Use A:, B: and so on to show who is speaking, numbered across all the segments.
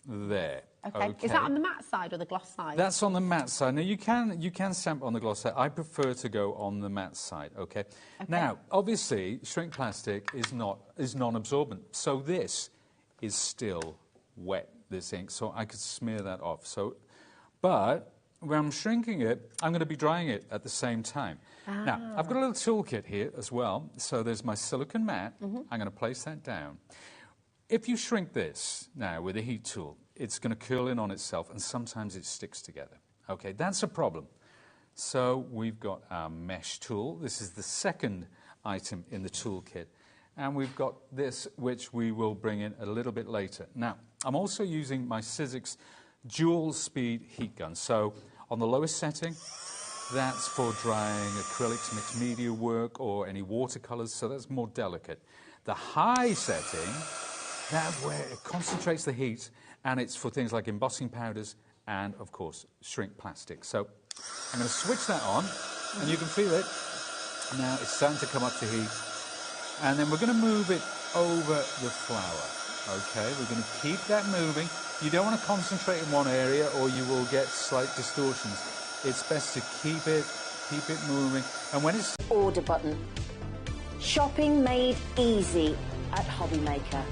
A: there.
B: Okay. Is that on the matte side or the gloss side?
A: That's on the matte side. Now, you can stamp on the gloss side. I prefer to go on the matte side, okay? Now, obviously, shrink plastic is non-absorbent, so this is still wet, this ink, so I could smear that off. But when I'm shrinking it, I'm going to be drying it at the same time. Now, I've got a little toolkit here as well. So there's my silicone mat. I'm going to place that down. If you shrink this now with a heat tool, it's going to curl in on itself, and sometimes it sticks together. Okay, that's a problem. So we've got our mesh tool. This is the second item in the toolkit. And we've got this, which we will bring in a little bit later. Now, I'm also using my Sizzix dual speed heat gun. So on the lowest setting, that's for drying acrylics, mixed media work, or any watercolors, so that's more delicate. The high setting, that's where it concentrates the heat, and it's for things like embossing powders and, of course, shrink plastic. So I'm going to switch that on, and you can feel it. Now it's starting to come up to heat. And then we're going to move it over the flour. Okay, we're going to keep that moving. You don't want to concentrate in one area, or you will get slight distortions. It's best to keep it moving. And when it's...
C: Order button. Shopping made easy at HobbyMaker.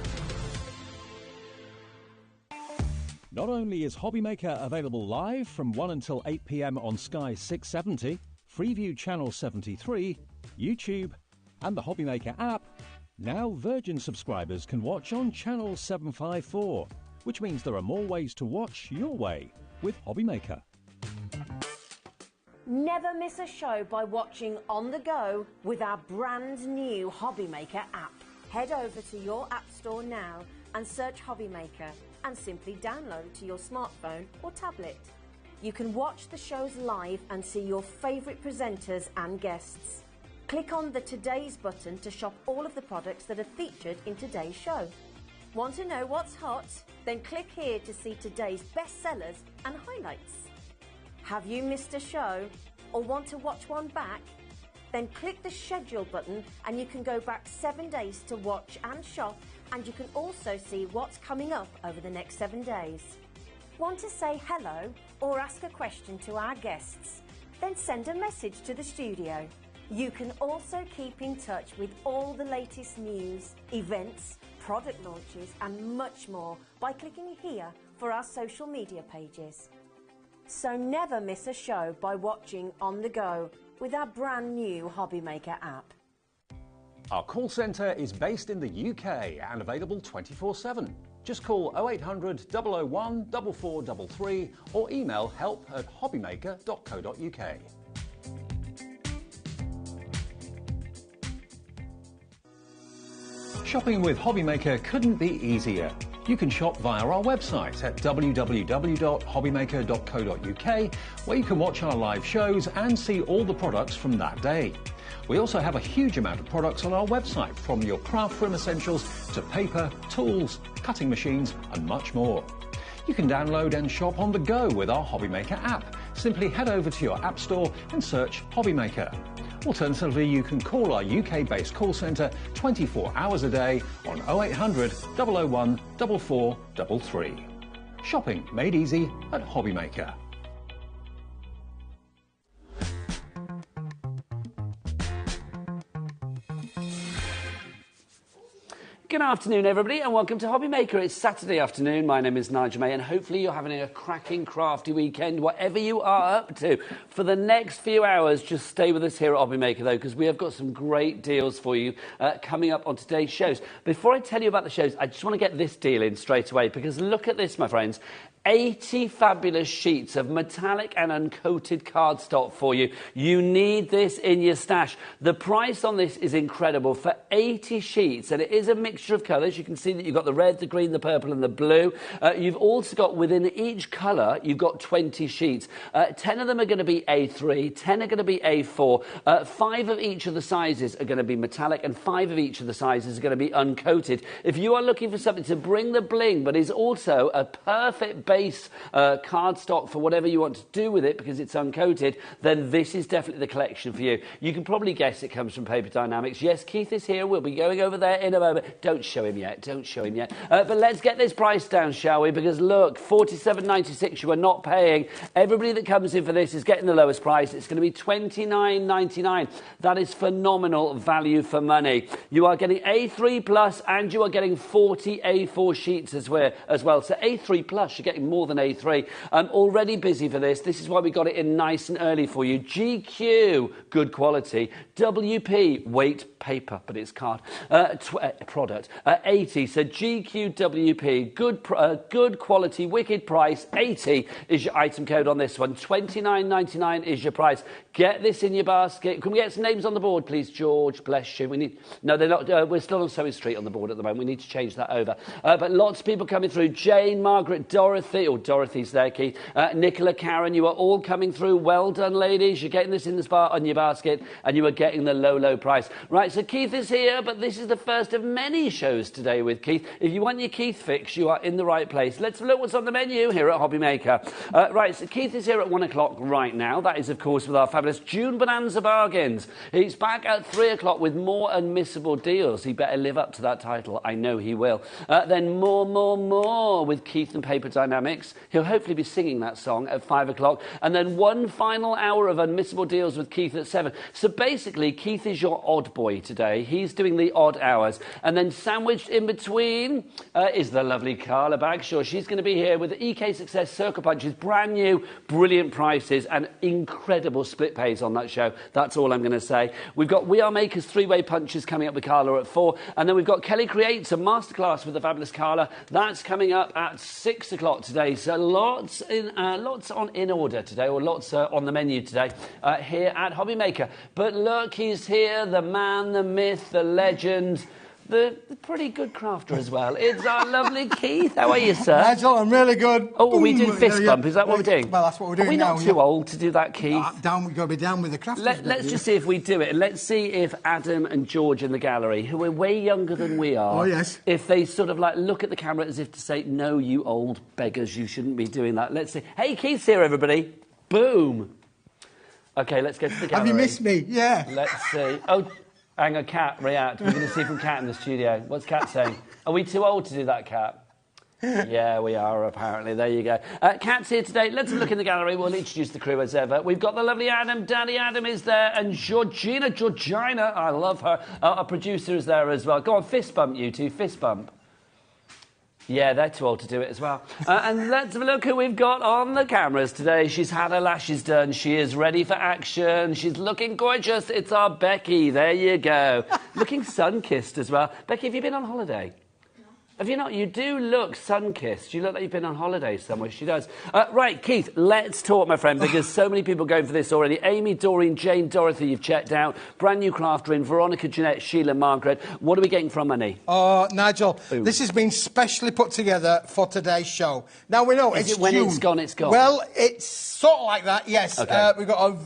D: Not only is HobbyMaker available live from 1 until 8 p.m. on Sky 670, Freeview Channel 73, YouTube, and the HobbyMaker app, now Virgin subscribers can watch on Channel 754, which means there are more ways to watch your way with HobbyMaker.
C: Never miss a show by watching on the go with our brand new HobbyMaker app. Head over to your app store now and search HobbyMaker and simply download it to your smartphone or tablet. You can watch the shows live and see your favourite presenters and guests. Click on the Today's button to shop all of the products that are featured in today's show. Want to know what's hot? Then click here to see today's bestsellers and highlights. Have you missed a show or want to watch one back? Then click the schedule button and you can go back 7 days to watch and shop, and you can also see what's coming up over the next 7 days. Want to say hello or ask a question to our guests? Then send a message to the studio. You can also keep in touch with all the latest news, events, product launches and much more by clicking here for our social media pages. So never miss a show by watching on the go with our brand new HobbyMaker app.
D: Our call centre is based in the UK and available 24/7. Just call 0800 001 4433 or email help@hobbymaker.co.uk. Shopping with HobbyMaker couldn't be easier. You can shop via our website at www.hobbymaker.co.uk, where you can watch our live shows and see all the products from that day. We also have a huge amount of products on our website, from your craft room essentials to paper, tools, cutting machines and much more. You can download and shop on the go with our HobbyMaker app. Simply head over to your app store and search HobbyMaker. Alternatively, you can call our UK-based call centre 24 hours a day on 0800 001 4433. Shopping made easy at HobbyMaker.
E: Good afternoon, everybody, and welcome to HobbyMaker. It's Saturday afternoon. My name is Nigel May, and hopefully you're having a cracking, crafty weekend, whatever you are up to. For the next few hours, just stay with us here at HobbyMaker, though, because we have got some great deals for you coming up on today's shows. Before I tell you about the shows, I just want to get this deal in straight away, because look at this, my friends. 80 fabulous sheets of metallic and uncoated cardstock for you. You need this in your stash. The price on this is incredible. For 80 sheets, and it is a mixture of colours. You can see that you've got the red, the green, the purple and the blue. You've also got, within each colour, you've got 20 sheets. 10 of them are going to be A3, 10 are going to be A4. 5 of each of the sizes are going to be metallic, and 5 of each of the sizes are going to be uncoated. If you are looking for something to bring the bling, but is also a perfect base cardstock for whatever you want to do with it because it's uncoated, then this is definitely the collection for you. You can probably guess it comes from Paper Dynamics. Yes, Keith is here. We'll be going over there in a moment. Don't show him yet. Don't show him yet. But let's get this price down, shall we? Because look, $47.96 you are not paying. Everybody that comes in for this is getting the lowest price. It's going to be $29.99. That is phenomenal value for money. You are getting A3 Plus and you are getting 40 A4 sheets as well. So A3 Plus, you're getting more than A3. I'm already busy for this. This is why we got it in nice and early for you. GQ, good quality. WP, weight paper, but it's card. Product. 80, so GQ WP, good quality, wicked price. 80 is your item code on this one. $29.99 is your price. Get this in your basket. Can we get some names on the board, please, George? Bless you. We need. No, they're not. We're still on Sewing Street on the board at the moment. We need to change that over. But lots of people coming through. Jane, Margaret, Dorothy. Oh, Dorothy's there, Keith. Nicola, Karen, you are all coming through. Well done, ladies. You're getting this in the on your basket, and you are getting the low, low price. Right, so Keith is here, but this is the first of many shows today with Keith. If you want your Keith fix, you are in the right place. Let's look what's on the menu here at HobbyMaker. Right, so Keith is here at 1 o'clock right now. That is, of course, with our fabulous June Bonanza Bargains. He's back at 3 o'clock with more unmissable deals. He better live up to that title. I know he will. Then more with Keith and Paper Dynamics. He'll hopefully be singing that song at 5 o'clock. And then one final hour of unmissable deals with Keith at 7. So basically, Keith is your odd boy today. He's doing the odd hours. And then sandwiched in between is the lovely Carla Bagshaw. She's going to be here with the EK Success Circle Punches. Brand new, brilliant prices and incredible split pays on that show. That's all I'm going to say. We've got We Are Makers three-way punches coming up with Carla at 4. And then we've got Kelly Creates a masterclass with the fabulous Carla. That's coming up at 6 o'clock today. So lots on in order today, or lots on the menu today here at HobbyMaker. But look, he's here, the man, the myth, the legend, the pretty good crafter as well. It's our lovely Keith. How are you, sir?
F: Nigel, I'm really good.
E: Oh, are we doing fist bump? Is that what we're doing?
F: Well, that's what we're doing now.
E: Are we not too old to do that, Keith?
F: We've got to be down with the crafters.
E: Let's just see if we do it. Let's see if Adam and George in the gallery, who are way younger than we are, if they sort of like look at the camera as if to say, no, you old beggars, you shouldn't be doing that. Let's see. Hey, Keith's here, everybody. Boom. OK, let's go to the gallery.
F: Have you missed me? Yeah.
E: Let's see. Oh, hang on, Cat, react. We're going to see from Cat in the studio. What's Cat saying? Are we too old to do that, Cat? Yeah, we are, apparently. There you go. Cat's here today. Let's have a look in the gallery. We'll introduce the crew as ever. We've got the lovely Adam. Daddy Adam is there. And Georgina, I love her. Our producer is there as well. Go on, fist bump, you two. Fist bump. Yeah, they're too old to do it as well. And let's have a look who we've got on the cameras today. She's had her lashes done. She is ready for action. She's looking gorgeous. It's our Becky. There you go. Looking sun-kissed as well. Becky, have you been on holiday? Have you not? You do look sun-kissed. You look like you've been on holiday somewhere. She does. Right, Keith, let's talk, my friend, because so many people are going for this already. Amy, Doreen, Jane, Dorothy, you've checked out. Brand new crafter in. Veronica, Jeanette, Sheila, Margaret. What are we getting from money?
F: Oh, Nigel, this has been specially put together for today's show. Now, we know it's
E: when
F: June.
E: It's gone, it's gone.
F: Well, it's sort of like that, yes.
E: Okay.
F: We've got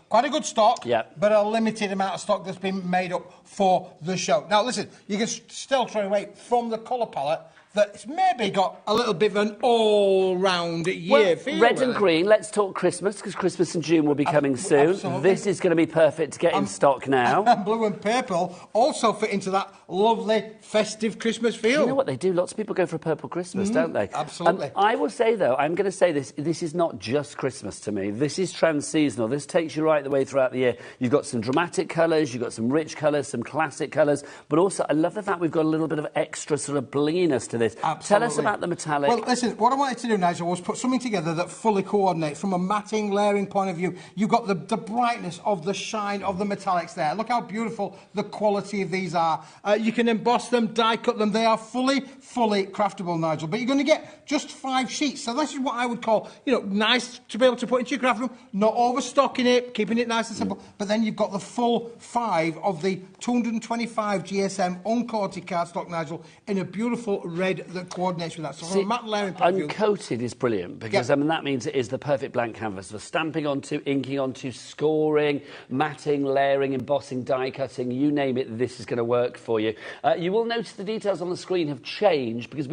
F: quite a good stock, but a limited amount of stock that's been made up for the show. Now, listen, you can still try away from the colour palette that's maybe got a little bit of an all-round year feel.
E: Red and green, let's talk Christmas, because Christmas in June will be coming soon.
F: Absolutely.
E: This is going to be perfect to get in stock now.
F: And blue and purple also fit into that lovely festive Christmas feel.
E: You know what they do? Lots of people go for a purple Christmas, don't they?
F: Absolutely.
E: I will say, though, I'm going to say this is not just Christmas to me. This is trans-seasonal. This takes you right the way throughout the year. You've got some dramatic colours, you've got some rich colours, some classic colours, but also I love the fact we've got a little bit of extra sort of blinginess to this.
F: Absolutely.
E: Tell us about the metallic.
F: Well, listen, what I wanted to do, Nigel, was put something together that fully coordinates from a matting, layering point of view. You've got the brightness of the shine of the metallics there. Look how beautiful the quality of these are. You can emboss them, die cut them. They are fully craftable, Nigel. But you're going to get just 5 sheets. So this is what I would call, nice to be able to put into your craft room, not overstocking it, keeping it nice and simple. But then you've got the full 5 of the 225 GSM uncoated cardstock, Nigel, in a beautiful red grade that coordinates with that. So
E: See,
F: from a matte layering point of view...
E: uncoated is brilliant because, I mean, that means it is the perfect blank canvas for stamping onto, inking onto, scoring, matting, layering, embossing, die cutting, you name it, this is going to work for you. You will notice the details on the screen have changed because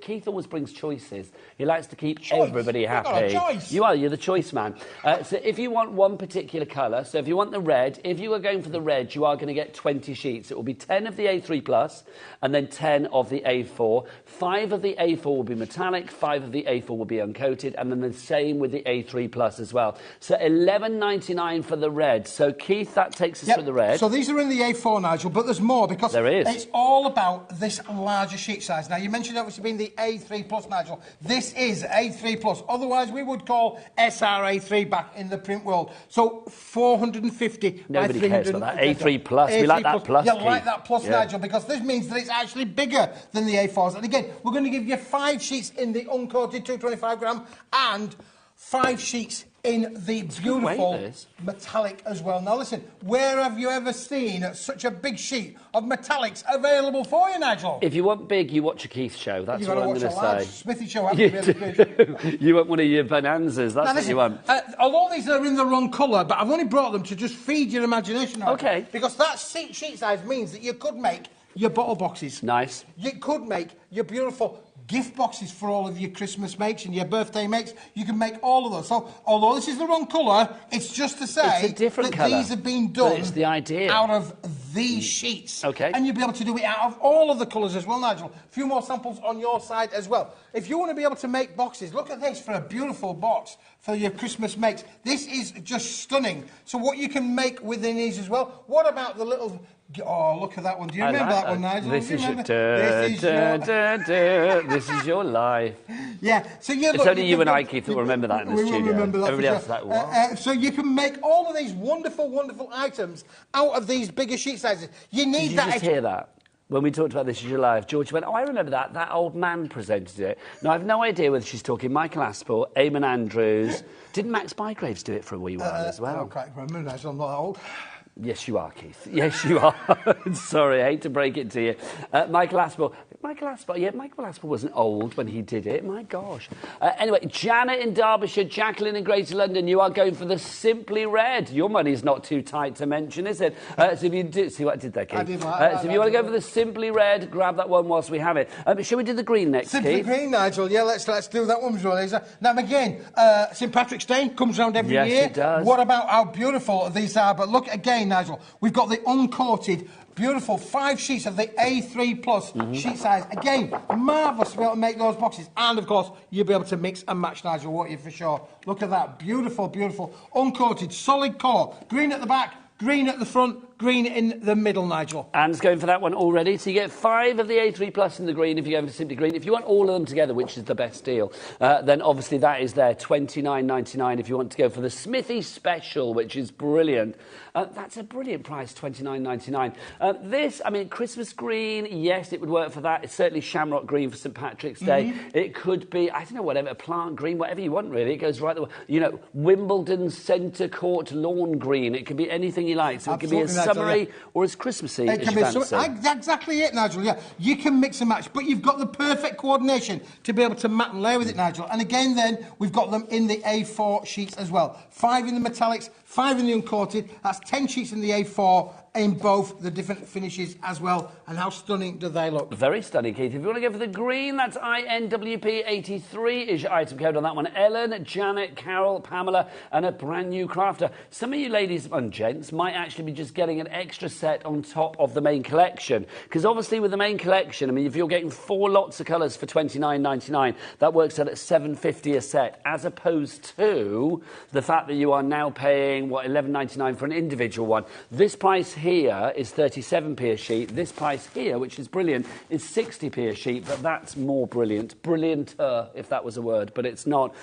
E: Keith always brings choices. He likes to keep everybody happy. You're the choice man. So if you want one particular colour, so if you want the red, if you are going for the red, you are going to get 20 sheets. It will be 10 of the A3 Plus and then 10 of the A4. 5 of the A4 will be metallic, 5 of the A4 will be uncoated, and then the same with the A3 Plus as well. So $11.99 for the red. So Keith, that takes us to the red.
F: So these are in the A4, Nigel, but there's more because it's all about this larger sheet size. Now, you mentioned obviously being the A3 Plus, Nigel. This is A3 Plus. Otherwise, we would call SRA3 back in the print world. So 450
E: Nobody
F: by 300.
E: cares about that. A3 Plus. We like that plus.
F: You like that plus, Nigel, because this means that it's actually bigger than the A4s. And again, we're going to give you 5 sheets in the uncoated 225 gram and 5 sheets in the beautiful metallic as well. Now listen, where have you ever seen such a big sheet of metallics available for you, Nigel?
E: If you want big, you watch a Keith show. That's what I'm going to say.
F: Smithy show. Really
E: you want one of your bonanzas. That's what you want.
F: Although these are in the wrong colour, but I've only brought them to just feed your imagination.
E: Okay.
F: Because that sheet size means that you could make your bottle boxes.
E: Nice.
F: You could make your beautiful gift boxes for all of your Christmas makes and your birthday makes. You can make all of those. So, although this is the wrong colour, it's just to say
E: it's a different
F: that
E: colour,
F: these have been done
E: it's the idea.
F: out of these sheets.
E: Okay.
F: And you'll be able to do it out of all of the colours as well, Nigel. A few more samples on your side as well. If you want to be able to make boxes, look at this for a beautiful box for your Christmas makes. This is just stunning. So what you can make within these as well. What about the little... Oh, look at that one. Do you remember that one, Nigel?
E: This is your life.
F: Yeah. So
E: it's only you and I, Keith, that will remember that in the studio.
F: Remember that.
E: Everybody else is like, what?
F: So you can make all of these wonderful, wonderful items out of these bigger sheet sizes. You need
E: Did you just hear that? When we talked about This Is Your Life, George went, oh, I remember that. That old man presented it. Now, I've no idea whether she's talking Michael Aspel, Eamon Andrews. Didn't Max Bygraves do it for a wee while as well?
F: I don't quite remember, I'm not that old.
E: Yes, you are, Keith. Yes, you are. Sorry, I hate to break it to you. Michael Aspel, yeah, Michael Aspel wasn't old when he did it. My gosh. Anyway, Janet in Derbyshire, Jacqueline in Greater London, you are going for the Simply Red. Your money's not too tight to mention, is it? So if you do... See what I did there, Keith?
F: I did like
E: so if you want to go for the Simply Red, grab that one whilst we have it. Shall we do the green next,
F: Simply
E: Keith?
F: Green, Nigel. Yeah, let's do that one, Lisa. Now, again, St Patrick's Day comes round every year.
E: Yes, it does.
F: What about how beautiful these are? But look, again, Nigel, we've got the uncoated, beautiful 5 sheets of the A3 Plus sheet size. Again, marvellous to be able to make those boxes. And, of course, you'll be able to mix and match, Nigel, won't you, for sure? Look at that. Beautiful, beautiful. Uncoated, solid core. Green at the back, green at the front, green in the middle, Nigel.
E: Anne's going for that one already. So you get 5 of the A3 Plus in the green if you go for Simply Green. If you want all of them together, which is the best deal, then obviously that is there, $29.99 if you want to go for the Smithy Special, which is brilliant. That's a brilliant price, $29.99. This, I mean, Christmas green, yes, it would work for that. It's certainly shamrock green for St Patrick's Day. It could be, I don't know, whatever, a plant green, whatever you want, really. It goes right the way. You know, Wimbledon Centre Court lawn green. It could be anything you like. So it could be as summery or as Christmassy as you fancy.
F: Exactly it, Nigel, yeah. You can mix and match, but you've got the perfect coordination to be able to mat and layer with it, Nigel. And again, then, we've got them in the A4 sheets as well. 5 in the metallics, 5 in the uncoated. That's 10 sheets in the A4 in both the different finishes as well. And how stunning do they look?
E: Very stunning, Keith. If you want to go for the green, that's INWP83 is your item code on that one. Ellen, Janet, Carol, Pamela, and a brand new crafter. Some of you ladies and gents might actually be just getting an extra set on top of the main collection. Because obviously with the main collection, I mean, if you're getting 4 lots of colours for $29.99, that works out at $7.50 a set, as opposed to the fact that you are now paying, what, $11.99 for an individual one. This price here is 37p a sheet. This price here, which is brilliant, is 60p a sheet, but that's more brilliant. Brillianter, if that was a word, but it's not.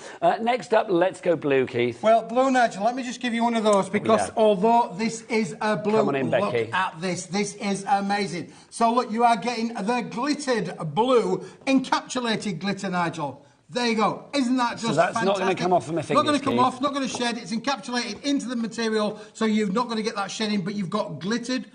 E: Next up, let's go blue, Keith.
F: Well, blue, Nigel, let me just give you one of those, because although this is a blue,
E: come on in, Becky.
F: Look at this. This is amazing. So, look, you are getting the glittered blue, encapsulated glitter, Nigel. There you go. Isn't that just fantastic?
E: So that's not going to come off of my fingers,
F: Not going to come off, not going to shed. It's encapsulated into the material, so you're not going to get that shedding, but you've got glittered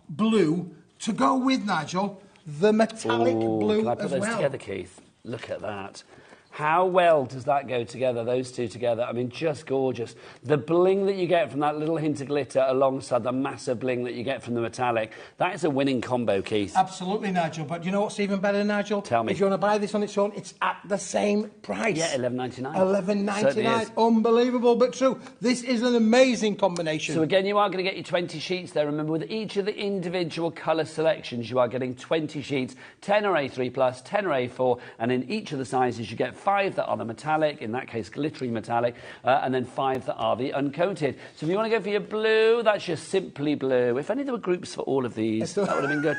F: blue to go with, Nigel, the metallic blue
E: can I put
F: as
E: those
F: well.
E: together, Keith? Look at that. How well does that go together, those two together? I mean, just gorgeous. The bling that you get from that little hint of glitter alongside the massive bling that you get from the metallic, that is a winning combo, Keith.
F: Absolutely, Nigel. But you know what's even better, Nigel?
E: Tell me.
F: If you want to buy this on its own, it's at the same price.
E: Yeah, $11.99.
F: $11.99. Unbelievable, but true. This is an amazing combination.
E: So again, you are going to get your 20 sheets there. Remember, with each of the individual colour selections, you are getting 20 sheets, 10 are A3+, 10 are A4, and in each of the sizes, you get 5 that are the metallic, in that case glittery metallic, and then 5 that are the uncoated. So if you want to go for your blue, that's your Simply Blue. If only there were groups for all of these, that would have been good.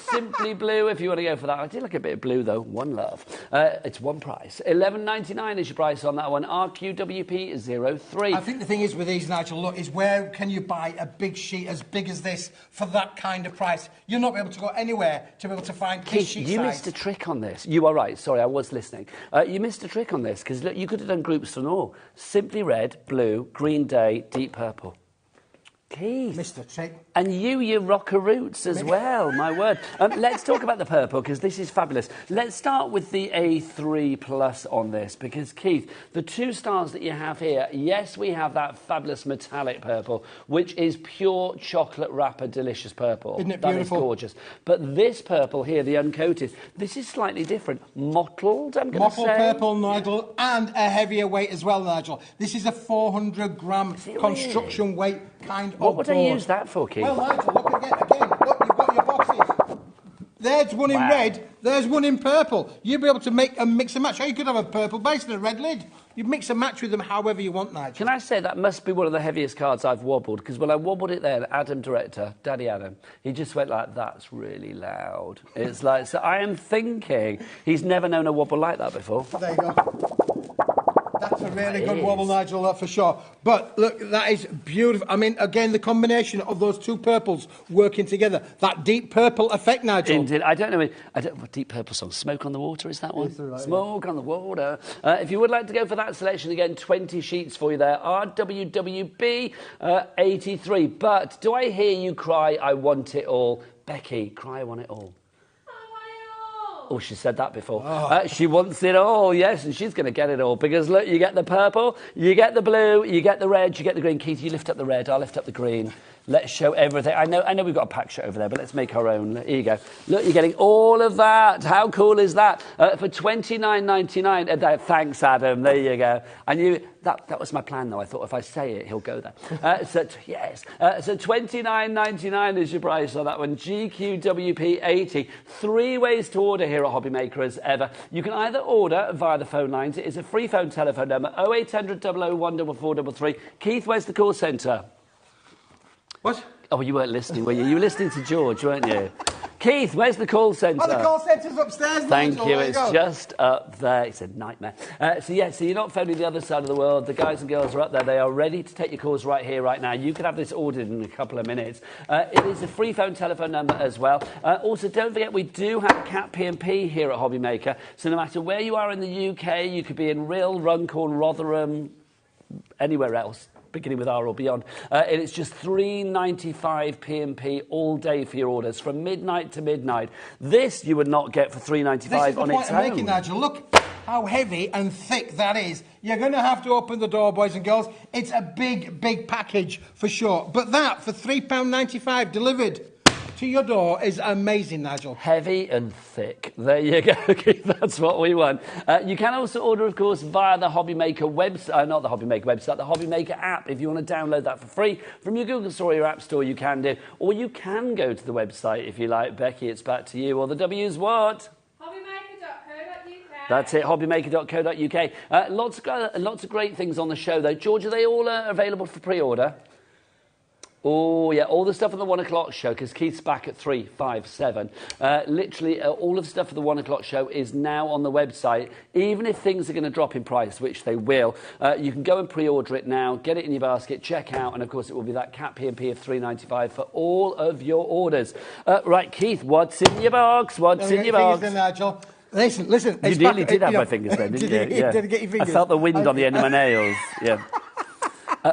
E: Simply Blue, if you want to go for that. I do like a bit of blue though, one love. It's one price. $11.99 is your price on that one. RQWP 03.
F: I think the thing is with these, Nigel, look, is where can you buy a big sheet as big as this for that kind of price? You'll not be able to go anywhere to be able to find this sheet size.
E: You missed a trick on this. You are right. Sorry, I was listening. You missed a trick on this, because look, you could have done groups from all. Simply Red, Blue, Green Day, Deep Purple. Keith.
F: Mr. Trick.
E: And you rocker roots as well, my word. Let's talk about the purple, because this is fabulous. Let's start with the A3+ on this, because, Keith, the 2 stars that you have here, yes, we have that fabulous metallic purple, which is pure chocolate wrapper, delicious purple.
F: Isn't it beautiful?
E: That is gorgeous. But this purple here, the uncoated, this is slightly different. Mottled, I'm going to say.
F: Mottled purple, Nigel, and a heavier weight as well, Nigel. This is a 400-gram construction weight kind of
E: What would
F: board.
E: I use that for, Keith?
F: Well, Nigel, look again. Look, you've got your boxes. There's one in red, there's one in purple. You'll be able to make a mix and match. You could have a purple base and a red lid. You mix and match with them however you want, Nigel.
E: Can I say that must be one of the heaviest cards I've wobbled? Because when I wobbled it there, Adam, director, Daddy Adam, he just went like, that's really loud. It's like, so I am thinking he's never known a wobble like that before.
F: There you go. That's a really good wobble, Nigel, that for sure. But look, that is beautiful. I mean, again, the combination of those 2 purples working together, that deep purple effect, Nigel.
E: Indeed. I don't know what deep purple song. Smoke on the Water, is that one? Right, Smoke on the Water. If you would like to go for that selection, again, 20 sheets for you there. RWWB 83. But do I hear you cry, I want it all? Becky, cry, I want it all. Oh, she said that before. She wants it all, yes, and she's going to get it all. Because, look, you get the purple, you get the blue, you get the red, you get the green. Keith, you lift up the red, I'll lift up the green. Let's show everything. I know we've got a pack shot over there, but let's make our own. Here you go. Look, you're getting all of that. How cool is that? For $29.99. Thanks, Adam. There you go. I knew that was my plan, though. I thought if I say it, he'll go there. Yes. So $29.99 is your price on that one. GQWP 80. 3 ways to order here at HobbyMaker as ever. You can either order via the phone lines. It is a free phone telephone number, 0800 001 4433. Keith, where's the call centre?
F: What?
E: Oh, you weren't listening, were you? You were listening to George, weren't you? Keith, where's the call centre?
F: Oh, the call centre's upstairs,
E: Thank
F: Nigel.
E: you, it's just up there. It's a nightmare. So you're not phoning the other side of the world. The guys and girls are up there. They are ready to take your calls right here, right now. You could have this ordered in a couple of minutes. It is a free phone telephone number as well. Also, don't forget, we do have Cat P&P here at HobbyMaker. So no matter where you are in the UK, you could be in Rhyl, Runcorn, Rotherham, anywhere else, beginning with R or beyond. And it's just $3.95 P&P all day for your orders, from midnight to midnight. This you would not get for $3.95 on its own.
F: This is the point I'm making, Nigel. Look how heavy and thick that is. You're going to have to open the door, boys and girls. It's a big, big package for sure. But that, for £3.95 delivered to your door, is amazing, Nigel.
E: Heavy and thick. There you go. That's what we want. You can also order, of course, via the HobbyMaker website, not the HobbyMaker website, the HobbyMaker app. If you want to download that for free from your Google Store or your App Store, you can do. Or you can go to the website if you like. Becky, it's back to you. Or the W's what?
B: HobbyMaker.co.uk.
E: That's it, hobbymaker.co.uk. Lots of great things on the show, though. George, are they all available for pre-order? Oh, yeah, all the stuff on the 1 o'clock show, because Keith's back at 3, 5, 7. Literally, all of the stuff for the 1 o'clock show is now on the website. Even if things are going to drop in price, which they will, you can go and pre-order it now, get it in your basket, check out, and of course it will be that Cat P&P of $3.95 for all of your orders. Right, Keith, what's in your box? What's in your box?
F: Then, Nigel. Listen.
E: You nearly did have my fingers then, didn't you?
F: Did you get your fingers?
E: I felt the wind on the end of my nails, yeah.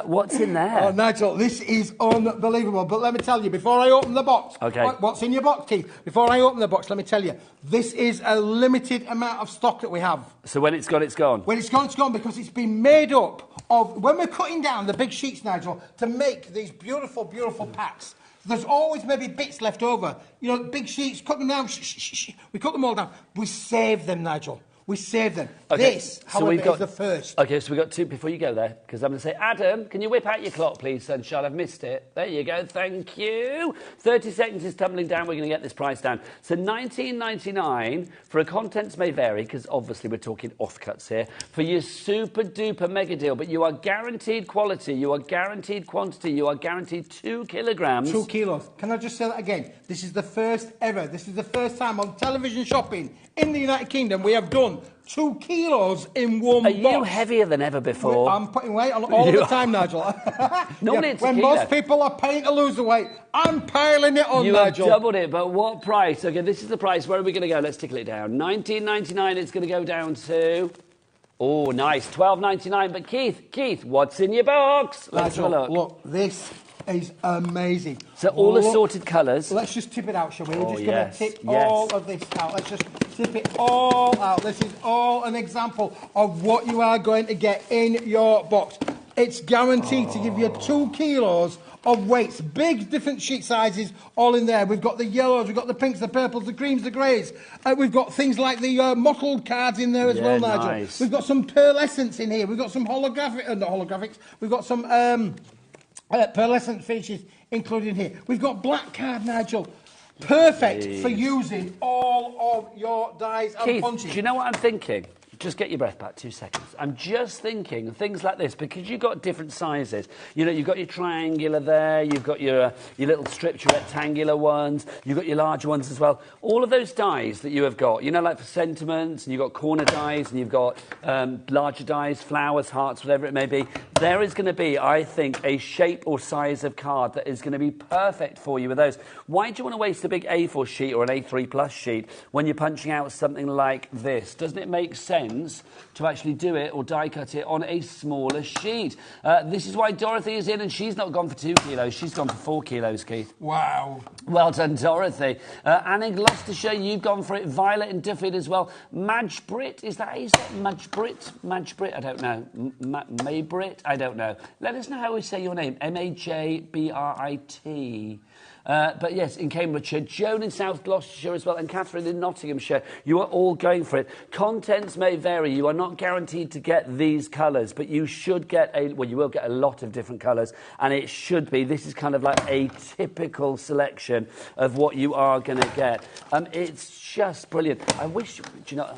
E: What's in there?
F: Oh, Nigel, this is unbelievable. But let me tell you, before I open the box,
E: Okay.
F: What's in your box, Keith? Before I open the box, let me tell you, this is a limited amount of stock that we have.
E: So when it's gone, it's gone?
F: When it's gone, it's gone, because it's been made up of, when we're cutting down the big sheets, Nigel, to make these beautiful, beautiful packs, there's always maybe bits left over. You know, big sheets, cut them down, we cut them all down. We save them, Nigel. We save them.
E: Okay,
F: This, however, is the first.
E: Okay, so we've got two, before you go there, because I'm going to say, Adam, can you whip out your clock, please, sunshine? I've missed it. There you go, thank you. 30 seconds is tumbling down. We're going to get this price down. So $19.99 for a contents may vary, because obviously we're talking offcuts here, for your super duper mega deal, but you are guaranteed quality, you are guaranteed quantity, you are guaranteed 2 kilograms.
F: 2 kilos. Can I just say that again? This is the first ever. This is the first time on television shopping in the United Kingdom we have done 2 kilos in one box.
E: Are you heavier than ever before?
F: I'm putting weight on all the time, Nigel.
E: Normally it's a
F: when
E: kilo.
F: most people are paying to lose the weight, I'm piling it on,
E: you
F: Nigel.
E: have doubled it, but what price? Okay, this is the price. Where are we going to go? Let's tickle it down. $19.99. It's going to go down to... Oh, nice. $12.99. But Keith, what's in your box? Let's have a
F: Nigel,
E: look.
F: this is amazing.
E: So all assorted colours.
F: Let's just tip it out, shall we? We're just
E: yes,
F: going to tip
E: yes.
F: all of this out. Let's just tip it all out. This is all an example of what you are going to get in your box. It's guaranteed to give you 2 kilos of weights, big different sheet sizes, all in there. We've got the yellows, we've got the pinks, the purples, the creams, the greys. We've got things like the mottled cards in there as well, Nigel.
E: Nice.
F: We've got some pearlescence in here. We've got some not holographics. We've got some pearlescent finishes included in here. We've got black card, Nigel. Perfect for using all of your dies and
E: Keith,
F: punches.
E: do you know what I'm thinking? Just get your breath back, 2 seconds. I'm just thinking things like this, because you've got different sizes. You know, you've got your triangular there, you've got your little strips, your rectangular ones, you've got your larger ones as well. All of those dies that you have got, you know, like for sentiments, and you've got corner dies, and you've got larger dies, flowers, hearts, whatever it may be. There is going to be, I think, a shape or size of card that is going to be perfect for you with those. Why do you want to waste a big A4 sheet or an A3 plus sheet when you're punching out something like this? Doesn't it make sense to actually do it or die cut it on a smaller sheet? This is why Dorothy is in, and she's not gone for 2 kilos, she's gone for 4 kilos, Keith.
F: Wow.
E: Well done, Dorothy. Anne in Gloucestershire, you've gone for it. Violet in Duffield as well. Madge Britt, is that how you say it? Madge Britt, I don't know. Maybrit, I don't know. Let us know how we say your name. Majbrit. But yes, in Cambridgeshire, Joan in South Gloucestershire as well, and Catherine in Nottinghamshire. You are all going for it. Contents may vary. You are not guaranteed to get these colours, but you should get you will get a lot of different colours, and it should be. This is kind of like a typical selection of what you are going to get. It's just brilliant. I wish, do you know,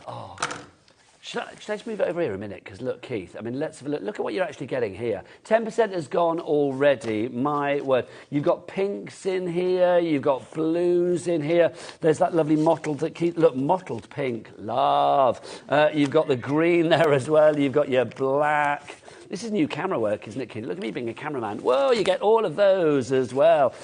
E: Should I just move it over here a minute? Because look, Keith, I mean, let's have a look. Look at what you're actually getting here. 10% has gone already. My word. You've got pinks in here. You've got blues in here. There's that lovely mottled, look, mottled pink. Love. You've got the green there as well. You've got your black. This is new camera work, isn't it, Keith? Look at me being a cameraman. Whoa, you get all of those as well.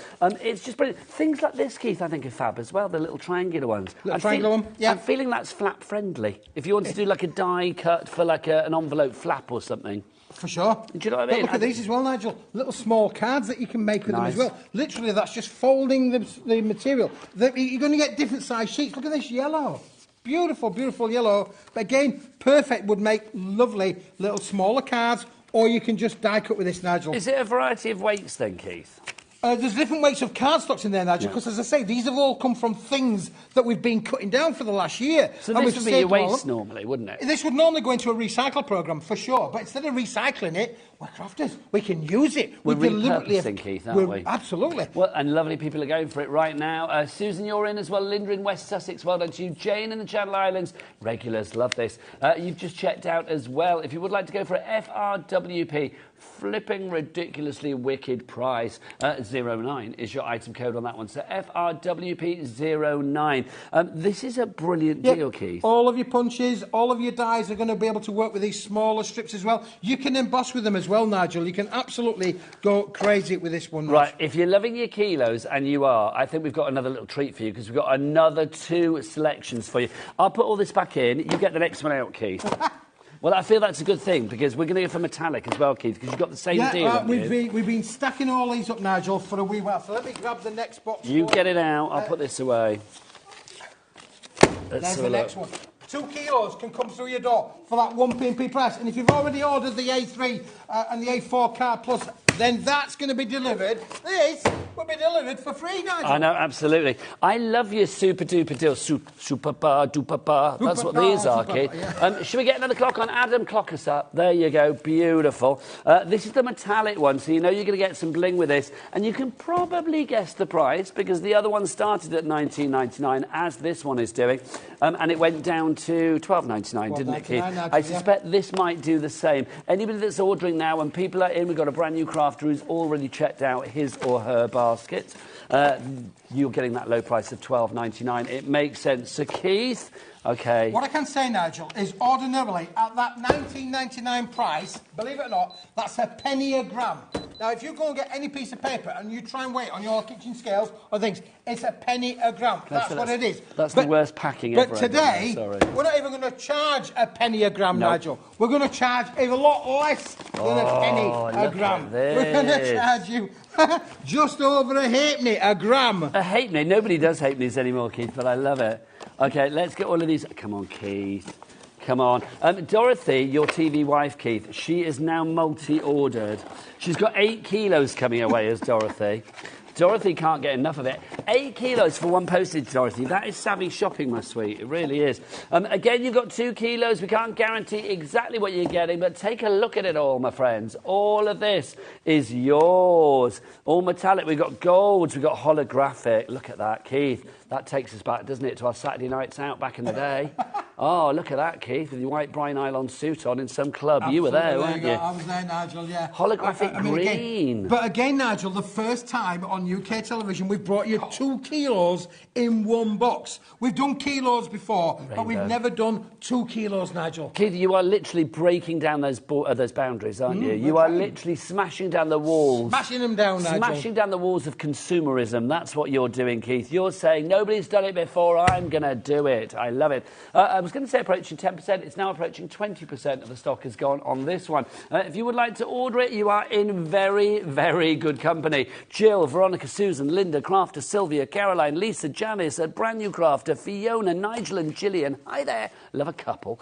E: It's just brilliant. Things like this, Keith, I think are fab as well, the little triangular ones.
F: Little triangular one, yeah.
E: I'm feeling that's flap-friendly. If you want to do like a die cut for like an envelope flap or something.
F: For sure.
E: Do you know what I mean?
F: Look at these as well, Nigel. Little small cards that you can make with
E: Nice.
F: them as well. Literally, that's just folding the material. You're going to get different size sheets. Look at this yellow. Beautiful, beautiful yellow. But again, perfect, would make lovely little smaller cards, or you can just die cut with this, Nigel.
E: Is it a variety of weights then, Keith?
F: There's different weights of cardstocks in there, Nigel, because, as I say, these have all come from things that we've been cutting down for the last year.
E: So
F: and
E: this
F: we've
E: would be your
F: saved them all
E: waste
F: up.
E: normally, wouldn't it?
F: This would normally go into a recycle programme, for sure. But instead of recycling it, we're crafters. We can use it.
E: We're
F: We deliberately
E: repurposing, Keith, aren't we?
F: Absolutely.
E: Well, and lovely people are going for it right now. Susan, you're in as well. Linda in West Sussex, well done to you. Jane in the Channel Islands, regulars, love this. You've just checked out as well. If you would like to go for a FRWP, flipping ridiculously wicked price, 09 is your item code on that one. So FRWP09. This is a brilliant deal, Keith.
F: All of your punches, all of your dies are going to be able to work with these smaller strips as well. You can emboss with them as well, Nigel. You can absolutely go crazy with this one.
E: Right, if you're loving your kilos, and you are, I think we've got another little treat for you, because we've got another 2 selections for you. I'll put all this back in. You get the next one out, Keith. Well, I feel that's a good thing because we're going to go for metallic as well, Keith, because you've got the same deal.
F: We've been stacking all these up, Nigel, for a wee while. So let me grab the next box.
E: You get it out. I'll put this away.
F: There's the next one. 2 kilos can come through your door for that 1p price. And if you've already ordered the A3 and the A4 Card Plus, then that's going to be delivered. This will be delivered for free, Nigel.
E: I know, absolutely. I love your super duper deal. Super pa, duper pa. That's what these are, Keith. Yeah. Should we get another clock on? Adam, clock us up. There you go. Beautiful. This is the metallic one, so you know you're going to get some bling with this. And you can probably guess the price because the other one started at $19.99, as this one is doing. And it went down to $12.99, didn't it, Keith? I suspect this might do the same. Anybody that's ordering now, when people are in, we've got a brand new crafter who's already checked out his or her basket. You're getting that low price of $12.99. It makes sense. So, Keith, okay.
F: What I can say, Nigel, is ordinarily at that $19.99 price, believe it or not, that's a penny a gram. Now, if you go and get any piece of paper and you try and weigh it on your kitchen scales or things, it's a penny a gram. That's what it is.
E: That's the worst packing ever.
F: But today, we're not even going to charge a penny a gram, Nigel. We're going to charge a lot less than a penny a gram. We're going to charge you just over a halfpenny a gram.
E: A halfpenny? Nobody does halfpennies anymore, Keith, but I love it. OK, let's get all of these. Come on, Keith. Come on. Dorothy, your TV wife, Keith, she is now multi-ordered. She's got 8 kilos coming away as Dorothy. Dorothy can't get enough of it. 8 kilos for one postage, Dorothy. That is savvy shopping, my sweet. It really is. Again, you've got 2 kilos. We can't guarantee exactly what you're getting, but take a look at it all, my friends. All of this is yours. All metallic. We've got golds. We've got holographic. Look at that, Keith. That takes us back, doesn't it, to our Saturday nights out back in the day. Oh, look at that, Keith, with your white brine nylon suit on in some club.
F: Absolutely,
E: you were there, weren't you?
F: I was there, Nigel, yeah.
E: Holographic green.
F: But again, Nigel, the first time on UK television, we've brought you 2 kilos in one box. We've done kilos before, but we've never done 2 kilos, Nigel.
E: Keith, you are literally breaking down those boundaries, aren't you? You are literally smashing down the walls.
F: Smashing them down, Nigel.
E: Smashing down the walls of consumerism. That's what you're doing, Keith. You're saying, nobody's done it before, I'm going to do it. I love it. I was going to say approaching 10%. It's now approaching 20% of the stock has gone on this one. If you would like to order it, you are in very, very good company. Jill, Veronica, Susan, Linda, Crafter, Sylvia, Caroline, Lisa, Janice, a brand new Crafter, Fiona, Nigel and Gillian. Hi there. Love a couple.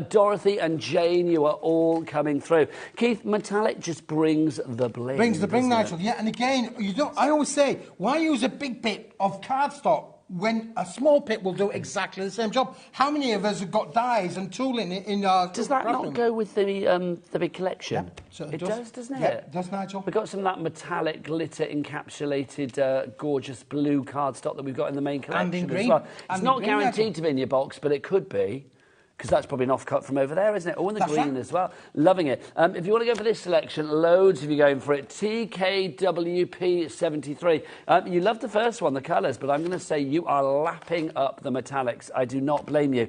E: Dorothy and Jane, you are all coming through. Keith, metallic just brings the bling.
F: Brings the bling, Nigel. Yeah, and again, I always say, why use a big bit of cardstock when a small pit will do exactly the same job? How many of us have got dyes and tooling in our...
E: Does that not go with the big collection?
F: Yeah, so
E: it does, doesn't it?
F: Yeah, it does, Nigel.
E: We've got some of that metallic glitter encapsulated gorgeous blue cardstock that we've got in the main collection
F: and in green.
E: as well. It's not
F: green,
E: guaranteed
F: Nigel.
E: to be in your box, but it could be. Because that's probably an offcut from over there, isn't it? Oh, and the
F: That's
E: green
F: right.
E: as well. Loving it. If you want to go for this selection, loads of you going for it. TKWP73. You love the first one, the colours, but I'm going to say you are lapping up the metallics. I do not blame you.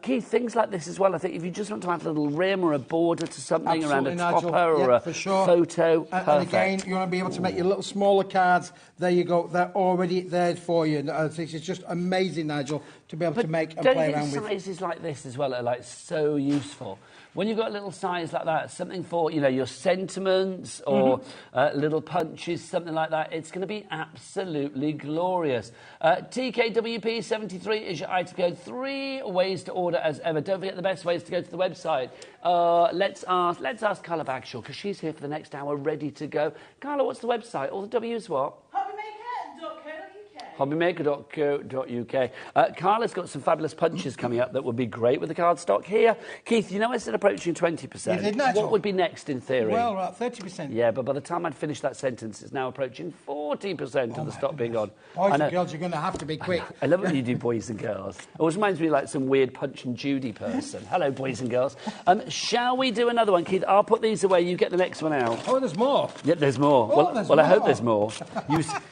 E: Keith, things like this as well. I think if you just want to add a little rim or a border to something around a
F: Nigel.
E: topper or a photo, perfect.
F: And again, you want to be able to make your little smaller cards. There you go. They're already there for you. It's just amazing, Nigel, to be able to make and play around with.
E: Don't you think sizes like this as well are like so useful? When you've got a little size like that, something for, your sentiments or little punches, something like that, it's going to be absolutely glorious. TKWP73 is your item code. 3 ways to order as ever. Don't forget the best way is to go to the website. Let's ask Carla Bagshaw, because she's here for the next hour, ready to go. Carla, what's the website? All the W's what? HobbyMaker.co.uk. Carla's got some fabulous punches coming up that would be great with the cardstock here. Keith, I said approaching 20%.
F: You did, Nigel.
E: What would be next in theory?
F: Well, 30%.
E: Yeah, but by the time I'd finished that sentence, it's now approaching 40% of the stock being on.
F: Boys and girls, you're going to have to be quick.
E: I love it when you do boys and girls. It always reminds me like some weird Punch and Judy person. Hello, boys and girls. Shall we do another one, Keith? I'll put these away. You get the next one out.
F: Oh, there's more.
E: Yep, there's more. Well, I hope there's more.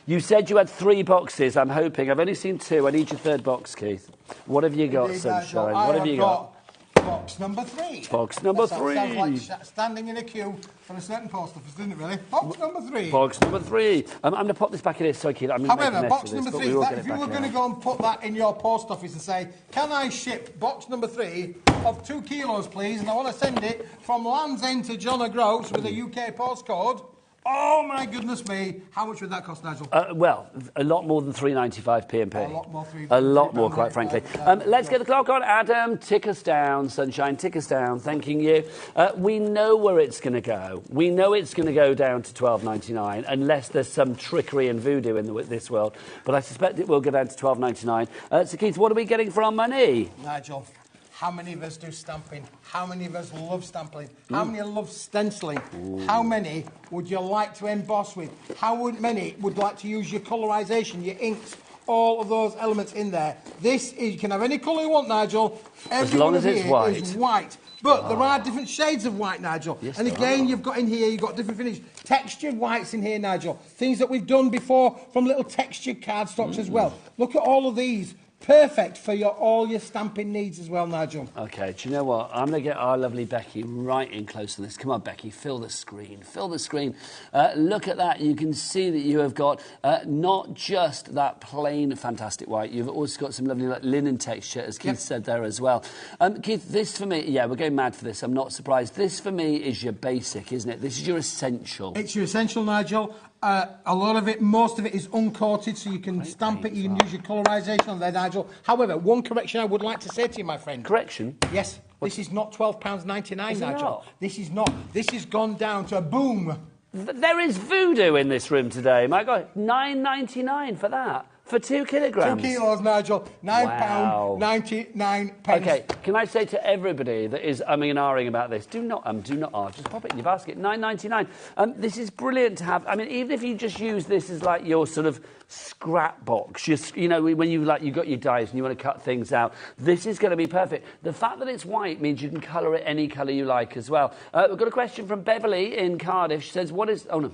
E: You said you had 3 boxes. I'm hoping. I've only seen 2. I need your 3rd box, Keith. What have you got, Sunshine? What have you got?
F: Box number 3.
E: Box number
F: That
E: 3.
F: sounds like standing in a queue for a certain post office, doesn't it, really? Box number 3.
E: Box number 3. I'm going to pop this back in here, sorry, Keith. I'm going to make a
F: However,
E: mess
F: box
E: of this,
F: number
E: but
F: 3,
E: we will
F: that,
E: get
F: if
E: it
F: you
E: back
F: were going to
E: out.
F: go and put that in your post office and say, can I ship box number 3 of 2 kilos, please, and I want to send it from Land's End to John O'Groats with a UK postcode, oh my goodness me, how much would that cost, Nigel?
E: Well, a lot more than 3.95 P&P.
F: A lot more,
E: A lot more, quite frankly. Let's get the clock on. Adam, tick us down, Sunshine, tick us down. Thanking you. We know where it's going to go. We know it's going to go down to $12.99 unless there's some trickery and voodoo in this world. But I suspect it will go down to $12.99. So, Keith, what are we getting for our money?
F: Nigel, how many of us do stamping? How many of us love stamping? How many love stenciling? How many would you like to emboss with? How many would like to use your colorisation, your inks, all of those elements in there? This is, you can have any colour you want, Nigel.
E: As long as it's white.
F: Is white. But there are different shades of white, Nigel.
E: Yes,
F: and again, you've got in here, you've got different finishes. Textured whites in here, Nigel. Things that we've done before from little textured cardstocks as well. Look at all of these. Perfect for all your stamping needs as well, Nigel.
E: OK, do you know what? I'm going to get our lovely Becky right in close on this. Come on, Becky, fill the screen. Fill the screen. Look at that. You can see that you have got not just that plain fantastic white. You've also got some lovely linen texture, as Keith said there as well. Keith, this for me, yeah, we're going mad for this. I'm not surprised. This for me is your basic, isn't it? This is your essential.
F: It's your essential, Nigel. A lot of it, most of it is uncoated, so you can stamp it, you can use your colorisation on there, Nigel. However, one correction I would like to say to you, my friend.
E: Correction?
F: Yes, this is not £12.99, Nigel.
E: Not?
F: This is not. This has gone down to boom.
E: There is voodoo in this room today. My God, $9.99 for that. For 2 kilograms?
F: 2 kilos, Nigel. £9.99.
E: OK, can I say to everybody that is umming and ahhing about this, do not just pop it in your basket. $9.99. This is brilliant to have. I mean, even if you just use this as like your sort of scrap box, you know, when you've got your dies and you want to cut things out, this is going to be perfect. The fact that it's white means you can colour it any colour you like as well. We've got a question from Beverly in Cardiff. She says, what is... Oh, no.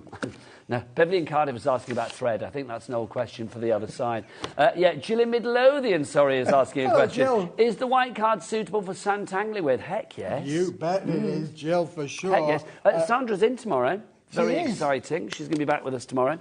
E: No, Beverly in Cardiff was asking about thread. I think that's an old question for the other side. Yeah, Jill in Midlothian, is asking a question.
F: Jill.
E: Is the white card suitable for sandtangling with? Heck yes.
F: You bet it is, Jill, for sure.
E: Heck yes. Sandra's in tomorrow. Very
F: is.
E: exciting. She's going to be back with us tomorrow.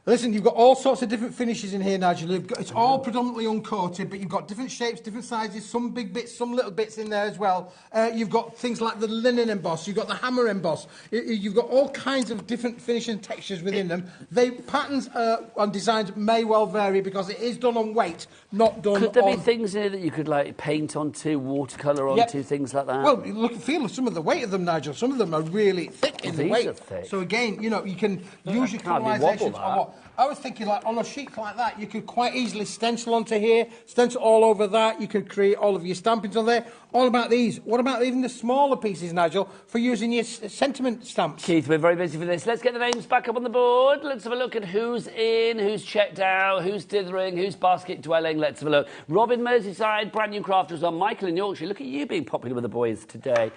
F: Listen, you've got all sorts of different finishes in here, Nigel. It's all predominantly uncoated, but you've got different shapes, different sizes, some big bits, some little bits in there as well. You've got things like the linen emboss, you've got the hammer emboss. You've got all kinds of different finishing textures within them. The patterns and designs may well vary because it is done on weight, not done on...
E: Could there be things in here that you could, like, paint onto, watercolour onto, things like that?
F: Well, look and feel some of the weight of them, Nigel. Some of them are really thick in the weight.
E: Are thick.
F: So, again, you know, you can use your colourisations on what... I was thinking, like, on a sheet like that, you could quite easily stencil onto here, stencil all over that. You could create all of your stampings on there. All about these. What about even the smaller pieces, Nigel, for using your sentiment stamps?
E: Keith, we're very busy for this. Let's get the names back up on the board. Let's have a look at who's in, who's checked out, who's dithering, who's basket dwelling. Let's have a look. Robin Merseyside, brand new crafters on. Michael in Yorkshire. Look at you being popular with the boys today.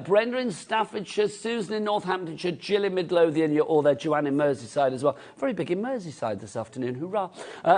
E: Brenda in Staffordshire, Susan in Northamptonshire, Jill in Midlothian. You're all there. Joanne in Merseyside as well. Very big in Merseyside this afternoon. Hoorah.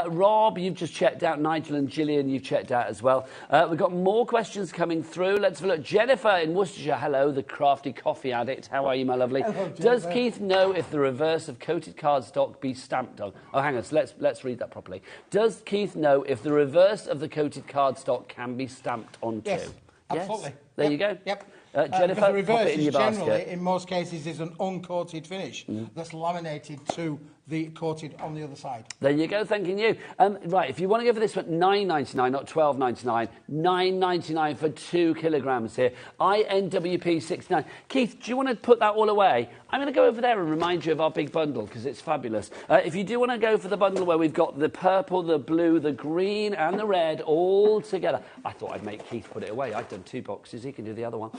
E: Rob, you've just checked out. Nigel and Gillian, you've checked out as well. We've got more questions coming through. Let's have a look. Jennifer in Worcestershire. Hello, the crafty coffee addict. How are you, my lovely?
F: Hello,
E: does Keith know if the reverse of coated cardstock be stamped on? Oh, hang on. So let's read that properly. Does Keith know if the reverse of the coated cardstock can be stamped onto?
F: Yes, absolutely.
E: Yes? There you go.
F: Yep.
E: Jennifer,
F: the reverse
E: pop it in your
F: generally,
E: basket.
F: in most cases, is an uncoated finish that's laminated to the coated on the other side.
E: There you go, thanking you. Right, if you want to go for this one, $9.99, not $12.99, $9.99 for 2 kilograms here. INWP69. Keith, do you want to put that all away? I'm going to go over there and remind you of our big bundle because it's fabulous. If you do want to go for the bundle where we've got the purple, the blue, the green and the red all together. I thought I'd make Keith put it away. I've done 2 boxes. He can do the other one.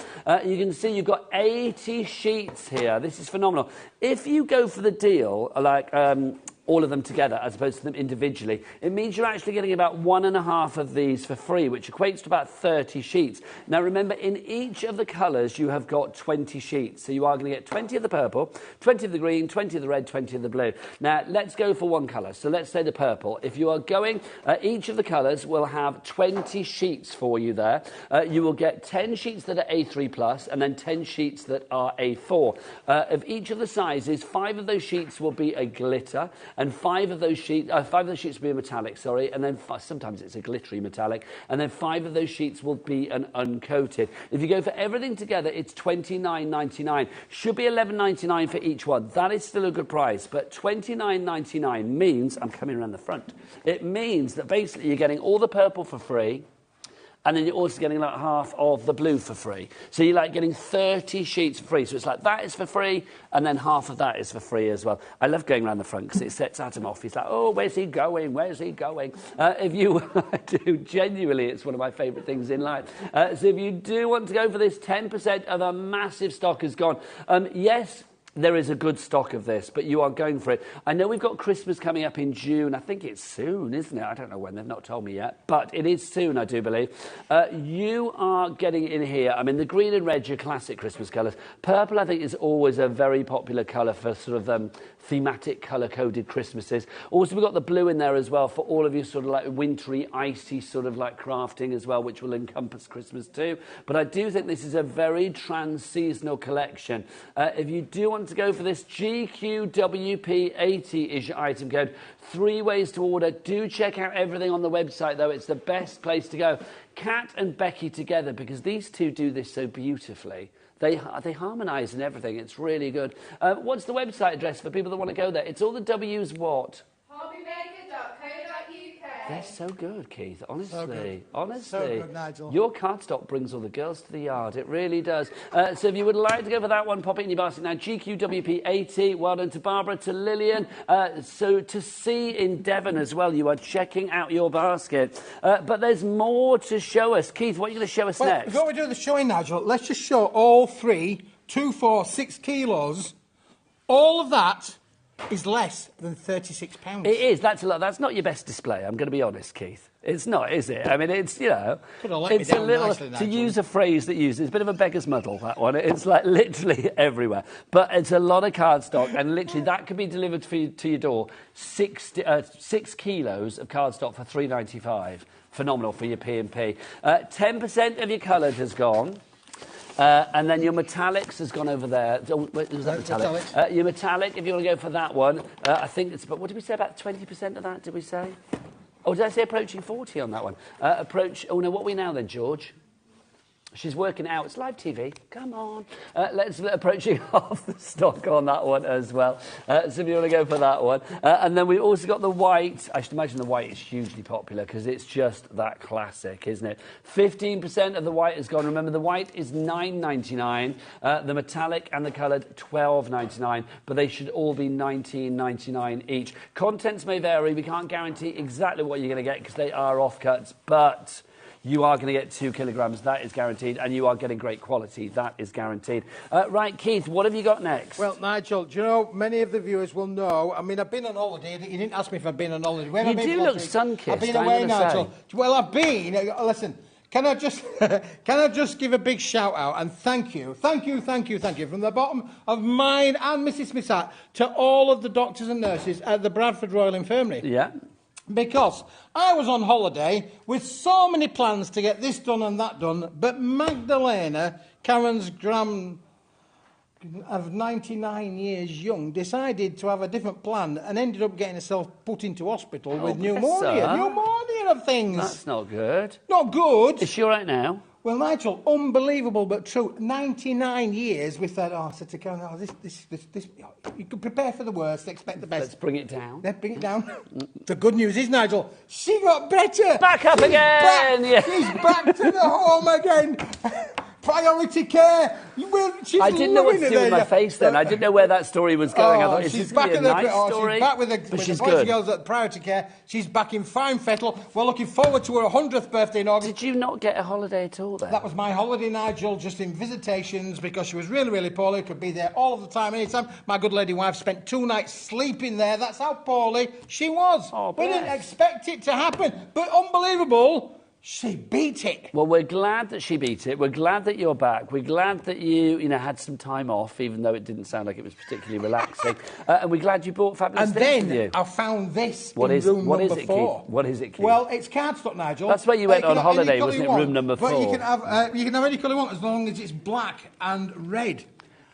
E: You can see you've got 80 sheets here. This is phenomenal. If you go for the deal, like all of them together as opposed to them individually, it means you're actually getting about 1.5 of these for free, which equates to about 30 sheets. Now remember, in each of the colours you have got 20 sheets, so you are going to get 20 of the purple, 20 of the green, 20 of the red, 20 of the blue. Now let's go for one colour, so let's say the purple. If you are going, each of the colours will have 20 sheets for you there. You will get 10 sheets that are A3+, and then 10 sheets that are A4. Of each of the sizes, 5 of those sheets will be a glitter, and 5 of those sheets will be a metallic, sorry, and then sometimes it's a glittery metallic, and then 5 of those sheets will be an uncoated. If you go for everything together, it's $29.99. Should be $11.99 for each one. That is still a good price, but $29.99 means, I'm coming around the front, it means that basically you're getting all the purple for free, and then you're also getting like half of the blue for free. So you're like getting 30 sheets for free. So it's like that is for free, and then half of that is for free as well. I love going around the front because it sets Adam off. He's like, oh, where's he going? Where's he going? If you do, genuinely, it's one of my favourite things in life. So if you do want to go for this, 10% of a massive stock is gone. Yes, there is a good stock of this, but you are going for it. I know we've got Christmas coming up in June. I think it's soon, isn't it? I don't know when. They've not told me yet. But it is soon, I do believe. You are getting in here. I mean, the green and red, your classic Christmas colours. Purple, I think, is always a very popular colour for sort of thematic colour-coded Christmases. Also, we've got the blue in there as well for all of you sort of like wintry, icy sort of like crafting as well, which will encompass Christmas too. But I do think this is a very trans-seasonal collection. If you do want to go for this, GQWP80 is your item code. 3 ways to order. Do check out everything on the website, though. It's the best place to go. Kat and Becky together, because these two do this so beautifully. They harmonise and everything. It's really good. What's the website address for people that want to go there? It's all the W's what?
B: HobbyMaker.co.uk.
E: They're so good, Keith. Honestly,
F: So good.
E: honestly.
F: So good, Nigel.
E: Your cardstock brings all the girls to the yard. It really does. So if you would like to go for that one, pop it in your basket now. GQWP80. Well done to Barbara, to Lillian. So to see in Devon as well, you are checking out your basket. But there's more to show us. Keith, what are you going to show us next?
F: Before we do the showing, Nigel, let's just show all 3, 2, 4, 6 kilos. All of that is less than £36.
E: It is. That's a lot. That's not your best display. I'm going to be honest, Keith. It's not, is it? I mean, it's, you know, it's a little, to use a phrase that uses, it's a bit of a beggar's muddle, that one. It's like literally everywhere. But it's a lot of cardstock, and literally that could be delivered to your door. 6 kilos of cardstock for $3.95. Phenomenal for your P&P. 10% of your coloured has gone. And then your metallics has gone over there. Oh, wait, was that metallic? Your metallic, if you want to go for that one, I think it's about, what did we say, about 20% of that, did we say? Oh, did I say approaching 40 on that one? Oh, no, what are we now then, George? She's working out. It's live TV. Come on. Let's approaching half the stock on that one as well. So if you want to go for that one. And then we've also got the white. I should imagine the white is hugely popular because it's just that classic, isn't it? 15% of the white has gone. Remember, the white is $9.99. The metallic and the coloured, $12.99. But they should all be $19.99 each. Contents may vary. We can't guarantee exactly what you're going to get because they are offcuts. But you are going to get 2 kilograms, that is guaranteed, and you are getting great quality, that is guaranteed. Right, Keith, what have you got next?
F: Well, Nigel, do you know, many of the viewers will know, I mean, I've been on holiday. You didn't ask me if I've been on holiday. Where have I been
E: do look sun-kissed,
F: I've been away, Nigel. Well, I've been. Listen, can I just give a big shout-out and thank you from the bottom of mine and Mrs. Smith's heart to all of the doctors and nurses at the Bradford Royal Infirmary.
E: Yeah.
F: Because I was on holiday with so many plans to get this done and that done, but Magdalena, Karen's grand of 99 years young, decided to have a different plan and ended up getting herself put into hospital with pneumonia. Pneumonia of things.
E: That's not good.
F: Not good.
E: Is she all right now?
F: Well, Nigel, unbelievable but true. 99 years we thought, I said to Karen, this, you could prepare for the worst, expect the best.
E: Let's bring it down.
F: Let's bring it down. The good news is, Nigel, she got better.
E: Back up again.
F: She's back to the home again. Priority care. She's
E: I didn't know what to
F: loving
E: do
F: it
E: with
F: there,
E: my face then. I didn't know where that story was going. I thought, is
F: she's
E: this going to be a nice story?
F: She's back with the
E: but
F: boys
E: she's
F: and
E: good.
F: girls at Priority Care. She's back in fine fettle. We're looking forward to her 100th birthday in August.
E: Did you not get a holiday at all then?
F: That was my holiday, Nigel, just in visitations because she was really, really poorly. Could be there all of the time, anytime. My good lady wife spent 2 nights sleeping there. That's how poorly she was.
E: Oh,
F: we didn't expect it to happen, but unbelievable. She beat it.
E: Well, we're glad that she beat it. We're glad that you're back. We're glad that you had some time off, even though it didn't sound like it was particularly relaxing. And we're glad you brought fabulous things with you.
F: And then I found this
E: What
F: in
E: is
F: room
E: what
F: number
E: is it,
F: 4.
E: Keith? What is it, Keith?
F: Well, it's cardstock, Nigel.
E: That's where you went on holiday,
F: any
E: wasn't it?
F: colour you
E: Room number 4.
F: But you can have any colour you want as long as it's black and red.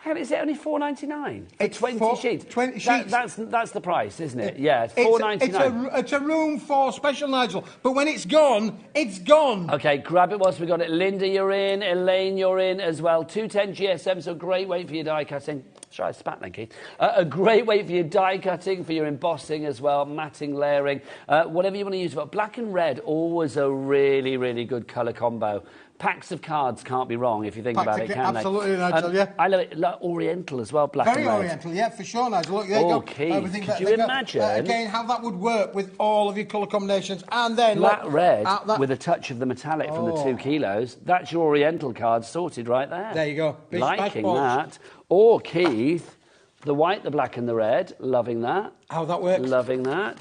E: Hang on, is it only $4.99 for
F: It's
E: 20 sheets?
F: 20 sheets.
E: That's the price, isn't it? Yeah, it's $4.99.
F: It's a room 4 special, Nigel. But when it's gone, it's gone.
E: Okay, grab it whilst we got it. Linda, you're in. Elaine, you're in as well. 210 GSM, so great weight for your die cutting. Try a spat then, Keith. A great weight for your die cutting, for your embossing as well, matting, layering, whatever you want to use. But black and red, always a really, really good colour combo. Packs of cards can't be wrong if you think about it, can
F: absolutely, Nigel, yeah.
E: I love it. Oriental as well, black
F: Very
E: and red.
F: Oriental, yeah, for sure, Nigel. Look, there you go.
E: Keith, could you imagine?
F: Again, how that would work with all of your colour combinations. And then...
E: Black, red, with a touch of the metallic from the 2 kilos. That's your Oriental card sorted right there.
F: There you go.
E: Liking that. Or, Keith, the white, the black and the red. Loving that.
F: How that works.
E: Loving that.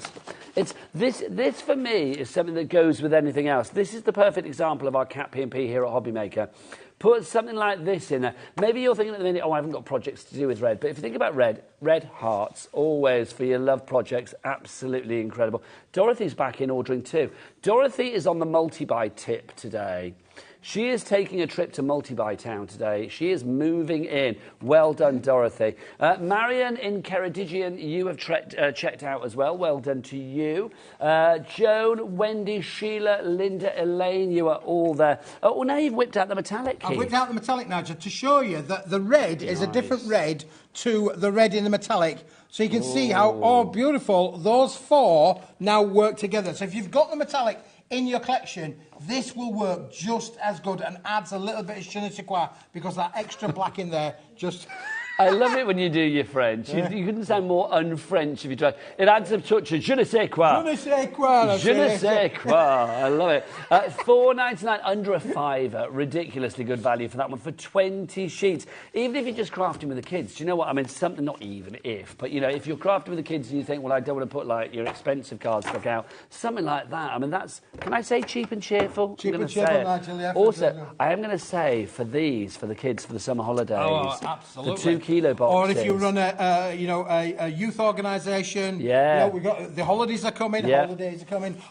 E: It's this for me is something that goes with anything else. This is the perfect example of our Cat P&P here at HobbyMaker. Put something like this in there. Maybe you're thinking at the minute, I haven't got projects to do with red. But if you think about red hearts, always for your love projects, absolutely incredible. Dorothy's back in ordering too. Dorothy is on the multi-buy tip today. She is taking a trip to Multi-Buy Town today. She is moving in. Well done, Dorothy. Marion in Ceredigion, you have checked out as well. Well done to you. Joan, Wendy, Sheila, Linda, Elaine, you are all there. Oh, now you've whipped out the metallic, Keith.
F: I've whipped out the metallic, Nigel, to show you that the red is a different red to the red in the metallic. So you can see how beautiful those 4 now work together. So if you've got the metallic in your collection, this will work just as good and adds a little bit of je ne sais quoi because that extra black in there just...
E: I love it when you do your French. You couldn't sound more un-French if you tried. It adds a touch of je ne sais quoi.
F: Je ne sais quoi.
E: Je ne sais quoi. I love it. $4.99, under a £5. Ridiculously good value for that one for 20 sheets. Even if you're just crafting with the kids. Do you know what? I mean, something, not even if, but, if you're crafting with the kids and you think, well, I don't want to put, your expensive cardstock out, something like that. I mean, that's, can I say cheap and cheerful?
F: Cheap and cheerful, Nigel, yeah.
E: Also, I am going to say, for the kids, for the summer holidays,
F: absolutely.
E: the 2 kilo boxes.
F: Or if you run a youth organisation, we've got the holidays are coming.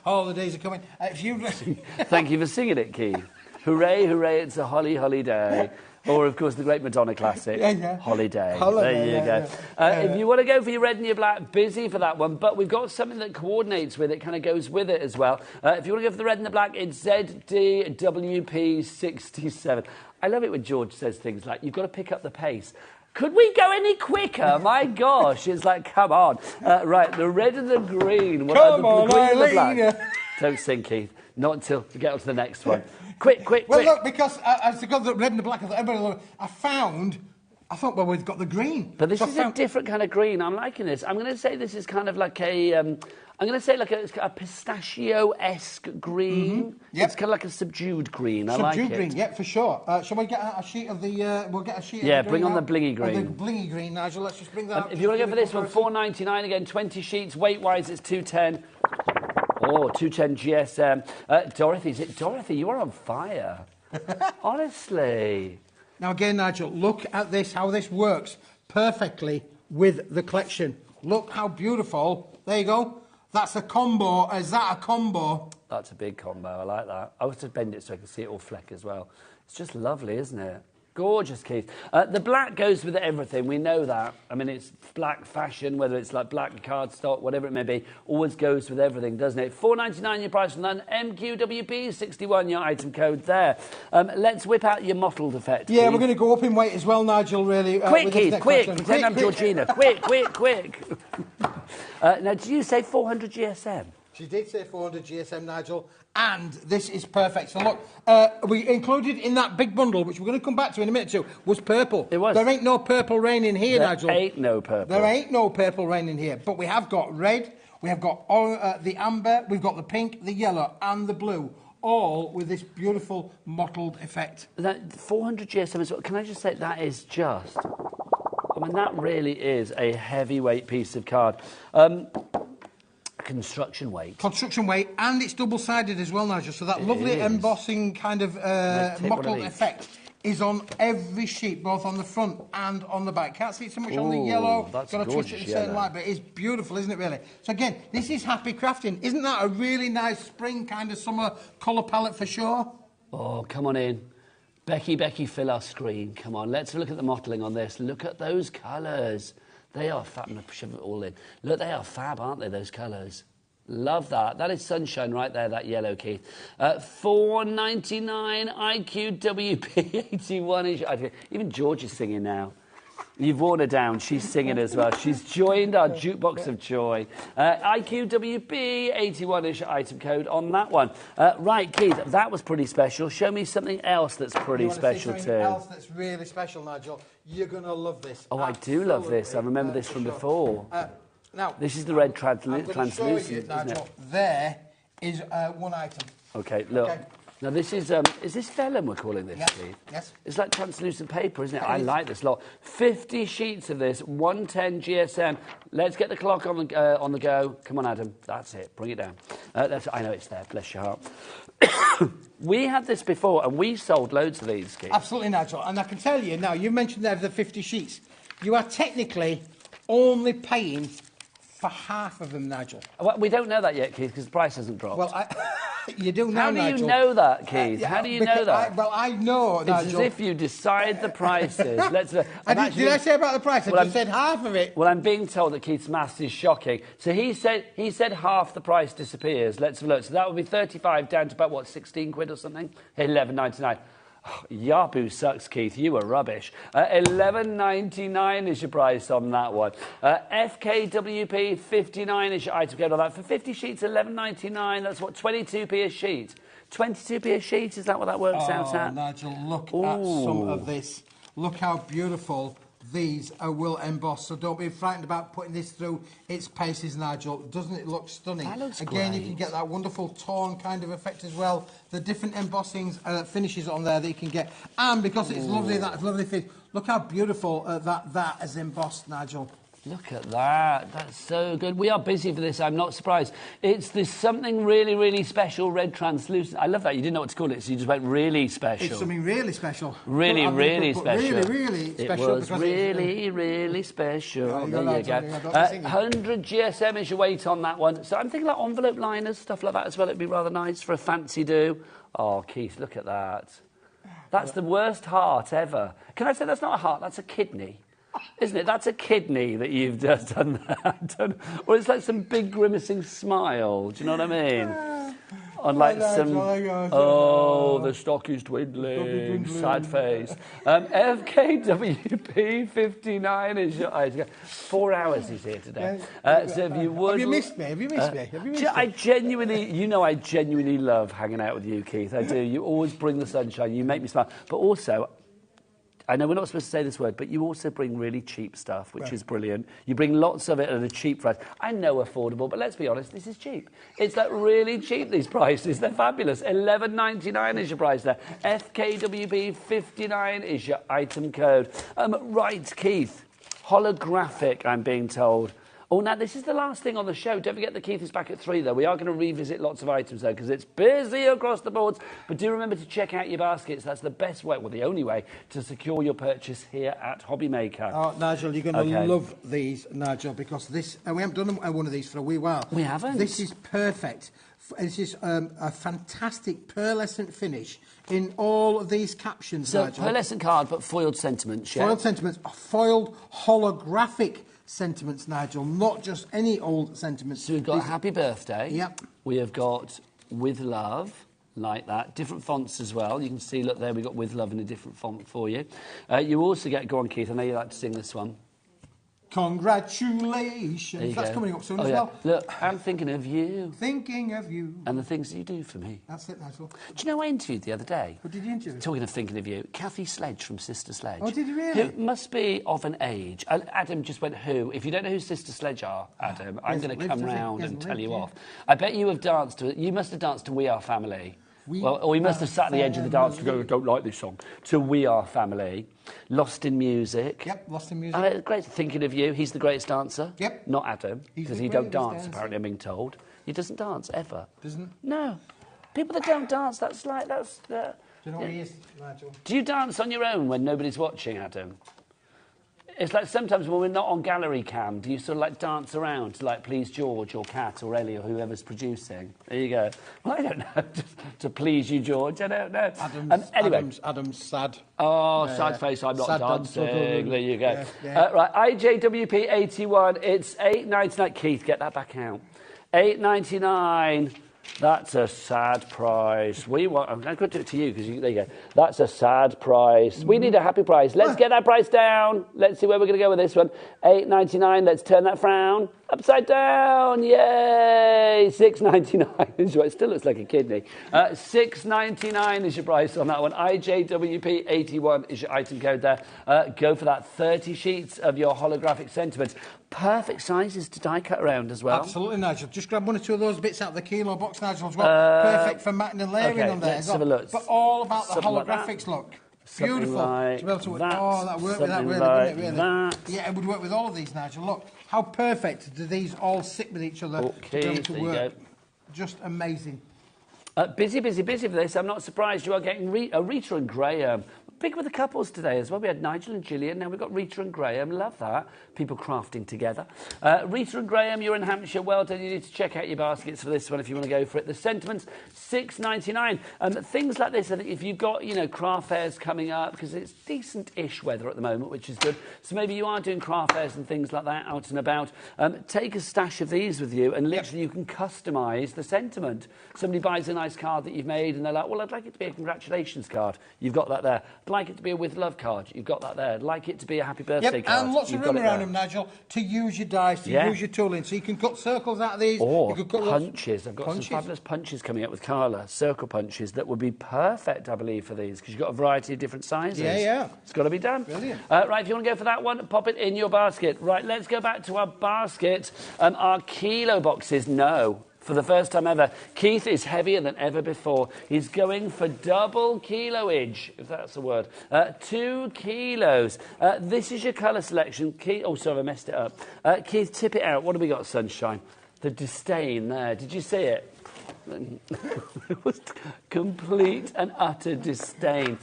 F: Holidays are coming. If you
E: thank you for singing it, Keith. Hooray, hooray! It's a holly day. Or, of course, the great Madonna classic, Holiday. There you go. If you want to go for your red and your black, busy for that one. But we've got something that coordinates with it, kind of goes with it as well. If you want to go for the red and the black, it's ZDWP67. I love it when George says things like, you've got to pick up the pace. Could we go any quicker? My gosh, it's like, come on. Right, the red and the green.
F: Come on,
E: the green and the
F: Eileen.
E: black. Don't sing, Keith. Not until we get on to the next one. Quick.
F: Well, look, because as I got the red and the black, I thought, well, we've got the green.
E: But this is a different kind of green. I'm liking this. I'm going to say this is kind of like a... I'm going to say like a pistachio-esque green.
F: Mm-hmm. Yep.
E: It's kind of like a subdued green. I like it.
F: Subdued green, yeah, for sure. Shall we get a sheet of the... we'll get a sheet of the green.
E: Yeah, bring on the blingy green.
F: The blingy green, Nigel. Let's just bring that out.
E: If you want to go for this one, $4.99 again, 20 sheets. Weight-wise, it's 210. Oh, 210 GSM. Dorothy, you are on fire. Honestly.
F: Now, again, Nigel, look at this, how this works perfectly with the collection. Look how beautiful. There you go. That's a combo. Is that a combo?
E: That's a big combo. I like that. I was to bend it so I can see it all fleck as well. It's just lovely, isn't it? Gorgeous, Keith. The black goes with everything. We know that. I mean, it's black fashion, whether it's like black cardstock, whatever it may be, always goes with everything, doesn't it? $4.99 your price from that. MQWP61 your item code there. Let's whip out your mottled effect.
F: Yeah,
E: Keith.
F: we're going to go up in weight as well, Nigel. Really.
E: Quick, Keith. Quick. Pretend I'm Georgina. Quick. Now, did you say 400 GSM?
F: She did say 400 GSM, Nigel, and this is perfect. So look, we included in that big bundle, which we're going to come back to in a minute or two, was purple.
E: It was.
F: There ain't no purple rain in here, Nigel.
E: There ain't no purple.
F: There ain't no purple rain in here, but we have got red, we have got the amber, we've got the pink, the yellow, and the blue, all with this beautiful mottled effect.
E: That 400 GSM as well. Can I just say, that is just... I mean, that really is a heavyweight piece of card. Construction weight.
F: Construction weight, and it's double-sided as well, Nigel, so that lovely embossing kind of mottled effect is on every sheet, both on the front and on the back. Can't see it so much on the yellow.
E: That's
F: got to touch it in a certain light, but it's beautiful, isn't it, really? So again, this is happy crafting. Isn't that a really nice spring kind of summer colour palette for sure?
E: Oh, come on in. Becky, fill our screen. Come on, let's look at the mottling on this. Look at those colours. They are fab. I'm going to shove it all in. Look, they are fab, aren't they, those colours? Love that. That is sunshine right there, that yellow, Keith. $4.99 IQWP 81-inch. Even George is singing now. You've worn her down. She's singing as well. She's joined our jukebox of joy. IQWP 81-inch item code on that one. Right, Keith, that was pretty special. Show me something else that's pretty special too.
F: Something else that's really special, Nigel. You're going to love this.
E: Oh, I do love this. I remember this from before.
F: Now,
E: this is the red translucent,
F: you,
E: isn't
F: Nigel,
E: it?
F: There is one item.
E: Okay, look.
F: Okay.
E: Now, this is this vellum we're calling this, Keith?
F: Yes.
E: It's like translucent paper, isn't it? I like this lot. 50 sheets of this, 110 GSM. Let's get the clock on the go. Come on, Adam. That's it. Bring it down. I know it's there. Bless your heart. We had this before, and we sold loads of these, Keith.
F: Absolutely, Nigel. And I can tell you now, you mentioned there the 50 sheets. You are technically only paying for half of them, Nigel.
E: Well, we don't know that yet, Keith, because the price hasn't dropped.
F: Well, you do now,
E: How do
F: Nigel.
E: you know that, Keith? How do you know that?
F: I know,
E: It's
F: Nigel.
E: as if you decide the prices.
F: Did I say about the price? I just said half of it.
E: Well, I'm being told that Keith's maths is shocking. So he said half the price disappears. Let's have a look. So that would be 35 down to about, what, 16 quid or something? 11.99. Oh, Yahoo sucks, Keith. You were rubbish. 11.99 is your price on that one. FKWP 59 is your item code on that. For 50 sheets, 11.99. That's what, 22p a sheet. 22p a sheet. Is that what that works out at?
F: Nigel, look at some of this. Look how beautiful these will emboss. So don't be frightened about putting this through its paces, Nigel. Doesn't it look stunning?
E: That looks
F: Again,
E: great.
F: you can get that wonderful torn kind of effect as well. The different embossings, finishes on there that you can get. And because it's lovely, that lovely fit. Look how beautiful that is embossed, Nigel.
E: Look at that. That's so good. We are busy for this. I'm not surprised. It's this something really, really special red translucent. I love that. You didn't know what to call it, so you just went really special.
F: It's something really special.
E: Really, really special.
F: Really special.
E: It was really special. There you go. 100 GSM is your weight on that one. So I'm thinking like envelope liners, stuff like that as well. It'd be rather nice for a fancy do. Oh, Keith, look at that. That's the worst heart ever. Can I say that's not a heart? That's a kidney. Isn't it? That's a kidney that you've just done that. Or it's like some big grimacing smile. Do you know what I mean? On like some... Oh, the stock is dwindling. Sad face. FKWP 59 is your... 4 hours he's here today. So if you would...
F: Have you missed me? Have you missed me?
E: I genuinely... You know I genuinely love hanging out with you, Keith. I do. You always bring the sunshine. You make me smile. But also... I know we're not supposed to say this word, but you also bring really cheap stuff, which is brilliant. You bring lots of it at a cheap price. I know affordable, but let's be honest, this is cheap. It's like really cheap, these prices. They're fabulous. $11.99 is your price there. FKWB 59 is your item code. Right, Keith. Holographic, I'm being told. Oh, now, this is the last thing on the show. Don't forget that Keith is back at 3, though. We are going to revisit lots of items, though, because it's busy across the boards. But do remember to check out your baskets. That's the best way, well, the only way, to secure your purchase here at HobbyMaker.
F: Oh, Nigel, you're going to love these, Nigel, because this... we haven't done one of these for a wee while.
E: We haven't.
F: This is perfect. This is a fantastic pearlescent finish in all of these captions,
E: so,
F: Nigel.
E: Pearlescent card, but foiled sentiments, yeah?
F: Foiled sentiments, foiled holographic sentiments, Nigel, not just any old sentiments.
E: So we've got Happy Birthday.
F: Yep.
E: We have got With Love, like that. Different fonts as well. You can see, look there, we've got With Love in a different font for you. You also get, go on, Keith, I know you like to sing this one.
F: Congratulations. That's coming up soon as well.
E: Look, I'm thinking of you.
F: Thinking of you.
E: And the things that you do for me.
F: That's it, Nigel.
E: Do you know I interviewed the other day?
F: What did you interview?
E: Talking of thinking of you, Kathy Sledge from Sister Sledge.
F: Oh, did you really?
E: Who must be of an age. Adam just went, who? If you don't know who Sister Sledge are, Adam, I'm going to come round and tell you off. I bet you have danced to it. You must have danced to We Are Family. Or you must have sat at the edge of the dance to go, don't like this song, to We Are Family. Lost in Music.
F: Yep, Lost in Music.
E: Great, thinking of you. He's the greatest dancer.
F: Yep.
E: Not Adam, because he don't dance, apparently, I'm being told. He doesn't dance, ever.
F: Doesn't?
E: No. People that don't dance, do
F: you know what he is, Nigel?
E: Do you dance on your own when nobody's watching, Adam? It's like sometimes when we're not on gallery cam, do you sort of like dance around to like please George or Kat or Ellie or whoever's producing? There you go. Well, I don't know. Just to please you, George. I don't know.
F: Adam's sad.
E: Oh, sad face. I'm not dancing. There you go.
F: Yeah.
E: Right, IJWP81. It's $8.99. Keith, get that back out. $8.99. That's a sad price. I'm going to do it to you because there you go. That's a sad price. We need a happy price. Let's get that price down. Let's see where we're going to go with this one. $8.99. Let's turn that frown upside down. Yay! $6.99. It still looks like a kidney. $6.99 is your price on that one. IJWP81 is your item code there. Go for that. 30 sheets of your holographic sentiments. Perfect sizes to die cut around as well.
F: Absolutely, Nigel. Just grab one or two of those bits out of the kilo box, Nigel, as well. Perfect for matting and layering on there as well.
E: Have a look.
F: But all about the holographics look.
E: Something
F: Beautiful.
E: like
F: to be able to
E: that.
F: that work with that, really,
E: like
F: wouldn't it, really?
E: That.
F: Yeah, it would work with all of these, Nigel. Look, how perfect do these all sit with each other to be able to work. Just amazing.
E: Busy for this. I'm not surprised you are getting Rita and Graham. Big with the couples today as well. We had Nigel and Gillian, now we've got Rita and Graham. Love that. People crafting together. Rita and Graham, you're in Hampshire. Well done. You need to check out your baskets for this one if you want to go for it. The sentiments, $6.99. Things like this, I think if you've got, craft fairs coming up, because it's decent-ish weather at the moment, which is good. So maybe you are doing craft fairs and things like that out and about. Take a stash of these with you and literally you can customise the sentiment. Somebody buys a nice card that you've made and they're like, well, I'd like it to be a congratulations card. You've got that there. I'd like it to be a with love card. You've got that there. I'd like it to be a happy birthday card.
F: And lots of room around them, Nigel, to use your dice, to use your tooling. So you can cut circles out of these.
E: Or
F: you can cut
E: punches. I've got some fabulous punches coming up with Carla. Circle punches that would be perfect, I believe, for these, because you've got a variety of different sizes.
F: Yeah.
E: It's got to be done.
F: Brilliant.
E: Right, if you want to go for that one, pop it in your basket. Right, let's go back to our basket. Our kilo boxes, no. For the first time ever, Keith is heavier than ever before. He's going for double kiloage, if that's a word. 2 kilos. This is your colour selection. Keith, oh, sorry, I messed it up. Keith, tip it out. What have we got, Sunshine? The disdain there. Did you see it? It was complete and utter disdain.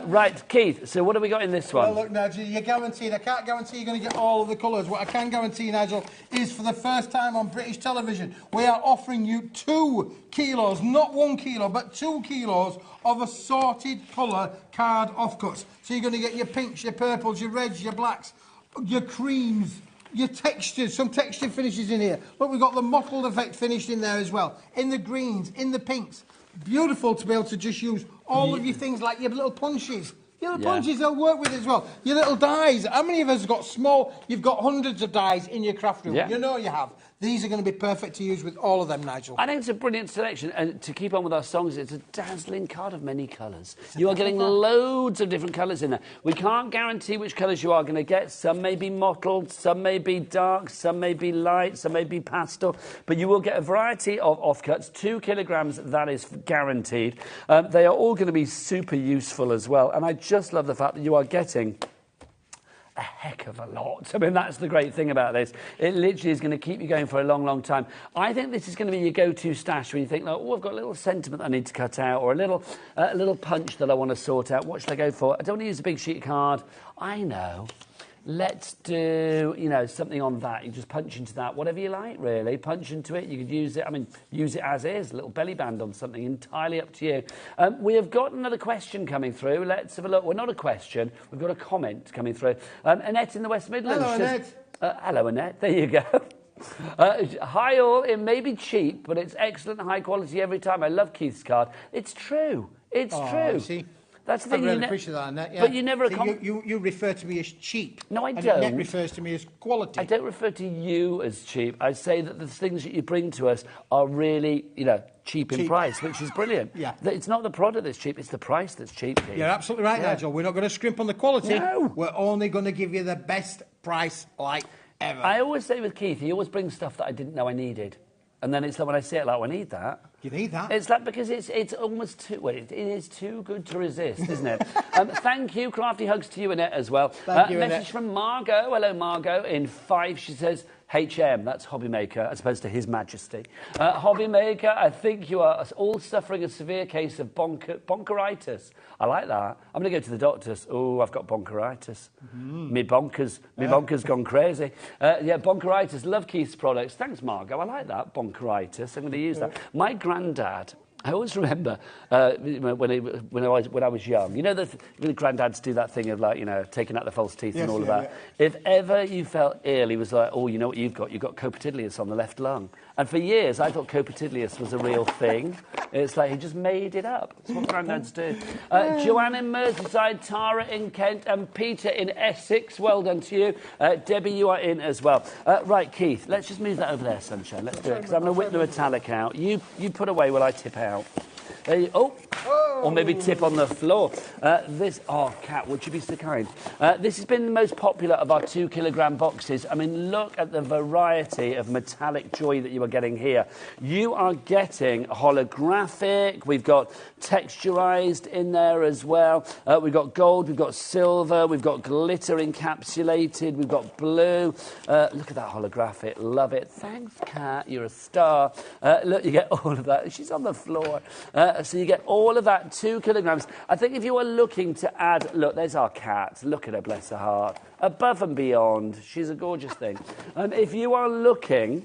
E: Right, Keith, so what have we got in this one?
F: Well, look, Nigel, you're guaranteed. I can't guarantee you're going to get all of the colours. What I can guarantee, Nigel, is for the first time on British television, we are offering you 2 kilos, not 1 kilo, but 2 kilos of assorted colour card offcuts. So you're going to get your pinks, your purples, your reds, your blacks, your creams, your textures, some texture finishes in here. Look, we've got the mottled effect finished in there as well. In the greens, in the pinks. Beautiful to be able to just use all of your things like your little punches. Your little punches they'll work with as well. Your little dies. How many of us have got small? You've got hundreds of dies in your craft room.
E: Yeah.
F: You know you have. These are going to be perfect to use with all of them, Nigel.
E: I think it's a brilliant selection. And to keep on with our songs, it's a dazzling card of many colours. You are getting loads of different colours in there. We can't guarantee which colours you are going to get. Some may be mottled, some may be dark, some may be light, some may be pastel. But you will get a variety of offcuts, 2 kilograms, that is guaranteed. They are all going to be super useful as well. And I just love the fact that you are getting a heck of a lot. I mean, that's the great thing about this. It literally is going to keep you going for a long, long time. I think this is going to be your go-to stash when you think, like, oh, I've got a little sentiment I need to cut out, or a little punch that I want to sort out. What should I go for? I don't want to use a big sheet card. I know. Let's do, something on that. You just punch into that, whatever you like, really. Punch into it. You could use it, use it as is, a little belly band on something, entirely up to you. We have got another question coming through. Let's have a look. Well, not a question. We've got a comment coming through. Annette in the West Midlands.
F: Hello, Annette.
E: Hello, Annette. There you go. Hi, all. It may be cheap, but it's excellent high quality every time. I love Keith's card. It's true. It's true.
F: See?
E: That's the thing.
F: I really appreciate that, Annette. Yeah.
E: But you never...
F: You refer to me as cheap.
E: No, I
F: and
E: don't.
F: Annette refers to me as quality.
E: I don't refer to you as cheap. I say that the things that you bring to us are really, cheap in price, which is brilliant.
F: Yeah.
E: It's not the product that's cheap, it's the price that's cheap, Keith.
F: You're absolutely right, Nigel. We're not going to scrimp on the quality.
E: No.
F: We're only going to give you the best price like ever.
E: I always say with Keith, he always brings stuff that I didn't know I needed. And then it's like when I see it, like, I need that.
F: You need that.
E: It's like, because it's almost too... Well, it is too good to resist, isn't it? Thank you. Crafty hugs to you, Annette, as well.
F: Thank you,
E: message
F: Annette.
E: from Margot. Hello, Margot. In 5, she says... HM, that's HobbyMaker, as opposed to His Majesty. HobbyMaker, I think you are all suffering a severe case of bonkeritis. I like that. I'm going to go to the doctors. Oh, I've got bonkeritis. Me bonker's gone crazy. Yeah, bonkeritis. Love Keith's products. Thanks, Margot. I like that, bonkeritis. I'm going to use that. My granddad... I always remember when I was young. You know, the granddads do that thing of, like, taking out the false teeth and all of that. Yeah. If ever you felt ill, he was like, oh, you know what you've got? You've got coprolitis on the left lung. And for years, I thought coprolitis was a real thing. It's like he just made it up. That's what granddads do. Joanne in Merseyside, Tara in Kent, and Peter in Essex. Well done to you. Debbie, you are in as well. Right, Keith, let's just move that over there, sunshine. Let's do it, because I'm going to whip the metallic out. You put away while I tip out. There you, or maybe tip on the floor. Kat, would you be so kind? This has been the most popular of our 2 kilogram boxes. I mean, look at the variety of metallic joy that you are getting here. You are getting holographic. We've got texturized in there as well. We've got gold, we've got silver, we've got glitter encapsulated, we've got blue. Look at that holographic. Love it. Thanks, Kat. You're a star. Look, you get all of that. She's on the floor. So you get all of that, 2 kilograms. I think if you are looking to add... Look, there's our cat. Look at her, bless her heart. Above and beyond. She's a gorgeous thing. If you are looking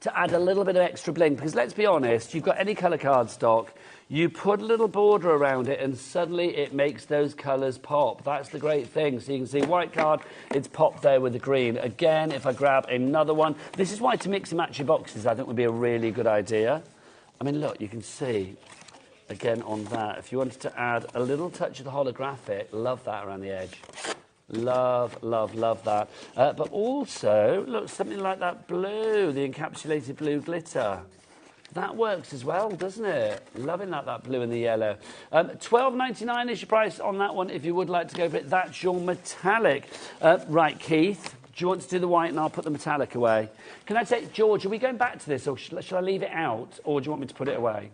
E: to add a little bit of extra bling, because let's be honest, you've got any colour cardstock, you put a little border around it and suddenly it makes those colours pop. That's the great thing. So you can see white card, it's popped there with the green. Again, if I grab another one, this is why to mix and match your boxes I think would be a really good idea. I mean, look, you can see, again, on that, if you wanted to add a little touch of the holographic, love that around the edge. Love, love, love that. But also, look, something like that blue, the encapsulated blue glitter. That works as well, doesn't it? Loving that blue and the yellow. $12.99 is your price on that one if you would like to go for it. That's your metallic. Right, Keith. Do you want to do the white and I'll put the metallic away? Can I say, George, are we going back to this or should I leave it out or do you want me to put it away?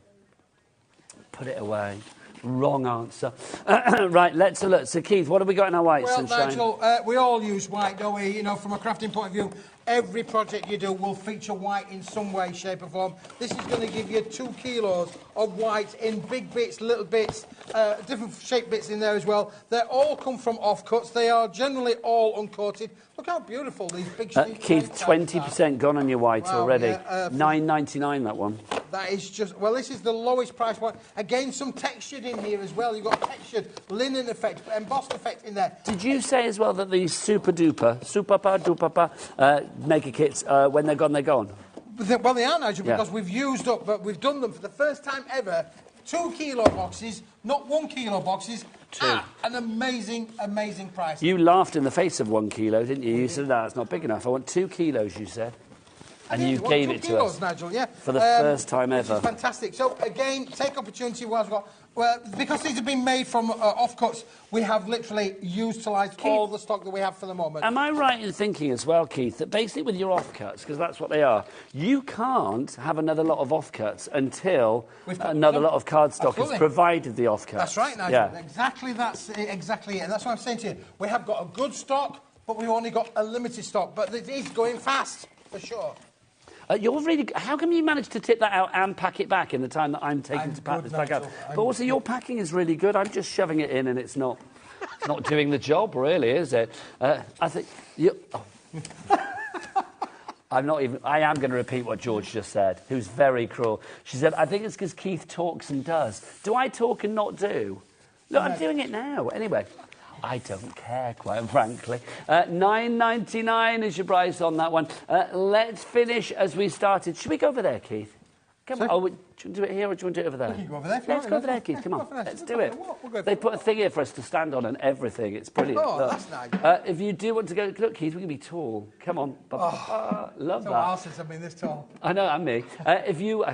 E: Put it away. Wrong answer. Right, let's have a look. So, Keith, what have we got in our white,
F: well,
E: sunshine?
F: Nigel, we all use white, don't we? You know, from a crafting point of view, every project you do will feature white in some way, shape or form. This is going to give you 2 kilos of white in big bits, little bits, different shaped bits in there as well. They all come from offcuts. They are generally all uncoated. Look how beautiful these big
E: Keith, 20% gone on your white already. Yeah, $9.99 that one.
F: That is just... Well, this is the lowest price one. Again, some textured in here as well. You've got textured linen effect, embossed effect in there.
E: Did you say as well that these super duper maker kits, when they're gone, they're gone?
F: Well, they are, Nigel, because we've used up, but we've done them for the first time ever. 2 kilo boxes, not 1 kilo boxes.
E: 2.
F: An amazing, amazing price.
E: You laughed in the face of 1 kilo, didn't you? You said, no, it's not big enough. I want 2 kilos, you said. And you gave it to us,
F: Nigel, yeah.
E: For the first time ever.
F: Which is fantastic. So, again, take opportunity whilst we've got... Well, because these have been made from offcuts, we have literally utilised all the stock that we have for the moment.
E: Am I right in thinking as well, Keith, that basically with your offcuts, because that's what they are, you can't have another lot of offcuts until another lot of cardstock has provided the offcuts?
F: That's right, Nigel. Yeah. That's exactly it. And that's what I'm saying to you. We have got a good stock, but we've only got a limited stock. But it is going fast, for sure.
E: You're really... How come you managed to tip that out and pack it back in the time that I'm taking to pack this back out? But also, your packing is really good. I'm just shoving it in and it's not doing the job, really, is it? I think... I'm not even... I am going to repeat what George just said, who's very cruel. She said, I think it's because Keith talks and does. Do I talk and not do? Look, I'm doing it now. Anyway... I don't care, quite frankly. $9.99 is your price on that one. Let's finish as we started. Should we go over there, Keith? Come on. Oh, Do you want to do it here or do you want to do it over there?
F: We can go over there.
E: Let's go over there, Keith. Come on. Let's do it. They put a thing here for us to stand on and everything. It's brilliant.
F: Oh,
E: look.
F: that's nice.
E: If you do want to go, look, Keith, we can be tall. Come on. Love that.
F: While since I've been this tall.
E: I know, and me. I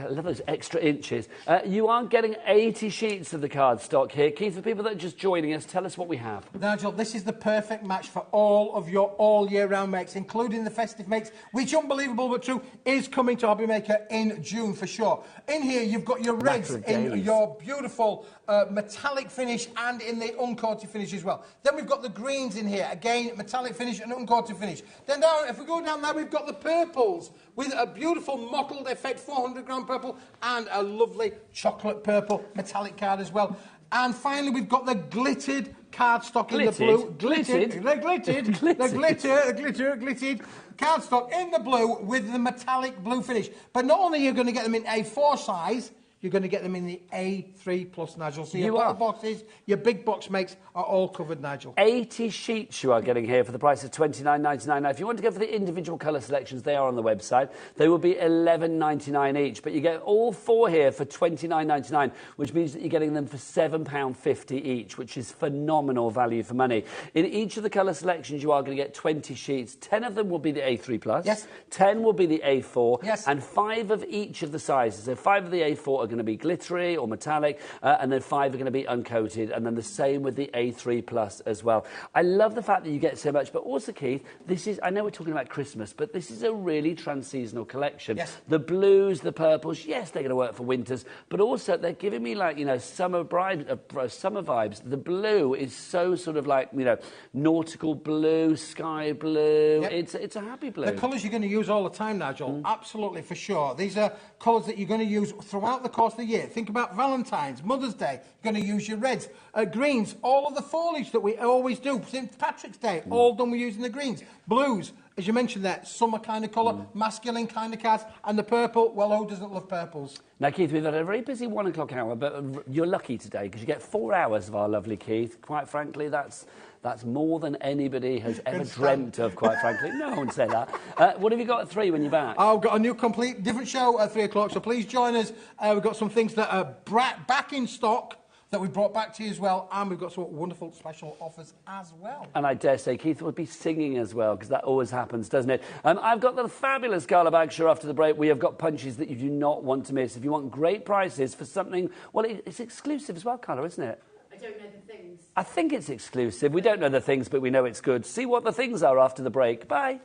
E: love those extra inches. You are getting 80 sheets of the card stock here. Keith, for people that are just joining us, tell us what we have.
F: Nigel, this is the perfect match for all of your all-year-round makes, including the festive makes, which, unbelievable but true, is coming to HobbyMaker in June for sure. In here, you've got your reds in your beautiful metallic finish and in the uncoated finish as well. Then we've got the greens in here, again, metallic finish and uncoated finish. Then down, if we go down there, we've got the purples with a beautiful mottled effect, 400-gram purple, and a lovely chocolate purple metallic card as well. And finally, we've got the glittered cardstock in the blue. Glittered cardstock in the blue with the metallic blue finish. But not only are you going to get them in A4 size, you're going to get them in the A3 plus, Nigel. So your bottle boxes, your big box makes are all covered, Nigel.
E: 80 sheets you are getting here for the price of $29.99. Now, if you want to go for the individual colour selections, they are on the website. They will be $11.99 each, but you get all 4 here for $29.99, which means that you're getting them for £7.50 each, which is phenomenal value for money. In each of the colour selections, you are going to get 20 sheets. 10 of them will be the A3 plus.
F: Yes.
E: 10 will be the A4.
F: Yes.
E: And 5 of each of the sizes. So 5 of the A4 are going to be glittery or metallic, and then 5 are going to be uncoated, and then the same with the A3 plus as well. I love the fact that you get so much, but also, Keith, this is, I know we're talking about Christmas, but this is a really trans-seasonal collection.
F: Yes.
E: The blues, the purples, yes, they're going to work for winters, but also they're giving me, like, you know, summer vibes. The blue is so sort of like, you know, nautical blue, sky blue. Yep. It's a happy blue.
F: The colours you're going to use all the time, Nigel, absolutely, for sure. These are colours that you're going to use throughout the course of the year. Think about Valentine's, Mother's Day, you're going to use your reds, greens, all of the foliage that we always do. St. Patrick's Day, all done with using the greens. Blues, as you mentioned there, summer kind of colour, masculine kind of cards, and the purple, well, who doesn't love purples?
E: Now, Keith, we've had a very busy 1 o'clock hour, but you're lucky today because you get 4 hours of our lovely Keith. Quite frankly, that's more than anybody has ever dreamt of, quite frankly. No one said that. What have you got at 3 when you're back?
F: I've got a new complete different show at 3 o'clock, so please join us. We've got some things that are back in stock that we brought back to you as well, and we've got some wonderful special offers as well.
E: And I dare say Keith will be singing as well, because that always happens, doesn't it? I've got the fabulous Gala bag show after the break. We have got punches that you do not want to miss. If you want great prices for something, well, it's exclusive as well, Carla, isn't it?
B: I don't know the things.
E: I think it's exclusive. We don't know the things, but we know it's good. See what the things are after the break. Bye.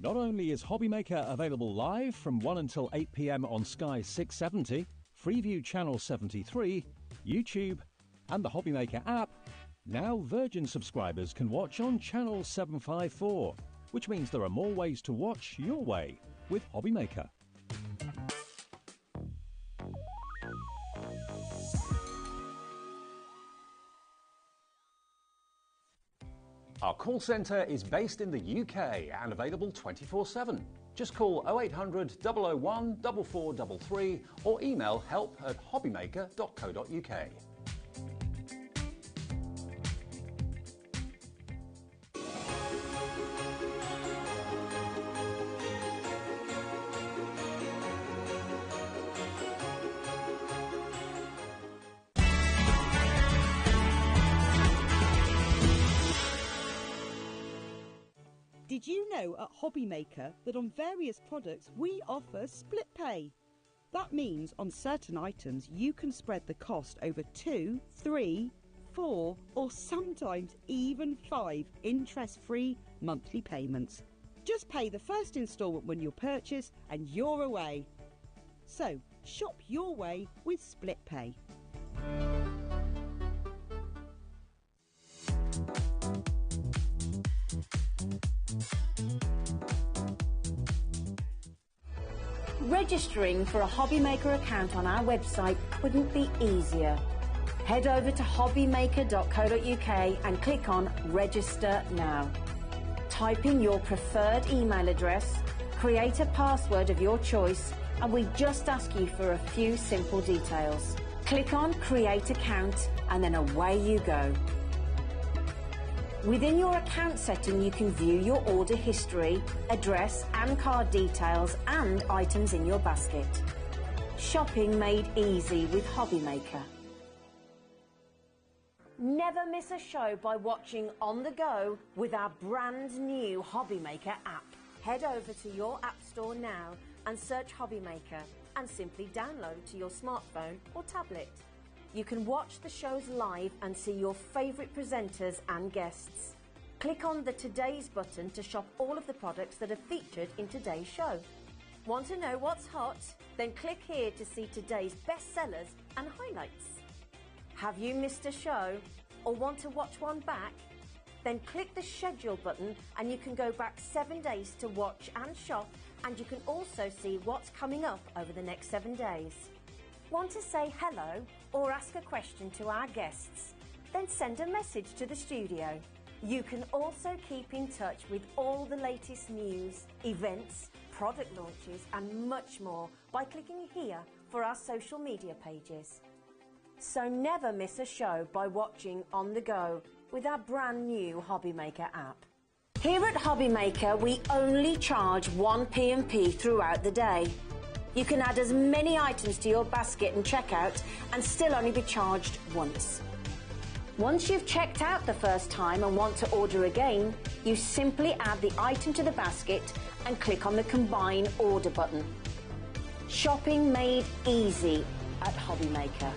G: Not only is HobbyMaker available live from 1 until 8 p.m. on Sky 670, Freeview Channel 73, YouTube, and the HobbyMaker app, now Virgin subscribers can watch on Channel 754, which means there are more ways to watch your way with HobbyMaker.
D: Our call centre is based in the UK and available 24/7. Just call 0800 001 4433 or email help@hobbymaker.co.uk.
H: Did you know at HobbyMaker that on various products we offer split pay? That means on certain items you can spread the cost over 2, 3, 4 or sometimes even 5 interest-free monthly payments. Just pay the first instalment when you purchase and you're away. So shop your way with split pay.
C: Registering for a HobbyMaker account on our website couldn't be easier. Head over to hobbymaker.co.uk and click on Register Now. Type in your preferred email address, create a password of your choice, and we just ask you for a few simple details. Click on Create Account and then away you go. Within your account setting, you can view your order history, address and card details and items in your basket. Shopping made easy with HobbyMaker. Never miss a show by watching on the go with our brand new HobbyMaker app. Head over to your app store now and search HobbyMaker and simply download to your smartphone or tablet. You can watch the shows live and see your favourite presenters and guests. Click on the Today's button to shop all of the products that are featured in today's show. Want to know what's hot? Then click here to see today's bestsellers and highlights. Have you missed a show or want to watch one back? Then click the schedule button and you can go back 7 days to watch and shop, and you can also see what's coming up over the next 7 days. Want to say hello or ask a question to our guests? Then send a message to the studio. You can also keep in touch with all the latest news, events, product launches and much more by clicking here for our social media pages. So never miss a show by watching on the go with our brand new HobbyMaker app. Here at HobbyMaker, we only charge 1 P&P throughout the day. You can add as many items to your basket and checkout and still only be charged once. Once you've checked out the first time and want to order again, you simply add the item to the basket and click on the Combine Order button. Shopping made easy at HobbyMaker.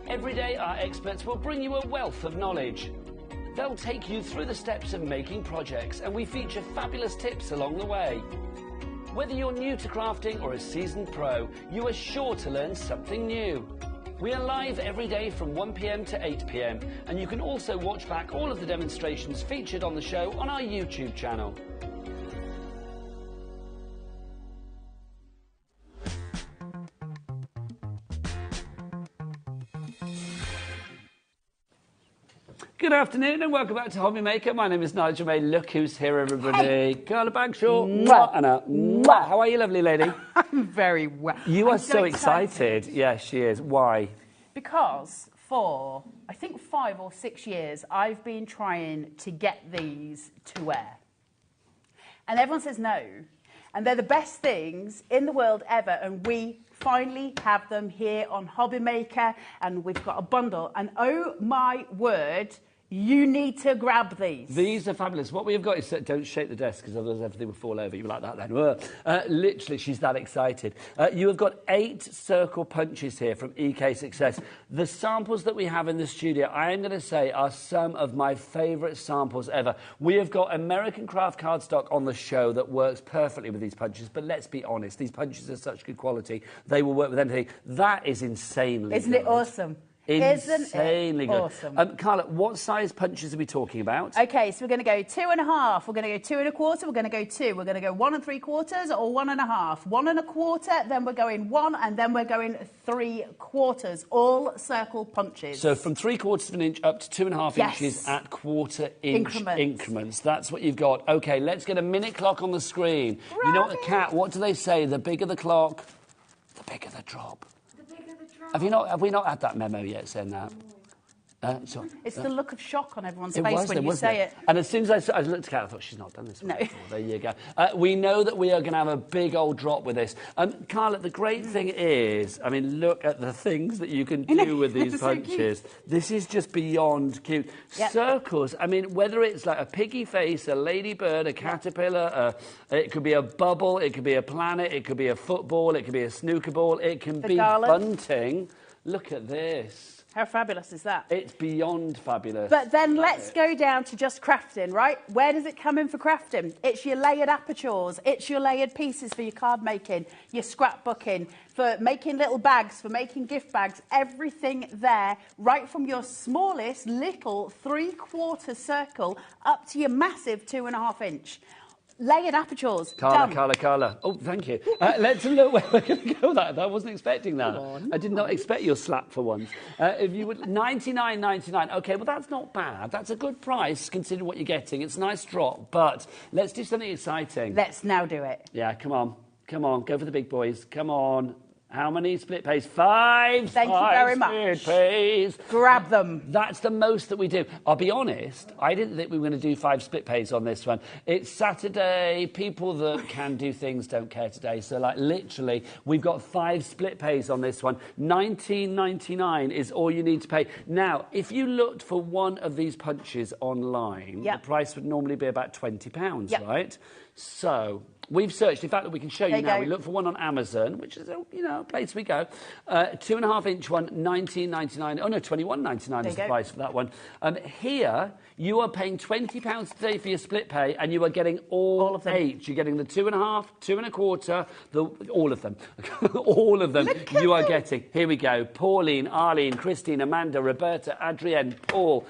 E: Every day, our experts will bring you a wealth of knowledge. They'll take you through the steps of making projects, and we feature fabulous tips along the way. Whether you're new to crafting or a seasoned pro, you are sure to learn something new. We are live every day from 1 p.m. to 8 p.m, and you can also watch back all of the demonstrations featured on the show on our YouTube channel. Good afternoon and welcome back to HobbyMaker. My name is Nigel May. Look who's here, everybody. Hey. Carla Bagshaw. Anna. How are you, lovely lady?
I: I'm very well.
E: You are so excited. Yes, she is. Why?
I: Because for, I think, 5 or 6 years, I've been trying to get these to wear. And everyone says no. And they're the best things in the world ever. And we finally have them here on HobbyMaker. And we've got a bundle. And oh my word, you need to grab these.
E: These are fabulous. What we've got is, don't shake the desk because otherwise everything will fall over. You like that then? Literally, she's that excited. You have got 8 circle punches here from EK Success. The samples that we have in the studio, I am going to say, are some of my favourite samples ever. We have got American craft cardstock on the show that works perfectly with these punches, but let's be honest, these punches are such good quality, they will work with anything. That is insanely
I: Isn't
E: good.
I: it awesome?
E: Insanely good.
I: Awesome.
E: Carla, what size punches are we talking about?
I: Okay, so we're going to go 2.5, we're going to go 2 1/4, we're going to go 2, we're going to go 1 3/4 or 1 1/2, 1 1/4, then we're going 1, and then we're going 3/4, all circle punches.
E: So from 3/4 of an inch up to 2.5 inches at 1/4 inch increments. That's what you've got. Okay, let's get a minute clock on the screen. You know what the cat, what do they say? The bigger the clock, the bigger the drop. Have we not had that memo yet saying that?
I: It's the look of shock on everyone's face when you say it.
E: And as soon as I looked at Kat, I thought, she's not done this before.
I: No.
E: There you go. We know that we are going to have a big old drop with this. Carla, the great thing is, I mean, look at the things that you can do with these punches. So this is just beyond cute. Yep. Circles, I mean, whether it's like a piggy face, a ladybird, a caterpillar, it could be a bubble, it could be a planet, it could be a football, it could be a snooker ball, it can be bunting. Look at this.
I: How fabulous is that?
E: It's beyond fabulous.
I: But then let's go down to just crafting, right? Where does it come in for crafting? It's your layered apertures, it's your layered pieces for your card making, your scrapbooking, for making little bags, for making gift bags, everything there, right from your smallest little 3/4 circle up to your massive 2.5 inch. Layered apertures.
E: Carla. Oh, thank you. Let's look where we're going to go with that. I wasn't expecting that. I did not expect your slap for once. If you would, $99.99. Okay, well, that's not bad. That's a good price considering what you're getting. It's a nice drop, but let's do something exciting.
I: Let's now do it.
E: Yeah, come on. Come on, go for the big boys. Come on. How many split pays? 5.
I: Thank you very much.
E: Split pays.
I: Grab them.
E: That's the most that we do. I'll be honest, I didn't think we were going to do 5 split pays on this one. It's Saturday. People that can do things don't care today. So, like, literally, we've got 5 split pays on this one. $19.99 is all you need to pay. Now, if you looked for one of these punches online, the price would normally be about £20, right? So we've searched. In fact, we can show you now. We looked for one on Amazon, which is, you know, a place we go. 2.5-inch one, $19.99. Oh, no, $21.99 is the price for that one. Here, you are paying £20 today for your split pay, and you are getting all of 8. You're getting the 2.5, 2 1/4, all of them. All of them you are getting. Here we go. Pauline, Arlene, Christine, Amanda, Roberta, Adrienne, Paul,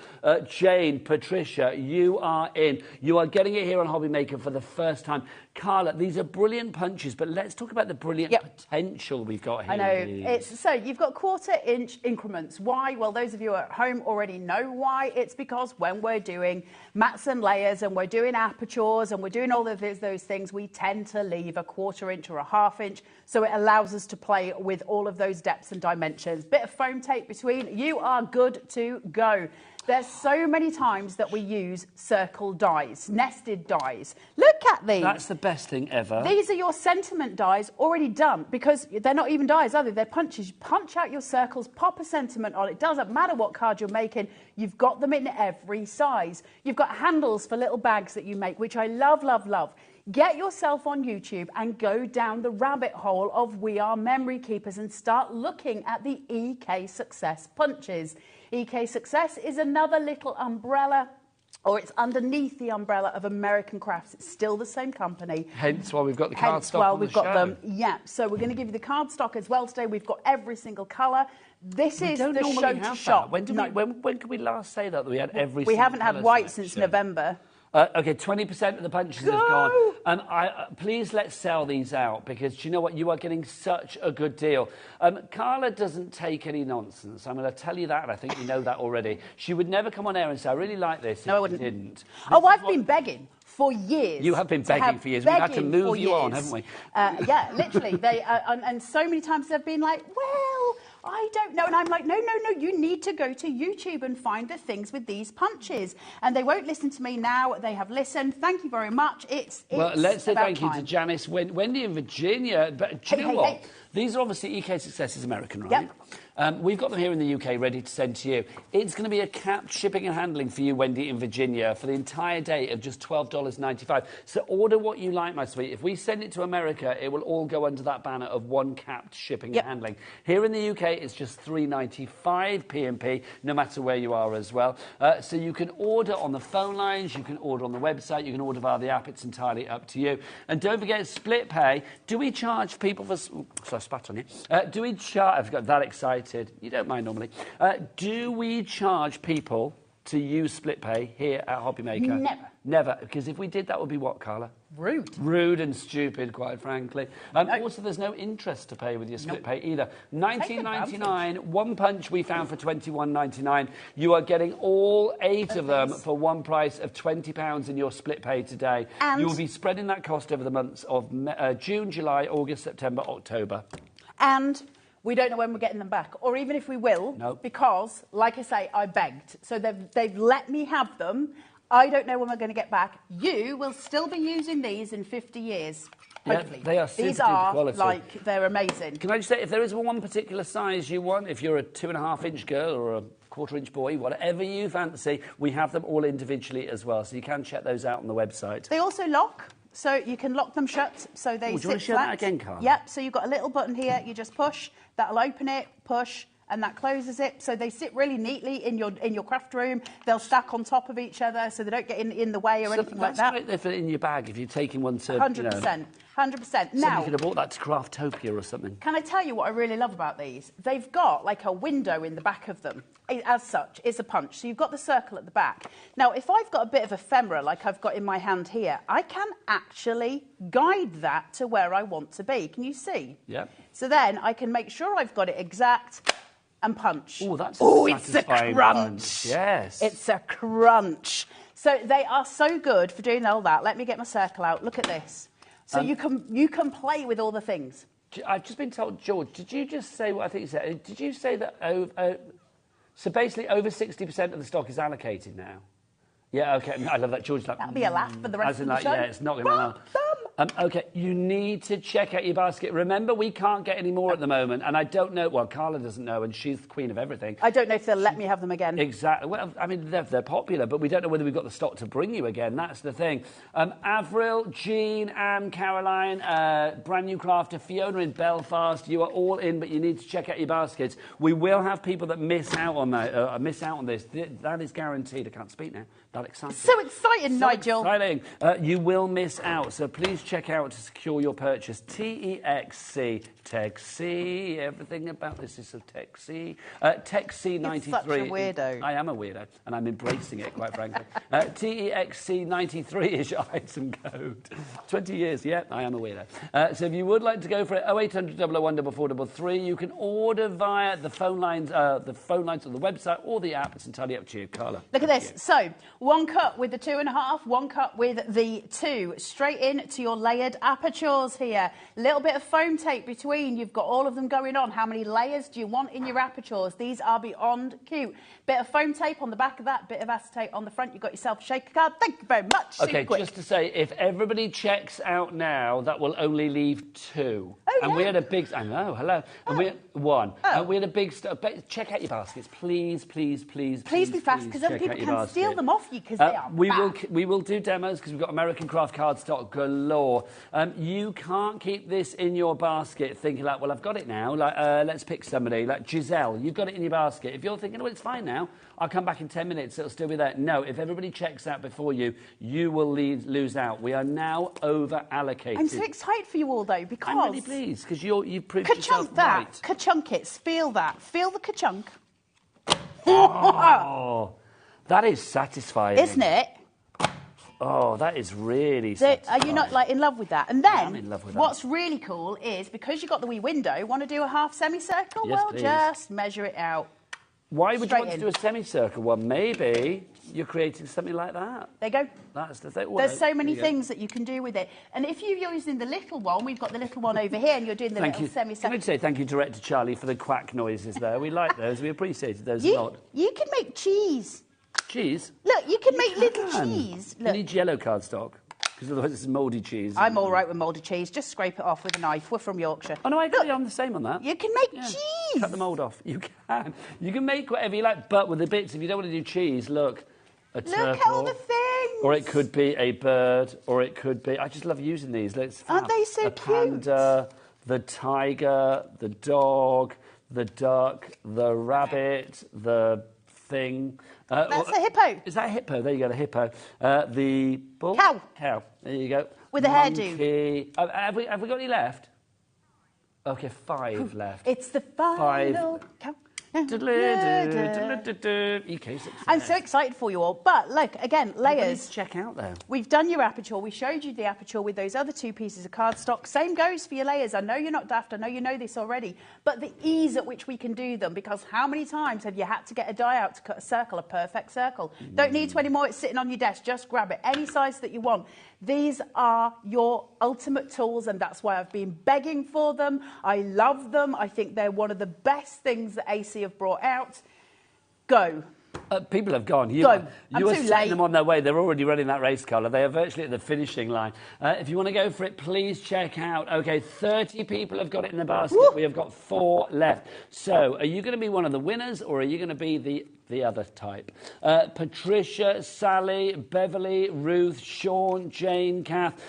E: Jane, Patricia, you are in. You are getting it here on HobbyMaker for the first time. Carla, these are brilliant punches, but let's talk about the brilliant potential we've got here.
I: I know. So you've got 1/4-inch increments. Why? Well, those of you at home already know why. It's because when we're doing mats and layers and we're doing apertures and we're doing all of those things, we tend to leave a 1/4-inch or a 1/2 inch. So it allows us to play with all of those depths and dimensions. Bit of foam tape between. You are good to go. There's so many times that we use circle dies, nested dies. Look at these.
E: That's the best thing ever.
I: These are your sentiment dies already done, because they're not even dies, are they? They're punches. You punch out your circles, pop a sentiment on. It doesn't matter what card you're making. You've got them in every size. You've got handles for little bags that you make, which I love, love, love. Get yourself on YouTube and go down the rabbit hole of We Are Memory Keepers and start looking at the EK Success punches. EK Success is another little umbrella, or it's underneath the umbrella of American Crafts. It's still the same company.
E: Hence why we've got the cardstock on the
I: we've got
E: show.
I: them. Yeah, so we're going to give you the cardstock as well today. We've got every single colour. This is the show to shop.
E: When could we last say that we had every single
I: We haven't had
E: colour
I: white
E: selection?
I: since November.
E: Okay, 20% of the punches have gone. Please let's sell these out, because do you know what? You are getting such a good deal. Carla doesn't take any nonsense. I'm going to tell you that, and I think you know that already. She would never come on air and say, I really like this.
I: No, I wouldn't.
E: Didn't.
I: Oh, I've been begging for years.
E: You have been begging for years. We've had to move you on, haven't we?
I: Yeah, literally. And so many times they've been like, well, I don't know. And I'm like, no, you need to go to YouTube and find the things with these punches. And they won't listen to me now. They have listened. Thank you very much. Well,
E: let's say thank
I: time.
E: you to Janice, Wendy in Virginia. But do you know what? These are obviously EK Successes American, right?
I: Yep.
E: We've got them here in the UK ready to send to you. It's going to be a capped shipping and handling for you, Wendy, in Virginia, for the entire day of just $12.95. So order what you like, my sweet. If we send it to America, it will all go under that banner of one capped shipping and handling. Here in the UK, it's just $3.95 P&P, no matter where you are as well. So you can order on the phone lines, you can order on the website, you can order via the app. It's entirely up to you. And don't forget, split pay. Do we charge people for... Sorry, I spat on you. Do we charge... I've got that excited. You don't mind normally. Do we charge people to use split pay here at HobbyMaker?
I: Never.
E: Never, because if we did, that would be what, Carla?
I: Rude.
E: Rude and stupid, quite frankly. Also, there's no interest to pay with your split pay either. $19.99, one punch we found for $21.99. You are getting all 8 of them for one price of £20 in your split pay today. And you will be spreading that cost over the months of June, July, August, September, October.
I: And... we don't know when we're getting them back, or even if we will, because, like I say, I begged. So they've let me have them. I don't know when we're going to get back. You will still be using these in 50 years, hopefully.
E: They are super
I: These are,
E: quality.
I: like, they're amazing.
E: Can I just say, if there is one particular size you want, if you're a 2.5-inch girl or a 1/4-inch boy, whatever you fancy, we have them all individually as well. So you can check those out on the website.
I: They also lock. So you can lock them shut, so they sit flat.
E: Do you want to show that again, Carl?
I: Yep, so you've got a little button here, you just push, that'll open it, push, and that closes it. So they sit really neatly in your craft room. They'll stack on top of each other, so they don't get in the way or anything like that.
E: That's great in your bag if you're taking one to,
I: 100%. 100%.
E: Now, you could have bought that to Craftopia or something.
I: Can I tell you what I really love about these? They've got like a window in the back of them. As such, it's a punch. So you've got the circle at the back. Now, if I've got a bit of ephemera like I've got in my hand here, I can actually guide that to where I want to be. Can you see?
E: Yeah.
I: So then I can make sure I've got it exact and punch.
E: Oh, that's
I: it's a crunch.
E: Punch. Yes.
I: It's a crunch. So they are so good for doing all that. Let me get my circle out. Look at this. So you can play with all the things.
E: I've just been told, George, did you just say what I think you said? Did you say that so basically over 60% of the stock is allocated now? Yeah, okay. I love that. George, like,
I: That'll be a laugh for the rest of the show.
E: Yeah, it's not going to laugh. Okay, you need to check out your basket. Remember, we can't get any more at the moment, and I don't know. Well, Carla doesn't know, and she's the queen of everything.
I: I don't know if they'll let me have them again.
E: Exactly. Well, I mean, they're popular, but we don't know whether we've got the stock to bring you again. That's the thing. Avril, Jean, Anne, Caroline, brand new crafter, Fiona in Belfast. You are all in, but you need to check out your baskets. We will have people that miss out on that. Miss out on this. That is guaranteed. I can't speak now. That exciting.
I: So exciting, Nigel.
E: Exciting. You will miss out, so please check out to secure your purchase. TEXC, TEXC, everything about this is of TEXC. TEXC 93.
I: You're such a weirdo.
E: I am a weirdo, and I'm embracing it, quite frankly. TEXC 93 is your item code. 20 years, yeah, I am a weirdo. So if you would like to go for it, 0800 001 4433. You can order via the phone lines on the website or the app. It's entirely up to you, Carla.
I: Look at this. So, 1 cut with the 2.5, 1 cut with the 2. Straight in to your layered apertures here. Little bit of foam tape between. You've got all of them going on. How many layers do you want in your apertures? These are beyond cute. Bit of foam tape on the back of that, bit of acetate on the front. You've got yourself a shaker card. Thank you very much.
E: Okay,
I: Super quick.
E: just to say, if everybody checks out now, that will only leave 2.
I: Oh,
E: and
I: yeah.
E: we had a big... I know, hello. And we had 1.
I: Oh.
E: And we had a big... check out your baskets. Please, please, please,
I: Please be fast, because other people can steal them off you because they are
E: we will do demos because we've got American craft card stock galore. You can't keep this in your basket thinking like, well, I've got it now. Like, let's pick somebody like Giselle. You've got it in your basket. If you're thinking, oh, it's fine now, I'll come back in 10 minutes. It'll still be there. No, if everybody checks out before you, you will lose out. We are now over allocated.
I: I'm so excited for you all though because
E: I'm really pleased because you've proved yourself
I: ka-chunk that,
E: right.
I: ka-chunk it, feel that, feel the ka-chunk.
E: Oh, that is satisfying,
I: isn't it?
E: Oh, that is really satisfying.
I: Are you not like in love with that? And then
E: I'm in love with that.
I: What's really cool is because you've got the wee window, want to do a half semicircle?
E: Yes,
I: well,
E: please.
I: just measure it out.
E: Why would
I: Straight
E: you want
I: in.
E: to do a semicircle one? Maybe you're creating something like that.
I: There you go.
E: That's the thing.
I: There's so many things that you can do with it. And if you're using the little one, we've got the little one over here, and you're doing the little semicircle.
E: Can I say thank you, Director Charlie, for the quack noises there? We like those. We appreciated those a lot.
I: You can make cheese.
E: Cheese?
I: Look, you can make little cheese.
E: You
I: Look.
E: need yellow cardstock, because otherwise it's mouldy cheese.
I: I'm all right with mouldy cheese. Just scrape it off with a knife. We're from Yorkshire.
E: Oh, no, I'm the same on that.
I: You can make cheese.
E: Cut the mould off. You can. You can make whatever you like, but with the bits, if you don't want to do cheese, look, a turtle.
I: Look at all the things.
E: Or it could be a bird, or it could be... I just love using these.
I: Aren't they so
E: a panda, the tiger, the dog, the duck, the rabbit, the thing...
I: That's a hippo.
E: Is that a hippo? There you go, the hippo. The bull?
I: Cow.
E: Cow. There you go.
I: With a hairdo.
E: Have we got any left? Okay, 5 left.
I: It's the final count. I'm so excited for you all. But look, again, layers.
E: Check out there.
I: We've done your aperture. We showed you the aperture with those other 2 pieces of cardstock. Same goes for your layers. I know you're not daft. I know you know this already. But the ease at which we can do them, because how many times have you had to get a die out to cut a circle, a perfect circle? Don't need to anymore. It's sitting on your desk. Just grab it. Any size that you want. These are your ultimate tools, and that's why I've been begging for them. I love them. I think they're one of the best things that AC have brought out. Go.
E: People have gone. You
I: Go.
E: You are setting them on their way. They're already running that race, Carla. They are virtually at the finishing line. If you want to go for it, please check out. OK, 30 people have got it in the basket. Woo! We have got 4 left. So are you going to be one of the winners, or are you going to be the other type? Patricia, Sally, Beverly, Ruth, Sean, Jane, Kath.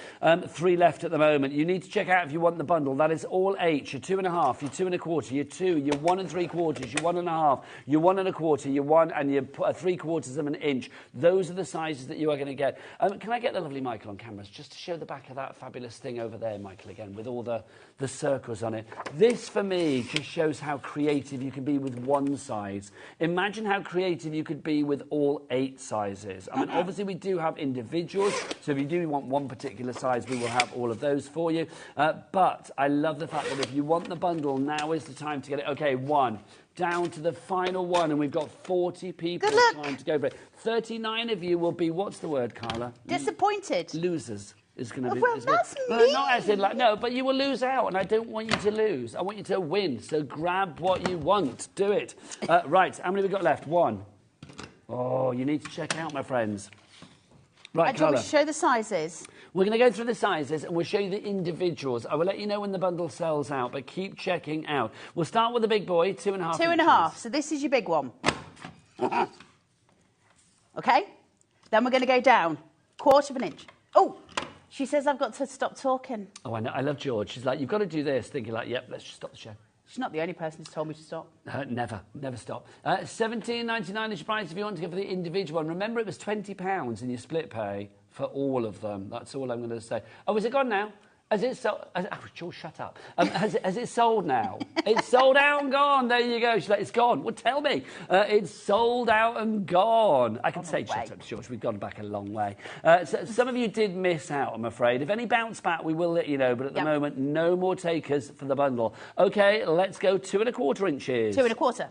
E: 3 left at the moment. You need to check out if you want the bundle. That is all H. Your 2.5, your 2 1/4, your 2, your 1 3/4, your 1 1/2, your 1 1/4, your 1 and your 3/4 of an inch. Those are the sizes that you are going to get. Can I get the lovely Michael on cameras just to show the back of that fabulous thing over there, Michael, again, with all the circles on it? This, for me, just shows how creative you can be with one size. Imagine how creative you could be with all 8 sizes. I mean, obviously, we do have individuals, so if you do want one particular size, we will have all of those for you. But I love the fact that if you want the bundle, now is the time to get it. OK, 1. Down to the final 1, and we've got 40 people trying to go for it. 39 of you will be, what's the word, Carla?
I: Disappointed.
E: Losers. is going to be...
I: Well, that's mean.
E: Not as in, like, no, but you will lose out, and I don't want you to lose. I want you to win, so grab what you want. Do it. Right, how many have we got left? One. Oh, you need to check out, my friends. Right,
I: Do you want
E: Carla.
I: me to show the sizes?
E: We're going to go through the sizes, and we'll show you the individuals. I will let you know when the bundle sells out, but keep checking out. We'll start with the big boy, 2.5
I: 2.5.
E: inches.
I: So this is your big one. Okay? Then we're going to go down. 1/4 inch. Oh, she says I've got to stop talking.
E: Oh, I know. I love George. She's like, you've got to do this. Thinking like, yep, let's just stop the show.
I: She's not the only person who's told me to stop.
E: Never stop. $17.99 is your price if you want to go for the individual one. Remember, it was £20 in your split pay for all of them. That's all I'm going to say. Oh, is it gone now? Has it sold? Oh, George, shut up. Has it sold now? It's sold out and gone. There you go. She's like, it's gone. Well, tell me. It's sold out and gone. I can say shut up, George. We've gone back a long way. So some of you did miss out, I'm afraid. If any bounce back, we will let you know. But at the moment, no more takers for the bundle. OK, let's go 2.25 inches.
I: 2.25.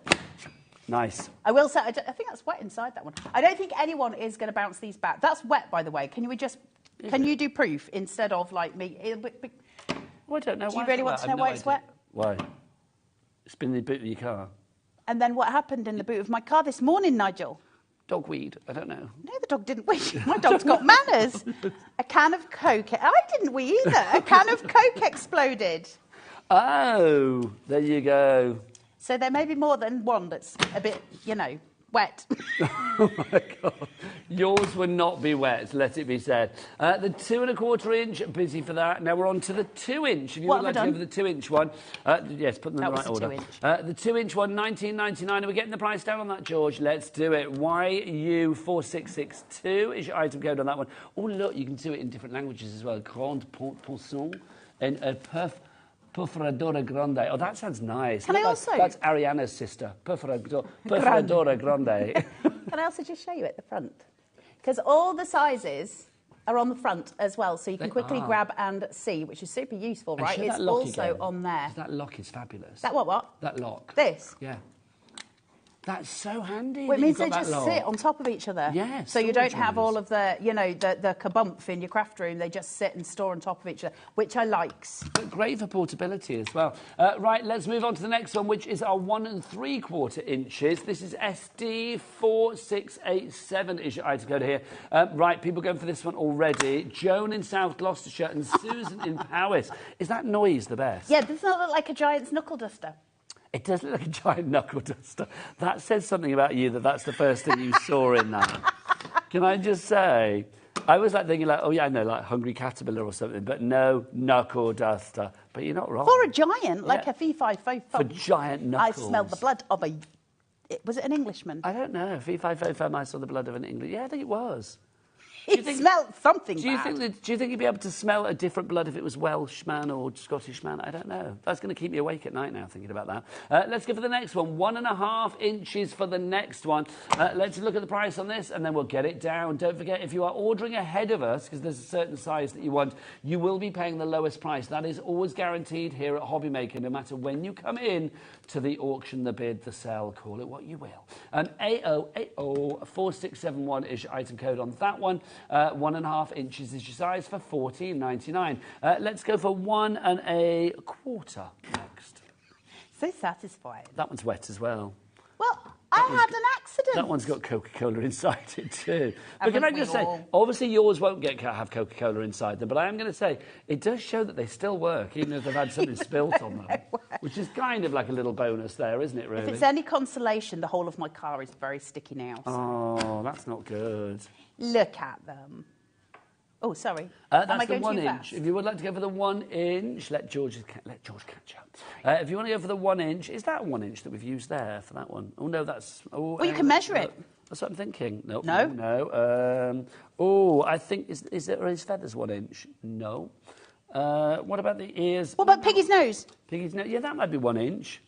E: Nice.
I: I will say, I think that's wet inside that one. I don't think anyone is going to bounce these back. That's wet, by the way. Can you do proof instead of like me?
E: Well, I don't know.
I: Do you really want to know why it's wet?
E: Why? It's been in the boot of your car.
I: And then what happened in the boot of my car this morning, Nigel?
E: Dog weed. I don't know.
I: No, the dog didn't wee. My dog's got manners. A can of Coke. I didn't wee either. A can of Coke exploded.
E: Oh, there you go.
I: So there may be more than one that's a bit, wet.
E: Oh, my God. Yours would not be wet, let it be said. The 2.25 inch, busy for that. Now we're on to the 2 inch. If you would like to go for the 2 inch one, yes, put them in the right order. The 2 inch one, $19.99. And we're getting the price down on that, George. Let's do it. YU4662 is your item code on that one. Oh, look, you can do it in different languages as well. Grande Poisson and Perforadora Grande. Oh, that sounds nice.
I: Can I also...
E: That's Ariana's sister. Perforadora Grande.
I: Can I also just show you at the front? Because all the sizes are on the front as well, so you can quickly grab and see, which is super useful, right? It's also on there.
E: That lock is fabulous.
I: That what?
E: That lock.
I: This?
E: Yeah. That's so handy.
I: Well, it means they just sit on top of each other.
E: Yeah.
I: So you don't have all of the, the kabumph in your craft room. They just sit and store on top of each other, which I likes.
E: But great for portability as well. Right, let's move on to the next one, which is our 1.75 inches. This is SD4687 is your item code here. Right, people going for this one already. Joan in South Gloucestershire and Susan in Powys. Is that noise the best?
I: Yeah, doesn't that look like a giant's knuckle duster?
E: It does look like a giant knuckle duster. That says something about you, that's the first thing you saw in that. Can I just say, I was like thinking like, oh yeah, I know, like Hungry Caterpillar or something, but no, knuckle duster. But you're not wrong.
I: For a giant, like a fee-fi-fo-fum.
E: For giant knuckles.
I: I smelled the blood of a... Was it an Englishman?
E: I don't know. Fee-fi-fo-fum, I saw the blood of an English... Yeah, I think it was.
I: It smelled something
E: do you think you'd be able to smell a different blood if it was Welshman or Scottishman? I don't know. That's going to keep me awake at night now, thinking about that. Let's go for the next one. 1.5 inches for the next one. Let's look at the price on this, and then we'll get it down. Don't forget, if you are ordering ahead of us, because there's a certain size that you want, you will be paying the lowest price. That is always guaranteed here at HobbyMaker, no matter when you come in to the auction, the bid, the sale, call it what you will. AO4671 is your item code on that one. 1.5 inches is your size for $14.99. Let's go for 1.25 next.
I: So satisfying.
E: That one's wet as well.
I: Well, I had an accident.
E: That one's got Coca-Cola inside it too. But can I just say, obviously yours won't have Coca-Cola inside them, but I am going to say, it does show that they still work, even if they've had something spilt on them, which is kind of like a little bonus there, isn't it, really?
I: If it's any consolation, the whole of my car is very sticky now. So.
E: Oh, that's not good.
I: Look at them. Oh, sorry.
E: That's the 1 inch. If you would like to go for the 1 inch, let George catch up. If you want to go for the 1 inch, is that 1 inch that we've used there for that one? Oh, no, that's... Oh,
I: well, you can measure it.
E: That's what I'm thinking. No.
I: No?
E: No. I think... Is his feathers 1 inch? No. What about the ears?
I: What about Piggy's nose?
E: Piggy's nose? Yeah, that might be 1 inch.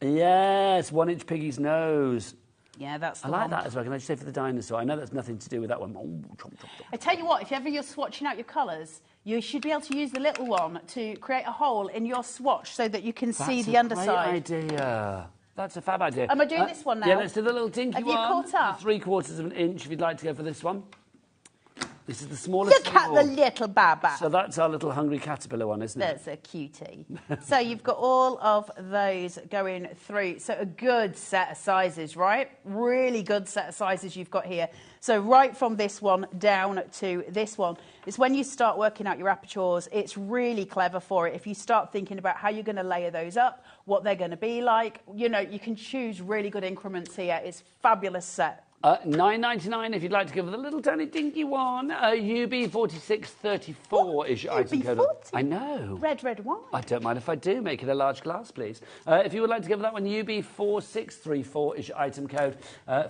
E: Yes, 1 inch Piggy's nose.
I: Yeah, that's the
E: I like
I: one.
E: that as well. Can I just say for the dinosaur? I know that's nothing to do with that one. Oh, chomp, chomp, chomp.
I: I tell you what, if ever you're swatching out your colours, you should be able to use the little one to create a hole in your swatch so that you can see the underside.
E: That's a great idea. That's a fab idea.
I: Am I doing this one now?
E: Yeah, let's do the little dinky one.
I: Have you caught up?
E: 3/4 of an inch if you'd like to go for this one. This is the smallest
I: Look at the little baba.
E: So that's our little hungry caterpillar one, isn't it?
I: That's a cutie. So you've got all of those going through. So a good set of sizes, right? Really good set of sizes you've got here. So right from this one down to this one. It's when you start working out your apertures, it's really clever for it. If you start thinking about how you're going to layer those up, what they're going to be like, you know, you can choose really good increments here. It's a fabulous set.
E: $9.99 if you'd like to go for the little tiny dinky one. UB4634 is your item code. I know.
I: Red wine.
E: I don't mind if I do. Make it a large glass, please. If you would like to go for that one, UB4634 is your item code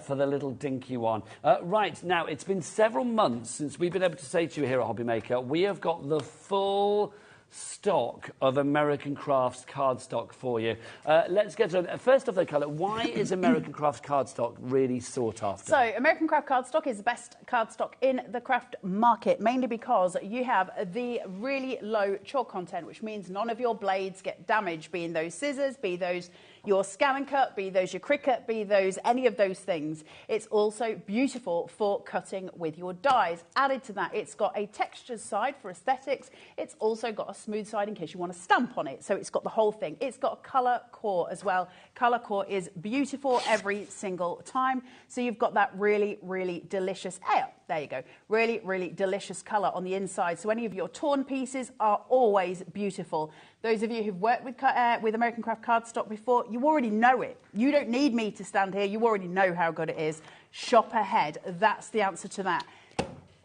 E: for the little dinky one. Right, now, it's been several months since we've been able to say to you here at HobbyMaker, we have got the full stock of American Crafts cardstock for you. Let's get to it. First off, though, Colour, why is American Crafts cardstock really sought after?
I: So, American Craft cardstock is the best cardstock in the craft market, mainly because you have the really low chalk content, which means none of your blades get damaged, be those scissors, be those your Scan and Cut, be those your Cricut, be those any of those things. It's also beautiful for cutting with your dies. Added to that, it's got a textured side for aesthetics. It's also got a smooth side in case you want to stamp on it. So it's got the whole thing. It's got a colour core as well. Colour core is beautiful every single time. So you've got that really, really delicious, there you go, really, really delicious colour on the inside. So any of your torn pieces are always beautiful. Those of you who've worked with American Craft cardstock before, you already know it. You don't need me to stand here. You already know how good it is. Shop ahead. That's the answer to that.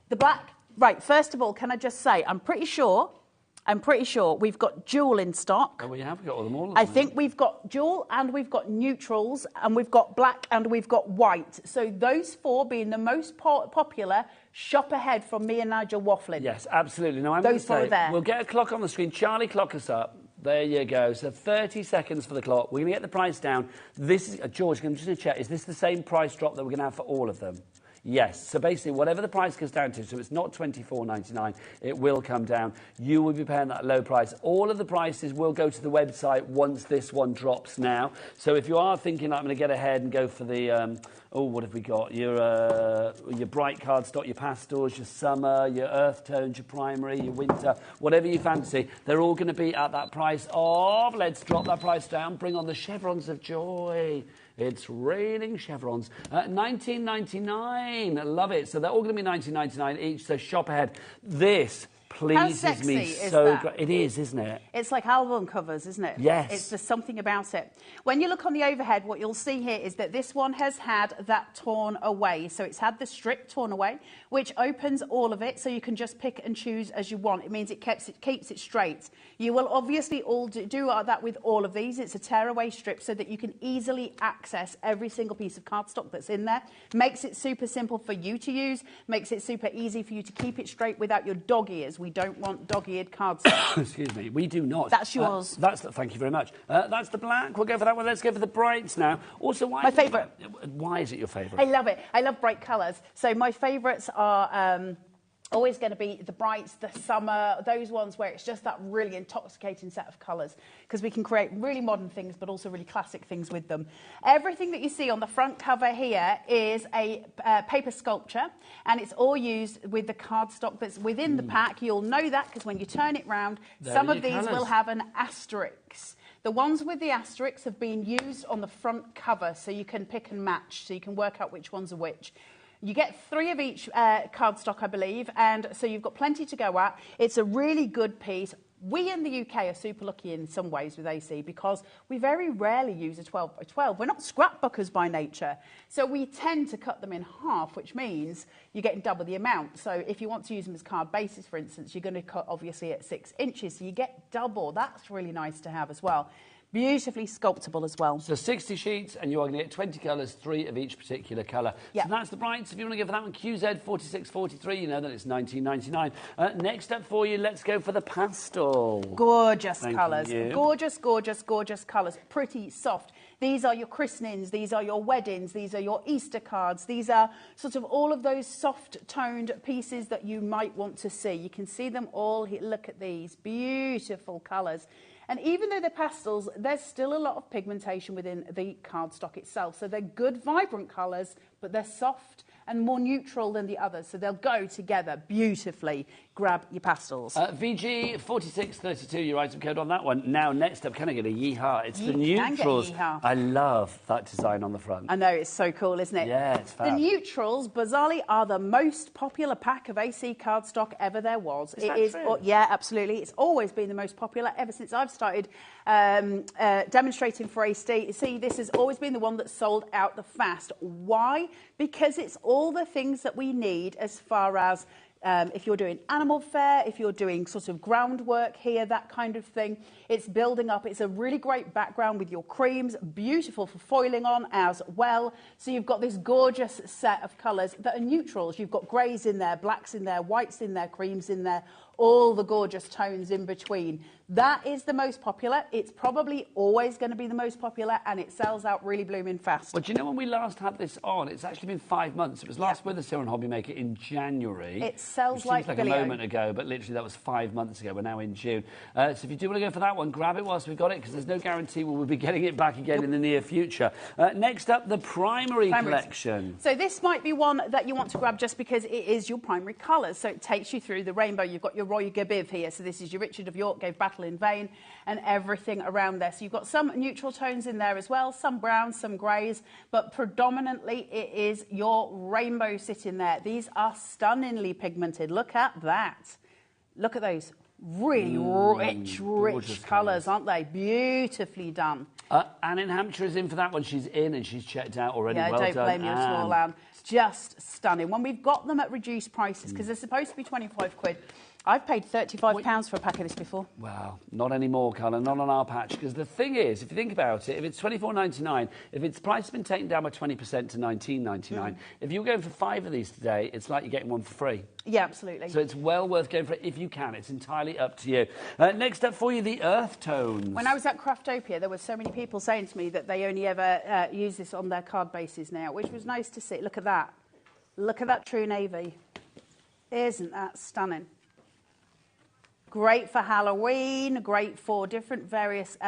I: The black. Right, first of all, can I just say, I'm pretty sure we've got dual in stock.
E: Oh, we have got them all.
I: I think we've got dual and we've got neutrals and we've got black and we've got white. So those four being the most popular, shop ahead from me and Nigel waffling.
E: Yes, absolutely. Now, I'm
I: those four are there.
E: We'll get a clock on the screen. Charlie, clock us up. There you go. So 30 seconds for the clock. We're going to get the price down. This is, George, I'm just going to check. Is this the same price drop that we're going to have for all of them? Yes. So basically, whatever the price goes down to, so it's not $24.99, it will come down. You will be paying that low price. All of the prices will go to the website once this one drops now. So if you are thinking, I'm going to get ahead and go for the, what have we got? Your bright cardstock, your pastels, your summer, your earth tones, your primary, your winter, whatever you fancy, they're all going to be at that price of, let's drop that price down, bring on the chevrons of joy. It's raining chevrons. $19.99. Love it. So they're all going to be $19.99 each. So shop ahead. This pleases me so great. It is, isn't it?
I: It's like album covers, isn't it?
E: Yes.
I: It's just something about it. When you look on the overhead, what you'll see here is that this one has had that torn away. So it's had the strip torn away, which opens all of it so you can just pick and choose as you want. It means it keeps it straight. You will obviously all do that with all of these. It's a tearaway strip so that you can easily access every single piece of cardstock that's in there. Makes it super simple for you to use. Makes it super easy for you to keep it straight without your dog ears. We don't want dog-eared cardstock.
E: Excuse me, we do not.
I: That's yours.
E: Thank you very much. That's the black. We'll go for that one. Let's go for the brights now. Also, why?
I: My favourite.
E: Why is it your favourite?
I: I love it. I love bright colours. So my favourites are always going to be the brights, the summer, those ones where it's just that really intoxicating set of colours, because we can create really modern things but also really classic things with them. Everything that you see on the front cover here is a paper sculpture, and it's all used with the cardstock that's within the pack. You'll know that because when you turn it round, some of these will have an asterisk. The ones with the asterisks have been used on the front cover, so you can pick and match, so you can work out which ones are which. You get 3 of each cardstock, I believe, and so you've got plenty to go at. It's a really good piece. We in the UK are super lucky in some ways with AC because we very rarely use a 12 by 12. We're not scrapbookers by nature. So we tend to cut them in half, which means you're getting double the amount. So if you want to use them as card bases, for instance, you're going to cut obviously at 6 inches. So you get double. That's really nice to have as well. Beautifully sculptable as well.
E: So 60 sheets, and you are going to get 20 colours, 3 of each particular colour.
I: Yep.
E: So that's the brights. If you want to go for that one, QZ4643, you know that it's $19.99. Next up for you, let's go for the pastel.
I: Gorgeous colours.
E: You.
I: Gorgeous, gorgeous, gorgeous colours. Pretty soft. These are your christenings, these are your weddings, these are your Easter cards. These are sort of all of those soft-toned pieces that you might want to see. You can see them all here. Look at these beautiful colours. And even though they're pastels, there's still a lot of pigmentation within the cardstock itself. So they're good, vibrant colours, but they're soft and more neutral than the others. So they'll go together beautifully. Grab your pastels.
E: VG4632, your item code on that one. Now, next up, can I get a yeehaw? It's the neutrals.
I: Yeehaw.
E: I love that design on the front.
I: I know, it's so cool, isn't it?
E: Yeah, it's fab.
I: The neutrals, bizarrely, are the most popular pack of AC cardstock ever there was.
E: Is that true?
I: Yeah, absolutely. It's always been the most popular ever since I've started demonstrating for AC. See, this has always been the one that sold out the fast. Why? Because it's all the things that we need as far as if you're doing animal fare, if you're doing sort of groundwork here, that kind of thing. It's building up. It's a really great background with your creams, beautiful for foiling on as well. So you've got this gorgeous set of colours that are neutrals. You've got greys in there, blacks in there, whites in there, creams in there, all the gorgeous tones in between. That is the most popular. It's probably always going to be the most popular, and it sells out really blooming fast.
E: Well, do you know when we last had this on? It's actually been 5 months. It was last with us here on HobbyMaker in January.
I: It sells
E: like
I: like
E: a moment ago, but literally that was 5 months ago. We're now in June. So if you do want to go for that one, grab it whilst we've got it, because there's no guarantee we'll be getting it back again in the near future. Next up, the primary collection.
I: So this might be one that you want to grab just because it is your primary colours. So it takes you through the rainbow. You've got your Roy Gabiv here. So this is your Richard of York, gave battle in vain, and everything around there. So you've got some neutral tones in there as well, some browns, some greys, but predominantly it is your rainbow sitting there. These are stunningly pigmented. Look at that. Look at those. Really rich colours, aren't they? Beautifully done.
E: Anne in Hampshire is in for that one. She's in and she's checked out already.
I: Yeah,
E: well
I: don't
E: done,
I: blame you at all, Anne. Just stunning. When we've got them at reduced prices, because they're supposed to be 25 quid, I've paid £35 for a pack of this before.
E: Wow, not anymore, Carla, not on our patch. Because the thing is, if you think about it, if it's $24.99, if its price has been taken down by 20% to $19.99, if you were going for 5 of these today, it's like you're getting one for free.
I: Yeah, absolutely.
E: So it's well worth going for it if you can. It's entirely up to you. Next up for you, the earth tones.
I: When I was at Craftopia, there were so many people saying to me that they only ever use this on their card bases now, which was nice to see. Look at that. Look at that true navy. Isn't that stunning? Great for Halloween, great for different various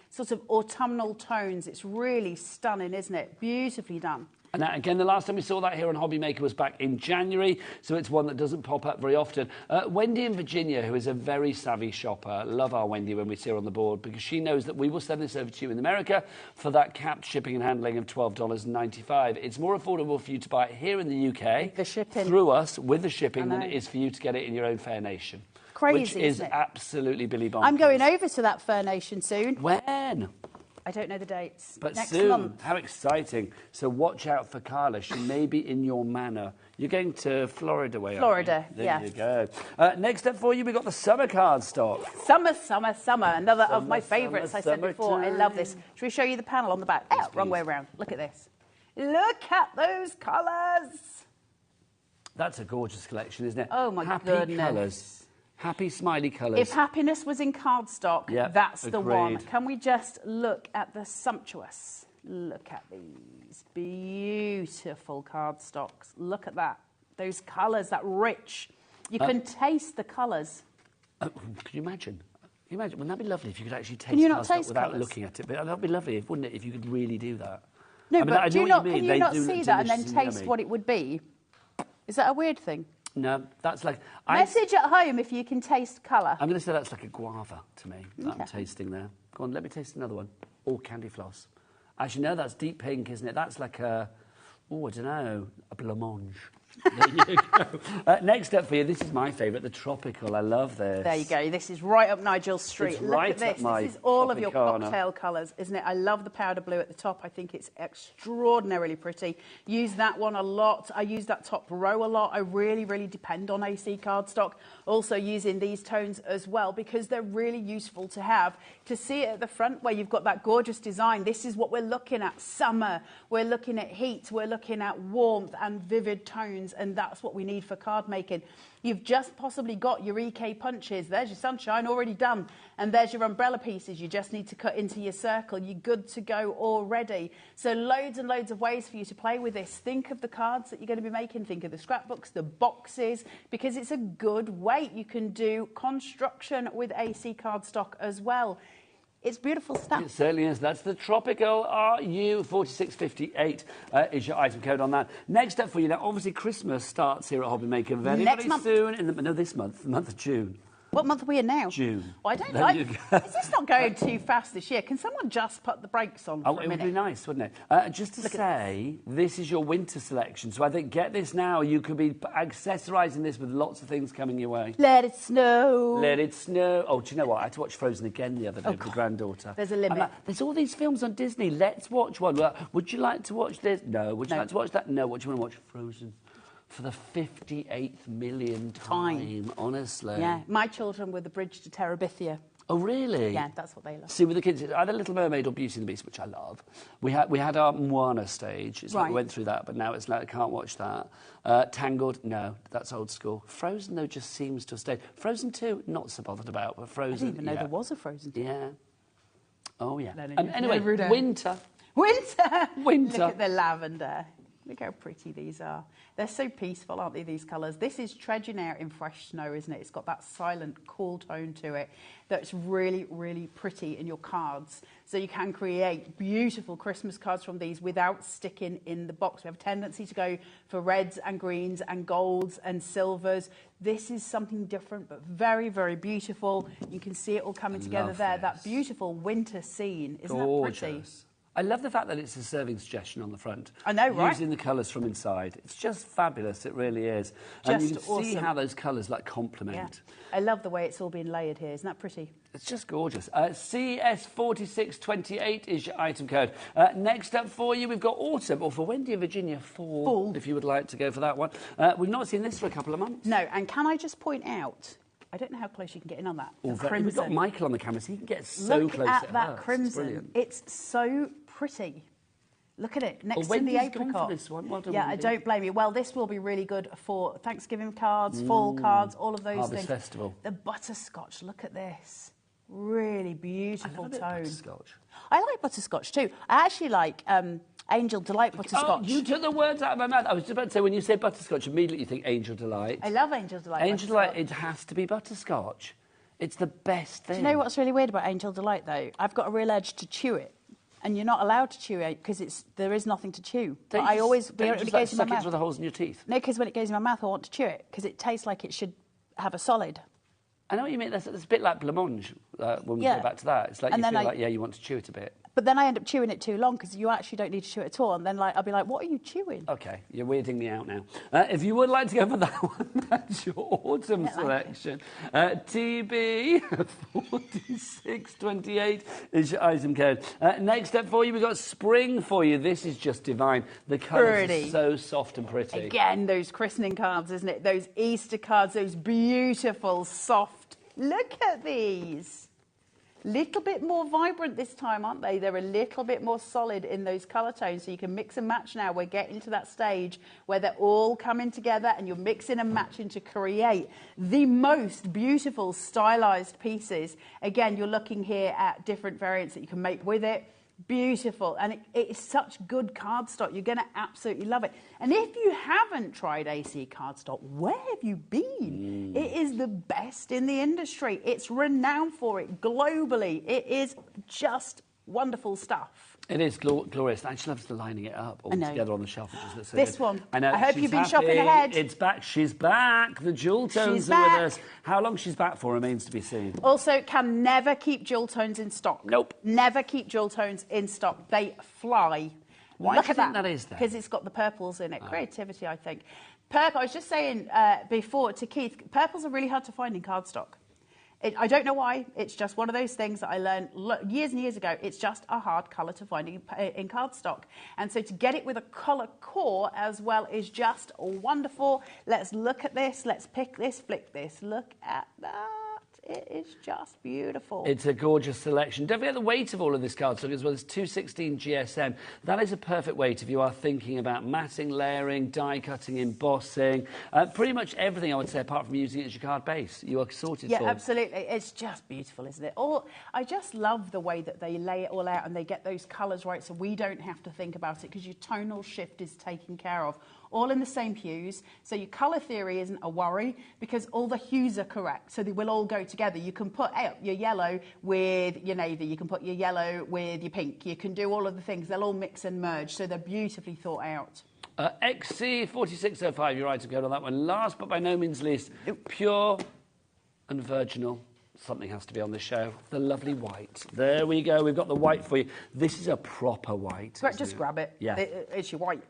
I: sort of autumnal tones. It's really stunning, isn't it? Beautifully done.
E: And again, the last time we saw that here on HobbyMaker was back in January, so it's one that doesn't pop up very often. Wendy in Virginia, who is a very savvy shopper, love our Wendy when we see her on the board, because she knows that we will send this over to you in America for that capped shipping and handling of $12.95. It's more affordable for you to buy it here in the UK
I: the shipping.
E: Through us with the shipping than it is for you to get it in your own fair nation.
I: Crazy,
E: which is
I: isn't it?
E: Absolutely Billy bonkers.
I: I'm going over to that Fair Nation soon.
E: When?
I: I don't know the dates.
E: But
I: next
E: soon.
I: month.
E: How exciting. So watch out for Carla. She may be in your manor. You're going to Florida way,
I: Florida,
E: there
I: yes.
E: you go. Next up for you, we've got the summer card stock.
I: Summer, summer, summer. Another of my
E: Summer,
I: favourites, I
E: summer,
I: said before. I love this. Should we show you the panel on the back?
E: Yes,
I: Wrong
E: please.
I: way around. Look at this. Look at those colours.
E: That's a gorgeous collection, isn't it?
I: Oh, my
E: Happy
I: goodness.
E: colours. Happy, smiley colours.
I: If happiness was in cardstock,
E: Yep,
I: that's the one.
E: agreed.
I: Can we just look at the sumptuous? Look at these beautiful cardstocks. Look at that. Those colours, that rich. You can taste the colours.
E: Can you imagine? Wouldn't that be lovely if you could actually taste
I: you not
E: cardstock
I: taste
E: without
I: colours?
E: looking at it? But that would be lovely, wouldn't it, if you could really do that?
I: No,
E: I mean, I
I: but
E: know
I: do you
E: what
I: not,
E: you mean.
I: can
E: They
I: you not
E: do look
I: see that and then
E: delicious and
I: taste
E: yummy.
I: what it would be? Is that a weird thing?
E: No, that's like...
I: Message at home if you can taste colour.
E: I'm going to say that's like a guava to me, that I'm tasting there. Go on, let me taste another one. Oh, candy floss. Actually, no, that's deep pink, isn't it? That's like a... Oh, I don't know. A blancmange. There you go. Next up for you, this is my favourite, the tropical. I love this.
I: There you go. This is right up Nigel's street.
E: It's
I: Look
E: right
I: at this.
E: up my
I: This is all of your
E: Tropicana.
I: cocktail colours, isn't it? I love the powder blue at the top. I think it's extraordinarily pretty. Use that one a lot. I use that top row a lot. I really, really depend on AC cardstock. Also using these tones as well because they're really useful to have. To see it at the front where you've got that gorgeous design, this is what we're looking at. Summer. We're looking at heat. We're looking at warmth and vivid tones, and that's what we need for card making. You've just possibly got your EK punches. There's your sunshine already done. And there's your umbrella pieces. You just need to cut into your circle. You're good to go already. So loads and loads of ways for you to play with this. Think of the cards that you're going to be making. Think of the scrapbooks, the boxes, because it's a good weight. You can do construction with AC cardstock as well. It's beautiful stuff.
E: It certainly is. That's the Tropical RU4658 is your item code on that. Next up for you now, obviously Christmas starts here at HobbyMaker very soon. No, this month, the month of June.
I: What month are we in now?
E: June.
I: Oh, I don't like. Is this not going too fast this year? Can someone just put the brakes on for a minute?
E: It would be nice, wouldn't it? Just to say, this is your winter selection. So I think get this now. You could be accessorising this with lots of things coming your way.
I: Let it snow.
E: Let it snow. Oh, do you know what? I had to watch Frozen again the other day with my granddaughter.
I: There's a limit.
E: There's all these films on Disney. Let's watch one. Would you like to watch this? No. Would you like to watch that? No. What do you want to watch? Frozen. For the 58th million time, honestly.
I: Yeah, my children were the bridge to Terabithia.
E: Oh, really?
I: Yeah, that's what they love.
E: See, with the kids, either Little Mermaid or Beauty and the Beast, which I love. We had our Moana stage. It's like we went through that, but now it's like I can't watch that. Tangled, no, that's old school. Frozen, though, just seems to have stayed. Frozen 2, not so bothered about, but Frozen,
I: I didn't even know there was a Frozen 2.
E: Yeah. Oh, yeah.
I: Anyway,
E: winter.
I: Winter!
E: Winter.
I: Look at the lavender. Look how pretty these are. They're so peaceful, aren't they, these colours? This is trudging out in fresh snow, isn't it? It's got that silent, cool tone to it that's really, really pretty in your cards. So you can create beautiful Christmas cards from these without sticking in the box. We have a tendency to go for reds and greens and golds and silvers. This is something different, but very, very beautiful. You can see it all coming together there. That beautiful winter scene. Isn't that pretty?
E: I love the fact that it's a serving suggestion on the front.
I: I know, right?
E: Using the colours from inside. It's just fabulous, it really is. And you can see how those colours like complement.
I: Yeah. I love the way it's all being layered here. Isn't that pretty?
E: It's just gorgeous. CS4628 is your item code. Next up for you, we've got autumn, or for Wendy and Virginia, fall, if you would like to go for that one. We've not seen this for a couple of months.
I: No, and can I just point out, I don't know how close you can get in on that. Crimson.
E: We've got Michael on the camera, so he can get so close.
I: Look at that crimson. It's so pretty. Look at it, next to the apricot.
E: Gone for this one. Well done,
I: yeah,
E: Wendy.
I: I don't blame you. Well, this will be really good for Thanksgiving cards, fall cards, all of those
E: Harvest
I: things.
E: Festival.
I: The butterscotch, look at this. Really beautiful tone.
E: Butterscotch.
I: I like butterscotch too. I actually like Angel Delight butterscotch.
E: Oh, you took the words out of my mouth. I was just about to say, when you say butterscotch, immediately you think Angel Delight.
I: I love Angel Delight.
E: Angel Delight, it has to be butterscotch. It's the best thing.
I: Do you know what's really weird about Angel Delight, though? I've got a real urge to chew it. And you're not allowed to chew it because there is nothing to chew.
E: Don't
I: I always
E: suck it through the holes in your teeth.
I: No, because when it goes in my mouth, I want to chew it because it tastes like it should have a solid.
E: I know what you mean. That's a bit like blancmange when we go back to that. It's like you feel like, you want to chew it a bit.
I: But then I end up chewing it too long because you actually don't need to chew it at all. And then I'll be like, what are you chewing?
E: OK, you're weirding me out now. If you would like to go for that one, that's your autumn selection. TB4628 is your item code. Next up for you, we've got spring for you. This is just divine. The colours are so soft and pretty.
I: Again, those christening cards, isn't it? Those Easter cards, those beautiful, soft. Look at these. Little bit more vibrant this time, aren't they? They're a little bit more solid in those colour tones, so you can mix and match now. We're getting to that stage where they're all coming together and you're mixing and matching to create the most beautiful stylised pieces. Again, you're looking here at different variants that you can make with it. Beautiful, and it is such good cardstock. You're going to absolutely love it. And if you haven't tried AC cardstock, where have you been? It is the best in the industry. It's renowned for it globally. It is just wonderful stuff.
E: It is glorious. I just love the lining it up all together on the shelf.
I: This one.
E: I know.
I: I hope you've been shopping ahead.
E: It's back. She's back. The jewel tones are with us. How long she's back for remains to be seen.
I: Also, can never keep jewel tones in stock.
E: Nope.
I: Never keep jewel tones in stock. They fly.
E: Why
I: Look
E: do you
I: at
E: think that is, then?
I: Because it's got the purples in it. Creativity, I think. Purple. I was just saying before to Keith, purples are really hard to find in cardstock. I don't know why. It's just one of those things that I learned years and years ago. It's just a hard colour to find in cardstock. And so to get it with a colour core as well is just wonderful. Let's look at this. Let's pick this, flick this. Look at that. It is just beautiful.
E: It's a gorgeous selection. Don't forget the weight of all of this cardstock as well. It's 216 GSM. That is a perfect weight if you are thinking about matting, layering, die cutting, embossing. Pretty much everything, I would say, apart from using it as your card base. You are sorted for.
I: Yeah, absolutely. It's just beautiful, isn't it? I just love the way that they lay it all out and they get those colours right so we don't have to think about it because your tonal shift is taken care of. all in the same hues. So your colour theory isn't a worry because all the hues are correct. So they will all go together. You can put out your yellow with your navy. You can put your yellow with your pink. You can do all of the things. They'll all mix and merge. So they're beautifully thought out. XC4605, you're right to go on that one. Last but by no means least, pure and virginal. Something has to be on the show. The lovely white. There we go. We've got the white for you. This is a proper white. Right, just grab it.
E: Yeah.
I: It's your white.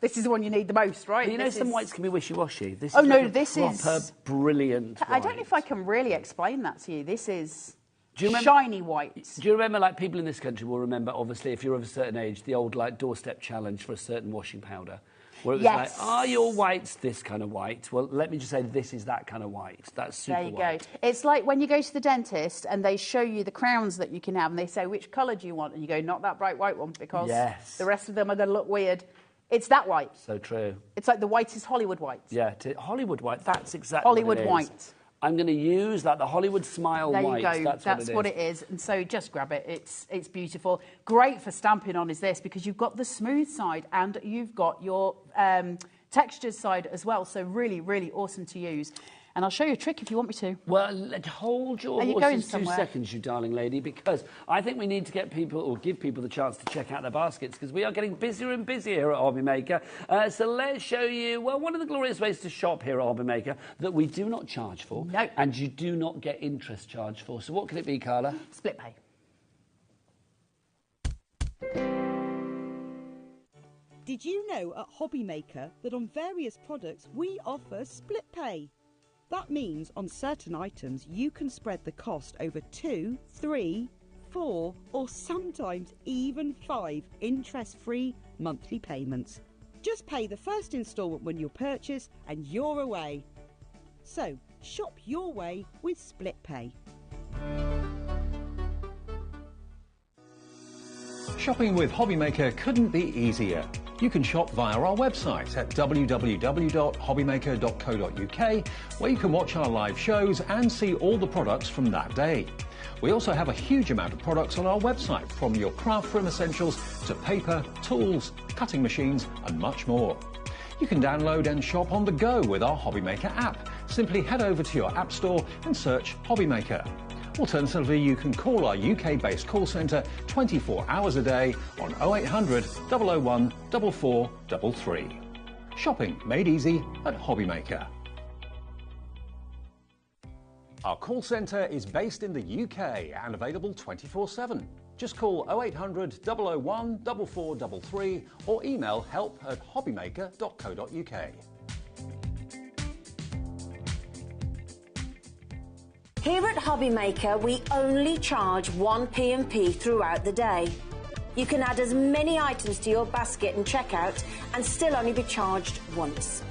I: This is the one you need the most, right?
E: But you know, some whites can be wishy-washy. This
I: oh,
E: is
I: no,
E: like
I: this is...
E: proper brilliant white.
I: I don't know if I can really explain that to you. This is
E: remember,
I: shiny white.
E: Do you remember, like, people in this country will remember, obviously, if you're of a certain age, the old, like, doorstep challenge for a certain washing powder? Where it was like, are your whites this kind of white? Well, let me just say this is that kind of white. That's super white.
I: There you go. It's like when you go to the dentist and they show you the crowns that you can have and they say, which colour do you want? And you go, not that bright white one because the rest of them are going to look weird. It's that white.
E: So true.
I: It's like the whitest Hollywood white.
E: Yeah, Hollywood white. That's exactly
I: Hollywood
E: what it is.
I: white.
E: I'm going to use that, the Hollywood smile white.
I: There you go. That's what it is. And so just grab it. It's beautiful. Great for stamping on is this because you've got the smooth side and you've got your textures side as well. So really, really awesome to use. And I'll show you a trick if you want me to.
E: Well, hold your horses 2 seconds, you darling lady, because I think we need to get people, or give people the chance to check out their baskets, because we are getting busier and busier here at HobbyMaker. So let's show you, well, one of the glorious ways to shop here at HobbyMaker that we do not charge for, and you do not get interest charged for. So what could it be, Carla?
I: Split pay.
H: Did you know at HobbyMaker that on various products we offer split pay? That means on certain items you can spread the cost over 2, 3, 4 or sometimes even 5 interest-free monthly payments. Just pay the first instalment when you purchase and you're away. So shop your way with split pay.
D: Shopping with HobbyMaker couldn't be easier. You can shop via our website at www.hobbymaker.co.uk, where you can watch our live shows and see all the products from that day. We also have a huge amount of products on our website, from your craft room essentials to paper, tools, cutting machines and much more. You can download and shop on the go with our HobbyMaker app. Simply head over to your app store and search HobbyMaker. Alternatively, you can call our UK-based call centre 24 hours a day on 0800 001 4433. Shopping made easy at HobbyMaker. Our call centre is based in the UK and available 24/7. Just call 0800 001 4433 or email help@hobbymaker.co.uk.
C: Here at HobbyMaker, we only charge 1 P&P throughout the day. You can add as many items to your basket and checkout and still only be charged once.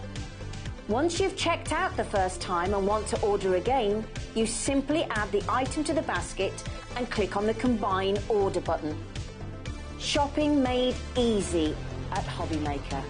C: Once you've checked out the first time and want to order again, you simply add the item to the basket and click on the Combine Order button. Shopping made easy at HobbyMaker.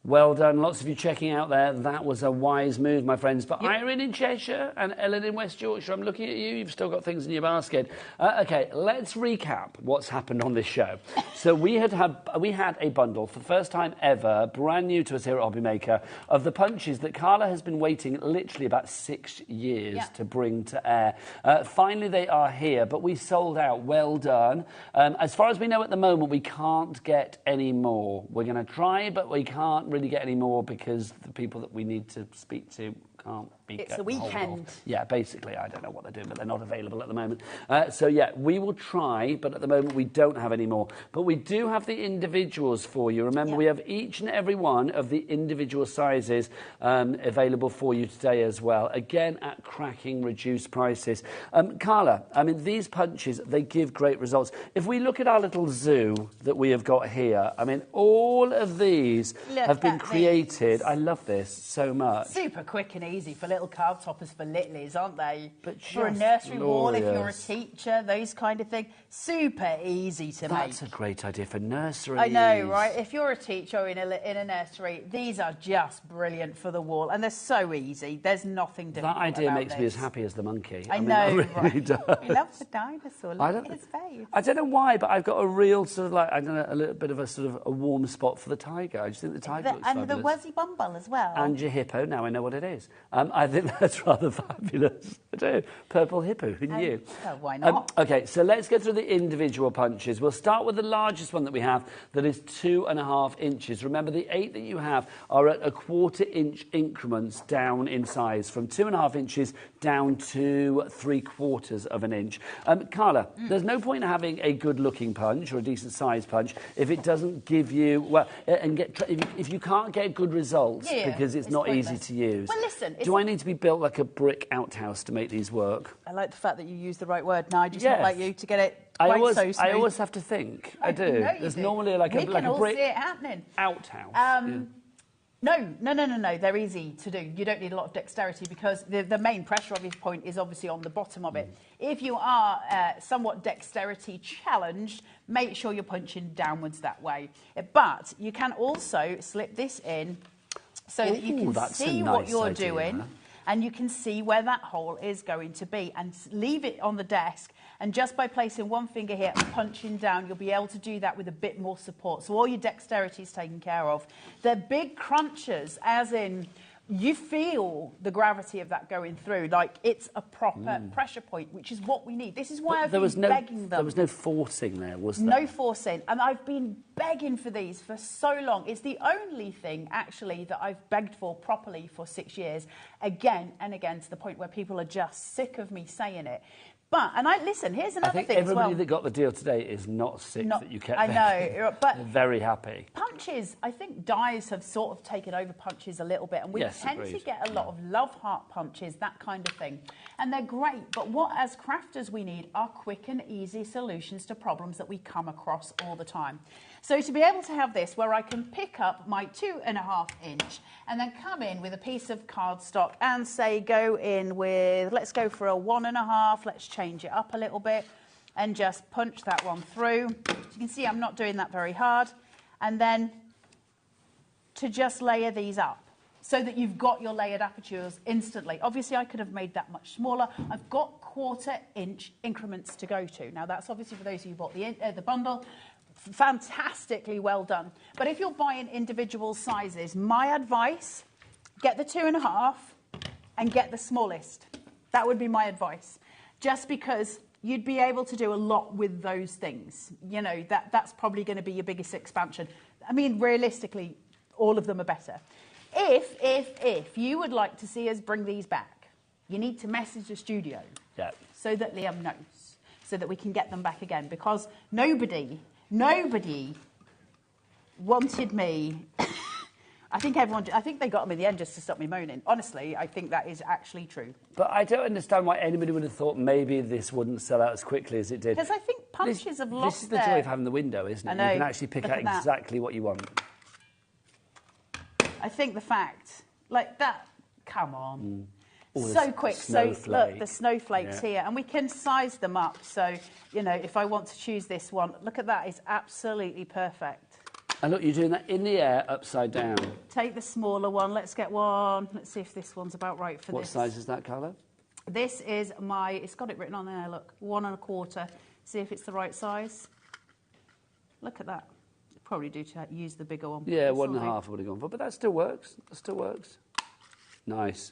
E: Well done. Lots of you checking out there. That was a wise move, my friends. But Irene in Cheshire and Ellen in West Yorkshire, I'm looking at you. You've still got things in your basket. OK, let's recap what's happened on this show. So we had a bundle for the first time ever, brand new to us here at HobbyMaker, of the punches that Carla has been waiting literally about 6 years to bring to air. Finally, they are here, but we sold out. Well done. As far as we know at the moment, we can't get any more. We're going to try, but we can't really get any more because the people that we need to speak to can't be
I: It's a weekend.
E: Yeah, basically, I don't know what they're doing, but they're not available at the moment. So, yeah, we will try, but at the moment we don't have any more. But we do have the individuals for you. Remember, we have each and every one of the individual sizes available for you today as well. Again, at cracking reduced prices. Carla, I mean, these punches, they give great results. If we look at our little zoo that we have got here, I mean, all of these have been created. I love this so much.
I: Super quick and easy for little carved toppers for littlies, aren't they?
E: But
I: for a
E: just
I: nursery wall, if you're a
E: glorious.
I: teacher, those kind of thing, super easy to make.
E: That's a great idea for nurseries.
I: I know, right? If you're a teacher in a nursery, these are just brilliant for the wall, and they're so easy. There's nothing difficult
E: That idea
I: about
E: makes
I: this.
E: me as happy as the monkey.
I: I
E: mean,
I: know,
E: it really
I: right?
E: does.
I: He loves the dinosaur. Look at his face.
E: I don't know why, but I've got a real sort of like, I don't know, a little bit of a sort of a warm spot for the tiger. I just think the tiger looks
I: And
E: fabulous.
I: the Wuzzy Bumble as well.
E: And your hippo, now I know what it is. I think that's rather fabulous. I do. Purple hippo, who knew?
I: Oh, why not?
E: OK, so let's go through the individual punches. We'll start with the largest one that we have, that is 2.5 inches. Remember, the 8 that you have are at 1/4 inch increments down in size, from 2.5 inches down to 3/4 of an inch. Carla, there's no point in having a good-looking punch or a decent-sized punch if it doesn't give you, well, and if you can't get good results because it's not
I: pointless.
E: easy to use.
I: Well, listen,
E: do I need to be built like a brick outhouse to make these work?
I: I like the fact that you use the right word, Nigel. It's
E: Yes.
I: not like you to get it quite so smooth.
E: I always have to think. I do.
I: know you
E: There's
I: do.
E: normally like
I: We
E: a
I: can all
E: brick
I: see it happening.
E: outhouse.
I: No. They're easy to do. You don't need a lot of dexterity because the main pressure of your point is obviously on the bottom of it. If you are somewhat dexterity challenged, make sure you're punching downwards that way. But you can also slip this in so that you can see what you're doing. And you can see where that hole is going to be, and leave it on the desk. And just by placing one finger here and punching down, you'll be able to do that with a bit more support. So all your dexterity is taken care of. They're big crunchers, as in you feel the gravity of that going through. Like it's a proper pressure point, which is what we need. This is why I've been begging them.
E: There was no forcing there, was there?
I: No forcing. And I've been begging for these for so long. It's the only thing, actually, that I've begged for properly for 6 years, again and again, to the point where people are just sick of me saying it. But, and listen, here's another thing as well.
E: Everybody that got the deal today is not sick that you kept
I: I
E: begging.
I: know, but
E: they're very happy.
I: punches, I think dies have sort of taken over punches a little bit, and we tend to get a lot of love heart punches, that kind of thing. And they're great, but what as crafters we need are quick and easy solutions to problems that we come across all the time. So to be able to have this where I can pick up my 2.5 inch and then come in with a piece of cardstock and say go in with, let's go for a 1.5, let's change it up a little bit and just punch that one through. As you can see, I'm not doing that very hard. And then to just layer these up so that you've got your layered apertures instantly. Obviously, I could have made that much smaller. I've got 1/4 inch increments to go to. Now, that's obviously for those of you who bought the bundle. Fantastically well done. But if you're buying individual sizes, my advice, get the 2.5 and get the smallest. That would be my advice. Just because you'd be able to do a lot with those things. You know, that's probably going to be your biggest expansion. I mean, realistically, all of them are better. If you would like to see us bring these back, you need to message the studio so that Liam knows, so that we can get them back again, because nobody wanted me. I think they got me in the end just to stop me moaning. Honestly, I think that is actually true.
E: But I don't understand why anybody would have thought maybe this wouldn't sell out as quickly as it did.
I: Because I think punches have lost
E: This is the joy of having the window, isn't it?
I: I know.
E: You can actually pick out exactly what you want.
I: I think the fact, like that, come on.
E: All
I: So
E: this
I: quick. So
E: snowflake.
I: look, the snowflakes here, and we can size them up. So, you know, if I want to choose this one, look at that, it's absolutely perfect.
E: And look, you're doing that in the air, upside down.
I: Take the smaller one. Let's get one. Let's see if this one's about right for
E: What
I: this.
E: size is that, Carla?
I: This is my, it's got it written on there, look, 1.25. See if it's the right size. Look at that. Probably do to use the bigger one.
E: Yeah,
I: This
E: 1.5
I: will do.
E: I would have gone for, but that still works. That still works. Nice.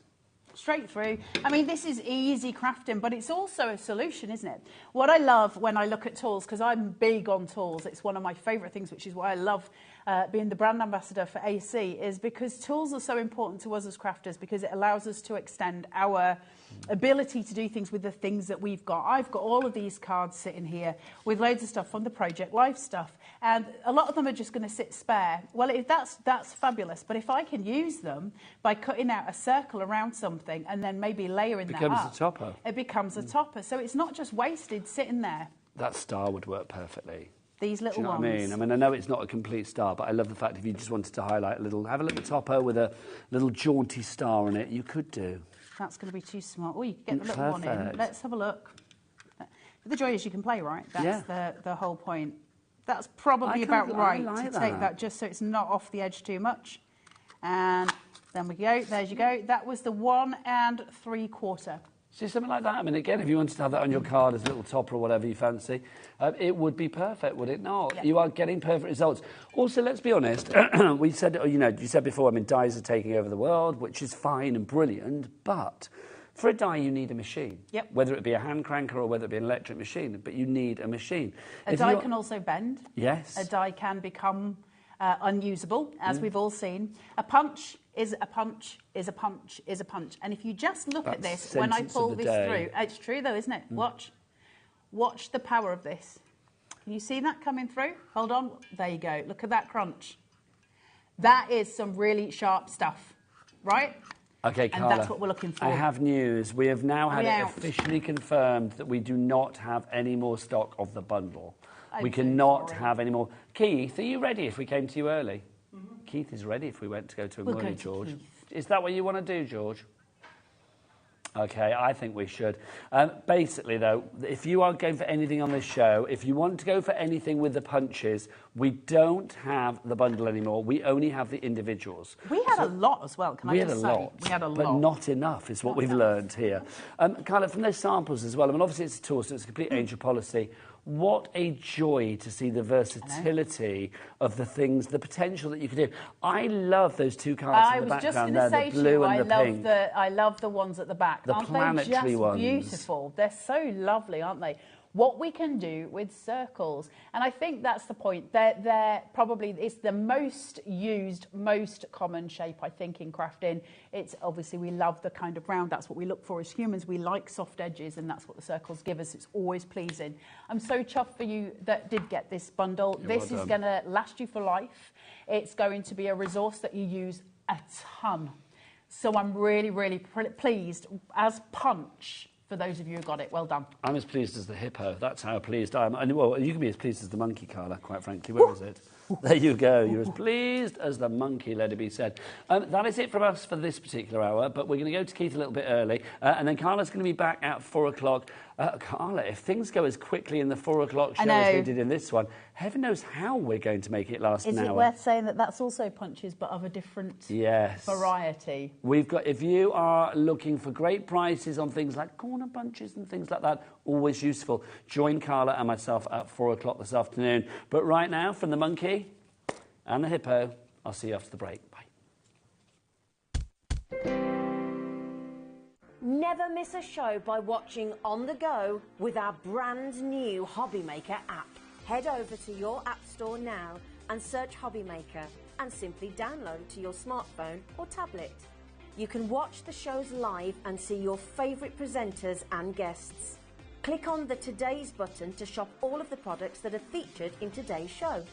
I: Straight through. I mean, this is easy crafting, but it's also a solution, isn't it? What I love when I look at tools, because I'm big on tools, it's one of my favourite things, which is why I love being the brand ambassador for AC, is because tools are so important to us as crafters, because it allows us to extend our ability to do things with the things that we've got. I've got all of these cards sitting here with loads of stuff from the Project Life stuff, and a lot of them are just going to sit spare. Well, that's fabulous, but if I can use them by cutting out a circle around something and then maybe layering that up,
E: Becomes a topper.
I: it becomes a topper. So it's not just wasted sitting there.
E: That star would work perfectly.
I: These little
E: Do you know
I: ones.
E: what I mean? I mean, I know it's not a complete star, but I love the fact if you just wanted to highlight a little, have a little topper with a little jaunty star on it, you could do.
I: That's going to be too small. Oh, you can get the little one in.
E: Perfect.
I: Let's have a look. But the joy is you can play, right? That's the whole point. That's probably about right to take that just so it's not off the edge too much. And then we go. There you go. That was the 1 3/4.
E: See, something like that. I mean, again, if you wanted to have that on your card as a little topper or whatever you fancy, it would be perfect, would it not?
I: Yeah.
E: You are getting perfect results. Also, let's be honest, we said, you know, you said before, I mean, dyes are taking over the world, which is fine and brilliant, but for a dye, you need a machine.
I: Yep.
E: Whether it be a hand cranker or whether it be an electric machine, but you need a machine.
I: A dye can also bend.
E: Yes.
I: A dye can become unusable, as we've all seen. A punch is a punch, is a punch, is a punch. And if you just look at this, when I pull this through, it's true though, isn't it? Watch the power of this. Can you see that coming through? Hold on. There you go. Look at that crunch. That is some really sharp stuff, right?
E: Okay, Carla,
I: and that's what we're looking for.
E: I have news. We have now had it
I: out.
E: officially confirmed that we do not have any more stock of the bundle.
I: I'm
E: We
I: so
E: cannot
I: sorry.
E: have any more. Keith, are you ready if we came to you early? Keith is ready if we went to go to him
I: We'll
E: early,
I: go to
E: George.
I: Keith.
E: Is that what you want to do, George? Okay, I think we should. Basically, though, if you are going for anything on this show, if you want to go for anything with the punches, we don't have the bundle anymore. We only have the individuals.
I: We had a lot as well, can I
E: We had
I: just
E: a
I: say?
E: lot,
I: We had a lot.
E: but not enough is what we've learned here. Carla, from those samples as well, I mean, obviously it's a tool, so it's a complete angel policy. What a joy to see the versatility of the things, the potential that you could do. I love those two cards
I: I
E: in the
I: was just
E: background
I: going to
E: there,
I: say
E: the
I: to
E: blue
I: you,
E: and the pink.
I: I love the ones at the back.
E: The
I: aren't they
E: planetary
I: just
E: ones.
I: beautiful? They're so lovely, aren't they? What we can do with circles, and I think that's the point. They're probably, it's the most used, most common shape, I think, in crafting. It's obviously, we love the kind of round. That's what we look for as humans. We like soft edges, and that's what the circles give us. It's always pleasing. I'm so chuffed for you that did get this bundle. This is going to last you for life. It's going to be a resource that you use a ton. So I'm really, really pleased as Punch. For those of you who got it, well done.
E: I'm as pleased as the hippo. That's how pleased I am. And, well, you can be as pleased as the monkey, Carla, quite frankly. Where is it? There you go. You're as pleased as the monkey, let it be said. That is it from us for this particular hour, but we're going to go to Keith a little bit early, and then Carla's going to be back at 4 o'clock. Carla, if things go as quickly in the 4 o'clock show as they did in this one, heaven knows how we're going to make it last an hour.
I: Is it worth saying that that's also punches, but of a different variety?
E: We've got, if you are looking for great prices on things like corner punches and things like that, always useful. Join Carla and myself at 4 o'clock this afternoon. But right now, from the monkey and the hippo, I'll see you after the break. Bye.
C: Never miss a show by watching on the go with our brand new HobbyMaker app. Head over to your app store now and search HobbyMaker and simply download to your smartphone or tablet. You can watch the shows live and see your favourite presenters and guests. Click on the Today's button to shop all of the products that are featured in today's show.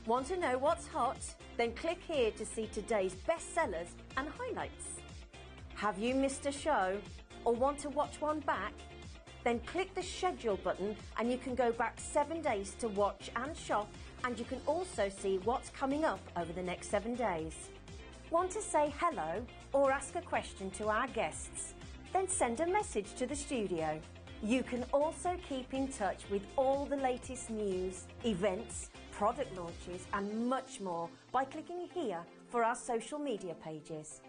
C: Want to know what's hot? Then click here to see today's bestsellers and highlights. Have you missed a show or want to watch one back? Then click the schedule button and you can go back 7 days to watch and shop, and you can also see what's coming up over the next 7 days. Want to say hello or ask a question to our guests? Then send a message to the studio. You can also keep in touch with all the latest news, events, product launches and much more by clicking here for our social media pages.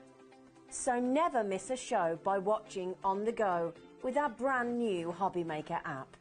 C: So never miss a show by watching on the go with our brand new HobbyMaker app.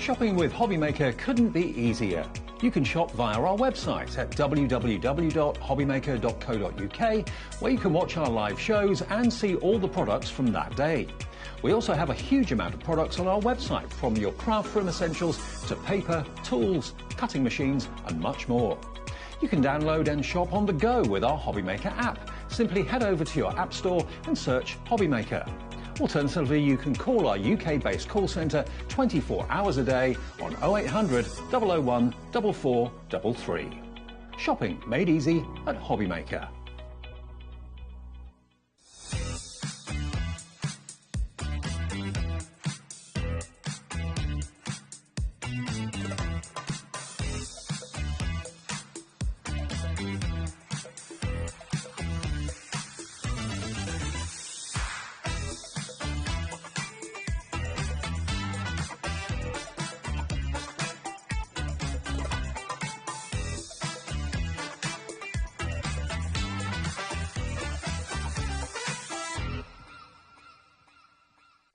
D: Shopping with HobbyMaker couldn't be easier. You can shop via our website at www.hobbymaker.co.uk, where you can watch our live shows and see all the products from that day. We also have a huge amount of products on our website, from your craft room essentials to paper, tools, cutting machines and much more. You can download and shop on the go with our HobbyMaker app. Simply head over to your app store and search HobbyMaker. Alternatively, you can call our UK-based call centre 24 hours a day on 0800 001 4433. Shopping made easy at HobbyMaker.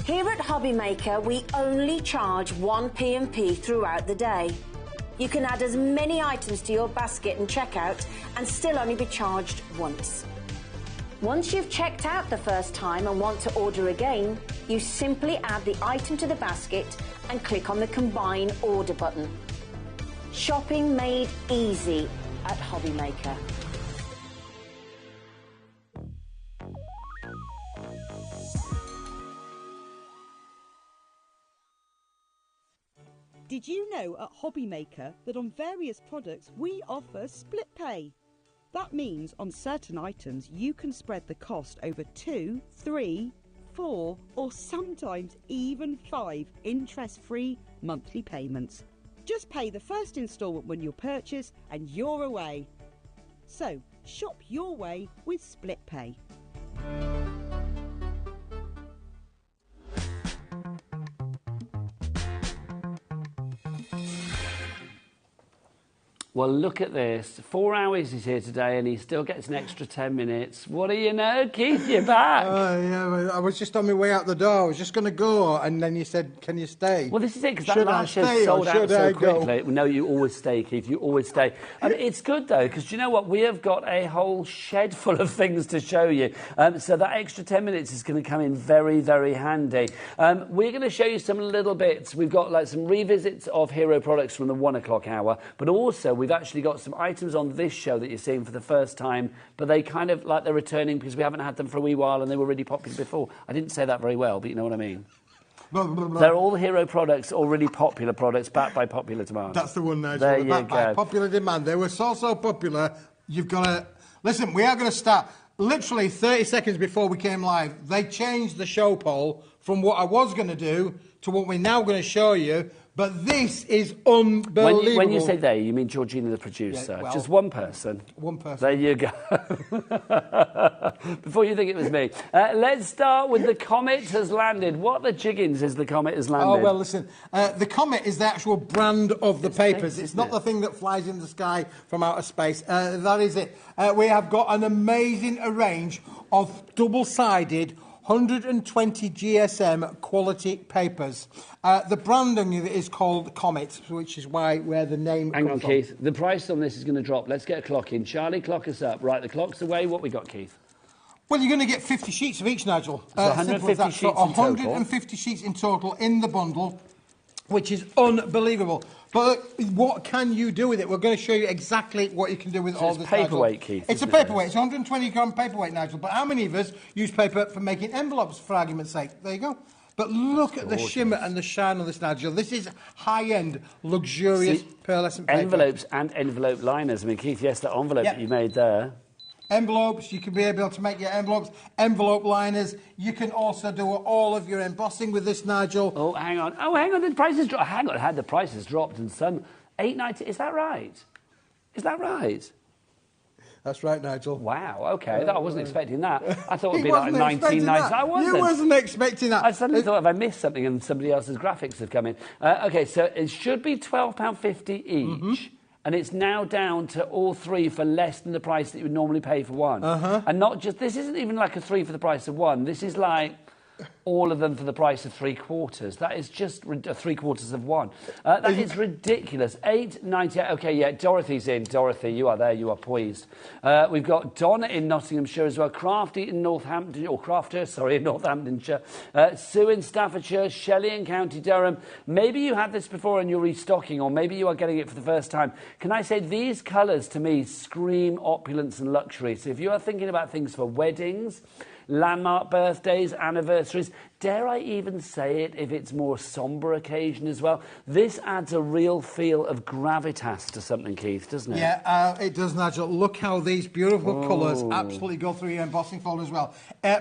C: Here at HobbyMaker, we only charge one P&P throughout the day. You can add as many items to your basket and checkout and still only be charged once. Once you've checked out the first time and want to order again, you simply add the item to the basket and click on the Combine Order button. Shopping made easy at HobbyMaker.
H: Did you know at HobbyMaker that on various products we offer split pay? That means on certain items you can spread the cost over 2, 3, 4 or sometimes even 5 interest-free monthly payments. Just pay the first instalment when you purchase and you're away. So shop your way with split pay.
E: Well, look at this. 4 hours he's here today and he still gets an extra 10 minutes. What do you know, Keith? You're back.
F: Yeah, I was just on my way out the door. I was just going to go, and then you said, can you stay?
E: Well, this is it, because that last show sold out so quickly. No, you always stay, Keith. You always stay. And it's good, though, because you know what? We have got a whole shed full of things to show you. So that extra 10 minutes is going to come in very, very handy. We're going to show you some little bits. We've got like some revisits of hero products from the 1 o'clock hour, but also we've actually got some items on this show that you're seeing for the first time, but they kind of like they're returning because we haven't had them for a wee while and they were really popular before. I didn't say that very well, but you know what I mean. They're all hero products, all really popular products, backed by popular demand.
F: That's the one, Nigel.
E: There you
F: backed by
E: go.
F: Popular demand. They were so popular, you've got to... Listen, we are going to start... Literally 30 seconds before we came live, they changed the show poll from what I was going to do to what we're now going to show you. But this is unbelievable.
E: When you say they, you mean Georgina, the producer.
F: Yeah, well,
E: just one person.
F: One person.
E: There you go. Before you think it was me. Let's start with the comet has landed. What the jiggins is the comet has landed?
F: Oh, well, listen. The comet is the actual brand of the papers. It's not the thing that flies in the sky from outer space. That is it. We have got an amazing range of double-sided 120 GSM quality papers. The branding is called Comet, which is where the name
E: Hang
F: comes
E: on, Keith. The price on this is going to drop. Let's get a clock in. Charlie, clock us up. Right, the clock's away. What we got, Keith?
F: Well, you're going to get 50 sheets of each, Nigel.
E: So 150 sheets in total.
F: 150 sheets in total in the bundle, which is unbelievable. But what can you do with it? We're going to show you exactly what you can do with all this, Nigel.
E: It's paperweight, Keith.
F: It's a paperweight. It's 120 gram paperweight, Nigel. But how many of us use paper for making envelopes, for argument's sake? There you go. But look at the shimmer and the shine on this, Nigel. This is high-end, luxurious pearlescent paper.
E: Envelopes and envelope liners. I mean, Keith, yes, that envelope that you made there.
F: Envelopes, you can be able to make your envelopes, envelope liners. You can also do all of your embossing with this, Nigel.
E: Oh, hang on. Oh, hang on, the prices dropped. Hang on, had the prices dropped and some... $8.90, is that right? Is that right?
F: That's right, Nigel.
E: Wow, OK, I wasn't expecting that. I thought it would be like $19.90. I wasn't.
F: You wasn't expecting that.
E: I suddenly thought, have I missed something and somebody else's graphics have come in? OK, so it should be £12.50 each. And it's now down to all three for less than the price that you would normally pay for one. And not just... This isn't even like a 3 for the price of one. This is like... all of them for the price of 3/4. That is just 3/4 of one. That is ridiculous. £8.98. Okay, yeah, Dorothy's in. Dorothy, you are there. You are poised. We've got Donna in Nottinghamshire as well. Crafty in Northampton, or Crafter, sorry, in Northamptonshire. Sue in Staffordshire. Shelley in County Durham. Maybe you had this before and you're restocking, or maybe you are getting it for the first time. Can I say these colours to me scream opulence and luxury. So if you are thinking about things for weddings, landmark birthdays, anniversaries, dare I even say it if it's more sombre occasion as well, this adds a real feel of gravitas to something, Keith, doesn't it?
F: Yeah, it does, Nigel. Look how these beautiful colours absolutely go through your embossing folder as well.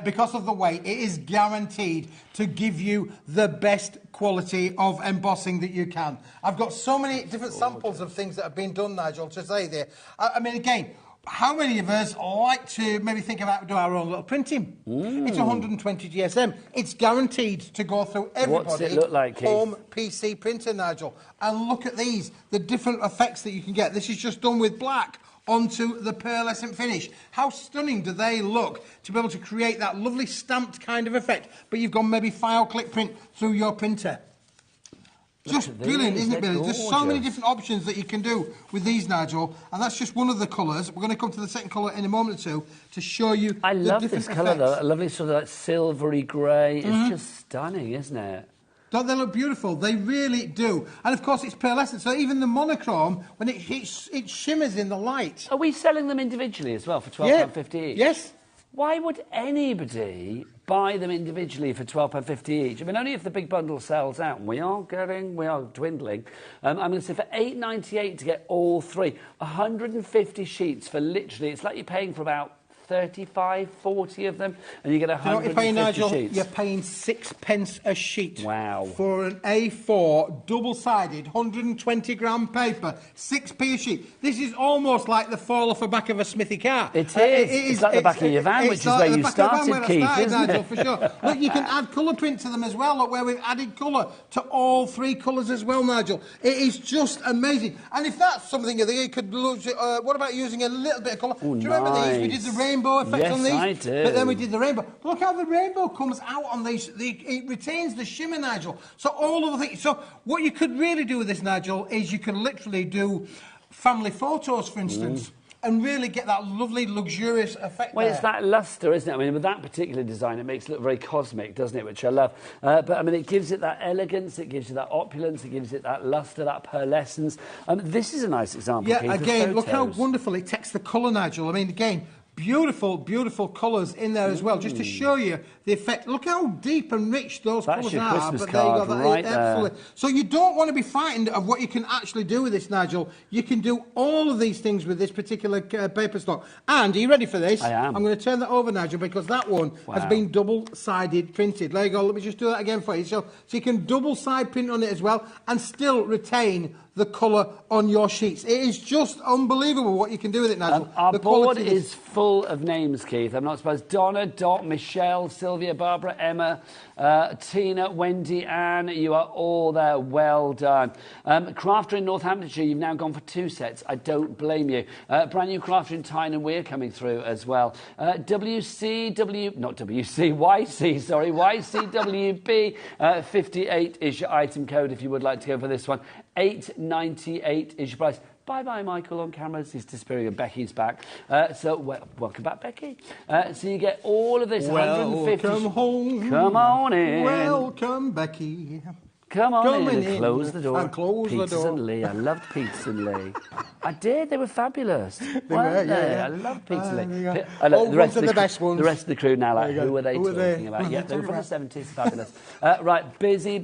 F: Because of the weight, it is guaranteed to give you the best quality of embossing that you can. I've got so many different samples of things that have been done, Nigel, to say there. I mean, again, how many of us like to maybe think about doing our own little printing? It's 120 GSM. It's guaranteed to go through everybody's
E: What's it look like, Keith?
F: home PC printer, Nigel. And look at these, the different effects that you can get. This is just done with black onto the pearlescent finish. How stunning do they look to be able to create that lovely stamped kind of effect, but you've gone maybe file click print through your printer. Just brilliant, isn't it, Billy? There's so many different options that you can do with these, Nigel, and that's just one of the colours. We're going to come to the second colour in a moment or two to show you
E: I
F: the
E: love
F: different
E: this colour, though.
F: effects.
E: A lovely sort of like silvery grey. It's just stunning, isn't it?
F: Don't they look beautiful? They really do. And, of course, it's pearlescent, so even the monochrome, when it hits, it shimmers in the light.
E: Are we selling them individually as well for £12.50 each?
F: Yes.
E: Why would anybody buy them individually for £12.50 each? I mean, only if the big bundle sells out, and we are dwindling. I'm going to say for £8.98 to get all three, 150 sheets for literally, it's like you're paying for about 35, 40 of them, and you get 150
F: you're paying, Nigel?
E: sheets.
F: You're paying 6p a sheet.
E: Wow.
F: For an A4 double-sided 120-gram paper, 6p a sheet. This is almost like the fall off the back of a Smithy car.
E: It is. It's like the back of your van, which is where you started, Keith, isn't
F: Nigel,
E: it?
F: for sure. Look, you can add colour print to them as well. Look, where we've added colour to all three colours as well, Nigel. It is just amazing. And if that's something that you could look, what about using a little bit of colour?
E: Ooh,
F: do you remember these? We did the rainbow effect on these.
E: Yes, I do.
F: But then we did the rainbow. Look how the rainbow comes out on these. It retains the shimmer, Nigel. So all of the things. So what you could really do with this, Nigel, is you can literally do family photos, for instance, and really get that lovely, luxurious effect
E: Well,
F: there.
E: it's that lustre, isn't it? I mean, with that particular design, it makes it look very cosmic, doesn't it? Which I love. But, I mean, it gives it that elegance, it gives you that opulence, it gives it that lustre, that pearlescence. This is a nice example,
F: Yeah,
E: Keith, of
F: again, look how
E: photos.
F: wonderful it takes the colour, Nigel. I mean, again, beautiful, beautiful colours in there as well, just to show you the effect. Look how deep and rich those
E: That's
F: colours
E: your
F: are.
E: Christmas
F: But there you go,
E: card
F: that
E: right
F: is absolutely.
E: there.
F: So you don't want to be frightened of what you can actually do with this, Nigel. You can do all of these things with this particular paper stock. And are you ready for this?
E: I am.
F: I'm going to turn that over, Nigel, because that one has been double-sided printed. There you go. Let me just do that again for you. So you can double-side print on it as well and still retain the colour on your sheets. It is just unbelievable what you can do with it, Nigel.
E: Our
F: The
E: board
F: quality of this-
E: is full of names, Keith. I'm not surprised. Donna, Dot, Michelle, Sylvia, Barbara, Emma, Tina, Wendy, Anne. You are all there. Well done. Crafter in Northamptonshire, you've now gone for 2 sets. I don't blame you. Brand new Crafter in Tyne and Weir coming through as well. YCWB 58 is your item code if you would like to go for this one. £8.98 is your price. Bye-bye, Michael, on cameras. He's disappearing and Becky's back. Welcome back, Becky. So you get all of this 150...
F: Welcome home.
E: Come on in.
F: Welcome, Becky.
E: Come on
F: Come
E: in
F: in
E: and close the door.
F: and close the
E: Peters
F: door.
E: and Lee. I loved Peters and Lee. I did. They were fabulous.
F: They
E: weren't
F: were,
E: they?
F: yeah.
E: I loved Peters and
F: there
E: Lee.
F: you go.
E: Look,
F: Old ones are the best ones.
E: The rest of the crew now, like,
F: There you go.
E: who are they
F: Who are they?
E: talking about?
F: Who are
E: Yeah,
F: they
E: they were from the
F: talking
E: 70s. Fabulous. Right, busy.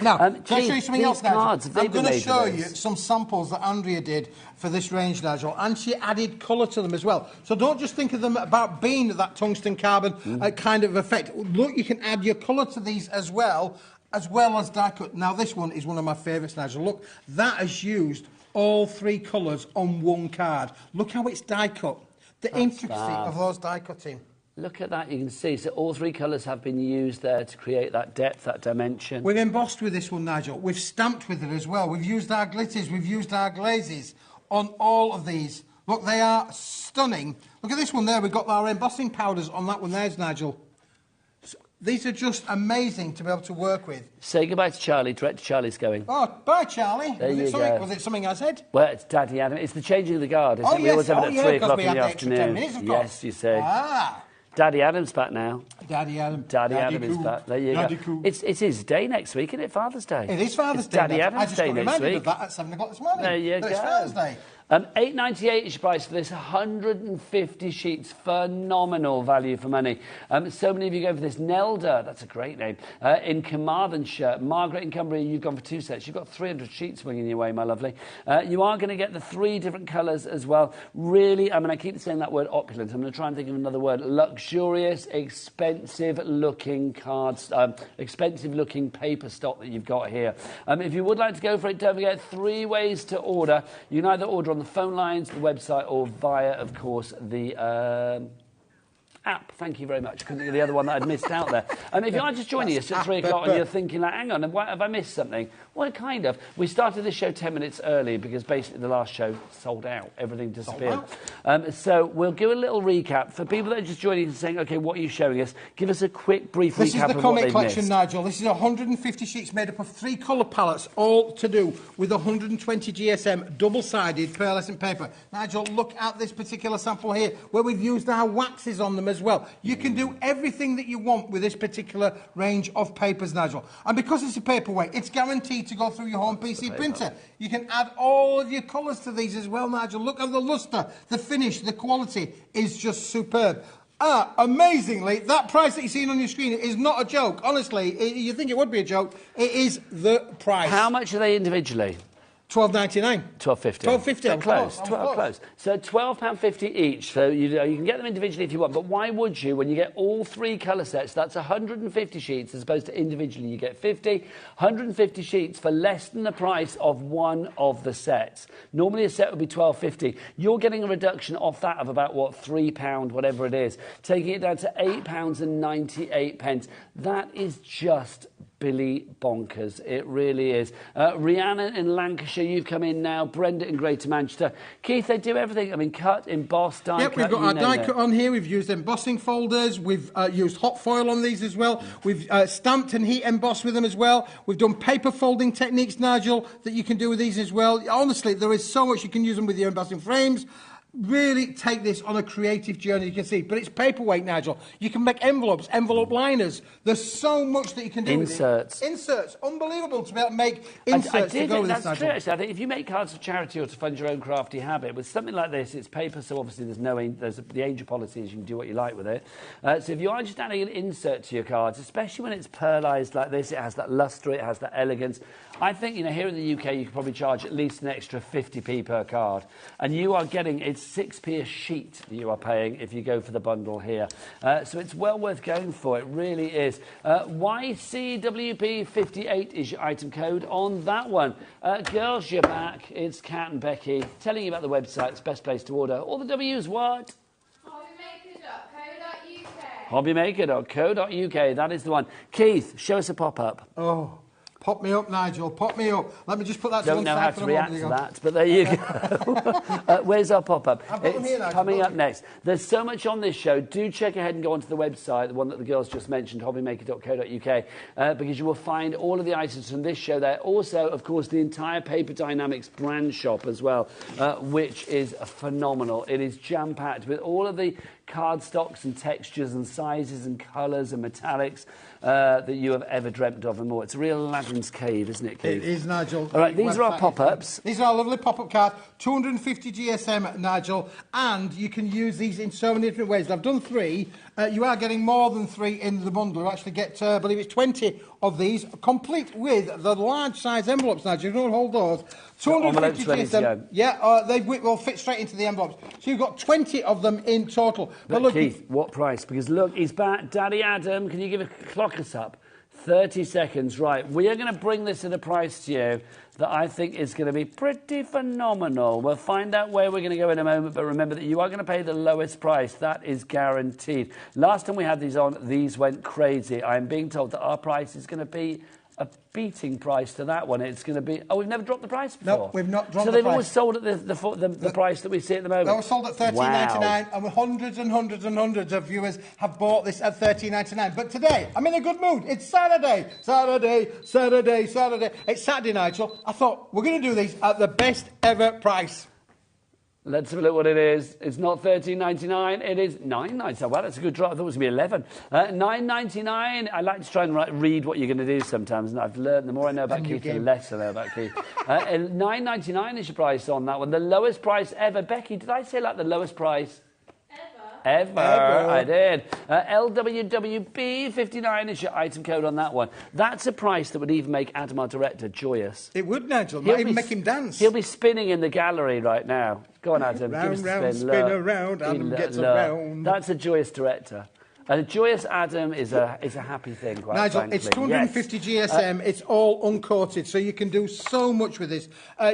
F: Now, can I show you
E: Keith,
F: something else,
E: these
F: Nigel?
E: cards, have they
F: I'm
E: been
F: going to
E: made
F: show
E: with
F: you
E: this?
F: some samples that Andrea did for this range, Nigel, and she added colour to them as well. So don't just think of them about being that tungsten carbon kind of effect. Look, you can add your colour to these as well as die cut. Now, this one is one of my favourites, Nigel. Look, that has used all 3 colours on one card. Look how it's die cut. The intricacy of those die cutting.
E: Look at that, you can see. So all 3 colours have been used there to create that depth, that dimension.
F: We've embossed with this one, Nigel. We've stamped with it as well. We've used our glitters, we've used our glazes on all of these. Look, they are stunning. Look at this one there. We've got our embossing powders on that one there's, Nigel. It's These are just amazing to be able to work with.
E: Say goodbye to Charlie. Direct to Charlie's going.
F: Oh, bye, Charlie.
E: There you go.
F: Was it something I said?
E: Well, it's Daddy Adam. It's the changing of the guard, isn't it? We always have it at 3 o'clock in the afternoon. Yes, you say.
F: Ah.
E: Daddy Adam's back now.
F: Daddy Adam.
E: Daddy Adam is back. There you
F: Daddy
E: go.
F: cool.
E: It's his day next week, isn't it? Father's Day.
F: It is Father's Day.
E: Daddy Adam's Day next week.
F: I just got reminded of that at 7 o'clock this morning.
E: There you go.
F: It's Father's Day.
E: $8.98 is your price for this. 150 sheets. Phenomenal value for money. So many of you go for this. Nelda, that's a great name. In Carmarthenshire. Margaret in Cumbria, you've gone for 2 sets. You've got 300 sheets swinging your way, my lovely. You are going to get the 3 different colours as well. Really, I mean, I keep saying that word opulent. I'm going to try and think of another word. Luxurious, expensive-looking cards, expensive-looking paper stock that you've got here. If you would like to go for it, don't forget 3 ways to order. You can either order on the phone lines, the website, or via, of course, the app. Thank you very much. Couldn't think of the other one that I'd missed out there. If you are just joining us at 3 o'clock and you're thinking, like, hang on, have I missed something? Well, kind of. We started this show 10 minutes early because basically the last show sold out. Everything disappeared. So we'll do a little recap. For people that are just joining us and saying, OK, what are you showing us? Give us a quick, brief recap of what they've missed.
F: This is the comic collection, Nigel. This is 150 sheets made up of 3 colour palettes, all to do with 120 GSM double-sided pearlescent paper. Nigel, look at this particular sample here, where we've used our waxes on them as well. You can do everything that you want with this particular range of papers, Nigel. And because it's a paperweight, it's guaranteed to go through your home PC printer. You can add all of your colours to these as well, Nigel. Look at the lustre, the finish, the quality is just superb. Amazingly, that price that you're seeing on your screen is not a joke. Honestly, you think it would be a joke. It is the price.
E: How much are they individually?
F: $12.99.
E: $12.50.
F: $12.50.
E: They're close. Close. So £12.50 each. So you can get them individually if you want. But why would you? When you get all 3 colour sets, that's 150 sheets as opposed to individually you get 50. 150 sheets for less than the price of one of the sets. Normally a set would be $12.50. You're getting a reduction off that of about, what, £3, whatever it is. Taking it down to £8.98. That is just Billy bonkers. It really is. Rhiannon in Lancashire, you've come in now. Brenda in Greater Manchester. Keith, they do everything. I mean, cut, emboss, die cut.
F: Yep, we've got our die cut on here. We've used embossing folders. We've used hot foil on these as well. We've stamped and heat embossed with them as well. We've done paper folding techniques, Nigel, that you can do with these as well. Honestly, there is so much you can use them with your embossing frames. Really take this on a creative journey, you can see. But it's paperweight, Nigel. You can make envelopes, envelope liners. There's so much that you can do
E: Inserts.
F: with it. Inserts. Unbelievable to be able to make inserts to go with this, Nigel.
E: That's true, actually. I think if you make cards for charity or to fund your own crafty habit, with something like this, it's paper, so obviously there's the angel policy is you can do what you like with it. So if you are just adding an insert to your cards, especially when it's pearlised like this, it has that lustre, it has that elegance. I think, here in the UK, you could probably charge at least an extra 50p per card. And you are getting, it's 6p a sheet that you are paying if you go for the bundle here. So it's well worth going for. It really is. YCWP58 is your item code on that one. Girls, you're back. It's Kat and Becky telling you about the website. It's the best place to order. All the W's, what?
B: HobbyMaker.co.uk.
E: HobbyMaker.co.uk. That is the one. Keith, show us a pop-up.
F: Oh. Pop me up, Nigel. Pop me up. Let me just put that to one side.
E: Don't know how to react to that, but there you go. Where's our pop-up? It's coming up next. There's so much on this show. Do check ahead and go onto the website, the one that the girls just mentioned, hobbymaker.co.uk, because you will find all of the items from this show there. Also, of course, the entire Paper Dynamics brand shop as well, which is phenomenal. It is jam-packed with all of the cardstocks and textures and sizes and colours and metallics that you have ever dreamt of and more. It's a real Aladdin's cave, isn't it, Keith?
F: It is, Nigel.
E: All right, these are our pop-ups.
F: These are our lovely pop-up cards, 250 GSM, Nigel, and you can use these in so many different ways. I've done 3. You are getting more than 3 in the bundle. You actually get, I believe it's 20 of these, complete with the large size envelopes, Nigel. You don't hold those. 250 GSM. Yeah, they will fit straight into the envelopes. So you've got 20 of them in total.
E: But look, Keith, what price? Because look, he's back. Daddy Adam, can you give a clock us up? 30 seconds, right. We are going to bring this at a price to you that I think is going to be pretty phenomenal. We'll find out where we're going to go in a moment, but remember that you are going to pay the lowest price. That is guaranteed. Last time we had these on, these went crazy. I'm being told that our price is going to be a beating price to that one. It's going to be... Oh, we've never dropped the price before?
F: No, we've not dropped
E: so
F: the price.
E: they've always sold at the price that we see at the moment?
F: They were sold at $13.99,
E: Wow.
F: and hundreds and hundreds and hundreds of viewers have bought this at $13.99. But today, I'm in a good mood. It's Saturday. It's Saturday, Nigel. I thought, we're going to do these at the best ever price.
E: Let's have a look what it is. It's not $13.99. It is $9.99. Well, that's a good drop. I thought it was going to be $11. $9.99. I like to try and read what you're going to do sometimes, and I've learned the more I know about Keith, the less I know about Keith. $9.99 is your price on that one. The lowest price ever. Becky, did I say like the lowest price? Ever. I did. LWWB59 is your item code on that one. That's a price that would even make Adam, our director, joyous.
F: It would, Nigel. Might even make him dance.
E: He'll be spinning in the gallery right now. Go on, Adam.
F: Round,
E: give us
F: round,
E: a spin.
F: spin around, Adam gets around.
E: That's a joyous director. A joyous Adam is a happy thing, quite
F: Nigel,
E: frankly.
F: it's 250 GSM. It's all uncoated, so you can do so much with this.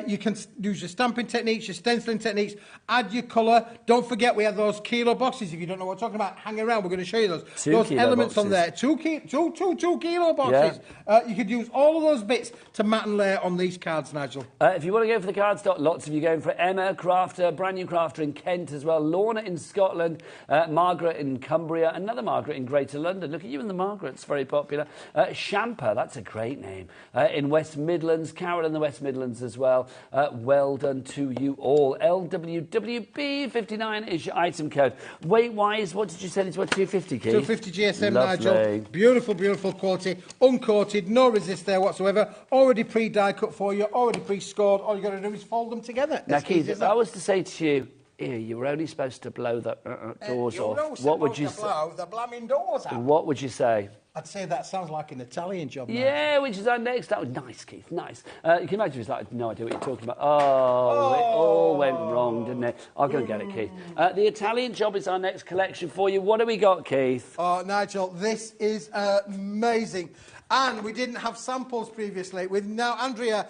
F: You can use your stamping techniques, your stenciling techniques, add your colour. Don't forget, we have those kilo boxes. If you don't know what we're talking about, hang around. We're going to show you those. Those elements
E: boxes
F: on there. Two kilo boxes.
E: Yeah.
F: You could use all of those bits to mat and layer on these cards, Nigel.
E: If you want to go for the cardstock, lots of you going for it. Emma, crafter, brand new crafter in Kent as well. Lorna in Scotland. Margaret in Cumbria. Another Margaret in Greater London. Look at you and the Margarets, very popular. Shamper, that's a great name. In West Midlands. Carol in the West Midlands as well. Well done to you all. LWWB59 is your item code. Weight-wise, what did you say? It's what, 250, Keith?
F: 250 GSM,
E: Lovely.
F: Nigel. Beautiful, beautiful quality. Uncoated, no resist there whatsoever. Already pre-die cut for you, already pre-scored. All you got to do is fold them together.
E: Now, Keith, if I was to say to you, you were only supposed to blow the doors off, what would you say?
F: Blow the blooming doors out.
E: What would you say?
F: I'd say that sounds like an Italian job.
E: Yeah, which is our next. That was nice, Keith. Nice. You can imagine it's like, no idea what you're talking about. Oh, it all went wrong, didn't it? I'll go and get it, Keith. The Italian job is our next collection for you. What do we got, Keith?
F: Oh, Nigel, this is amazing. And we didn't have samples previously. With now, Andrea,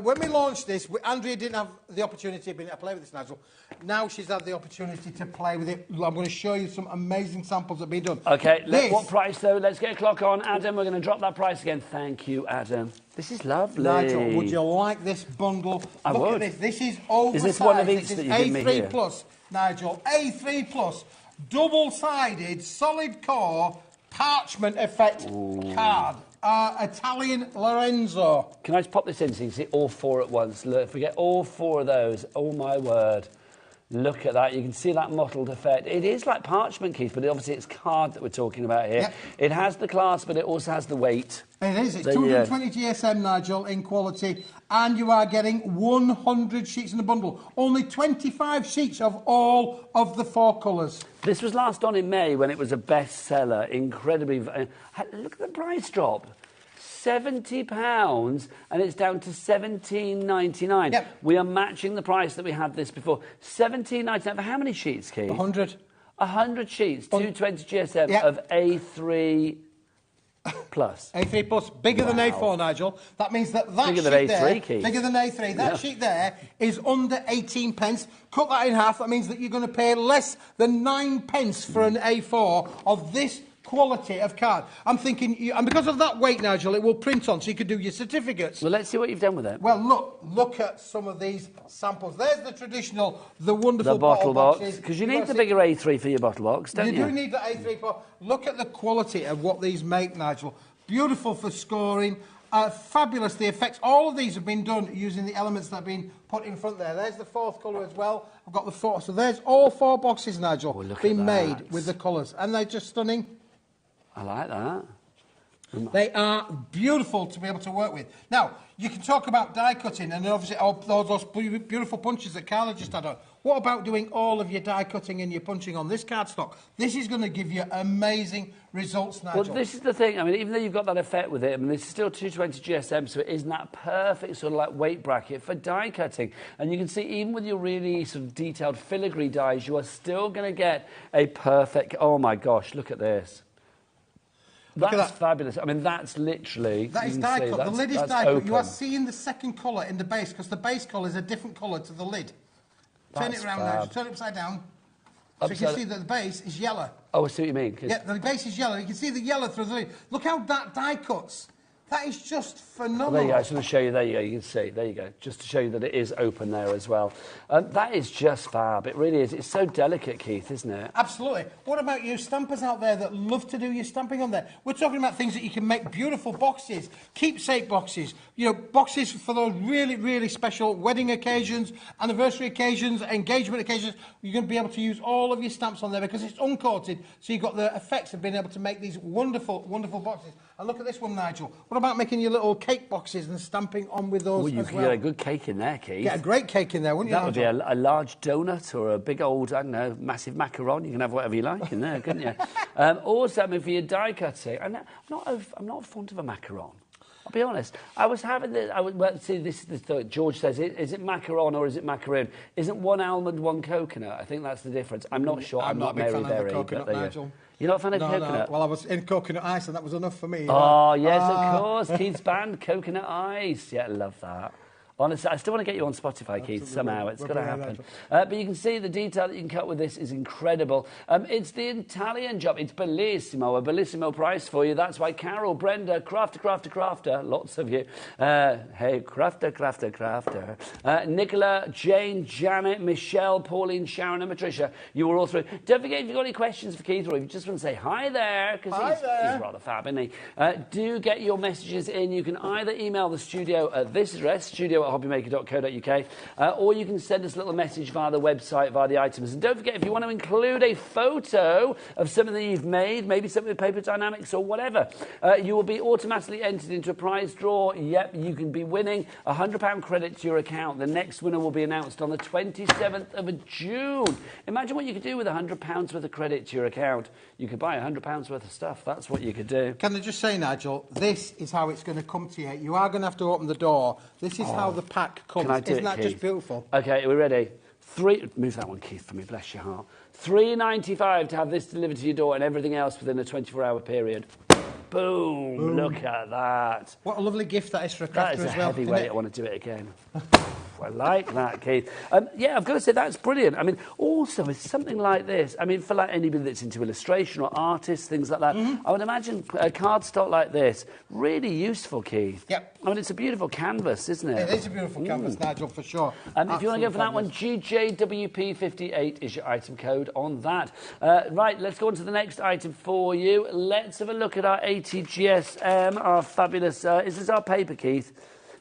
F: when we launched this, Andrea didn't have the opportunity to play with this, Nigel. Now she's had the opportunity to play with it. I'm going to show you some amazing samples that have been done.
E: OK, what price, though? Let's get a clock on. Adam, we're going to drop that price again. Thank you, Adam. This is lovely.
F: Nigel, would you like this bundle?
E: I
F: Look
E: would.
F: at this. This is oversized.
E: Is this one of each
F: this
E: that
F: is
E: you give me here?
F: A3 Plus, Nigel. A3 Plus, double-sided, solid core, parchment effect card. Italian Lorenzo.
E: Can I just pop this in so you can see all four at once? Look, if we get all four of those, oh my word. Look at that. You can see that mottled effect. It is like parchment, Keith, but obviously it's card that we're talking about here.
F: Yep.
E: It has the clasp, but it also has the weight.
F: It is. It's 220 GSM, Nigel, in quality, and you are getting 100 sheets in the bundle. Only 25 sheets of all of the four colours.
E: This was last on in May when it was a bestseller. Incredibly... look at the price drop. £70 and it's down to $17.99.
F: Yep.
E: We are matching the price that we had this before. $17.99 for how many sheets, Keith?
F: 100.
E: 100 sheets, 220 GSM of A3 Plus.
F: A3 Plus, bigger than A4, Nigel. That means that
E: Bigger
F: sheet
E: than A3,
F: there,
E: Keith.
F: bigger than A3. That sheet there is under 18 pence. Cut that in half. That means that you're going to pay less than 9 pence for an A4 of this quality of card. I'm thinking, and because of that weight, Nigel, it will print on, so you could do your certificates.
E: Well, let's see what you've done with it.
F: Well, look at some of these samples. There's the traditional, the wonderful
E: the bottle box.
F: boxes.
E: Because you need the bigger A3 for your bottle box, don't you?
F: You do need the A3 for. Look at the quality of what these make, Nigel. Beautiful for scoring. Fabulous, the effects. All of these have been done using the elements that have been put in front there. There's the fourth colour as well. I've got the fourth. So there's all four boxes, Nigel, been made with the colours. And they're just stunning.
E: I like that.
F: They are beautiful to be able to work with. Now, you can talk about die cutting and obviously all those beautiful punches that Carla just had on. What about doing all of your die cutting and your punching on this cardstock? This is going to give you amazing results, Nigel.
E: Well, this is the thing. I mean, even though you've got that effect with it, I mean, this is still 220 GSM, so it isn't that perfect sort of like weight bracket for die cutting. And you can see, even with your really sort of detailed filigree dies, you are still going to get a perfect... Oh, my gosh, look at this. That's fabulous. I mean, that's literally...
F: That is die cut. The lid is die cut. You are seeing the second colour in the base, because the base colour is a different colour to the lid. Turn it around now. Turn it upside down. So you can see that the base is yellow.
E: Oh, I see what you mean.
F: Yeah, the base is yellow. You can see the yellow through the lid. Look how that die cuts. That is just phenomenal.
E: Well, there you go. I just want to show you. There you go. You can see. There you go. Just to show you that it is open there as well. That is just fab. It really is. It's so delicate, Keith, isn't it?
F: Absolutely. What about you stampers out there that love to do your stamping on there? We're talking about things that you can make beautiful boxes, keepsake boxes, you know, boxes for those really, really special wedding occasions, anniversary occasions, engagement occasions. You're going to be able to use all of your stamps on there because it's uncoated, so you've got the effects of being able to make these wonderful, wonderful boxes. And look at this one, Nigel. What about making your little cake boxes and stamping on with those
E: you
F: as
E: could
F: well?
E: get a good cake in there, Keith.
F: Get a great cake in there, wouldn't you,
E: That would be
F: Nigel?
E: a large donut or a big old, I don't know, massive macaron. You can have whatever you like in there, couldn't you? Also, I mean, for your die cutting, I'm not fond of a macaron. I'll be honest. I was having this. Well, see, this is the thought. George says, is it macaron or is it macaroon? Isn't one almond, one coconut? I think that's the difference. I'm not sure. I'm not Mary Berry.
F: Coconut, Nigel.
E: You're not a fan of
F: No.
E: coconut?
F: Well, I was in coconut ice and that was enough for me.
E: Oh, yes, of course. Keith's band, Coconut Ice. Yeah, I love that. Honestly, I still want to get you on Spotify, Keith, somehow. It's going to happen. But you can see the detail that you can cut with this is incredible. It's the Italian job. It's bellissimo, a bellissimo price for you. That's why Carol, Brenda, crafter, lots of you. Hey, crafter. Nicola, Jane, Janet, Michelle, Pauline, Sharon and Patricia, you were all through. Don't forget, if you've got any questions for Keith or if you just want to say hi there, because he's rather fab, isn't he? Do get your messages in. You can either email the studio at this address, studio@hobbymaker.co.uk, or you can send us a little message via the website, via the items. And don't forget, if you want to include a photo of something that you've made, maybe something with Paper Dynamics or whatever, you will be automatically entered into a prize draw. Yep, you can be winning a £100 credit to your account. The next winner will be announced on the 27th of June. Imagine what you could do with £100 worth of credit to your account. You could buy £100 worth of stuff. That's what you could do.
F: Can I just say, Nigel, this is how it's going to come to you. You are going to have to open the door. This is how the pack comes. Isn't that just beautiful?
E: Okay, are we ready? Move that one, Keith, for me, bless your heart. £3.95 to have this delivered to your door and everything else within a 24-hour period. Boom, look at that.
F: What a lovely gift that is for a crafter
E: as well.
F: That is a
E: heavyweight. I want to do it again. I like that, Keith. Yeah, I've got to say, that's brilliant. I mean, also, with something like this, I mean, for like anybody that's into illustration or artists, things like that, I would imagine a cardstock like this, really useful, Keith.
F: Yep.
E: I mean, it's a beautiful canvas, isn't it?
F: It is a beautiful canvas, Nigel, for sure.
E: If you want to go for that one, GJWP58 is your item code on that. Right, let's go on to the next item for you. Let's have a look at our ATGSM, our fabulous... is this our paper, Keith?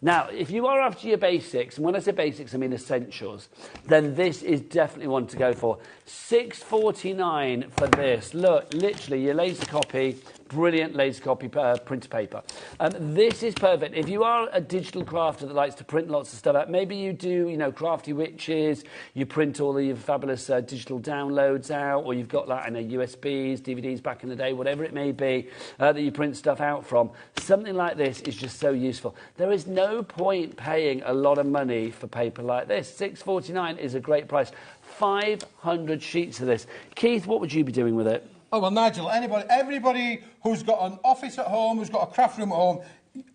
E: Now, if you are after your basics, and when I say basics, I mean essentials, then this is definitely one to go for. $6.49 for this. Look, literally, your laser copy, brilliant laser copy printer paper. This is perfect. If you are a digital crafter that likes to print lots of stuff out, maybe you do, you know, Crafty Witches, you print all of your fabulous digital downloads out, or you've got, like, I know, USBs, DVDs back in the day, whatever it may be, that you print stuff out from. Something like this is just so useful. There is no point paying a lot of money for paper like this. $6.49 is a great price. 500 sheets of this. Keith, what would you be doing with it?
F: Oh, well, Nigel, everybody who's got an office at home, who's got a craft room at home,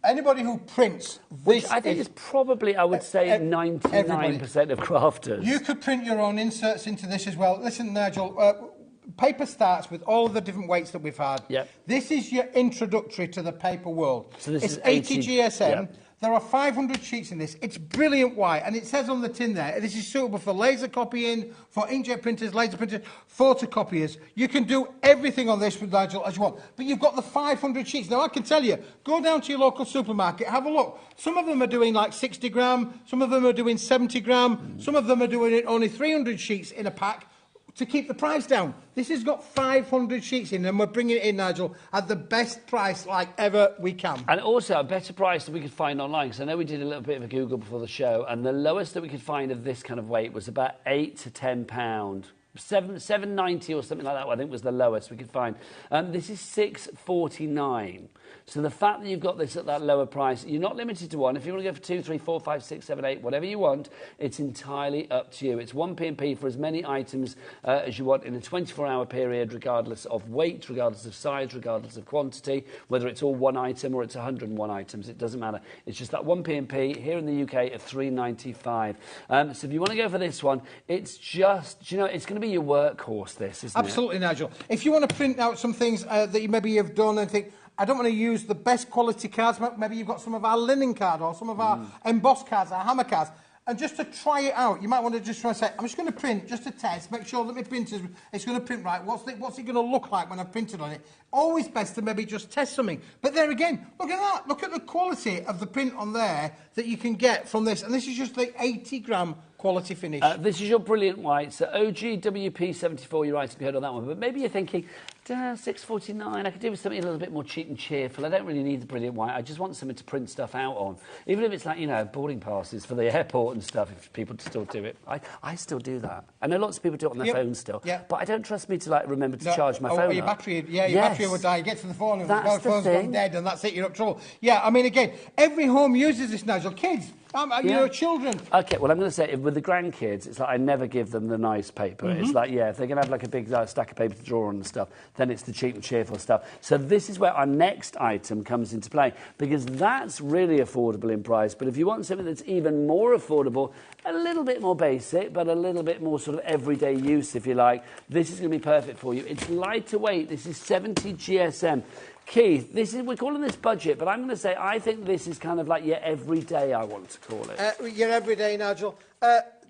F: anybody who prints this...
E: Which I think is probably, I would say, 99% of crafters.
F: You could print your own inserts into this as well. Listen, Nigel, paper starts with all the different weights that we've had.
E: Yep.
F: This is your introductory to the paper world.
E: So this is
F: ATGSM.
E: Yep.
F: There are 500 sheets in this. It's brilliant white, and it says on the tin there, this is suitable for laser copying, for inkjet printers, laser printers, photocopiers. You can do everything on this with Nigel as you want. But you've got the 500 sheets. Now, I can tell you, go down to your local supermarket, have a look. Some of them are doing like 60 gram, some of them are doing 70 gram, some of them are doing only 300 sheets in a pack to keep the price down. This has got 500 sheets in, and we're bringing it in, Nigel, at the best price like ever we can.
E: And also a better price than we could find online, because I know we did a little bit of a Google before the show, and the lowest that we could find of this kind of weight was about £8 to £10. $7.90 or something like that, I think was the lowest we could find. This is $6.49. So the fact that you've got this at that lower price, you're not limited to one. If you want to go for 2, 3, 4, 5, 6, 7, 8, whatever you want, it's entirely up to you. It's 1p&p for as many items as you want in a 24-hour period, regardless of weight, regardless of size, regardless of quantity, whether it's all one item or it's 101 items. It doesn't matter. It's just that 1p&p here in the UK at $3.95. So if you want to go for this one, it's just, you know, it's going to be your workhorse, this, isn't it?
F: Absolutely, Nigel. If you want to print out some things that you maybe have done and think, I don't want to use the best quality cards. Maybe you've got some of our linen card or some of our embossed cards, our hammer cards. And just to try it out, you might want to just try and say, I'm just going to print, just to test, make sure that my printer's, it's going to print right. What's it going to look like when I've printed on it? Always best to maybe just test something. But there again, look at that. Look at the quality of the print on there that you can get from this. And this is just the 80-gram quality finish.
E: This is your brilliant white. So OGWP74, your item code on that one. But maybe you're thinking, $6.49, I could do with something a little bit more cheap and cheerful. I don't really need the brilliant white. I just want something to print stuff out on. Even if it's like, you know, boarding passes for the airport and stuff, if people still do it. I still do that. I know lots of people do it on their phone still. But I don't trust me to, like, remember to charge my phone
F: your
E: up.
F: battery, your battery will die. You get to the phone and the phone's gone dead, and that's it, you're up trouble. Yeah, I mean, again, every home uses this, Nigel. Kids, you know, children.
E: OK, well, I'm going to say, with the grandkids, it's like I never give them the nice paper. It's like, yeah, if they're going to have, like, a big stack of paper to draw on and stuff, then it's the cheap and cheerful stuff. So this is where our next item comes into play, because that's really affordable in price. But if you want something that's even more affordable, a little bit more basic, but a little bit more sort of everyday use, if you like, this is going to be perfect for you. It's lighter weight. This is 70 GSM. Keith, we're calling this budget, but I'm going to say I think this is kind of like your everyday, I want to call it.
F: Your everyday, Nigel.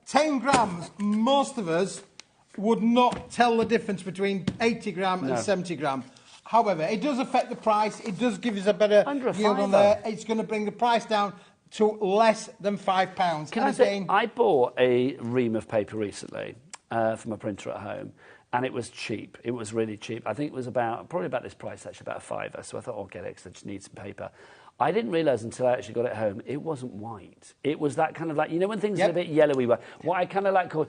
F: 10 grams, most of us would not tell the difference between 80 gram and 70 gram. However, it does affect the price. It does give us a better yield on there. It's going to bring the price down to less than £5.
E: Can I say, I bought a ream of paper recently from a printer at home. And it was cheap. It was really cheap. I think it was probably about this price, actually, about £5. So I thought, I'll get it because I just need some paper. I didn't realise until I actually got it home, it wasn't white. It was that kind of like, you know when things are a bit yellowy, what I kind of like call,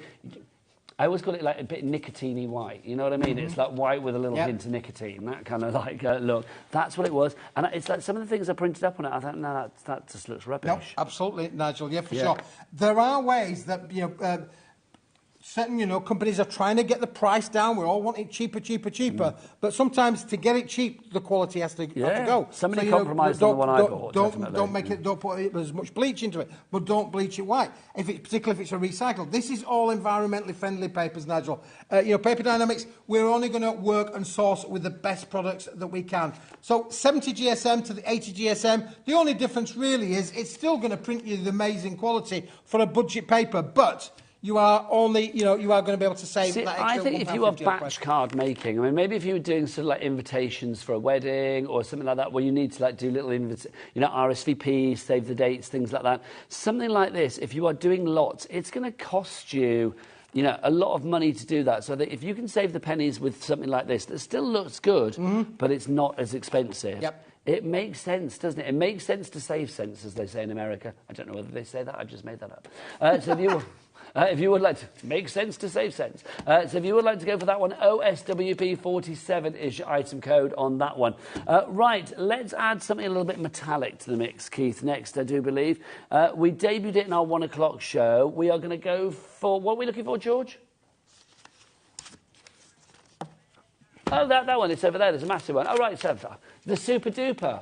E: I always call it like a bit nicotine-y white. You know what I mean? It's like white with a little hint of nicotine, that kind of like look. That's what it was. And it's like some of the things I printed up on it, I thought, no, that just looks rubbish.
F: No, absolutely, Nigel. Yeah, for sure. There are ways that, you know, certain, you know, companies are trying to get the price down. We're all wanting cheaper. But sometimes to get it cheap, the quality has to go.
E: Somebody compromised on the one I bought.
F: Don't put as much bleach into it, but don't bleach it white. Particularly if it's a recycled. This is all environmentally friendly papers, Nigel. You know, Paper Dynamics, we're only going to work and source with the best products that we can. So 70 GSM to the 80 GSM, the only difference really is it's still going to print you the amazing quality for a budget paper, but you are only, you know, you are going to be able to save that extra.
E: I think if you are batch card making, I mean, maybe if you were doing sort of like invitations for a wedding or something like that, where you need to like do little RSVP, save the dates, things like that. Something like this, if you are doing lots, it's going to cost you, you know, a lot of money to do that. So that if you can save the pennies with something like this, that still looks good, but it's not as expensive. It makes sense, doesn't it? It makes sense to save sense, as they say in America. I don't know whether they say that. I just made that up. So if you would like to make sense to save sense. So if you would like to go for that one, OSWP47 is your item code on that one. Right, let's add something a little bit metallic to the mix, Keith, next, I do believe. We debuted it in our 1 o'clock show. We are going to go for, what are we looking for, George? Oh, that one, it's over there. There's a massive one. Oh, right, so the Super Duper.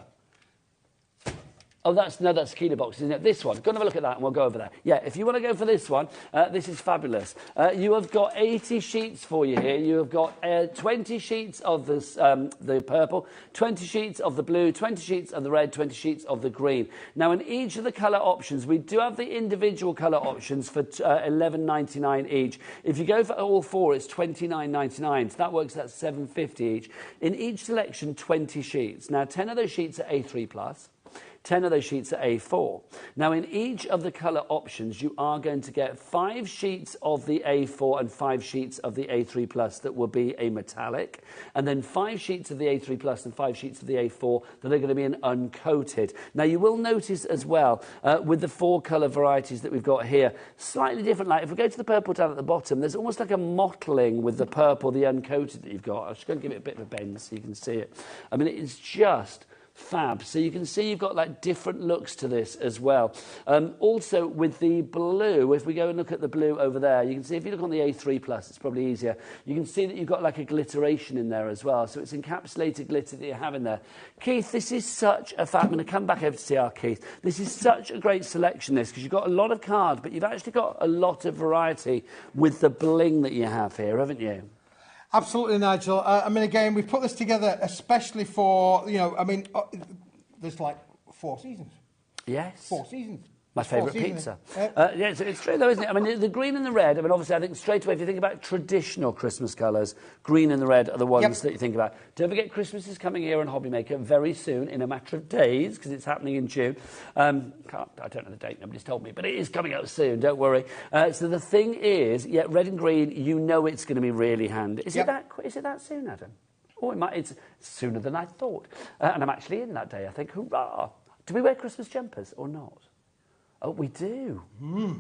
E: Oh, that's Kilo box, isn't it? This one. Go and have a look at that and we'll go over there. Yeah, if you want to go for this one, this is fabulous. You have got 80 sheets for you here. You have got 20 sheets of the purple, 20 sheets of the blue, 20 sheets of the red, 20 sheets of the green. Now, in each of the colour options, we do have the individual colour options for $11.99 each. If you go for all four, it's $29.99. So that works out $7.50 each. In each selection, 20 sheets. Now, 10 of those sheets are A3+. 10 of those sheets are A4. Now, in each of the colour options, you are going to get 5 sheets of the A4 and 5 sheets of the A3+ that will be a metallic, and then 5 sheets of the A3+ and 5 sheets of the A4 that are going to be an uncoated. Now, you will notice as well, with the 4 colour varieties that we've got here, slightly different. Like, if we go to the purple down at the bottom, there's almost like a mottling with the purple, the uncoated that you've got. I'm just going to give it a bit of a bend so you can see it. I mean, it's just fab. So you can see you've got like different looks to this as well. Also with the blue, if we go and look at the blue over there, you can see if you look on the A3+, it's probably easier. You can see that you've got like a glitteration in there as well. So it's encapsulated glitter that you have in there. Keith, this is such a fab. I'm going to come back over to see our Keith. This is such a great selection, this, because you've got a lot of cards, but you've actually got a lot of variety with the bling that you have here, haven't you?
F: Absolutely, Nigel. I mean, again, we put this together especially for, you know, I mean, there's like 4 seasons.
E: Yes.
F: 4 seasons.
E: My
F: There's 4
E: favourite
F: seasons.
E: pizza. Yeah, it's true though, isn't it? I mean, the green and the red, I mean, obviously, I think straight away, if you think about traditional Christmas colours, green and the red are the ones that you think about. Don't forget, Christmas is coming here on HobbyMaker very soon, in a matter of days, because it's happening in June. I don't know the date, nobody's told me, but it is coming out soon, don't worry. So the thing is, yeah, red and green, you know it's going to be really handy. Is it that soon, Adam? Oh, it's sooner than I thought. And I'm actually in that day, I think. Hurrah! Do we wear Christmas jumpers or not? Oh, we do.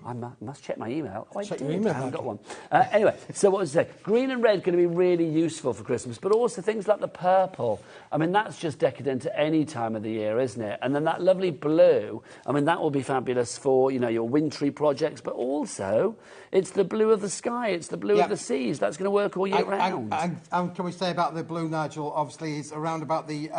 E: I must check my email. Oh,
F: Check
E: I
F: your email,
E: haven't got one. Anyway, so what was I say? Green and red going to be really useful for Christmas, but also things like the purple. I mean, that's just decadent at any time of the year, isn't it? And then that lovely blue, I mean, that will be fabulous for, you know, your wintry projects, but also it's the blue of the sky, it's the blue of the seas. That's going to work all year round.
F: And can we say about the blue, Nigel? Obviously, it's around about the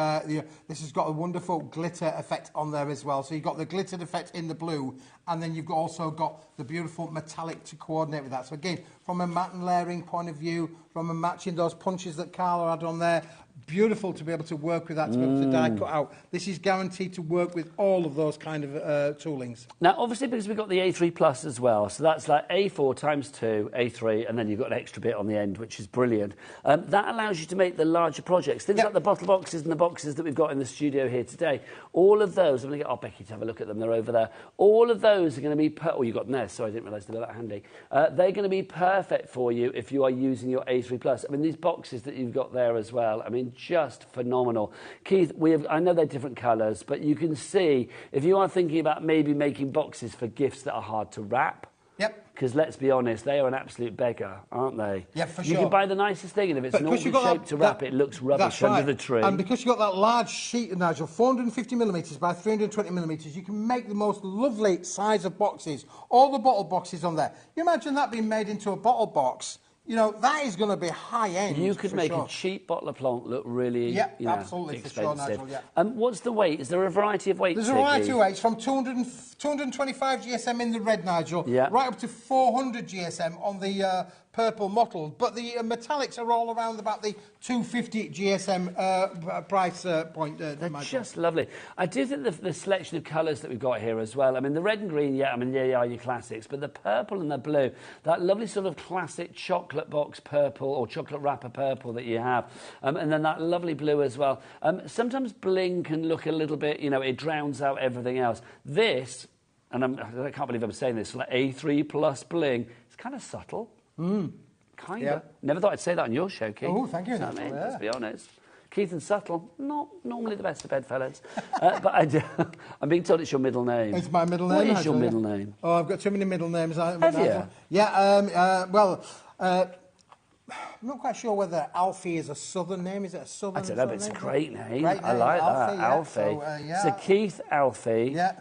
F: this has got a wonderful glitter effect on there as well. So you've got the glittered effect in the blue, and then you've also got the beautiful metallic to coordinate with that. So again, from a matte and layering point of view, from a matching those punches that Carla had on there, beautiful to be able to work with that, to be able to die cut out. This is guaranteed to work with all of those kind of toolings.
E: Now, obviously, because we've got the A3 Plus as well, so that's like A4 times 2, A3, and then you've got an extra bit on the end, which is brilliant. That allows you to make the larger projects. Things like the bottle boxes and the boxes that we've got in the studio here today. All of those, I'm going to get Becky to have a look at them, they're over there. All of those are going to be, oh, you've got them there, sorry, I didn't realise they were that handy. They're going to be perfect for you if you are using your A3 Plus. I mean, these boxes that you've got there as well, I mean, just phenomenal. Keith, I know they're different colours, but you can see, if you are thinking about maybe making boxes for gifts that are hard to wrap, because let's be honest, they are an absolute beggar, aren't they?
F: Yeah, for sure.
E: You can buy the nicest thing, and if it's not shaped to wrap, it looks rubbish under the tree.
F: And because you've got that large sheet, Nigel, 450mm by 320mm, you can make the most lovely size of boxes, all the bottle boxes on there. You imagine that being made into a bottle box. You know, that is going to be high-end.
E: You could make a cheap bottle of Plonk look really
F: absolutely,
E: expensive.
F: For sure, Nigel,
E: what's the weight? Is there a variety of weights?
F: There's a variety of weights, from 225 GSM in the red, Nigel, right up to 400 GSM on the purple mottled. But the metallics are all around about the 250 GSM price point.
E: They're just lovely. I do think the selection of colours that we've got here as well. I mean, the red and green, I mean, they are your classics. But the purple and the blue, that lovely sort of classic chocolate box purple or chocolate wrapper purple that you have. And then that lovely blue as well. Sometimes bling can look a little bit, you know, it drowns out everything else. This, and I can't believe I'm saying this, like A3 Plus bling, it's kind of subtle. Kind of. Never thought I'd say that on your show, Keith.
F: Oh, thank you.
E: I mean, let's be honest. Keith and Subtle, not normally the best of bedfellows. But I'm being told it's your middle name.
F: It's my middle name.
E: What is your middle name?
F: Oh, I've got too many middle names.
E: Have you?
F: Yeah, well, I'm not quite sure whether Alfie is a southern name. Is it a southern name?
E: I don't know, but it's a great name.
F: Great name.
E: I like
F: Alfie,
E: that, Alfie. So Keith, Alfie.
F: Yeah.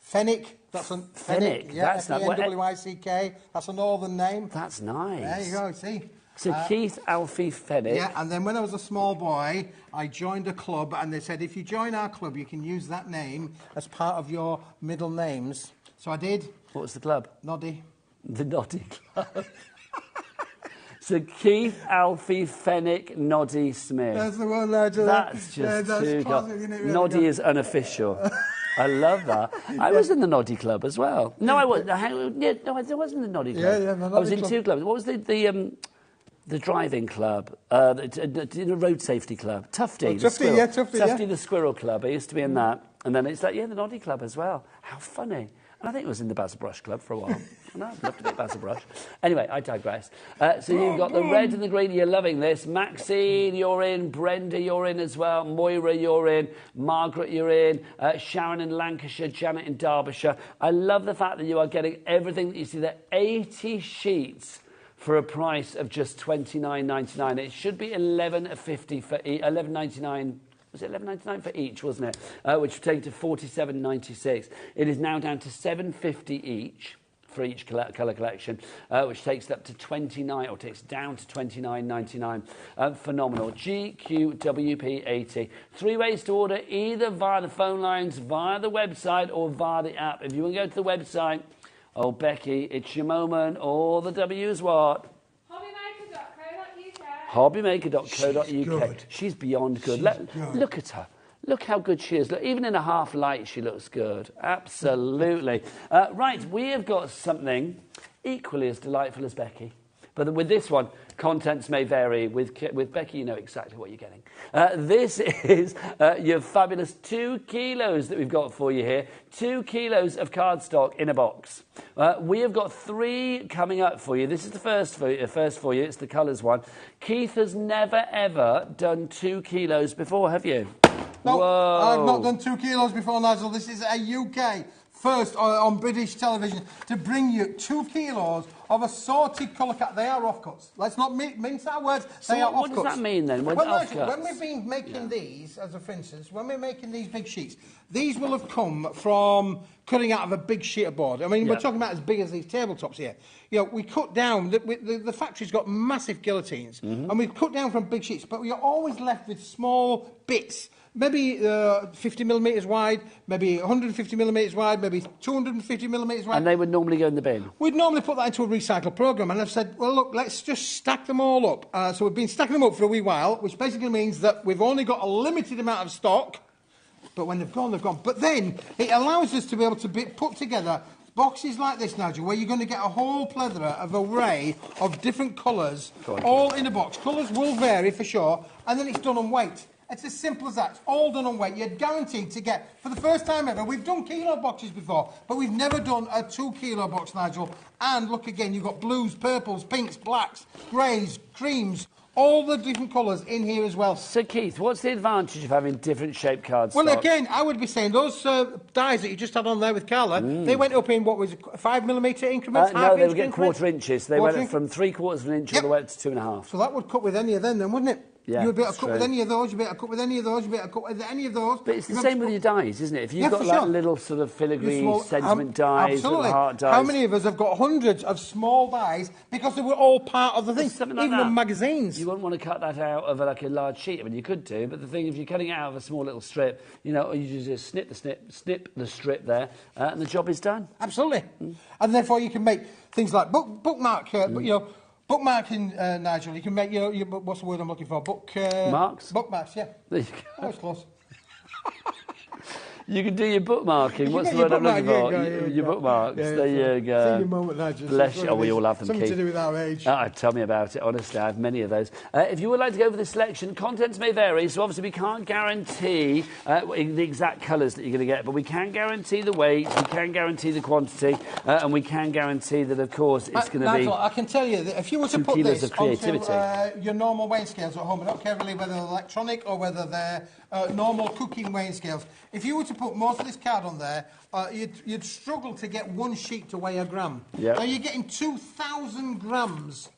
F: Fenwick. That's a
E: Fenwick. That's not
F: F-E-N-W-I-C-K. That's a northern name.
E: That's nice.
F: There you go. See.
E: So Keith, Alfie, Fenwick.
F: Yeah, and then when I was a small boy, I joined a club, and they said if you join our club, you can use that name as part of your middle names. So I did.
E: What was the club?
F: Noddy.
E: The Noddy Club. So Keith, Alfie, Fenwick, Noddy, Smith.
F: That's the one, Nigel.
E: That's just too good. Really Noddy is unofficial. I love that. I was in the Noddy Club as well. No, I wasn't. No, I wasn't in the Noddy Club. I was in two clubs. What was the driving club? The road safety club. Tufty. Tufty, the Squirrel Club. I used to be in that. And then it's like, the Noddy Club as well. How funny. And I think it was in the Basil Brush Club for a while. I know, I'd love to be at Basil Brush. Anyway, I digress. So you've got the red and the green. You're loving this. Maxine, you're in. Brenda, you're in as well. Moira, you're in. Margaret, you're in. Sharon in Lancashire. Janet in Derbyshire. I love the fact that you are getting everything that you see there. 80 sheets for a price of just $29.99. It should be $11.50 for $11.99. Was it $11.99 for each, wasn't it? Which would take it to $47.96. It is now down to $7.50 each for each colour collection, which takes it up to $29, or takes it down to $29.99. Phenomenal. GQWP80. 3 ways to order, either via the phone lines, via the website, or via the app. If you want to go to the website, oh, Becky, it's your moment. All the W's what?
J: HobbyMaker.co.uk.
E: HobbyMaker.co.uk. She's beyond good. Look at her. Look how good she is. Look, even in a half light, she looks good. Absolutely. Right, we have got something equally as delightful as Becky. But with this one, contents may vary. With Becky, you know exactly what you're getting. This is your fabulous 2 kilos that we've got for you here. 2 kilos of cardstock in a box. We have got 3 coming up for you. This is the first for you. It's the colours one. Keith has never, ever done 2 kilos before, have you?
F: No,
E: Whoa.
F: I've not done 2 kilos before, Nigel. This is a UK first on British television to bring you 2 kilos of assorted colour cut. They are offcuts. Let's not mince our words. They are offcuts.
E: What does that mean then?
F: Well, Nigel, when we've been making these, as a for instance, when we're making these big sheets, these will have come from cutting out of a big sheet of board. I mean, we're talking about as big as these tabletops here. You know, we cut down, the factory's got massive guillotines, and we've cut down from big sheets, but we are always left with small bits. Maybe 50 millimetres wide, maybe 150 millimetres wide, maybe 250 millimetres wide.
E: And they would normally go in the bin?
F: We'd normally put that into a recycle programme, and I've said, well, look, let's just stack them all up. So we've been stacking them up for a wee while, which basically means that we've only got a limited amount of stock, but when they've gone, they've gone. But then it allows us to be able to put together boxes like this, Nigel, where you're going to get a whole plethora of array of different colours, all in a box. Colours will vary for sure, and then it's done on weight. It's as simple as that. It's all done on weight. You're guaranteed to get, for the first time ever, we've done kilo boxes before, but we've never done a 2 kilo box, Nigel. And look again, you've got blues, purples, pinks, blacks, greys, creams, all the different colours in here as well.
E: So, Keith, what's the advantage of having different shaped cardstock?
F: Well, again, I would be saying those dies that you just had on there with Carla, they went up in, what was it, 5 millimetre increments?
E: No, they would get quarter inches. They went from 3/4 of an inch all the way up to 2.5.
F: So that would cut with any of them then, wouldn't it?
E: Yeah,
F: you would be able to cut with any of those, you'd be able to cut with any of those, you'd be able to cut with any of those.
E: But it's the same with your dies, isn't it? If you've got like little sort of filigree sentiment dies,
F: absolutely.
E: little heart dies.
F: How many of us have got hundreds of small dies because they were all part of the thing,
E: like
F: even the magazines?
E: You wouldn't want to cut that out of like a large sheet. I mean, you could do, but the thing, if you're cutting it out of a small little strip, you know, you just snip the strip there, and the job is done.
F: Absolutely. And therefore you can make things like bookmark, you know, bookmarking, Nigel, you can make, you know, what's the word I'm looking for?
E: Marks?
F: Bookmarks, yeah.
E: There you go.
F: That was close.
E: You can do your bookmarking. What's the word I'm looking for? Your bookmarks. There you go.
F: See your moment, Nigel.
E: Bless you. Oh, we all have them,
F: Something
E: Keith.
F: to do with our age.
E: Tell me about it. Honestly, I have many of those. If you would like to go over the selection, contents may vary. So obviously we can't guarantee the exact colours that you're going to get, but we can guarantee the weight, we can guarantee the quantity, and we can guarantee that, of course, it's going to be.
F: Nigel, I can tell you that if you were to put this onto your normal weighing scales at home, I don't care really whether they're electronic or whether they're normal cooking weighing scales. If you were to put most of this card on there, you'd struggle to get one sheet to weigh a gram.
E: Yep.
F: Now you're getting 2,000 grams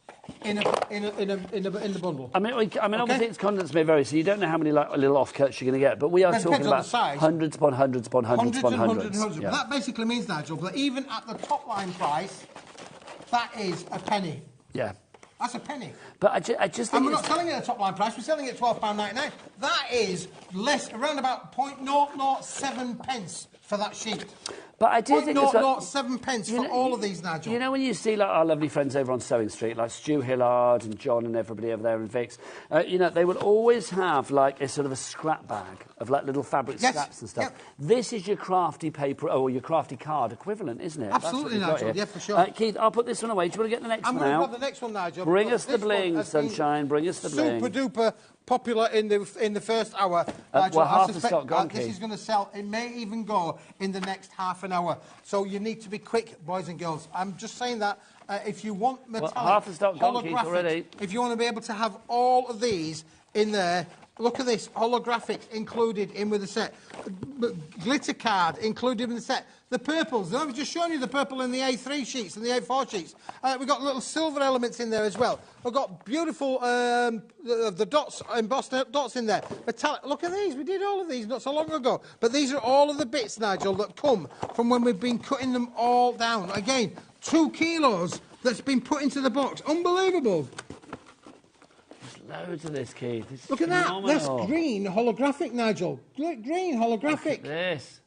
F: in the bundle.
E: I mean, obviously its contents may vary, so you don't know how many little offcuts you're going to get, but we are talking about hundreds upon hundreds upon hundreds upon hundreds.
F: Yeah. That basically means, Nigel, that even at the top line price, that is a penny.
E: Yeah.
F: That's a penny.
E: But I just think
F: and we're not selling it at the top line price, we're selling it at £12.99. That is less, around about 0.007 pence for that sheet.
E: But I do think
F: 0.007 pence for all of these, Nigel.
E: You know, when you see like our lovely friends over on Sewing Street, like Stu Hillard and John and everybody over there and Vix, you know, they will always have like a sort of a scrap bag of like little fabric scraps and stuff. Yep. This is your crafty paper or your crafty card equivalent, isn't it?
F: Absolutely, Nigel. Yeah, for sure.
E: Keith, I'll put this one away. Do you want to get the next one out?
F: I'm going to grab the next one, Nigel.
E: Bring us the bling, sunshine. Bring us the bling.
F: Super duper popular in the first hour.
E: Well, half the stock gone,
F: this is going to sell. It may even go in the next half an hour. So you need to be quick, boys and girls. I'm just saying that if you want metallic,
E: half the stock gone, Keith, already.
F: If you want to be able to have all of these in there. Look at this, holographics included in with the set. Glitter card included in the set. The purples, I've just shown you the purple in the A3 sheets and the A4 sheets. We've got little silver elements in there as well. We've got beautiful, the dots, embossed dots in there. Metallic, look at these, we did all of these not so long ago. But these are all of the bits, Nigel, that come from when we've been cutting them all down. Again, 2 kilos that's been put into the box. Unbelievable.
E: Loads of this, Keith.
F: Look at that. That's green holographic, Nigel. Look, green holographic.
E: Look at this.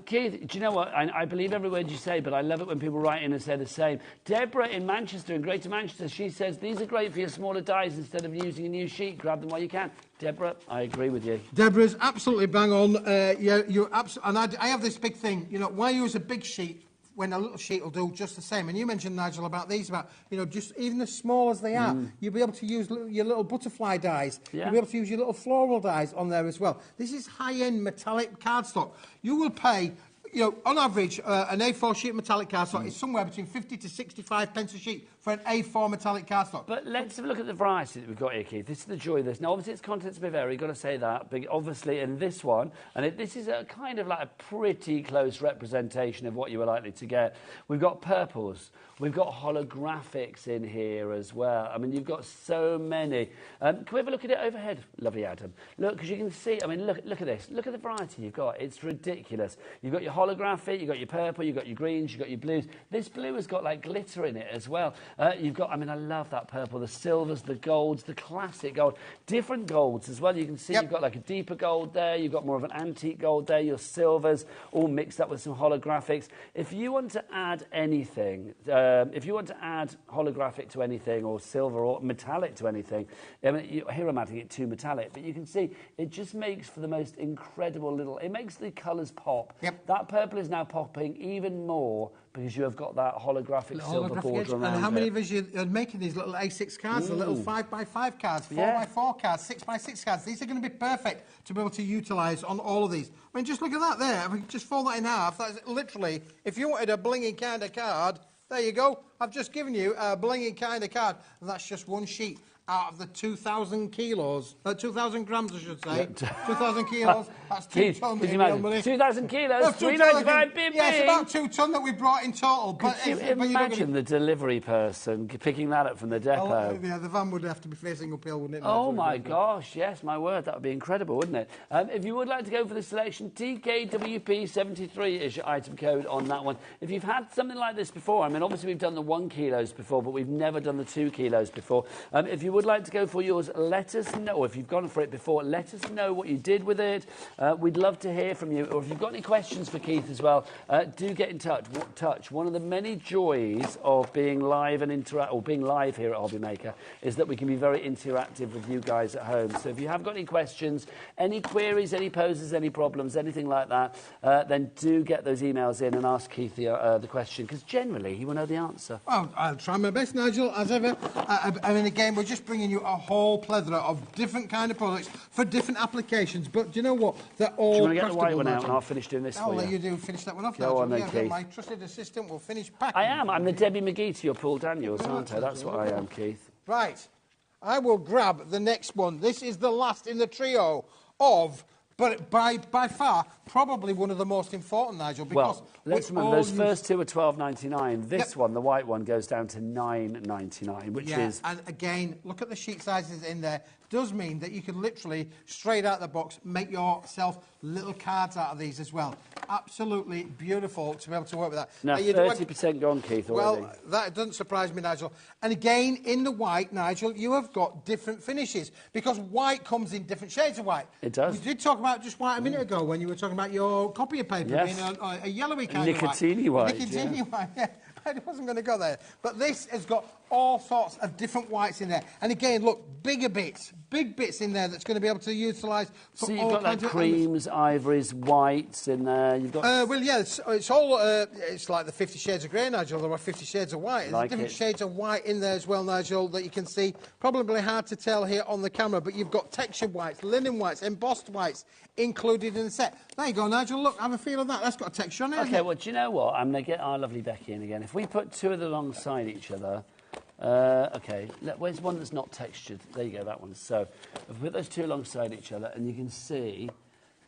E: Keith, do you know what? I believe every word you say, but I love it when people write in and say the same. Deborah in Manchester, in Greater Manchester, she says, these are great for your smaller dies instead of using a new sheet. Grab them while you can. Deborah, I agree with you.
F: Deborah's absolutely bang on. And I have this big thing, you know, why use a big sheet when a little sheet will do just the same? And you mentioned, Nigel, about these, about, you know, just even as small as they are, you'll be able to use your little butterfly dies.
E: Yeah.
F: You'll be able to use your little floral dies on there as well. This is high-end metallic cardstock. You will pay, you know, on average, an A4 sheet metallic cardstock is somewhere between 50 to 65 pence a sheet for an A4 metallic cardstock.
E: But let's have a look at the variety that we've got here, Keith. This is the joy of this. Now, obviously, its contents may vary, got to say that. But obviously, in this one, and this is a kind of like a pretty close representation of what you were likely to get. We've got purples. We've got holographics in here as well. I mean, you've got so many. Can we have a look at it overhead, lovely Adam? Look, because you can see, I mean, look at this. Look at the variety you've got. It's ridiculous. You've got your holographic, you've got your purple, you've got your greens, you've got your blues. This blue has got, like, glitter in it as well. You've got, I mean, I love that purple, the silvers, the golds, the classic gold. Different golds as well. You can see you've got, like, a deeper gold there. You've got more of an antique gold there. Your silvers all mixed up with some holographics. If you want to add anything... if you want to add holographic to anything or silver or metallic to anything, I mean, here I'm adding it to metallic, but you can see it just makes for the most incredible little... It makes the colours pop.
F: Yep.
E: That purple is now popping even more because you have got that holographic silver border around it.
F: And how many of us are making these little A6 cards, the little 5x5 cards, 4x4 cards, 6x6 cards? These are going to be perfect to be able to utilise on all of these. I mean, just look at that there. I mean, just fold that in half. That's literally, if you wanted a blinging kind of card, there you go. I've just given you a blinging kind of card, and that's just one sheet out of the 2,000 kilos, 2,000 grams, I should say. 2,000 kilos, that's 2 tonnes in real money.
E: 2,000 kilos, 395 BB.
F: Yeah, it's about 2 tonne that we brought in total. But
E: Could you imagine the delivery person picking that up from the depot?
F: Well, yeah, the van would have to be facing uphill, wouldn't it?
E: Oh, my gosh, yes, my word, that would be incredible, wouldn't it? If you would like to go for the selection, TKWP73 is your item code on that one. If you've had something like this before, I mean, obviously we've done the 1 kilos before, but we've never done the 2 kilos before. If you would like to go for yours, let us know. Or if you've gone for it before, let us know what you did with it. We'd love to hear from you. Or if you've got any questions for Keith as well, do get in touch. One of the many joys of being live and being live here at HobbyMaker is that we can be very interactive with you guys at home. So if you have got any questions, any queries, any poses, any problems, anything like that, then do get those emails in and ask Keith the question, because generally he will know the answer.
F: Well, I'll try my best, Nigel, as ever. I mean, again, we're just bringing you a whole plethora of different kind of products for different applications. But do you know what? They're all.
E: Do you want to get the white one out and I'll finish doing this for you?
F: I'll let you do finish that one off.
E: Go on then, Keith.
F: My trusted assistant will finish packing.
E: I am. I'm the Debbie McGee to your Paul Daniels, aren't I? That's what I am, Keith.
F: Right. I will grab the next one. This is the last in the trio of. But by far, probably one of the most important, Nigel, because...
E: Well, let's remember, those first two are $12.99. This one, the white one, goes down to $9.99, which is...
F: and again, look at the sheet sizes in there. Does mean that you can literally, straight out the box, make yourself little cards out of these as well. Absolutely beautiful to be able to work with that.
E: Now, 30% gone, Keith, already.
F: Well, that doesn't surprise me, Nigel. And again, in the white, Nigel, you have got different finishes, because white comes in different shades of white.
E: It does.
F: We did talk about just white a minute ago when you were talking about your copier paper being a yellowy kind of white.
E: Nicotine white.
F: Nicotine white, yeah. I wasn't going to go there. But this has got all sorts of different whites in there. And again, look, big bits in there that's going to be able to utilise for all kinds of...
E: So you've got like creams, ivories, whites in there. You've got...
F: well, yeah, it's all... it's like the 50 Shades of Grey, Nigel. There are 50 Shades of White. There's different shades of white in there as well, Nigel, that you can see. Probably hard to tell here on the camera, but you've got textured whites, linen whites, embossed whites included in the set. There you go, Nigel. Look, have a feel of that. That's got a texture on it.
E: OK, well, do you know what? I'm going to get our lovely Becky in again. If we put two of them alongside each other... OK, where's one that's not textured? There you go, that one. So if we put those two alongside each other, and you can see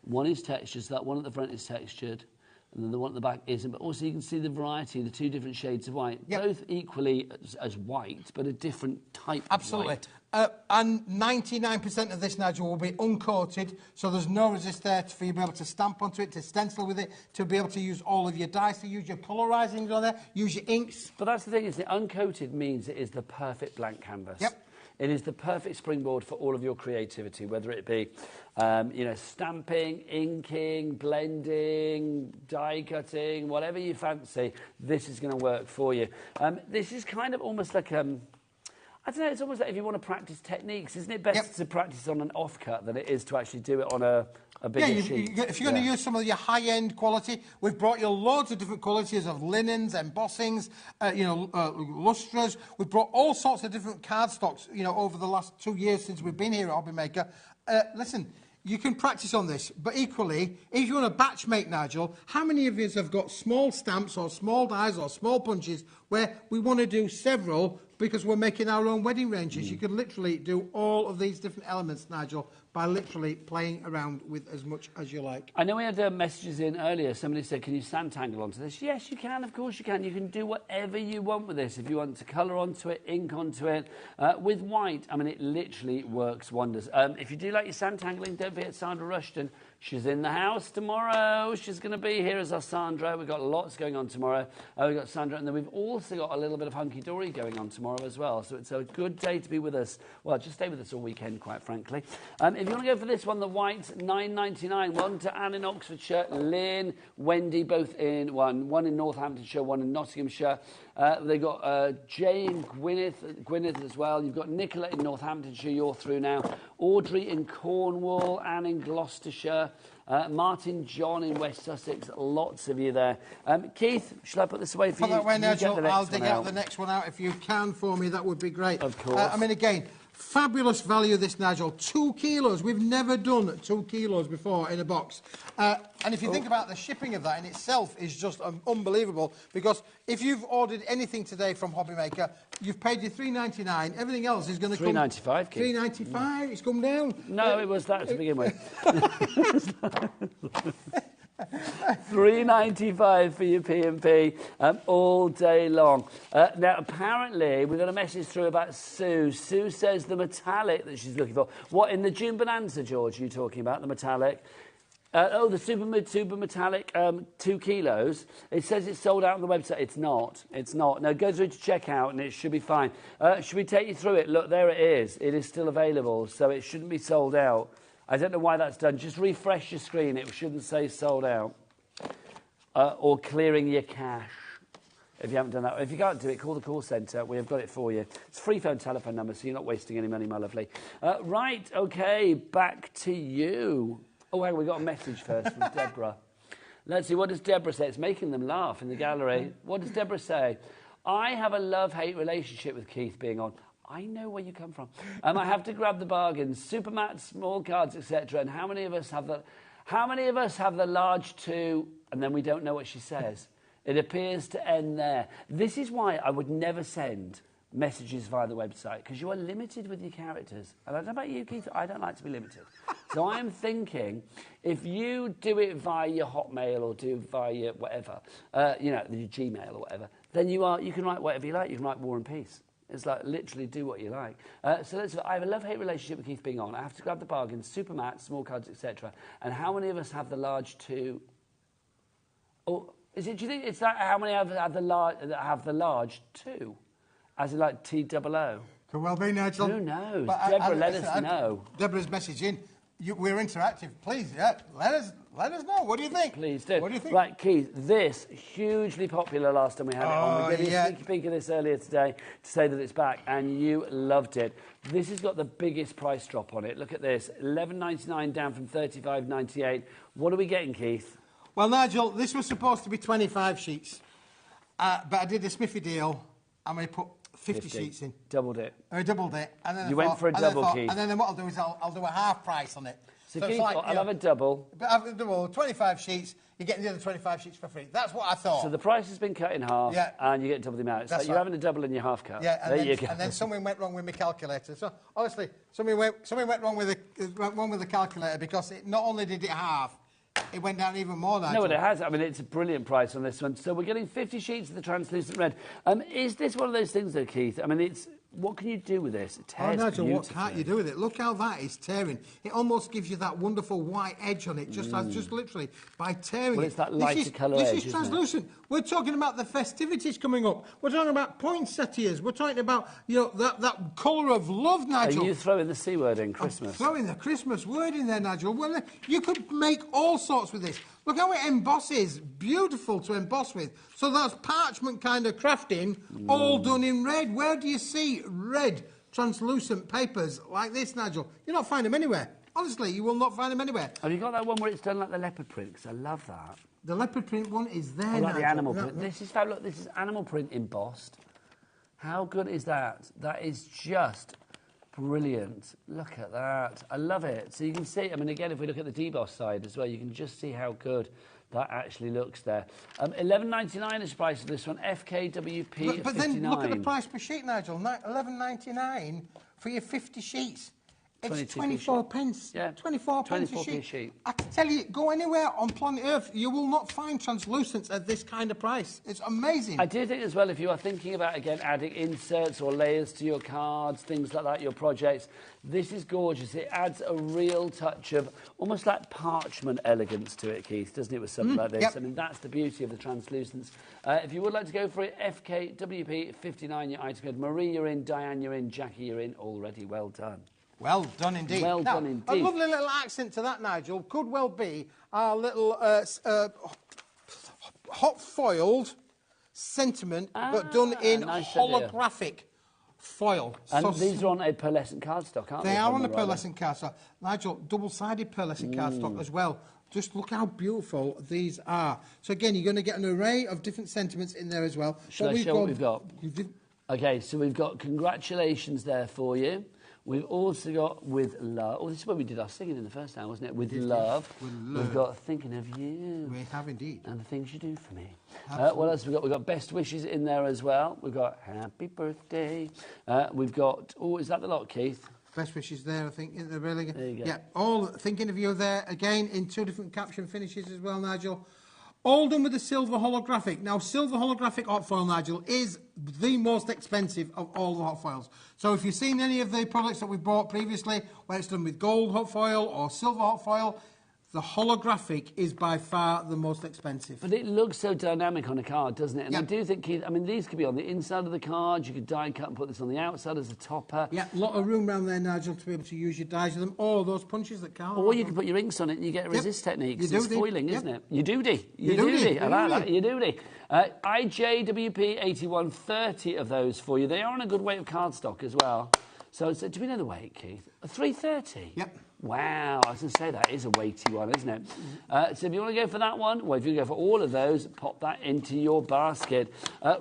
E: one is textured, so that one at the front is textured, and then the one at the back isn't. But also you can see the variety, the two different shades of white, both equally as white, but a different type of white.
F: And 99% of this, Nigel, will be uncoated, so there's no resist there for you to be able to stamp onto it, to stencil with it, to be able to use all of your dyes, to use your colorisings on there, use your inks.
E: But that's the thing, is the uncoated means it is the perfect blank canvas.
F: Yep.
E: It is the perfect springboard for all of your creativity, whether it be, stamping, inking, blending, die cutting, whatever you fancy. This is going to work for you. This is kind of almost like I don't know, it's almost like if you want to practice techniques, isn't it best to practice on an offcut than it is to actually do it on a bigger sheet?
F: If you're going to use some of your high-end quality, we've brought you loads of different qualities of linens, embossings, lustras. We've brought all sorts of different cardstocks, over the last 2 years since we've been here at HobbyMaker. Listen, you can practice on this, but equally, if you want to batch make, Nigel, how many of you have got small stamps or small dies or small punches where we want to do several because we're making our own wedding ranges? You could literally do all of these different elements, Nigel, by literally playing around with as much as you like.
E: I know we had messages in earlier. Somebody said, can you Sanntangle onto this? Yes, you can. Of course you can. You can do whatever you want with this. If you want to colour onto it, ink onto it, with white, I mean, it literally works wonders. If you do like your Sanntangling, don't forget Sandra Rushton. She's in the house tomorrow. She's going to be here as our Sandra. We've got lots going on tomorrow. We've got Sandra, and then we've also got a little bit of hunky-dory going on tomorrow as well. So it's a good day to be with us. Well, just stay with us all weekend, quite frankly. If you want to go for this one, the white, £9.99. One to Anne in Oxfordshire, Lynn, Wendy, both in one in Northamptonshire, one in Nottinghamshire. They've got Jane, Gwyneth as well. You've got Nicola in Northamptonshire, you're through now. Audrey in Cornwall, Anne in Gloucestershire, Martin, John in West Sussex, lots of you there. Keith, shall I put this away for you?
F: Put that away, Nigel. I'll dig out
E: the
F: next one out if you can for me. That would be great.
E: Of course.
F: Again, fabulous value this, Nigel. 2 kilos. We've never done 2 kilos before in a box. And if you think about the shipping of that in itself is just unbelievable, because if you've ordered anything today from HobbyMaker, you've paid your $3.99. Everything else is going to come...
E: $3.95, Keith.
F: $3.95. It's come down.
E: No, it was that to begin with. $3.95 for your P&P all day long. Now, apparently, we've got a message through about Sue. Sue says the metallic that she's looking for. What, in the June Bonanza, George, are you talking about, the metallic? The super metallic 2 kilos. It says it's sold out on the website. It's not. It's not. Now, go through to checkout and it should be fine. Should we take you through it? Look, there it is. It is still available, so it shouldn't be sold out. I don't know why that's done. Just refresh your screen. It shouldn't say sold out. Or clearing your cache, if you haven't done that. If you can't do it, call the call centre. We have got it for you. It's a free phone telephone number, so you're not wasting any money, my lovely. Right, OK, back to you. Oh, hang on, we've got a message first from Deborah. Let's see, what does Deborah say? It's making them laugh in the gallery. What does Deborah say? I have a love-hate relationship with Keith being on. I know where you come from. I have to grab the bargains, super mats, small cards, etc. And how many of us have the large 2, and then we don't know what she says? It appears to end there. This is why I would never send messages via the website, because you are limited with your characters. And I don't know about you, Keith, I don't like to be limited. So I'm thinking, if you do it via your Hotmail or do it via your whatever, your Gmail or whatever, then you can write whatever you like. You can write War and Peace. It's like literally do what you like. So I have a love-hate relationship with Keith being on. I have to grab the bargains, super mats, small cards, etc. And how many of us have the large 2? Or is it? Do you think it's that? How many have the large 2? As in like TOO?
F: Could well be, Nigel.
E: Who knows? But Deborah, let us know.
F: Deborah's message in. We're interactive. Please, let us know. What do you think?
E: Please do.
F: What do you think?
E: Right, Keith, this, hugely popular last time we had it on. We gave you a sneaky peek of this earlier today to say that it's back, and you loved it. This has got the biggest price drop on it. Look at this, $11.99 down from $35.98. What are we getting, Keith?
F: Well, Nigel, this was supposed to be 25 sheets, but I did a Smithy deal, and we put 50 sheets in.
E: Doubled it.
F: I doubled it. And then
E: you went for a double, Keith.
F: And then what I'll do is I'll do a half price on it.
E: So Keith, I'll have a double.
F: But I'll have a double, 25 sheets, you're getting the other 25 sheets for free. That's what I thought.
E: So the price has been cut in half, and you get double the amount. It's like you're having a double in your half cut.
F: Yeah,
E: there you go.
F: And then something went wrong with my calculator. So, honestly, something went wrong with the calculator, because not only did it half, it went down even more, Nigel.
E: No, but it has. I mean, it's a brilliant price on this one. So we're getting 50 sheets of the translucent red. Is this one of those things, though, Keith? I mean, what can you do with this? It
F: Oh,
E: tears
F: Nigel, what
E: beautifully.
F: can't you do with it? Look how that is tearing. It almost gives you that wonderful white edge on it, just literally by tearing
E: Well,
F: it.
E: it's that lighter colour
F: This
E: edge,
F: is
E: isn't it?
F: translucent. We're talking about the festivities coming up. We're talking about poinsettias. We're talking about, you know, that colour of love, Nigel.
E: Are you throwing the C word in, Christmas?
F: I'm throwing the Christmas word in there, Nigel. Well, you could make all sorts with this. Look how it embosses. Beautiful to emboss with. So that's parchment kind of crafting, all done in red. Where do you see red translucent papers like this, Nigel? You'll not find them anywhere. Honestly, you will not find them anywhere.
E: Have you got that one where it's done like the leopard print? Because I love that.
F: The leopard print one is there,
E: I like
F: Nigel.
E: the animal
F: That
E: print.
F: one.
E: This is fab. Look, this is animal print embossed. How good is that? That is just brilliant. Look at that. I love it. So you can see, I mean, again, if we look at the deboss side as well, you can just see how good that actually looks there. $11.99 is the price of this one. FKWP
F: But
E: 59.
F: then look at the price per sheet, Nigel. $11.99 for your 50 sheets. It's
E: 22p
F: 24
E: sheet.
F: pence.
E: Yeah,
F: 24 pence a
E: 24p
F: sheet.
E: sheet.
F: I can tell you, go anywhere on planet Earth, you will not find translucents at this kind of price. It's amazing.
E: I do think as well, if you are thinking about, again, adding inserts or layers to your cards, things like that, your projects, this is gorgeous. It adds a real touch of almost like parchment elegance to it, Keith, doesn't it, with something like this?
F: Yep.
E: I mean, that's the beauty of the translucence. If you would like to go for it, FKWP 59, your item code. Marie, you're in. Diane, you're in. Jackie, you're in. Already well done.
F: Well done indeed.
E: Well
F: Now,
E: done indeed.
F: A lovely little accent to that, Nigel, could well be our little hot foiled sentiment, but done in
E: nice idea.
F: holographic foil.
E: And
F: So
E: these are on a pearlescent cardstock, aren't they?
F: they
E: if
F: are
E: I'm
F: on a
E: right?
F: pearlescent cardstock. Nigel, double-sided pearlescent cardstock as well. Just look how beautiful these are. So again, you're going to get an array of different sentiments in there as well.
E: Shall I show what we've got?
F: You did-
E: Okay, so we've got congratulations there for you. We've also got with love. Oh, this is where we did our singing in the first hour, wasn't it? With love.
F: With love.
E: We've got thinking of you.
F: We have indeed.
E: And the things you do for me. What else have we got? We've got best wishes in there as well. We've got happy birthday. We've got, oh, is that the lot, Keith?
F: Best wishes there, I think, isn't there, really?
E: There you go.
F: Yeah, all thinking of you there, again, in two different caption finishes as well, Nigel. All done with the silver holographic. Now, silver holographic hot foil, Nigel, is the most expensive of all the hot foils. So if you've seen any of the products that we've bought previously, where it's done with gold hot foil or silver hot foil, the holographic is by far the most expensive.
E: But it looks so dynamic on a card, doesn't it? And I
F: Yeah.
E: do think, Keith, I mean, these could be on the inside of the card. You could die cut and put this on the outside as a topper.
F: Yeah, a lot of room around there, Nigel, to be able to use your dies with them. Or those punches that Carl.
E: Or you can put your inks on it and you get a resist technique.
F: You
E: It's
F: do-de.
E: foiling,
F: Yep.
E: isn't it? You do-de.
F: You
E: You
F: do-de.
E: do-de. I
F: You
E: like that.
F: do-de.
E: You do-de. IJWP 81, 30 of those for you. They are on a good weight of cardstock as well. So do we know the weight, Keith? 330?
F: Yep.
E: Wow, I was going to say that is a weighty one, isn't it? So if you want to go for that one, well, if you go for all of those, pop that into your basket.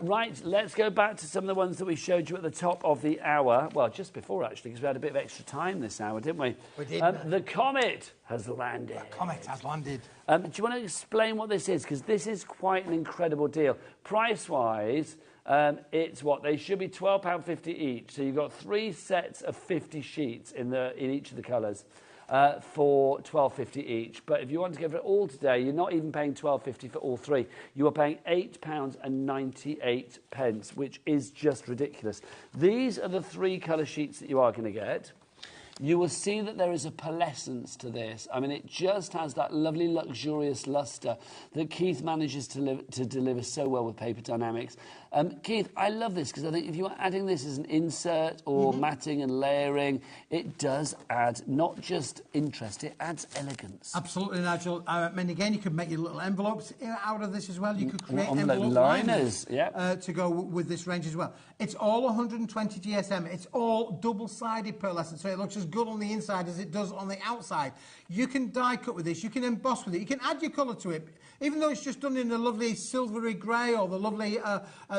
E: Right, let's go back to some of the ones that we showed you at the top of the hour. Well, just before, actually, because we had a bit of extra time this hour, didn't we?
F: We did.
E: The comet has landed.
F: The comet has landed.
E: Do you want to explain what this is? Because this is quite an incredible deal. Price-wise, it's what? They should be £12.50 each. So you've got 3 sets of 50 sheets in each of the colours for £12.50 each. But if you want to go for it all today, you're not even paying £12.50 for all 3. You are paying £8.98, which is just ridiculous. These are the 3 colour sheets that you are going to get. You will see that there is a pearlescence to this. I mean, it just has that lovely, luxurious lustre that Keith manages to deliver so well with Paper Dynamics. Keith, I love this because I think if you are adding this as an insert or matting and layering, it does add not just interest, it adds elegance.
F: Absolutely, Nigel. I mean, again, you could make your little envelopes out of this as well. You could create
E: Envelope
F: envelope
E: liners,
F: to go with this range as well. It's all 120 GSM. It's all double-sided pearlescent, so it looks as good on the inside as it does on the outside. You can die cut with this. You can emboss with it. You can add your colour to it. Even though it's just done in a lovely silvery grey or the lovely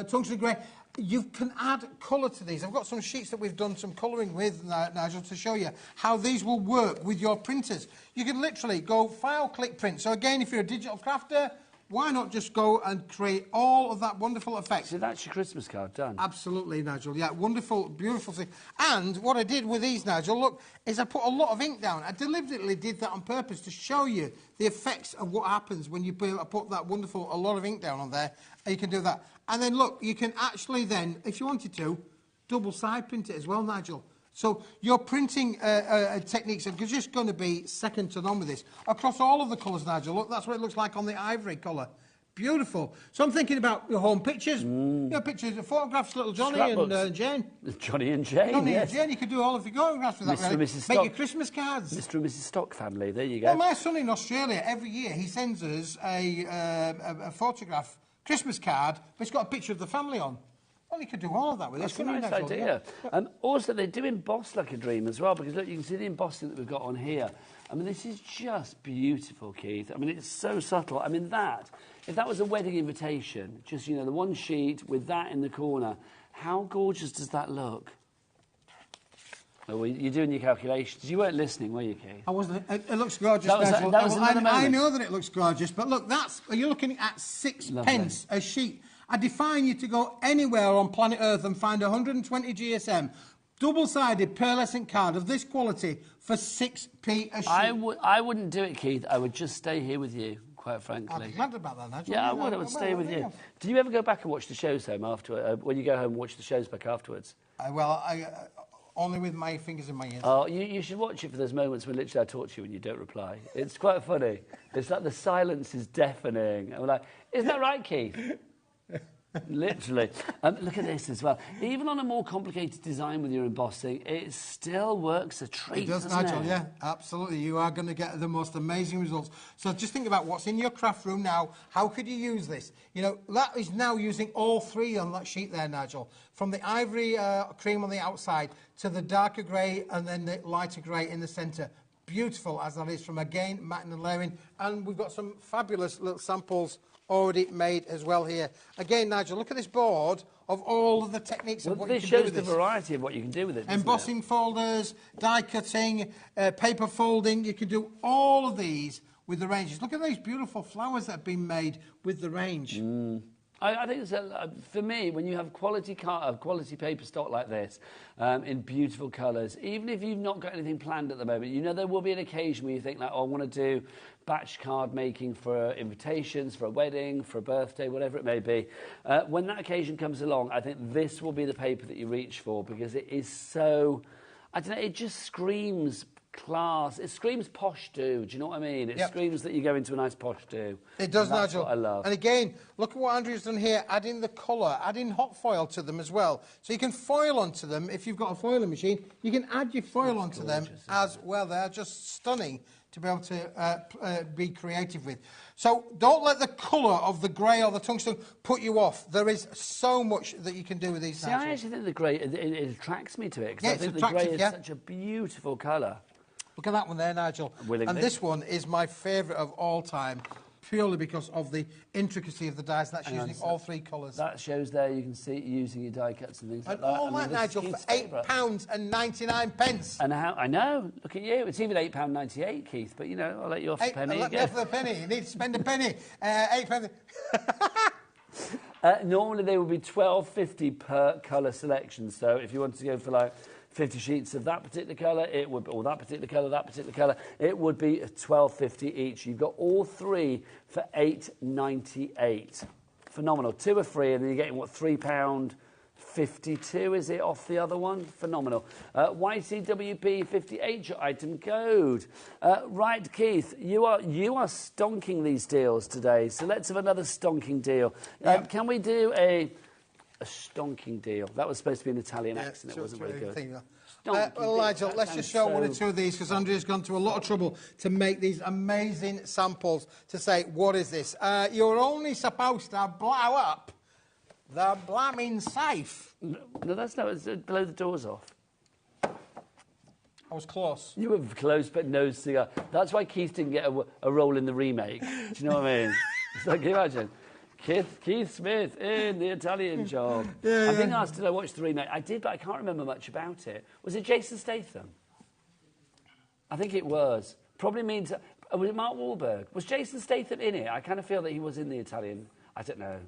F: tungsten grey, you can add colour to these. I've got some sheets that we've done some colouring with, Nigel, to show you how these will work with your printers. You can literally go file, click, print. So again, if you're a digital crafter, why not just go and create all of that wonderful effect?
E: So that's your Christmas card done.
F: Absolutely, Nigel. Yeah, wonderful, beautiful thing. And what I did with these, Nigel, look, is I put a lot of ink down. I deliberately did that on purpose to show you the effects of what happens when you put that a lot of ink down on there. And you can do that. And then, look, you can actually then, if you wanted to, double side print it as well, Nigel. So your printing techniques are just going to be second to none with this. Across all of the colours, Nigel, look, that's what it looks like on the ivory colour. Beautiful. So I'm thinking about your home pictures. Your pictures, photographs, little Johnny and Jane.
E: Johnny and Jane,
F: Johnny
E: yes.
F: and Jane, you could do all of your photographs with that.
E: Mr. and Mrs. Stock.
F: Make your Christmas cards.
E: Mr. and Mrs. Stock family, there you go.
F: Well, my son in Australia, every year, he sends us a photograph Christmas card, but it's got a picture of the family on. Well, you could do all of that with this.
E: That's a nice idea.
F: Yeah.
E: Also, they do emboss like a dream as well, because look, you can see the embossing that we've got on here. I mean, this is just beautiful, Keith. I mean, it's so subtle. I mean, if that was a wedding invitation, just, you know, the one sheet with that in the corner, how gorgeous does that look? Oh, well, you're doing your calculations. You weren't listening, were you, Keith?
F: I wasn't. It looks gorgeous.
E: I
F: know that it looks gorgeous, but look, you're looking at 6 pence a sheet. I defy you to go anywhere on planet Earth and find 120 GSM double-sided pearlescent card of this quality for 6p a sheet.
E: I wouldn't do it, Keith. I would just stay here with you, quite frankly.
F: I'd be glad about that, Nigel.
E: Yeah, I would stay with you. Do you ever go back and watch the shows home after? When you go home and watch the shows back afterwards?
F: Only with my fingers in my ears.
E: Oh, you should watch it for those moments when literally I talk to you and you don't reply. It's quite funny. It's like the silence is deafening. I'm like, isn't that right, Keith? Literally. Look at this as well. Even on a more complicated design with your embossing, it still works a treat,
F: It does, Nigel, yeah, absolutely. You are going to get the most amazing results. So just think about what's in your craft room now. How could you use this? You know, that is now using all three on that sheet there, Nigel. From the ivory cream on the outside to the darker grey and then the lighter grey in the centre. Beautiful as that is from, again, matting and layering. And we've got some fabulous little samples already made as well here. Again, Nigel, look at this board of all of the techniques of what you can do with this.
E: This shows the variety of what you can do with it.
F: Embossing folders, die cutting, paper folding. You can do all of these with the ranges. Look at these beautiful flowers that have been made with the range.
E: I think it's for me, when you have quality paper stock like this, in beautiful colours, even if you've not got anything planned at the moment, you know there will be an occasion where you think, like, oh, I want to do batch card making for invitations, for a wedding, for a birthday, whatever it may be. When that occasion comes along, I think this will be the paper that you reach for, because it is so, I don't know, it just screams class. It screams posh do. Do you know what I mean? It screams that you go into a nice posh do.
F: It does,
E: Nigel. That's
F: Nigel.
E: what I love.
F: And again, look at what Andrew's done here, adding the colour, adding hot foil to them as well. So you can foil onto them. If you've got a foiling machine, you can add your foil onto them as well. They're just stunning to be able to be creative with. So don't let the colour of the grey or the tungsten put you off. There is so much that you can do with these.
E: See, I actually think the grey, it attracts me to it, because I think the grey is such a beautiful colour.
F: Look at that one there, Nigel.
E: Willingly.
F: And this one is my favourite of all time, purely because of the intricacy of the dies. That's using all three colours.
E: That shows there, you can see using your die cuts and things like that.
F: All that, Nigel, for £8.99.
E: And how, I know, look at you. It's even £8.98, Keith, but, you know, I'll let you off a penny.
F: Let me off the penny. You need to spend a penny. £8.
E: Normally, they would be £12.50 per colour selection. So if you wanted to go for, like, 50 sheets of that particular colour, it would, or that particular colour, it would be £12.50 each. You've got all three for £8.98. Phenomenal. 2 are free, and then you're getting, what, £3.52, is it, off the other one? Phenomenal. YCWP 58, your item code. Right, Keith, you are stonking these deals today, so let's have another stonking deal. Can we do a stonking deal? That was supposed to be an Italian accent. It wasn't very good.
F: Well, Nigel, let's just show one or two of these, because Andrea's gone to a lot of trouble to make these amazing samples to say, what is this? You're only supposed to blow up the blamming safe.
E: No, that's not. It's blow the doors off.
F: I was close.
E: You were close, but no cigar. That's why Keith didn't get a role in the remake. Do you know what I mean? It's like, can you imagine? Keith Smith in the Italian Job. I think I asked, did I watch the remake? I did, but I can't remember much about it. Was it Jason Statham? I think it was. Probably means... was it Mark Wahlberg? Was Jason Statham in it? I kind of feel that he was in the Italian... I don't know.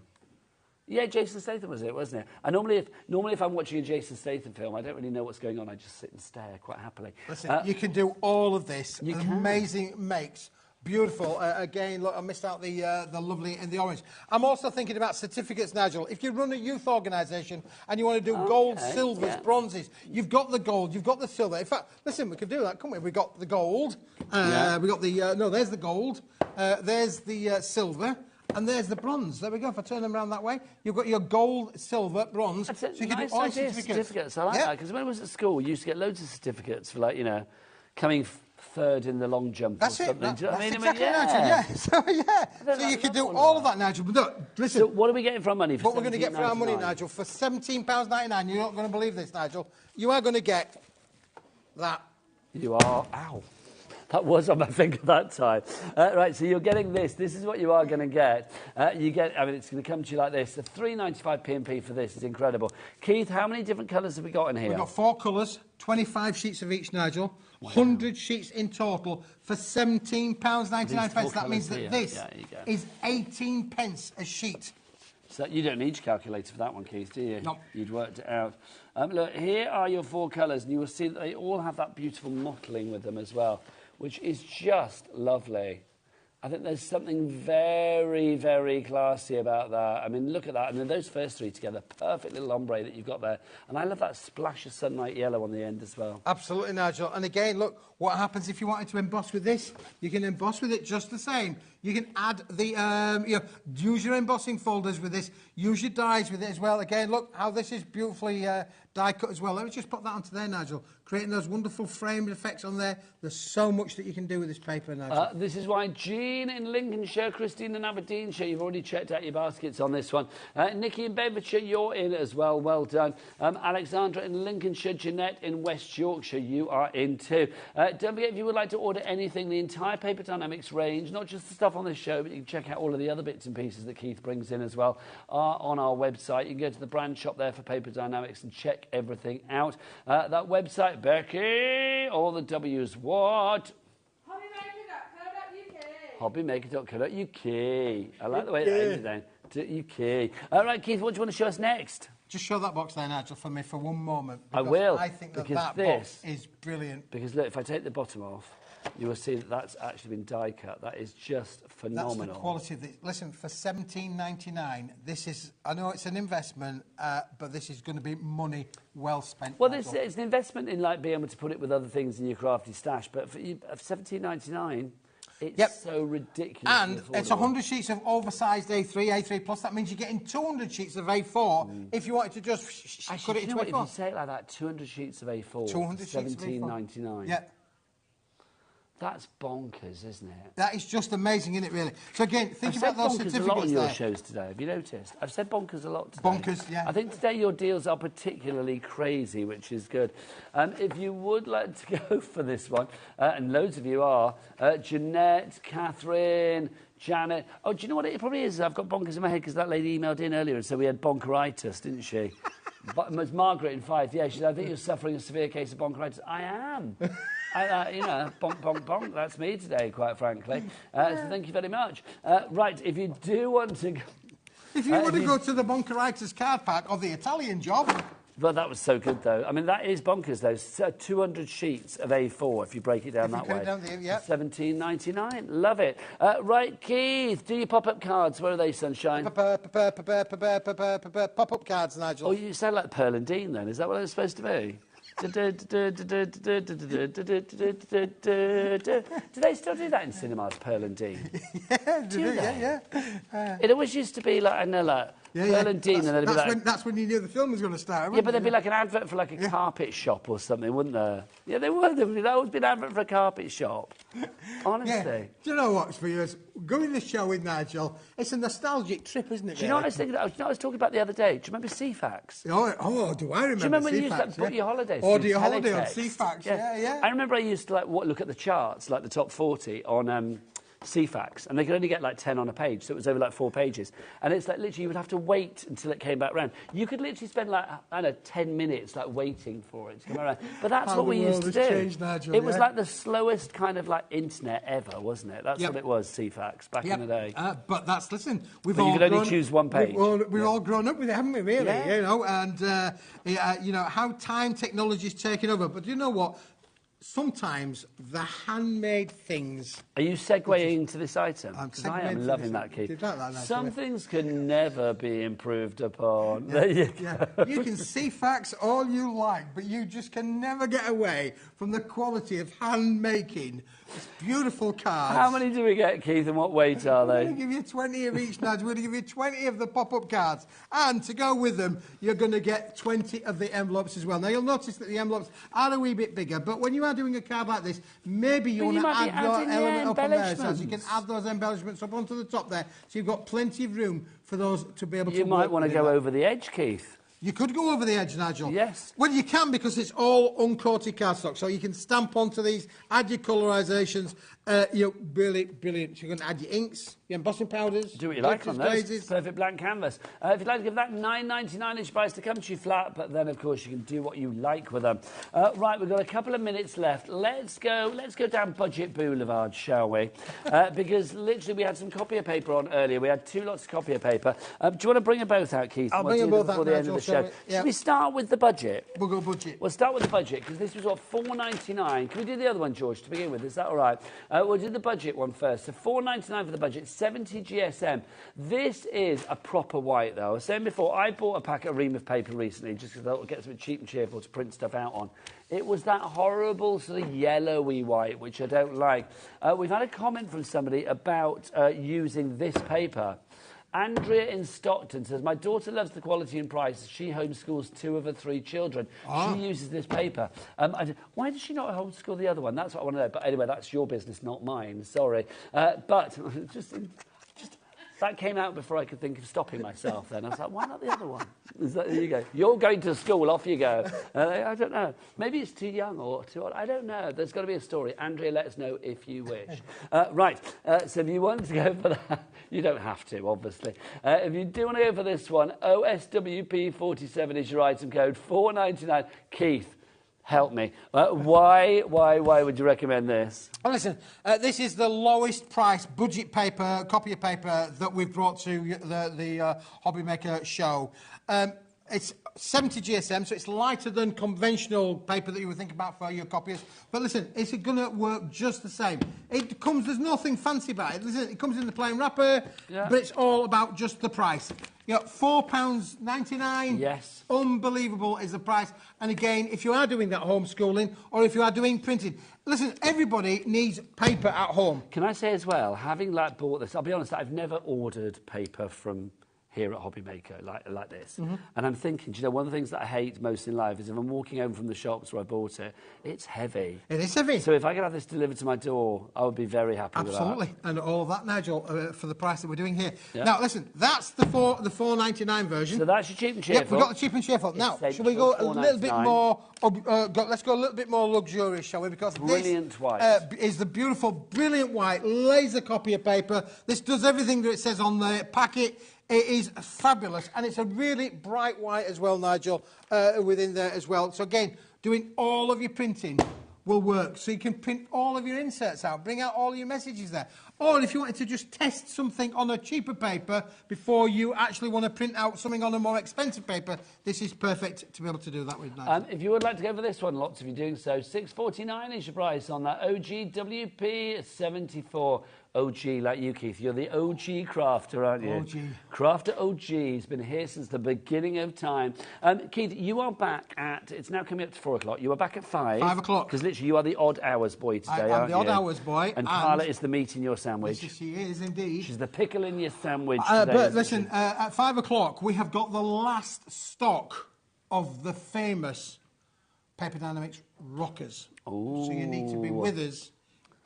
E: Yeah, Jason Statham was it, wasn't it? And normally if I'm watching a Jason Statham film, I don't really know what's going on. I just sit and stare quite happily.
F: Listen, you can do all of this. Amazing makes Beautiful. Again, look, I missed out the lovely in the orange. I'm also thinking about certificates, Nigel. If you run a youth organisation and you want to do gold, silvers, bronzes, you've got the gold, you've got the silver. In fact, listen, we could do that, couldn't we? We've got the gold. We got the... no, there's the gold. There's the silver. And there's the bronze. There we go. If I turn them around that way, you've got your gold, silver, bronze.
E: That's
F: so you can
E: nice
F: do all
E: idea,
F: certificates.
E: I like that, because when I was at school, we used to get loads of certificates for, like, you know, coming third in the long jump or something.
F: That's
E: Do you know what I mean?
F: exactly Nigel, yeah. So you could do all of that, Nigel. But look, listen.
E: So what are we getting for our money?
F: What we're going to get for our money, Nigel, for £17.99, you're not going to believe this, Nigel. You are going to get that. You are. Ow.
E: That was on my finger that time. Right, so you're getting this. This is what you are going to get. You get, I mean, it's going to come to you like this. The £3.95 P&P for this is incredible. Keith, how many different colours have we got in here?
F: We've got 4 colours, 25 sheets of each, Nigel. Wow. 100 sheets in total for £17.99. That means that this is 18 pence a sheet.
E: So you don't need your calculator for that one, Keith, do you?
F: No.
E: You'd worked it out. Look, here are your 4 colours, and you will see that they all have that beautiful mottling with them as well, which is just lovely. I think there's something very, very classy about that. I mean, look at that. And then those first 3 together, perfect little ombre that you've got there. And I love that splash of sunlight yellow on the end as well.
F: Absolutely, Nigel. And again, look, what happens if you wanted to emboss with this? You can emboss with it just the same. You can add the, use your embossing folders with this. Use your dies with it as well. Again, look how this is beautifully die cut as well. Let me just put that onto there, Nigel. Creating those wonderful framed effects on there. There's so much that you can do with this paper, Nigel.
E: This is why Jean in Lincolnshire, Christine in Aberdeenshire, you've already checked out your baskets on this one. Nikki in Bedfordshire, you're in as well. Well done. Alexandra in Lincolnshire, Jeanette in West Yorkshire, you are in too. Don't forget, if you would like to order anything, the entire Paper Dynamics range, not just the stuff on this show, but you can check out all of the other bits and pieces that Keith brings in as well, are on our website. You can go to the brand shop there for Paper Dynamics and check everything out. That website, Becky, all the W's what? HobbyMaker.co.uk. I like the way it ended then. UK. All right, Keith, what do you want to show us next?
F: Just show that box there, Nigel, for me for one moment.
E: I will.
F: I think that box is brilliant.
E: Because look, if I take the bottom off, you will see that that's actually been die cut. That is just phenomenal.
F: That's the quality of this. Listen, for $17.99, this is, I know it's an investment, but this is going to be money well spent.
E: Well, it's an investment in like being able to put it with other things in your crafty stash, but for $17.99, it's so ridiculous.
F: And it's 100 sheets of oversized A3 plus. That means you're getting 200 sheets of A4 if you wanted to just cut it into A4.
E: If you say it like that, 200 sheets of A4,
F: 200 sheets of A4.
E: $17.99.
F: Yeah.
E: That's bonkers, isn't it?
F: That is just amazing, isn't it, really? So, again, think about those certificates there.
E: I've said bonkers a lot on your shows today, have you noticed? I've said bonkers a lot today.
F: Bonkers, yeah.
E: I think today your deals are particularly crazy, which is good. If you would like to go for this one, and loads of you are, Jeanette, Catherine, Janet. Oh, do you know what it probably is? I've got bonkers in my head because that lady emailed in earlier and said we had bonkeritis, didn't she? But it was Margaret in Fife. Yeah, she said, I think you're suffering a severe case of bonkeritis. I am. Bonk, bonk, bonk. That's me today, quite frankly. So thank you very much. Right, if you do want to go...
F: If you want to go to the bonkeritis card pack or the Italian job...
E: Well, that was so good, though. I mean, that is bonkers, though. So 200 sheets of A4, if you break it down that way. $17.99. Love it. Right, Keith, do your pop-up cards. Where are they, Sunshine?
F: Pop-up cards, Nigel.
E: Oh, you sound like Pearl and Dean, then. Is that what it's supposed to be? Do they still do that in cinemas, Pearl and Dean?
F: Yeah,
E: do they?
F: Yeah.
E: It always used to be like, I know, like, Pearl and Dean, and then it'd be like...
F: That's when you knew the film was going to start,
E: yeah, but there'd be like an advert for like a carpet shop or something, wouldn't there? Yeah, there would. There'd always be an advert for a carpet shop. Honestly.
F: Yeah. Do you know what, for you? Going to the show with Nigel, it's a nostalgic trip, isn't it?
E: Do you know what I was thinking? Do you know what I was talking about the other day? Do you remember CFAX?
F: Oh, do I remember CFAX?
E: Do you remember when you used to book your holidays?
F: Order your holiday on CFAX, yeah.
E: I remember I used to look at the charts, like the top 40 on CFAX, and they could only get like 10 on a page, so it was over like 4 pages. And it's like literally you would have to wait until it came back round. You could literally spend like, I don't know, 10 minutes like waiting for it to come around. But that's what we used to do.
F: Changed, Nigel,
E: it was like the slowest kind of like internet ever, wasn't it? That's what it was, CFAX, back in the day.
F: But that's, listen,
E: you could only choose one page.
F: We've all grown up with it, haven't we, really? Yeah. You know, and, you know, how time technology's taken over. But you know what? sometimes the handmade things...
E: Are you segueing to this item?
F: I'm
E: Because I
F: segueing
E: am
F: to
E: loving
F: this.
E: that, Keith.
F: Did you like that,
E: Some things can never be improved upon.
F: Yeah,
E: There you
F: yeah. You can see facts all you like, but you just can never get away from the quality of hand making. It's beautiful cards.
E: How many do we get, Keith, and what weight are
F: We're
E: they?
F: going to give you 20 of each, Nigel. We're going to give you 20 of the pop-up cards. And to go with them, you're going to get 20 of the envelopes as well. Now, you'll notice that the envelopes are a wee bit bigger, but when you are doing a card like this, maybe you want to add your element up on there. So you can add those embellishments up onto the top there. So you've got plenty of room for those to be able to work.
E: You might want to go over the edge, Keith.
F: You could go over the edge, Nigel.
E: Yes.
F: Well, you can, because it's all uncoated cardstock, so you can stamp onto these, add your colorisations. Brilliant. You can add your inks, your embossing powders.
E: Do what you like on those.
F: Glazes.
E: Perfect blank canvas. If you'd like to give that $9.99 each price to come to you flat, but then, of course, you can do what you like with them. Right, we've got a couple of minutes left. Let's go down Budget Boulevard, shall we? Because literally we had some copier paper on earlier. We had 2 lots of copier paper. Do you want to bring them both out, Keith?
F: I'll bring them both
E: before
F: out,
E: the end of the show. Should we start with the budget?
F: We'll go budget.
E: We'll start with the budget, because this was, what, $4.99. Can we do the other one, George, to begin with? Is that all right? We'll do the budget one first. So $4.99 for the budget, 70 GSM. This is a proper white, though. I was saying before, I bought a packet of ream of paper recently, just because I thought it gets a bit cheap and cheerful to print stuff out on. It was that horrible sort of yellowy white, which I don't like. We've had a comment from somebody about using this paper. Andrea in Stockton says, my daughter loves the quality and price. She homeschools 2 of her 3 children. She uses this paper. Why does she not homeschool the other one? That's what I want to know. But anyway, that's your business, not mine. Sorry. But just that came out before I could think of stopping myself then. I was like, why not the other one? There you go. You're going to school, off you go. I don't know. Maybe it's too young or too old. I don't know. There's got to be a story. Andrea, let us know if you wish. Right. So if you want to go for that, you don't have to, obviously. If you do want to go for this one, OSWP47 is your item code, $4.99. Keith, help me. Why would you recommend this?
F: Well, listen, this is the lowest price budget paper, copier paper that we've brought to the HobbyMaker show. It's 70 GSM, so it's lighter than conventional paper that you would think about for your copiers. But listen, it's going to work just the same. There's nothing fancy about it. Listen, it comes in the plain wrapper, but it's all about just the price. £4.99.
E: Yes.
F: Unbelievable is the price. And again, if you are doing that homeschooling or if you are doing printing, listen, everybody needs paper at home.
E: Can I say as well, having bought this, I'll be honest, I've never ordered paper from here at HobbyMaker like this. And I'm thinking, do you know, one of the things that I hate most in life is if I'm walking home from the shops where I bought it, it's heavy.
F: It is heavy.
E: So if I could have this delivered to my door, I would be very happy with that.
F: Absolutely. And all of that, Nigel, for the price that we're doing here. Yep. Now, listen, that's the $4.99 version.
E: So that's your cheap and cheerful.
F: Yep, we've got the cheap and cheerful. Now, shall we go a little bit more... let's go a little bit more luxurious, shall we? Because
E: brilliant
F: this
E: white.
F: Is the beautiful, brilliant white laser copier paper. This does everything that it says on the packet. It is fabulous, and it's a really bright white as well, Nigel, within there as well. So again, doing all of your printing will work. So you can print all of your inserts out, bring out all your messages there. Or if you wanted to just test something on a cheaper paper before you actually want to print out something on a more expensive paper, this is perfect to be able to do that with, Nigel.
E: If you would like to go for this one, lots of you doing so, $6.49 is your price on that OG WP74. OG, like you, Keith. You're the OG crafter, aren't you?
F: OG.
E: Crafter OG. He's been here since the beginning of time. Keith, you are back at... It's now coming up to 4 o'clock. You are back at 5.
F: 5 o'clock.
E: Because literally you are the odd hours boy today, aren't you?
F: I'm the odd hours boy.
E: And Carla is the meat in your sandwich.
F: Yes, she is, indeed.
E: She's the pickle in your sandwich today.
F: But listen, at 5 o'clock, we have got the last stock of the famous Paper Dynamics rockers.
E: Ooh.
F: So you need to be with us.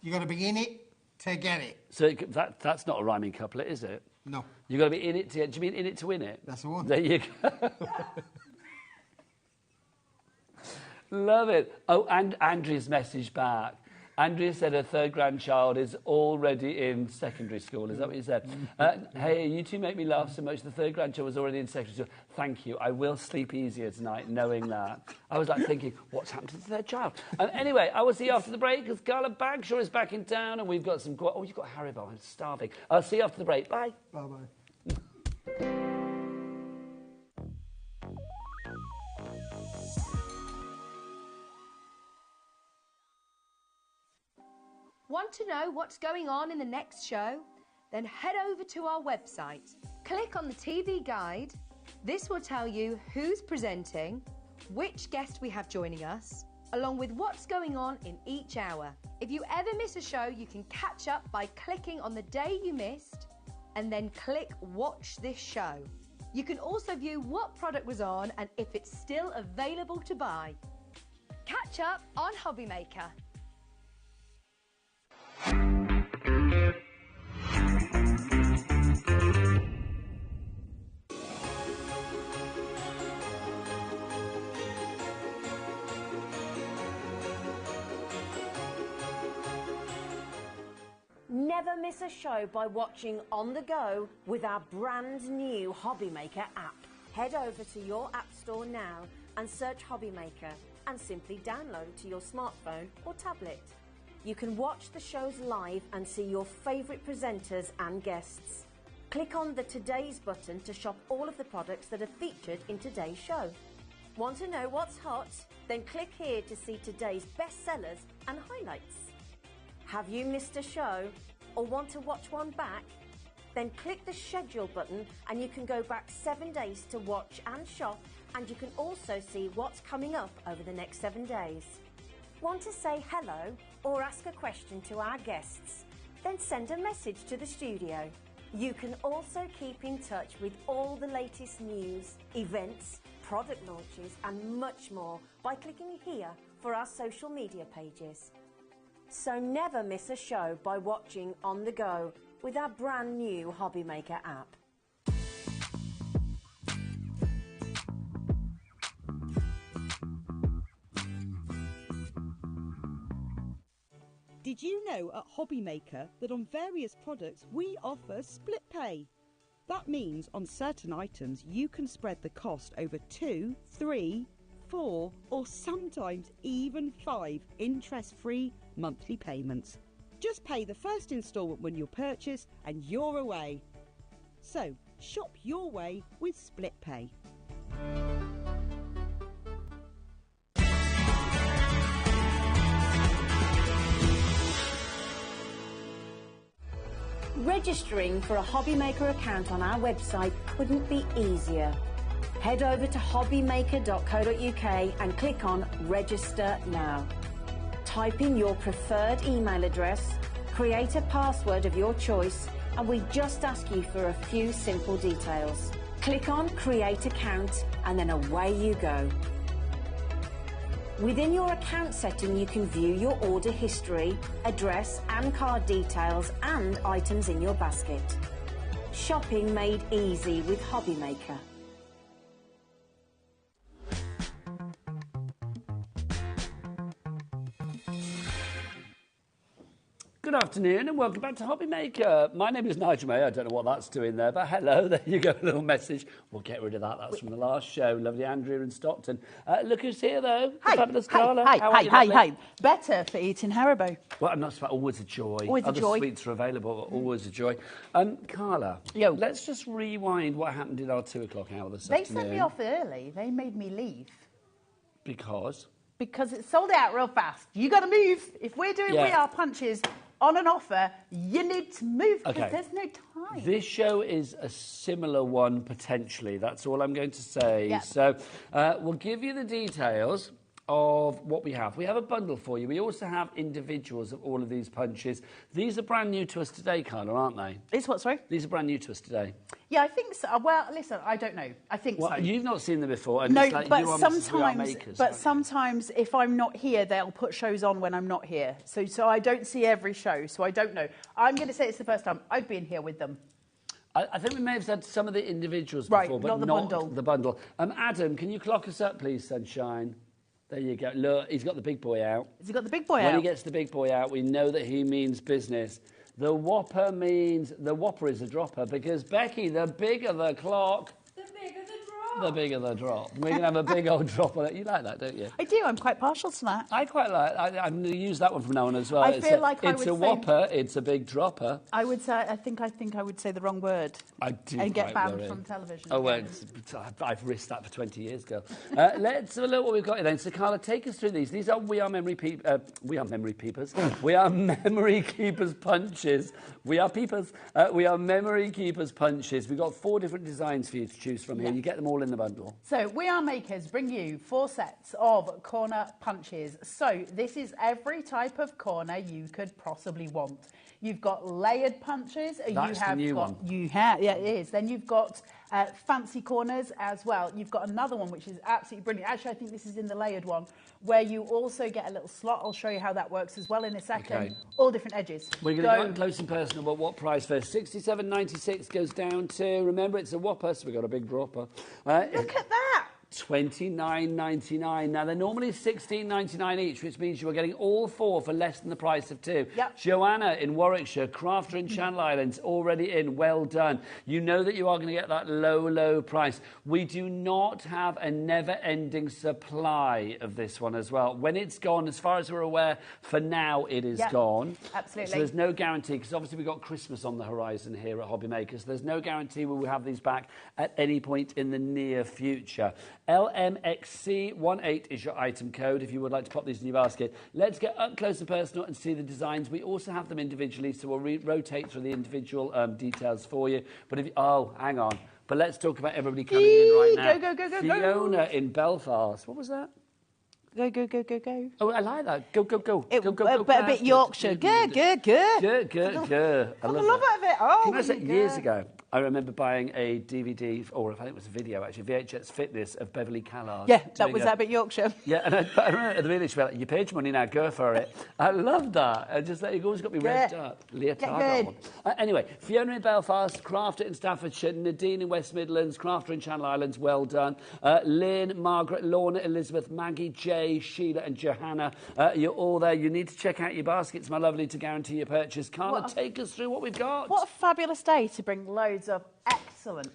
F: You've got to be in it to get it.
E: So that's not a rhyming couplet, is it?
F: No.
E: You've got to be in it to get... Do you mean in it to win it?
F: That's the one.
E: There you go. Love it. Oh, and Andrea's message back. Andrea said her 3rd grandchild is already in secondary school. Is that what you said? Hey, you two make me laugh so much. The 3rd grandchild was already in secondary school. Thank you. I will sleep easier tonight knowing that. I was like thinking, what's happened to the 3rd child? Anyway, I will see you after the break because Carla Bagshaw is back in town and we've got some... Oh, you've got Haribo. I'm starving. I'll see you after the break. Bye.
F: Bye-bye.
J: Want to know what's going on in the next show? Then head over to our website. Click on the TV guide. This will tell you who's presenting, which guest we have joining us, along with what's going on in each hour. If you ever miss a show, you can catch up by clicking on the day you missed and then click Watch This Show. You can also view what product was on and if it's still available to buy. Catch up on HobbyMaker.
C: Never miss a show by watching on the go with our brand new HobbyMaker app. Head over to your app store now and search HobbyMaker and simply download to your smartphone or tablet. You can watch the shows live and see your favourite presenters and guests. Click on the Today's button to shop all of the products that are featured in today's show. Want to know what's hot? Then click here to see today's bestsellers and highlights. Have you missed a show or want to watch one back? Then click the schedule button and you can go back 7 days to watch and shop, and you can also see what's coming up over the next 7 days. Want to say hello or ask a question to our guests? Then send a message to the studio. You can also keep in touch with all the latest news, events, product launches and much more by clicking here for our social media pages. So never miss a show by watching on the go with our brand new HobbyMaker app.
H: Did you know at HobbyMaker that on various products we offer split pay? That means on certain items you can spread the cost over 2, 3, 4 or sometimes even 5 interest-free monthly payments. Just pay the first instalment when you purchase and you're away. So shop your way with split pay.
C: Registering for a HobbyMaker account on our website couldn't be easier. Head over to hobbymaker.co.uk and click on Register Now. Type in your preferred email address, create a password of your choice, and we just ask you for a few simple details. Click on Create Account and then away you go. Within your account setting, you can view your order history, address and card details and items in your basket. Shopping made easy with HobbyMaker.
E: Good afternoon and welcome back to HobbyMaker. My name is Nigel May. I don't know what that's doing there, but hello, there you go, a little message. We'll get rid of that. That's from the last show. Lovely Andrea in Stockton. Look who's here, though.
I: Hi.
E: Fabulous Carla.
I: Hi. Better for eating Haribo.
E: Well, I'm not surprised. Always a joy.
I: Always a joy.
E: Other sweets are available, but always a joy. Carla, let's just rewind what happened in our 2 o'clock hour this afternoon.
I: They sent me off early. They made me leave.
E: Because?
I: Because it sold out real fast. You got to move. If we're doing VR punches on an offer, you need to move because there's no time.
E: This show is a similar one, potentially. That's all I'm going to say.
I: Yep.
E: So we'll give you the details of what we have. We have a bundle for you. We also have individuals of all of these punches. These are brand new to us today, Carla, aren't they?
I: It's what, sorry?
E: These are brand new to us today.
I: Yeah, I think so. Well, listen, I don't know. I think so.
E: You've not seen them before. And
I: no,
E: it's like
I: but
E: you are
I: sometimes,
E: makers,
I: sometimes if I'm not here, they'll put shows on when I'm not here. So I don't see every show. So I don't know. I'm going to say it's the first time I've been here with them.
E: I think we may have said some of the individuals before, but not the bundle. Adam, can you clock us up, please, Sunshine? There you go. Look, he's got the big boy out.
I: Has he got the big boy out?
E: When he gets the big boy out, we know that he means business. The Whopper is a dropper because, Becky, the bigger the clock...
K: The bigger the drop.
E: The bigger the drop. We can have a big old drop on it. You like that, don't you?
I: I do. I'm quite partial to that.
E: I quite like. I'm going to use that one from now on as well.
I: I feel like
E: it's a whopper. It's a big dropper.
I: I would say. I think I would say the wrong word.
E: I do.
I: And get banned from television.
E: Oh well, I've risked that for 20 years, girl. Let's have a look what we've got here then. So Carla, take us through these. These are We Are Memory Peepers. We are Memory Keepers punches. We are peepers. We are Memory Keepers punches. We've got 4 different designs for you to choose from here. You get them all in the bundle.
I: So We Are Makers bring you 4 sets of corner punches. So this is every type of corner you could possibly want. You've got layered punches.
E: That's the new one.
I: You have, yeah, it is. Then you've got fancy corners as well. You've got another one which is absolutely brilliant. Actually, I think this is in the layered one, where you also get a little slot. I'll show you how that works as well in a second.
E: Okay.
I: All different edges.
E: We're going to go up close and personal, but what price first? $67.96 goes down to, remember, it's a whopper, so we've got a big dropper.
I: Look at that.
E: $29.99. Now, they're normally $16.99 each, which means you are getting all 4 for less than the price of 2.
I: Yep.
E: Joanna in Warwickshire, Crafter in Channel Islands, already in. Well done. You know that you are going to get that low, low price. We do not have a never-ending supply of this one as well. When it's gone, as far as we're aware, for now, it is gone.
I: Absolutely.
E: So there's no guarantee, because obviously we've got Christmas on the horizon here at HobbyMaker, so there's no guarantee we will have these back at any point in the near future. LMXC18 is your item code if you would like to pop these in your basket. Let's get up close and personal and see the designs. We also have them individually, so we'll rotate through the individual details for you. But if you, hang on. But let's talk about everybody coming in right now.
I: Go.
E: Fiona in Belfast. What was that?
I: Go.
E: Oh, I like that. Go.
I: But a bit Yorkshire. Go.
E: I
I: love it. Oh,
E: can I say, years ago, I remember buying a DVD, or I think it was a video actually, VHS Fitness of Beverly Callard.
I: Yeah, that was a bit Yorkshire.
E: Yeah, and I remember at the video, she was like, you paid your money now, go for it. I love that. I just like, you've always got me revved up. Leotard. Anyway, Fiona in Belfast, Crafter in Staffordshire, Nadine in West Midlands, Crafter in Channel Islands, well done. Lynn, Margaret, Lorna, Elizabeth, Maggie, Jay, Sheila and Johanna, you're all there. You need to check out your baskets, my lovely, to guarantee your purchase. Carla, take us through what we've got.
I: What a fabulous day to bring loads of excellent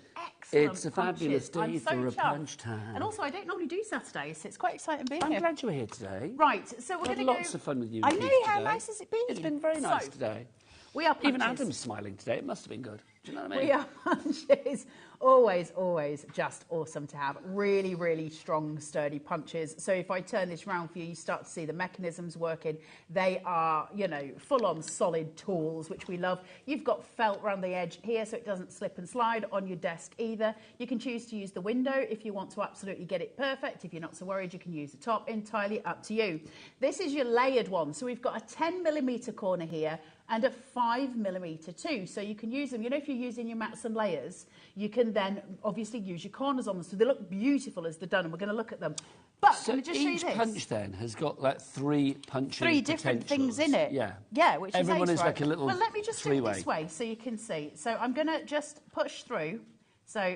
E: It's a
I: punches.
E: fabulous day
I: I'm so
E: for a
I: chuffed.
E: punch time.
I: And also, I don't normally do Saturdays, so it's quite exciting being
E: I'm
I: here.
E: glad you were here today.
I: Right, so we're
E: Had
I: going to
E: lots of fun with you.
I: I
E: and
I: know,
E: Keith
I: how
E: today.
I: nice has it been?
E: It's been very nice today.
I: We are punches.
E: Even Adam's smiling today. It must have been good. Do you know what I mean?
I: We are punches. Always just awesome to have. Really, really strong, sturdy punches. So if I turn this round for you, you start to see the mechanisms working. They are, full-on solid tools, which we love. You've got felt around the edge here, so it doesn't slip and slide on your desk either. You can choose to use the window if you want to absolutely get it perfect. If you're not so worried, you can use the top. Entirely up to you. This is your layered one. So we've got a 10mm corner here and a 5mm too. So you can use them. If you're using your mats and layers, you can then obviously use your corners on them. So they look beautiful as they're done, and we're going to look at them. But
E: so
I: let me just show you this.
E: Each punch then has got like 3 punching
I: 3 different things in it.
E: Yeah,
I: which
E: everyone is
I: right.
E: like a little
I: Well, let me just do
E: three-way.
I: it this way so you can see. So I'm going to just push through. So,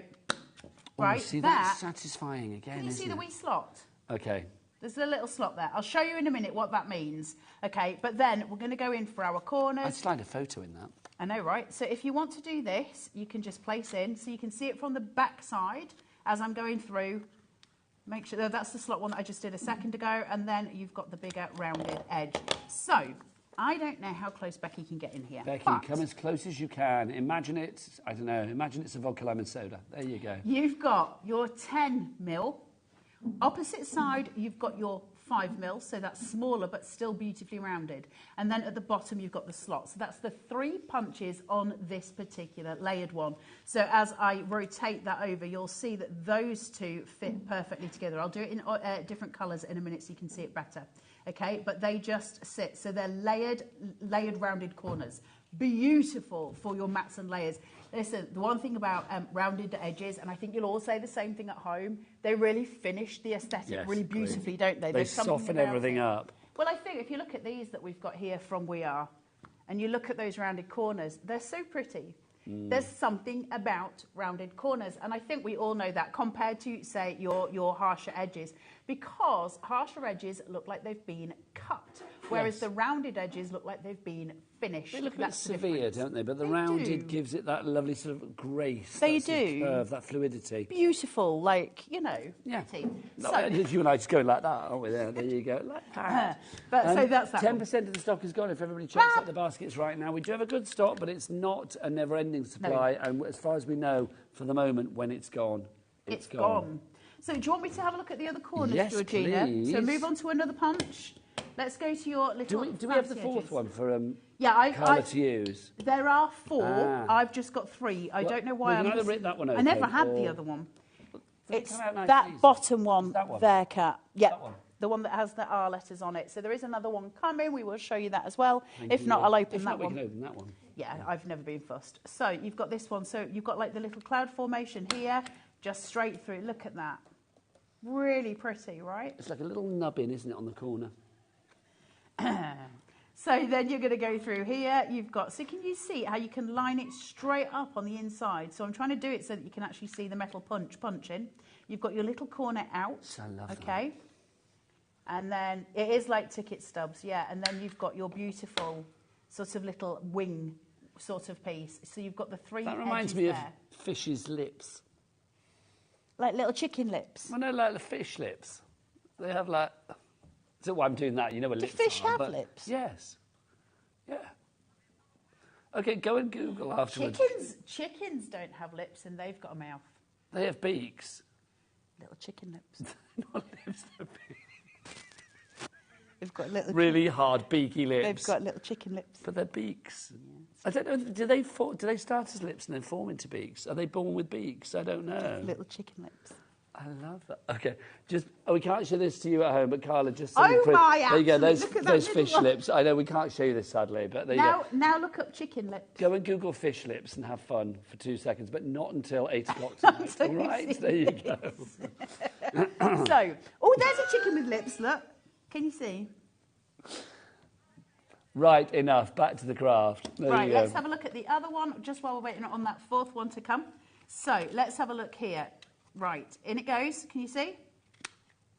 E: See, that's satisfying again,
I: Can you see
E: isn't
I: the
E: it?
I: wee slot?
E: Okay.
I: There's a little slot there. I'll show you in a minute what that means. Okay, but then we're going to go in for our corners.
E: I'd slide a photo in that.
I: I know, right? So if you want to do this, you can just place in. So you can see it from the back side as I'm going through. Make sure that's the slot one that I just did a second ago. And then you've got the bigger rounded edge. So I don't know how close Becky can get in here.
E: Becky,
I: but
E: come as close as you can. Imagine it's, I don't know, imagine it's a vodka lemon soda. There you go.
I: You've got your 10mm. Opposite side, you've got your 5mm, so that's smaller but still beautifully rounded. And then at the bottom, you've got the slot. So that's the 3 punches on this particular layered one. So as I rotate that over, you'll see that those 2 fit perfectly together. I'll do it in different colours in a minute so you can see it better. Okay, but they just sit. So they're layered rounded corners. Beautiful for your mats and layers. Listen, the one thing about rounded edges, and I think you'll all say the same thing at home, they really finish the aesthetic really beautifully, don't they?
E: They soften everything up.
I: Well, I think if you look at these that we've got here from We Are, and you look at those rounded corners, they're so pretty. There's something about rounded corners, and I think we all know that compared to, say, your harsher edges, because harsher edges look like they've been cut. whereas the rounded edges look like they've been finished.
E: They look a bit
I: That's the
E: severe,
I: difference.
E: don't they? But the
I: They
E: rounded
I: do.
E: gives it that lovely sort of grace.
I: They
E: that sort of
I: do.
E: curve, that fluidity.
I: Beautiful, like, you know,
E: Yeah.
I: pretty.
E: No,
I: So,
E: you and I just going like that, aren't we? There you go, like that.
I: so that's that
E: 10% of the stock is gone if everybody checks out the baskets right now. We do have a good stock, but it's not a never-ending supply. And as far as we know, for the moment, when it's gone, it's gone.
I: So do you want me to have a look at the other corners,
E: Yes,
I: Georgina?
E: please.
I: So move on to another punch. Let's go to your little.
E: Do we have the
I: fancy
E: fourth
I: edges.
E: one for
I: Yeah,
E: Carla to use?
I: There are 4.
E: Ah.
I: I've just got 3. I don't know why
E: we can
I: I'm
E: either
I: missing-
E: rip that one
I: I
E: open
I: never had the
E: or-
I: other one.
E: Does it
I: It's
E: come out nice
I: that
E: and easy?
I: bottom one,
E: That one?
I: there, Kat. Yeah,
E: That one?
I: the one that has the R letters on it. So there is another one coming. We will show you that as well.
E: Thank
I: If
E: you.
I: not, I'll open
E: If
I: that
E: not,
I: one.
E: we can open that one.
I: Yeah, I've never been fussed. So you've got this one. So you've got like the little cloud formation here, just straight through. Look at that. Really pretty, right?
E: It's like a little nubbin, isn't it, on the corner?
I: So then you're going to go through here. You've got, so can you see how you can line it straight up on the inside? So I'm trying to do it so that you can actually see the metal punching. You've got your little corner out.
E: So lovely.
I: Okay. And then it is like ticket stubs, yeah. And then you've got your beautiful sort of little wing sort of piece. So you've got the 3
E: That reminds
I: edges
E: me of
I: there.
E: fish's lips.
I: Like little chicken lips.
E: Well, no, like the fish lips. They have like... So why I'm doing that, you know what
I: Do
E: lips
I: fish
E: are,
I: have
E: but-
I: lips?
E: Yes. Yeah. Okay, go and Google afterwards.
I: Chickens don't have lips and they've got a mouth.
E: They have beaks.
I: Little chicken lips.
E: Not lips, they're beaks.
I: They've got little.
E: Really hard, beaky lips.
I: They've got little chicken lips.
E: But they're beaks. I don't know, do they start as lips and then form into beaks? Are they born with beaks? I don't know.
I: Little chicken lips.
E: I love that. Okay, we can't show this to you at home, but Carla, just so
I: Oh
E: you
I: my,
E: there you go.
I: absolutely.
E: Those,
I: Look at that
E: those
I: little
E: fish
I: one.
E: lips. I know we can't show you this sadly, but there you go.
I: Now look up chicken lips.
E: Go and Google fish lips and have fun for 2 seconds, but not until 8 o'clock tonight.
I: Until
E: All
I: you
E: right,
I: see
E: there you go.
I: So, oh, there's a chicken with lips. Look, can you see?
E: Right, enough. Back to the craft. There
I: Right,
E: you go.
I: let's have a look at the other one just while we're waiting on that 4th one to come. So let's have a look here. Right, in it goes. Can you see?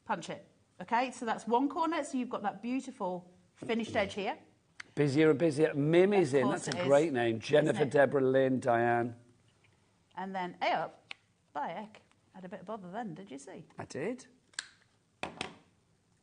I: Punch it. Okay, so that's one corner. So you've got that beautiful finished edge here.
E: Busier and busier. Mim is
I: Of
E: in.
I: course
E: That's a
I: it
E: great
I: is,
E: name.
I: isn't
E: Jennifer,
I: it?
E: Deborah, Lynn, Diane.
I: And then A up. By heck, had a bit of bother then, did you see?
E: I did.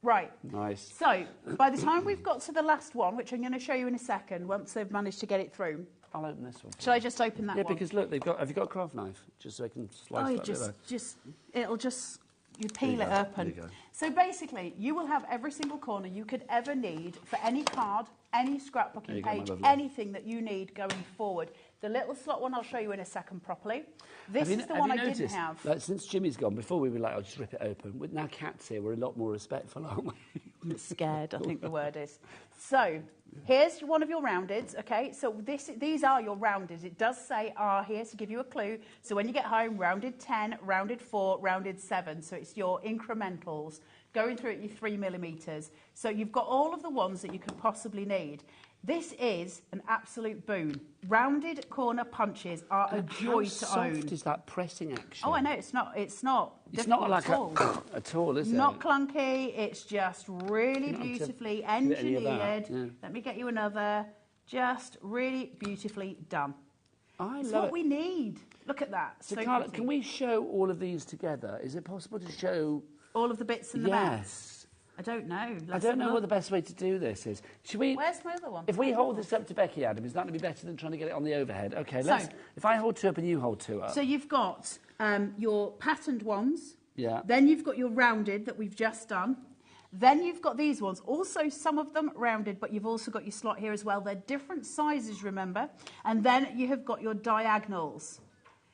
I: Right.
E: Nice.
I: So by the time we've got to the last one, which I'm going to show you in a second, once they've managed to get it through.
E: I'll open this one.
I: Shall I just open that
E: Yeah,
I: one?
E: because look, have you got a craft knife? Just so I can slice
I: Oh,
E: that bit there.
I: it'll just, you peel
E: There
I: it
E: you go,
I: open.
E: there you go.
I: So basically, you will have every single corner you could ever need for any card, any
E: There
I: scrapbooking
E: you go, my
I: page,
E: lovely.
I: anything that you need going forward. The little slot one I'll show you in a second properly. This is the one I didn't have.
E: Like, since Jimmy's gone, before we were like, I'll just rip it open. With now Kat's here, we're a lot more respectful, aren't we?
I: Scared, I think the word is. So here's one of your roundeds, okay? So these are your roundeds. It does say R here to give you a clue. So when you get home, rounded 10, rounded 4, rounded 7. So it's your incrementals going through at your 3 millimeters. So you've got all of the ones that you could possibly need. This is an absolute boon. Rounded corner punches are a joy to
E: How
I: own.
E: soft is that pressing action?
I: Oh, I know, it's not
E: It's
I: difficult
E: not like
I: at all.
E: at all, is it?
I: Not clunky, it's just really
E: Not to
I: beautifully
E: give it any of
I: engineered.
E: that, yeah.
I: Let me get you another. Just really beautifully done.
E: I
I: It's
E: love
I: what
E: it.
I: we need. Look at that.
E: So,
I: So
E: Carla,
I: pretty.
E: can we show all of these together? Is it possible to show...
I: All of the bits and the bats?
E: Yes.
I: I don't know.
E: I
I: Let's
E: don't
I: have a
E: know what the
I: look.
E: best way to do this is. Should we...
I: Where's my other one?
E: If we hold this up to Becky, Adam, is that going to be better than trying to get it on the overhead? Okay, let's...
I: So-
E: If I hold 2 up and you hold 2 up...
I: So you've got your patterned ones.
E: Yeah.
I: Then you've got your rounded that we've just done. Then you've got these ones. Also, some of them rounded, but you've also got your slot here as well. They're different sizes, remember. And then you have got your diagonals,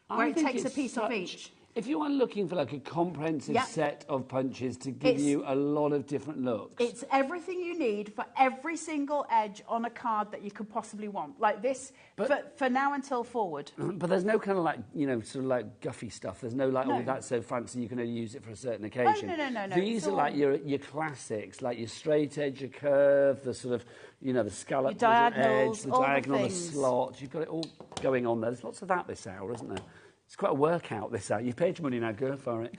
I: where
E: I
I: it
E: think
I: takes a
E: it's
I: piece of
E: such-
I: each.
E: If you are looking for like a comprehensive
I: Yeah.
E: set of punches to give
I: It's-
E: you a lot of different looks...
I: It's everything you need for every single edge on a card that you could possibly want. Like this, for now until forward.
E: But there's no kind of like, you know, sort of like guffy stuff. There's no like,
I: No.
E: oh, that's so fancy, you can only use it for a certain occasion.
I: no.
E: These
I: It's
E: are like
I: all-
E: your classics, like your straight edge, your curve, the sort of, you know, the scallop
I: Your diagonals,
E: edge, the
I: all the
E: diagonal, the
I: things.
E: slot. You've got it all going on there. There's lots of that this hour, isn't there? It's quite a workout this hour. You've paid your money now, go for it.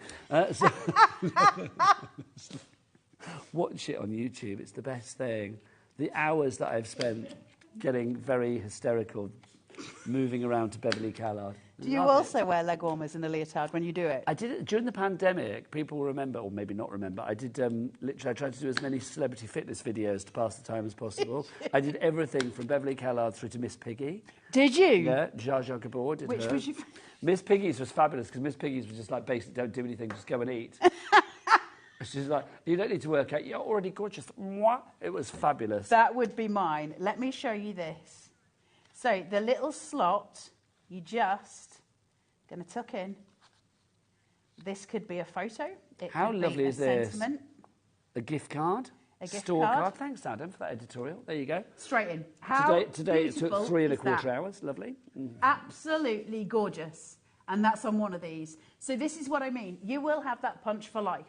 E: Watch it on YouTube. It's the best thing. the hours that I've spent getting very hysterical, moving around to Beverly Callard.
I: Do you also wear leg warmers in the leotard when you do it?
E: I did it during the pandemic. People will remember, or maybe not remember. I did literally. I tried to do as many celebrity fitness videos to pass the time as possible. I did everything from Beverly Callard through to Miss Piggy.
I: Did you?
E: Yeah, Zsa Zsa Gabor did
I: Which
E: her.
I: was your?
E: Miss Piggy's was fabulous because Miss Piggy's was just like basically don't do anything, just go and eat. She's like, you don't need to work out. You're already gorgeous. Mwah. It was fabulous.
I: That would be mine. Let me show you this. So the little slot, you just going to tuck in. This could be a photo.
E: How lovely is this?
I: Sentiment.
E: A gift card.
I: A gift
E: Store
I: card.
E: Thanks, Adam, for that editorial. There you go.
I: Straight in. How
E: Today it took
I: beautiful
E: 3¼
I: is that?
E: hours. Lovely.
I: Absolutely gorgeous. And that's on one of these. So this is what I mean. You will have that punch for life.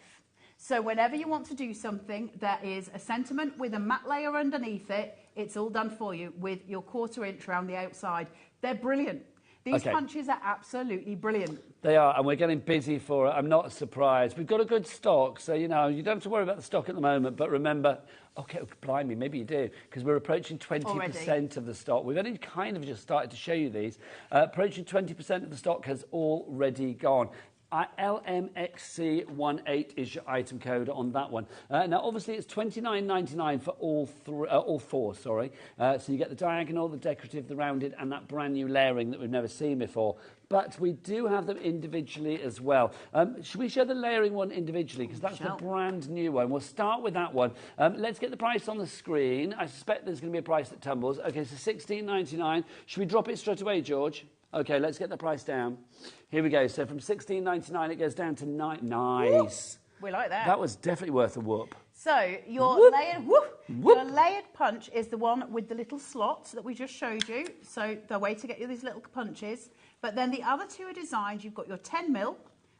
I: So whenever you want to do something that is a sentiment with a matte layer underneath it, it's all done for you with your 1/4 inch around the outside. They're brilliant. These punches are absolutely brilliant.
E: They are, and we're getting busy for it. I'm not surprised. We've got a good stock, so, you know, you don't have to worry about the stock at the moment. But remember, okay, blimey, maybe you do, because we're approaching 20% of the stock. We've only kind of just started to show you these. Approaching 20% of the stock has already gone. LMXC18 is your item code on that one. Now, obviously, it's $29.99 for all four. So you get the diagonal, the decorative, the rounded, and that brand new layering that we've never seen before. But we do have them individually as well. Should we show the layering one individually? Because that's the brand new one. We'll start with that one. Let's get the price on the screen. I suspect there's going to be a price that tumbles. Okay, so $16.99. Should we drop it straight away, George? Okay, let's get the price down. Here we go. So from $16.99, it goes down to $9. Nice.
I: We like that.
E: That was definitely worth a whoop.
I: So your your layered punch is the one with the little slots that we just showed you. So the way to get you these little punches. But then the other two are designed. You've got your 10mm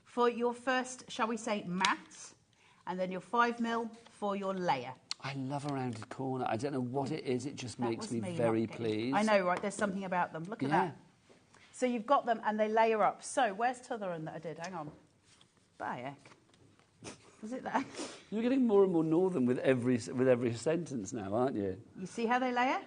I: for your first, shall we say, matte, and then your 5mm for your layer.
E: I love a rounded corner. I don't know what it is. It just makes me very pleased.
I: I know, right? There's something about them. Look at that. So you've got them and they layer up. So where's t'other one that I did? Hang on. By heck. Was it that?
E: You're getting more and more northern with every sentence now, aren't you?
I: You see how they layer?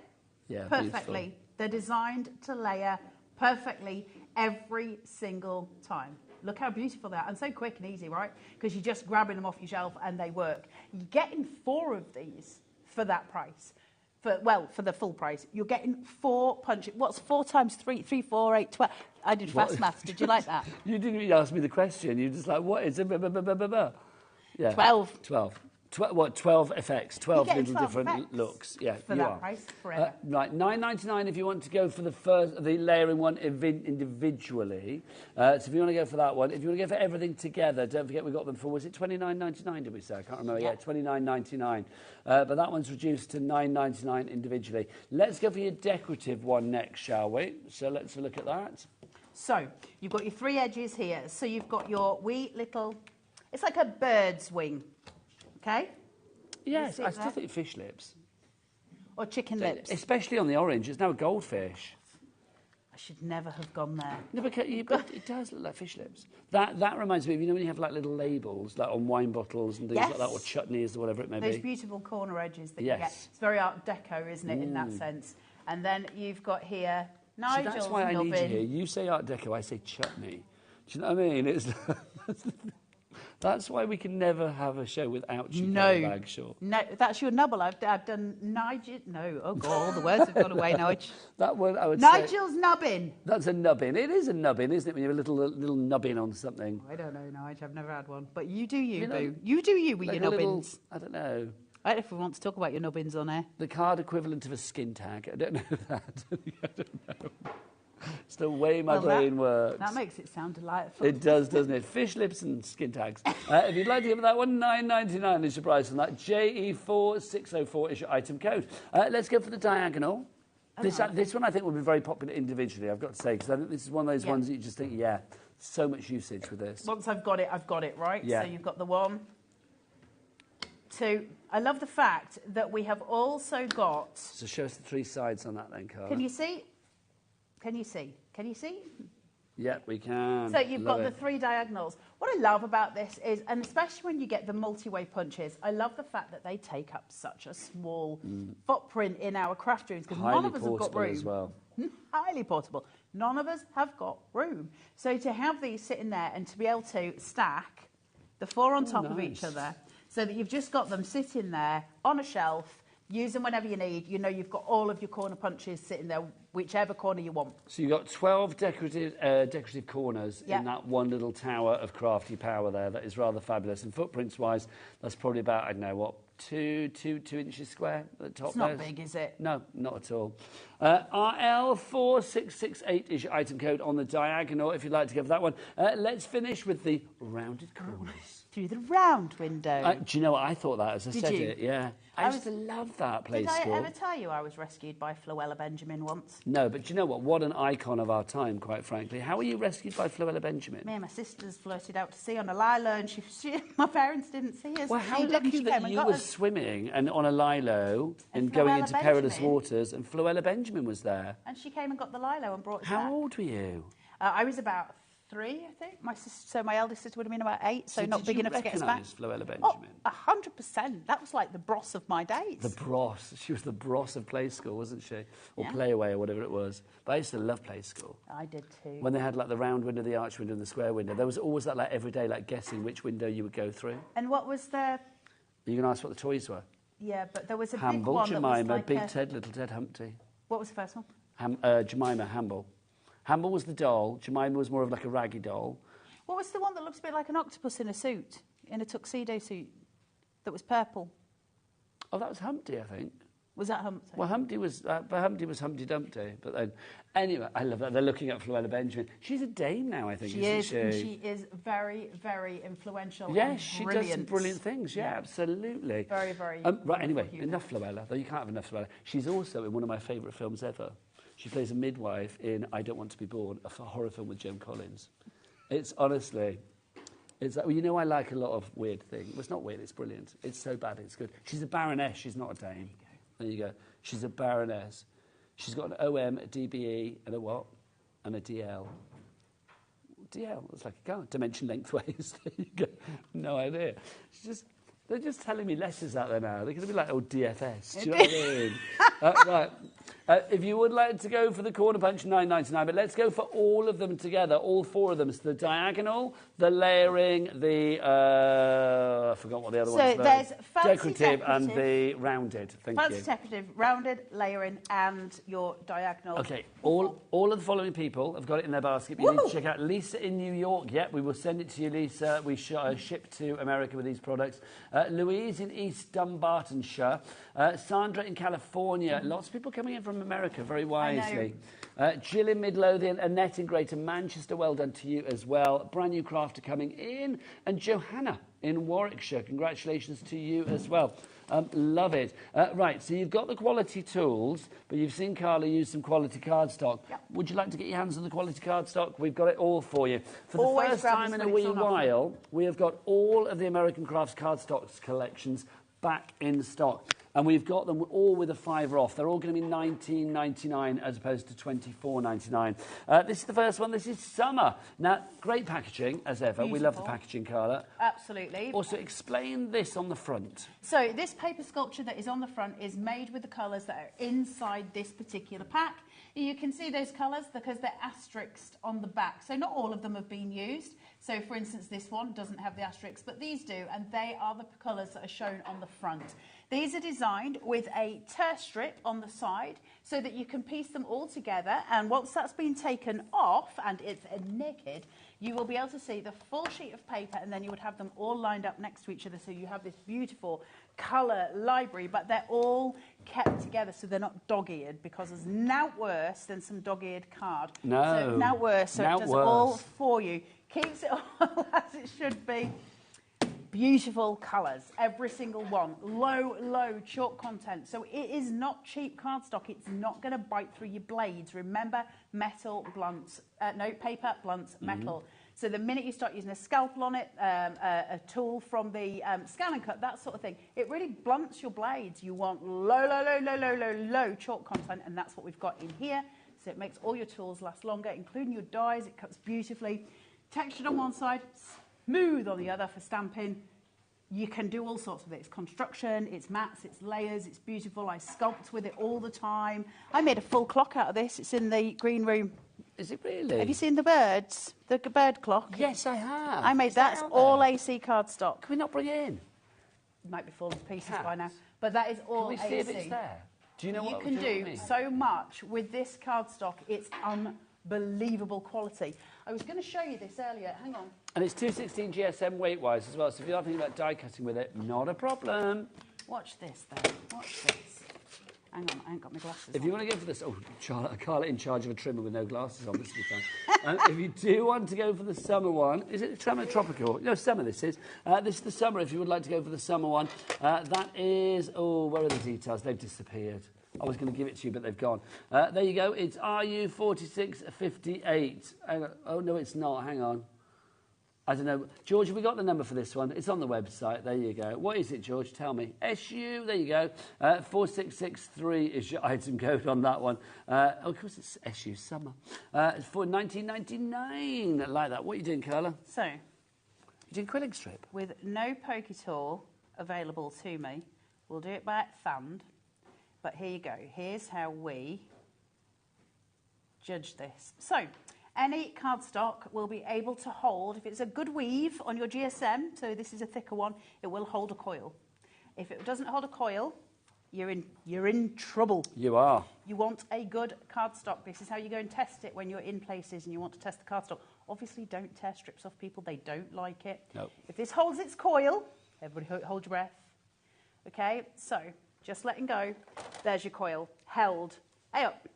E: Yeah,
I: perfectly.
E: Beautiful.
I: They're designed to layer perfectly every single time. Look how beautiful they are, and so quick and easy, right? Because you're just grabbing them off your shelf and they work. You're getting 4 of these for that price. For the full price, you're getting 4 punches. What's 4 times 3? 3, 4, 8, 12. I did fast maths. Did you like that?
E: You didn't even ask me the question. You're just like, what is it? Yeah.
I: 12.
E: 12 effects, 12 little
I: 12
E: different
I: effects
E: looks. Yeah,
I: for that price forever.
E: Right, $9.99 if you want to go for the layering one individually. So if you want to go for that one, if you want to go for everything together, don't forget we got them for, was it $29.99? Did we say? I can't remember. Yeah, $29.99. But that one's reduced to $9.99 individually. Let's go for your decorative one next, shall we? So let's look at that.
I: So you've got your 3 edges here. So you've got your wee little. It's like a bird's wing. Okay?
E: Yes, I still think fish lips.
I: Or chicken lips.
E: Especially on the orange. It's now a goldfish.
I: I should never have gone there.
E: No, but it does look like fish lips. That reminds me of, you know, when you have like little labels, like on wine bottles and things like that, or chutneys or whatever it may be.
I: Those beautiful corner edges that you get. It's very Art Deco, isn't it, in that sense? And then you've got here Nigel's
E: that's why I need you here. You say Art Deco, I say chutney. Do you know what I mean? That's why we can never have a show without you. No,
I: that's your nubble. I've done Nigel. No, oh god, all the words have gone away. Nigel.
E: That one I would
I: Nigel's nubbin.
E: That's a nubbin. It is a nubbin, isn't it? When you have a little nubbin on something.
I: I don't know, Nigel. I've never had one. But you do you, boo. You do you with like your nubbins.
E: I don't know.
I: I don't know if we want to talk about your nubbins on air.
E: The card equivalent of a skin tag. I don't know that. I don't know. It's the way my brain works.
I: That makes it sound delightful.
E: It does, doesn't it? Fish lips and skin tags. If you'd like to give that one, $9.99 is your price on that. JE4604 is your item code. Let's go for the diagonal. This one I think will be very popular individually, I've got to say, because I think this is one of those ones that you just think, so much usage with this.
I: Once I've got it, right?
E: Yeah.
I: So you've got the 1, 2. I love the fact that we have also got... So
E: show us the 3 sides on that then, Carla.
I: Can you see? Can you see? Can you see?
E: Yep, we can.
I: So you've
E: Love
I: got the
E: it.
I: 3 diagonals. What I love about this is, and especially when you get the multi-way punches, I love the fact that they take up such a small footprint in our craft rooms, because none of us have got room.
E: As well.
I: Highly portable. None of us have got room. So to have these sitting there and to be able to stack the 4 on top of each other, so that you've just got them sitting there on a shelf, use them whenever you need. You know you've got all of your corner punches sitting there, whichever corner you want.
E: So you've got 12 decorative corners in that one little tower of crafty power there. That is rather fabulous. And footprints-wise, that's probably about, I don't know, what, 2 inches square at the top.
I: It's not big, is it?
E: No, not at all. RL4668 is your item code on the diagonal, if you'd like to go for that one. Let's finish with the rounded corners.
I: Through the round window.
E: Do you know what? I thought that as I said
I: you?
E: it, yeah. I used to love that play school.
I: Did I ever tell you I was rescued by Floella Benjamin once?
E: No, but do you know what? What an icon of our time, quite frankly. How were you rescued by Floella Benjamin?
I: Me and my sisters floated out to sea on a lilo, and my parents didn't see us.
E: Well, how lucky that you were swimming and on a lilo and going into perilous waters, and Floella Benjamin was there.
I: And she came and got the lilo and brought us
E: How
I: back.
E: old were you?
I: I was about 3, I think. So my eldest sister would have been about 8, so not big enough to get us back.
E: Floella Benjamin?
I: Oh, 100%. That was like the bros of my days.
E: The bros. She was the bros of play school, wasn't she? Or play away, or whatever it was. But I used to love play school.
I: I did too.
E: When they had like the round window, the arch window, and the square window, there was always that like every day like guessing which window you would go through.
I: And what was the?
E: Are you going to ask what the toys were?
I: Yeah, but there was a
E: Hamble,
I: big one
E: Jemima,
I: that was like
E: Big Ted, Little Ted, Humpty.
I: What was the first one?
E: Jemima, Hamble. Hamble was the doll. Jemima was more of like a raggy doll.
I: What was the one that looks a bit like an octopus in a suit, in a tuxedo suit, that was purple?
E: Oh, that was Humpty, I think.
I: Was that Humpty?
E: Well, Humpty was Humpty Dumpty. But then, anyway, I love that. They're looking at Floella Benjamin. She's a dame now, I think, isn't she?
I: And she is very, very influential.
E: Yes, she does some brilliant things. Yeah, absolutely.
I: Very, very.
E: Right, anyway, enough Floella, though you can't have enough Floella. She's also in one of my favourite films ever. She plays a midwife in I Don't Want to Be Born, a horror film with Joan Collins. It's honestly, it's well, you know, I like a lot of weird things. Well, it's not weird, it's brilliant. It's so bad, it's good. She's a baroness, she's not a dame. There you go. She's a baroness. She's got an OM, a DBE, and a what? And a DL. DL, it's like a car, dimension lengthways. There you go. No idea. They're just telling me letters out there now. They're going to be like, oh, DFS. Do you know what I mean? Right. If you would like to go for the corner punch, $9.99, but let's go for all of them together, all 4 of them. So the diagonal, the layering, the... I forgot what the other ones were.
I: So there's
E: decorative and the rounded. Thank you.
I: Fancy decorative, rounded, layering, and your diagonal.
E: OK, all of the following people have got it in their basket. But you need to check out Lisa in New York. Yep, we will send it to you, Lisa. We ship to America with these products. Louise in East Dumbartonshire. Sandra in California. Lots of people coming in from America, very wisely. Jill in Midlothian, Annette in Greater Manchester, well done to you as well. Brand new crafter coming in. And Johanna in Warwickshire, congratulations to you as well. Love it. Right, so you've got the quality tools, but you've seen Carla use some quality cardstock. Yep. Would you like to get your hands on the quality cardstock? We've got it all for you. For the first time in a wee while, we have got all of the American Crafts cardstocks collections back in stock. And we've got them all with a $5 off. They're all going to be $19.99 as opposed to $24.99. This is the first one. This is summer. Now, great packaging, as ever.
I: Beautiful.
E: We love the packaging, Carla.
I: Absolutely.
E: Also, explain this on the front.
I: So this paper sculpture that is on the front is made with the colours that are inside this particular pack. You can see those colours because they're asterisked on the back. So not all of them have been used. So, for instance, this one doesn't have the asterisks, but these do, and they are the colours that are shown on the front. These are designed with a tear strip on the side so that you can piece them all together, and once that's been taken off and it's naked, you will be able to see the full sheet of paper, and then you would have them all lined up next to each other, so you have this beautiful colour library, but they're all kept together so they're not dog-eared, because there's now worse than some dog-eared card.
E: No.
I: So now worse, so it does all for you. Keeps it all as it should be. Beautiful colours, every single one. Low chalk content. So it is not cheap cardstock. It's not going to bite through your blades. Remember, metal blunts, paper blunts metal. So the minute you start using a scalpel on it, a tool from the scan and cut, that sort of thing, it really blunts your blades. You want low chalk content, and that's what we've got in here. So it makes all your tools last longer, including your dies. It cuts beautifully. Textured on one side, smooth on the other for stamping. You can do all sorts with it. It's construction, it's mats, it's layers, it's beautiful. I sculpt with it all the time. I made a full clock out of this. It's in the green room.
E: Is it really?
I: Have you seen the birds? The bird clock?
E: Yes, I have.
I: I made that. It's all AC cardstock.
E: Can we not bring it in?
I: It might be falling to pieces by now. But that is all
E: Can we
I: AC.
E: see if it's there? Do you know what
I: you can do so much with this cardstock. It's unbelievable quality. I was going to show you this earlier. Hang on.
E: And it's 216 GSM weight-wise as well, so if you're thinking about die cutting with it, not a problem.
I: Watch this, though. Watch this. Hang on, I ain't got my glasses
E: If
I: on.
E: you want to go for this... Oh, Carla in charge of a trimmer with no glasses on, this will be fun. If you do want to go for the summer one... Is it summer tropical? No, summer this is. This is the summer, if you would like to go for the summer one. That is... Oh, where are the details? They've disappeared. I was going to give it to you, but they've gone. There you go. It's RU4658. Oh, no, it's not. Hang on. I don't know. George, have we got the number for this one? It's on the website. There you go. What is it, George? Tell me. SU. There you go. 4663 is your item code on that one. Of course, it's SU Summer. For 19.99. Like that. What are you doing, Carla?
I: So,
E: you're doing quilling strip.
I: With no pokey tool available to me, we'll do it by thumb. But here you go. Here's how we judge this. So, any cardstock will be able to hold, if it's a good weave on your GSM, so this is a thicker one, it will hold a coil. If it doesn't hold a coil, you're in trouble.
E: You are.
I: You want a good cardstock. This is how you go and test it when you're in places and you want to test the cardstock. Obviously, don't tear strips off people. They don't like it.
E: No.
I: If this holds its coil, everybody hold your breath. Okay, so just letting go. There's your coil, held, hey up,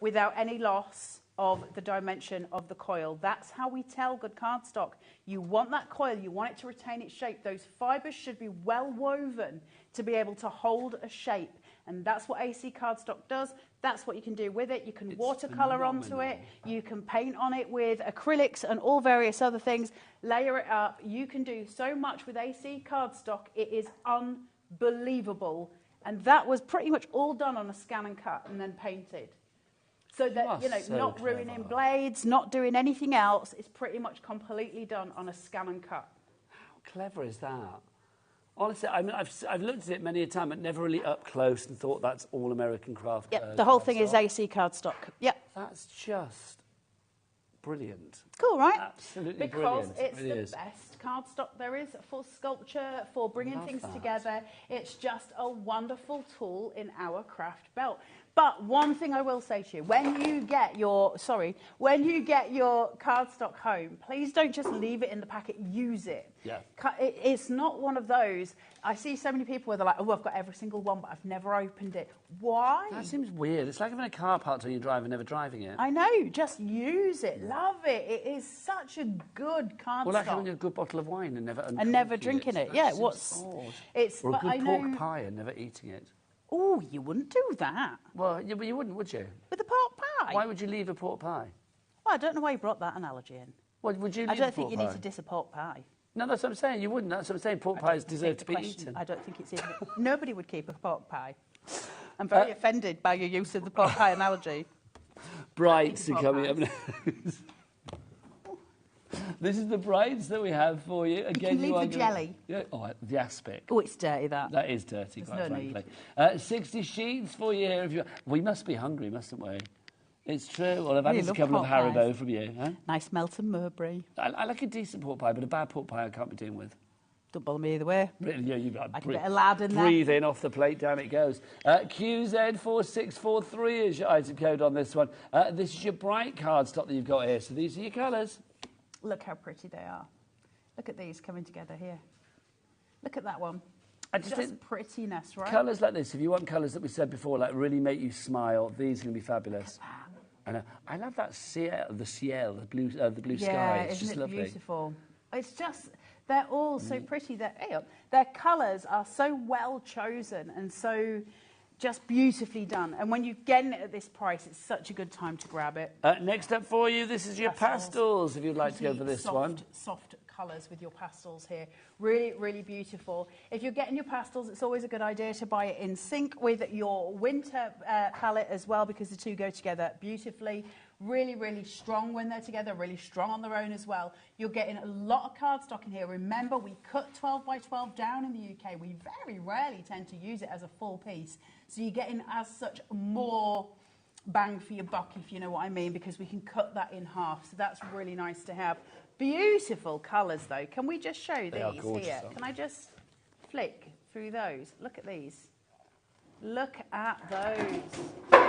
I: without any loss of the dimension of the coil. That's how we tell good cardstock. You want that coil, you want it to retain its shape. Those fibres should be well woven to be able to hold a shape. And that's what AC cardstock does. That's what you can do with it. You can watercolour onto it. You can paint on it with acrylics and all various other things. Layer it up. You can do so much with AC cardstock. It is unbelievable. And that was pretty much all done on a scan and cut and then painted. So that, you know,
E: so
I: not
E: clever.
I: ruining blades, not doing anything else. It's pretty much completely done on a scan and cut.
E: How clever is that? Honestly, I mean, I've looked at it many a time, but never really up close and thought that's all American craft.
I: Yep, the whole thing is AC cardstock. Yep.
E: That's just brilliant.
I: Cool, right?
E: Absolutely
I: because
E: brilliant.
I: It's
E: it really
I: the
E: is.
I: best cardstock there is for sculpture, for bringing
E: Love
I: things
E: that.
I: together. It's just a wonderful tool in our craft belt. But one thing I will say to you, when you get your cardstock home, please don't just leave it in the packet, use it.
E: Yeah.
I: It's not one of those. I see so many people where they're like, oh, I've got every single one, but I've never opened it. Why?
E: That seems weird. It's like having a car parked on your drive and never driving it.
I: I know, just use it, love it. It is such a good cardstock.
E: Or like having a good bottle of wine and
I: never drinking it. Yeah,
E: what's
I: odd.
E: Or a good pork pie and never eating it.
I: Oh, you wouldn't do that.
E: Well, you wouldn't, would you?
I: With a pork pie?
E: Why would you leave a pork pie?
I: Well, I don't know why you brought that analogy in.
E: Well, would you leave
I: I don't
E: a
I: think
E: pork
I: you
E: pie?
I: need to diss a pork pie.
E: No, that's what I'm saying. You wouldn't. That's what I'm saying. Pork pies deserve to be eaten.
I: I don't think it's even... Nobody would keep a pork pie. I'm very offended by your use of the pork pie analogy.
E: Brights are coming up next. This is the brights that we have for you. Again,
I: you can leave the jelly.
E: Yeah. Oh, the aspic.
I: Oh, it's dirty, that.
E: That is dirty,
I: There's
E: quite
I: no
E: frankly. 60 sheets for you here. If you... We must be hungry, mustn't we? It's true. Well, I've had a couple of Haribo from you. Huh?
I: Nice Melton Mowbray.
E: I like a decent pork pie, but a bad pork pie I can't be dealing with.
I: Don't bother me either way.
E: Really, yeah, you've got
I: I can get a lad in there.
E: Breathe in off the plate, down it goes. QZ4643 is your item code on this one. This is your bright cardstock that you've got here. So these are your colours.
I: Look how pretty they are. Look at these coming together here. Look at that one.
E: I just think
I: prettiness, right?
E: Colours like this, if you want colours that we said before, like really make you smile, these are going to be fabulous. And I love that the ciel, the blue sky. It's just lovely.
I: Beautiful? It's just, they're all so pretty. Their colours are so well chosen and so just beautifully done. And when you get it at this price, it's such a good time to grab it.
E: Next up for you, this is your pastels, if you'd like to go for this one.
I: Soft colours with your pastels here. Really, really beautiful. If you're getting your pastels, it's always a good idea to buy it in sync with your winter palette as well, because the two go together beautifully. Really, really strong when they're together, really strong on their own as well. You're getting a lot of cardstock in here. Remember, we cut 12 by 12 down in the UK. We very rarely tend to use it as a full piece. So you're getting, as such, more bang for your buck, if you know what I mean, because we can cut that in half. So that's really nice to have. Beautiful colours, though. Can we just show these here? Can I just flick through those? Look at these. Look at those.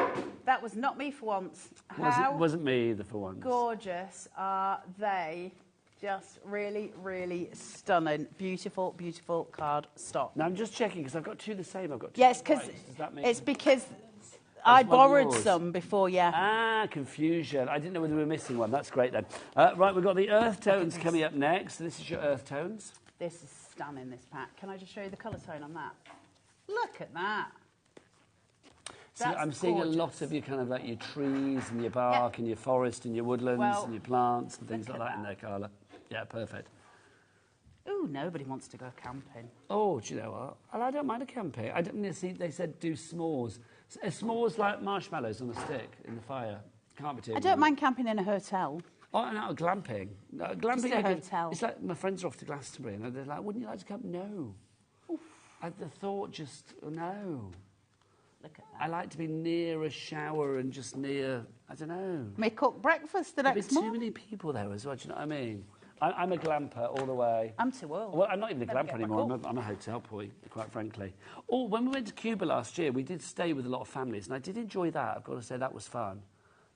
I: That was not me for once.
E: Wasn't me either for once.
I: Gorgeous are they? Just really, really stunning. Beautiful, beautiful card stock.
E: Now I'm just checking because I've got two the same. I've got two.
I: Yes, because it's because I borrowed some before, yeah.
E: Ah, confusion. I didn't know whether we were missing one. That's great then. Right, we've got the earth tones coming up next. This is your earth tones.
I: This is stunning, this pack. Can I just show you the colour tone on that? Look at that.
E: So I'm seeing a lot of your kind of like your trees and your bark and your forest and your woodlands and your plants and things like that in there, Carla. Yeah, perfect.
I: Ooh, nobody wants to go camping.
E: Oh, do you know what? Well, I don't mind a camping. I don't see. They said do s'mores. S'mores like marshmallows on a stick in the fire. Can't be too.
I: I don't mind camping in a hotel.
E: Oh, no, glamping. No, glamping.
I: Just a hotel.
E: It's like my friends are off to Glastonbury and they're like, wouldn't you like to camp? No. The thought just, no.
I: Look at that.
E: I like to be near a shower and just near, I don't know.
I: May cook breakfast the next morning.
E: There'll be too many people there as well, do you know what I mean? I'm a glamper all the way.
I: I'm too old.
E: Well, I'm not even a glamper anymore. I'm a hotel boy, quite frankly. Oh, when we went to Cuba last year, we did stay with a lot of families, and I did enjoy that. I've got to say that was fun.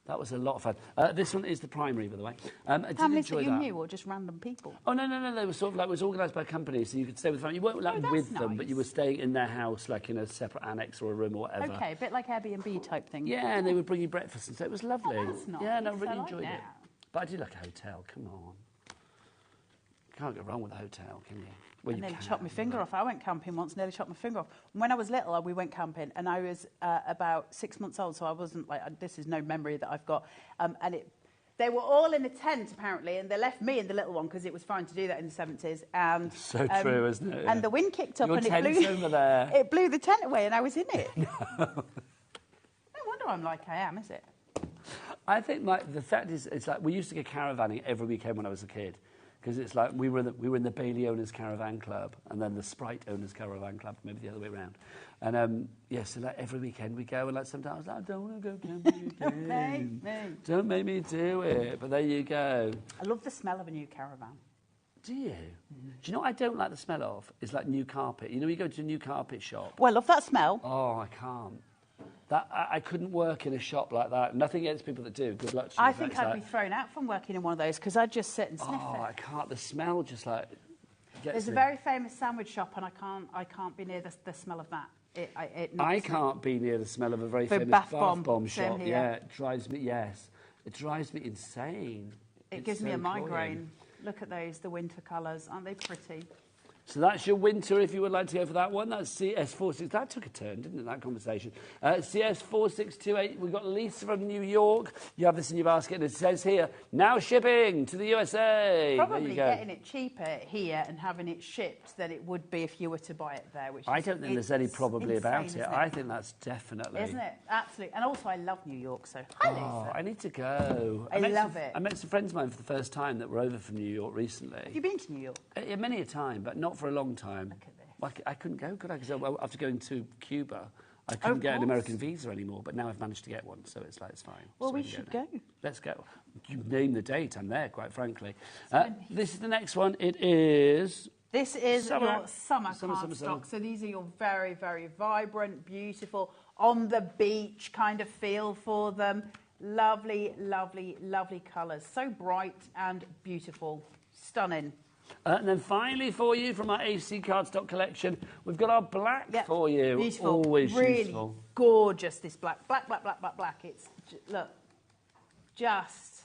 E: That was a lot of fun. This one is the primary, by the way. I did
I: families
E: enjoy
I: that you knew, or just random people?
E: Oh, no. They were sort of like, it was organised by companies, so you could stay with family. You weren't like with them, but you were staying in their house, like in a separate annex or a room or whatever.
I: Okay, a bit like Airbnb type thing.
E: Yeah, and they would bring you breakfast, and so it was lovely.
I: Oh, that's nice.
E: Yeah, no, I really
I: like
E: enjoyed
I: that.
E: it. But I do like a hotel, come on. Can't go wrong with a hotel, can you? Well,
I: I nearly chopped my finger off. I went camping once, nearly chopped my finger off. When I was little, we went camping, and I was about 6 months old, so I wasn't like, this is no memory that I've got. They were all in a tent, apparently, and they left me and the little one, because it was fine to do that in the 70s. And,
E: so true, isn't it?
I: And the wind kicked up,
E: Your
I: and it
E: tent's
I: blew,
E: over there.
I: It blew the tent away, and I was in it. No wonder I'm like I am, is it?
E: I think the fact is, it's like we used to go caravanning every weekend when I was a kid. Because it's like we were in the Bailey Owners Caravan Club and then the Sprite Owners Caravan Club, maybe the other way around. And so like every weekend we go, and like sometimes I don't want to go camping again. Don't make me do it. But there you go.
I: I love the smell of a new caravan.
E: Do you? Do you know what I don't like the smell of? It's like new carpet. You know, you go to a new carpet shop.
I: Well, I love that smell.
E: Oh, I can't. I couldn't work in a shop like that. Nothing against people that do. Good luck to you.
I: I think I'd be thrown out from working in one of those because I'd just sit and sniff it.
E: Oh, I can't. The smell just like gets
I: There's
E: me.
I: a very famous sandwich shop, and I can't be near the smell of that.
E: I can't be near the smell of a very famous bath bomb shop. Yeah, it drives me. Yes, it drives me insane.
I: It gives me a migraine. Look at those, the winter colours. Aren't they pretty?
E: So that's your winter, if you would like to go for that one. That's CS46. That took a turn, didn't it, that conversation? CS4628, we've got Lisa from New York. You have this in your basket, and it says here, now shipping to the USA.
I: Probably getting it cheaper here and having it shipped than it would be if you were to buy it there. Which
E: I don't think there's any probably about it. I think that's definitely...
I: Isn't it? Absolutely. And also, I love New York, so hi, Lisa.
E: I need to go.
I: I love it.
E: I met some friends of mine for the first time that were over from New York recently.
I: Have you been to New York?
E: Many a time, but not for a long time.
I: Look at this.
E: I couldn't go, could I? Because after going to Cuba, I couldn't get an American visa anymore, but now I've managed to get one, so it's like, it's fine.
I: Well,
E: so
I: we should go.
E: Let's go. You name the date, I'm there, quite frankly. This is the next one. It is...
I: This is your summer cardstock. So these are your very, very vibrant, beautiful, on the beach kind of feel for them. Lovely, lovely, lovely colours. So bright and beautiful. Stunning.
E: And then finally for you, from our AC cardstock collection, we've got our black for you.
I: Beautiful.
E: Always
I: really
E: useful.
I: Gorgeous, this black. Black. It's, look, just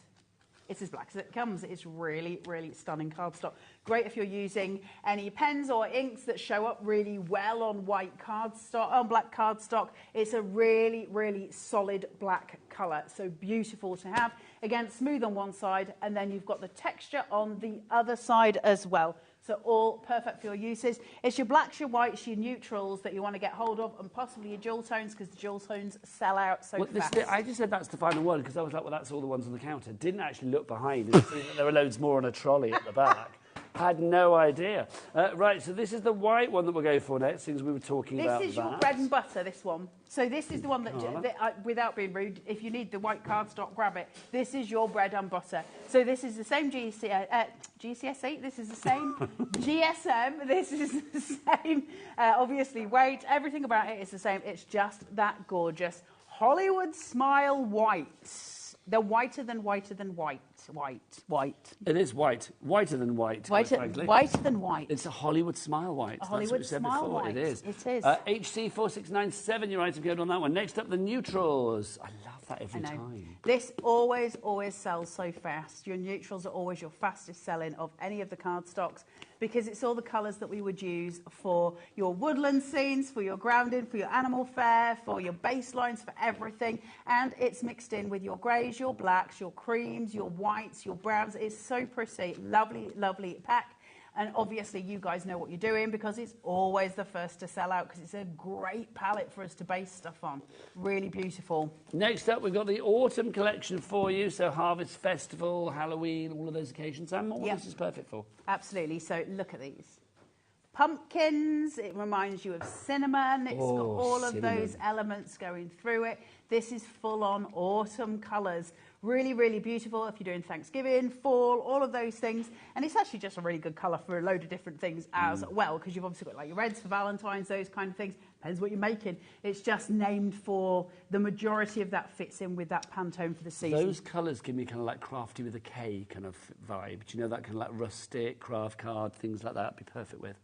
I: It's as black as it comes. It's really, really stunning cardstock. Great if you're using any pens or inks that show up really well on white cardstock, on black cardstock. It's a really, really solid black colour. So beautiful to have. Again, smooth on one side, and then you've got the texture on the other side as well. So all perfect for your uses. It's your blacks, your whites, your neutrals that you want to get hold of, and possibly your jewel tones, because the jewel tones sell out so fast.
E: I just said that's the final one because I was like, well, that's all the ones on the counter. Didn't actually look behind and see that there were loads more on a trolley at the back. Had no idea. Right, so this is the white one that we'll go for next, since we were talking about that.
I: This is your bread and butter, this one. So this is the one that, without being rude, if you need the white cardstock, grab it. This is your bread and butter. So this is the same GCSE, this is the same GSM, this is the same, obviously, weight. Everything about it is the same. It's just that gorgeous Hollywood Smile White. They're whiter than white.
E: It is white. Whiter than white.
I: Whiter than white.
E: It's a Hollywood Smile White.
I: A Hollywood
E: That's what we said
I: Smile
E: before.
I: White.
E: It is.
I: It is.
E: HC4697, your item code on that one. Next up, the neutrals. I love that every time.
I: This always sells so fast. Your neutrals are always your fastest selling of any of the cardstocks, because it's all the colours that we would use for your woodland scenes, for your grounding, for your animal fare, for your baselines, for everything. And it's mixed in with your greys, your blacks, your creams, your whites, your browns. It's so pretty. Lovely, lovely pack. And obviously you guys know what you're doing, because it's always the first to sell out, because it's a great palette for us to base stuff on. Really beautiful.
E: Next up, we've got the autumn collection for you. So Harvest Festival, Halloween, all of those occasions. And what this is perfect for.
I: Absolutely. So look at these. Pumpkins, it reminds you of cinnamon. It's got all of those elements going through it. This is full-on autumn colours. Really, really beautiful if you're doing Thanksgiving, fall, all of those things. And it's actually just a really good colour for a load of different things as well, because you've obviously got like your reds for Valentine's, those kind of things. Depends what you're making. It's just named for the majority of that fits in with that Pantone for the season.
E: Those colours give me kind of like crafty with a K kind of vibe. Do you know that kind of like rustic, craft card, things like that? Be perfect with.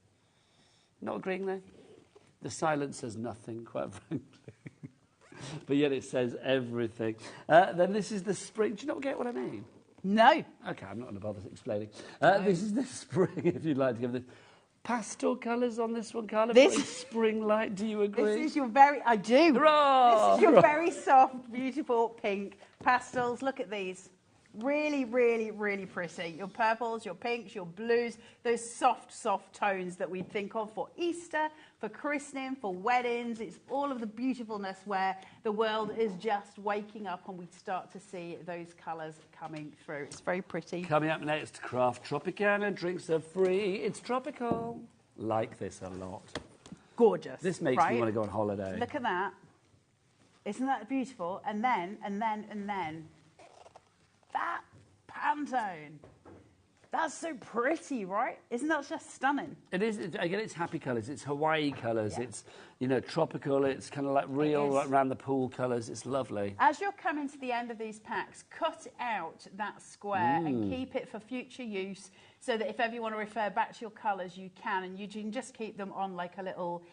E: Not agreeing there? The silence says nothing, quite frankly. But yet it says everything. Then this is the spring. Do you not get what I mean?
I: No.
E: Okay, I'm not going to bother explaining. This is the spring, if you'd like to give this. Pastel colours on this one, Carla. This spring-like, do you agree?
I: This is your very... I do.
E: Hurrah!
I: This is your very soft, beautiful pink pastels. Look at these. Really, really, really pretty. Your purples, your pinks, your blues, those soft, soft tones that we think of for Easter, for christening, for weddings. It's all of the beautifulness where the world is just waking up and we start to see those colours coming through. It's very pretty.
E: Coming up next, Craft Tropicana. Drinks are free. It's tropical. Like this a lot.
I: Gorgeous.
E: This makes me want to go on holiday.
I: Look at that. Isn't that beautiful? And then... that Pantone. That's so pretty, right? Isn't that just stunning?
E: It is. Again, it's happy colours. It's Hawaii colours. Yeah. It's, you know, tropical. It's kind of like real like, around the pool colours. It's lovely.
I: As you're coming to the end of these packs, cut out that square and keep it for future use, so that if ever you want to refer back to your colours, you can, and you can just keep them on like a little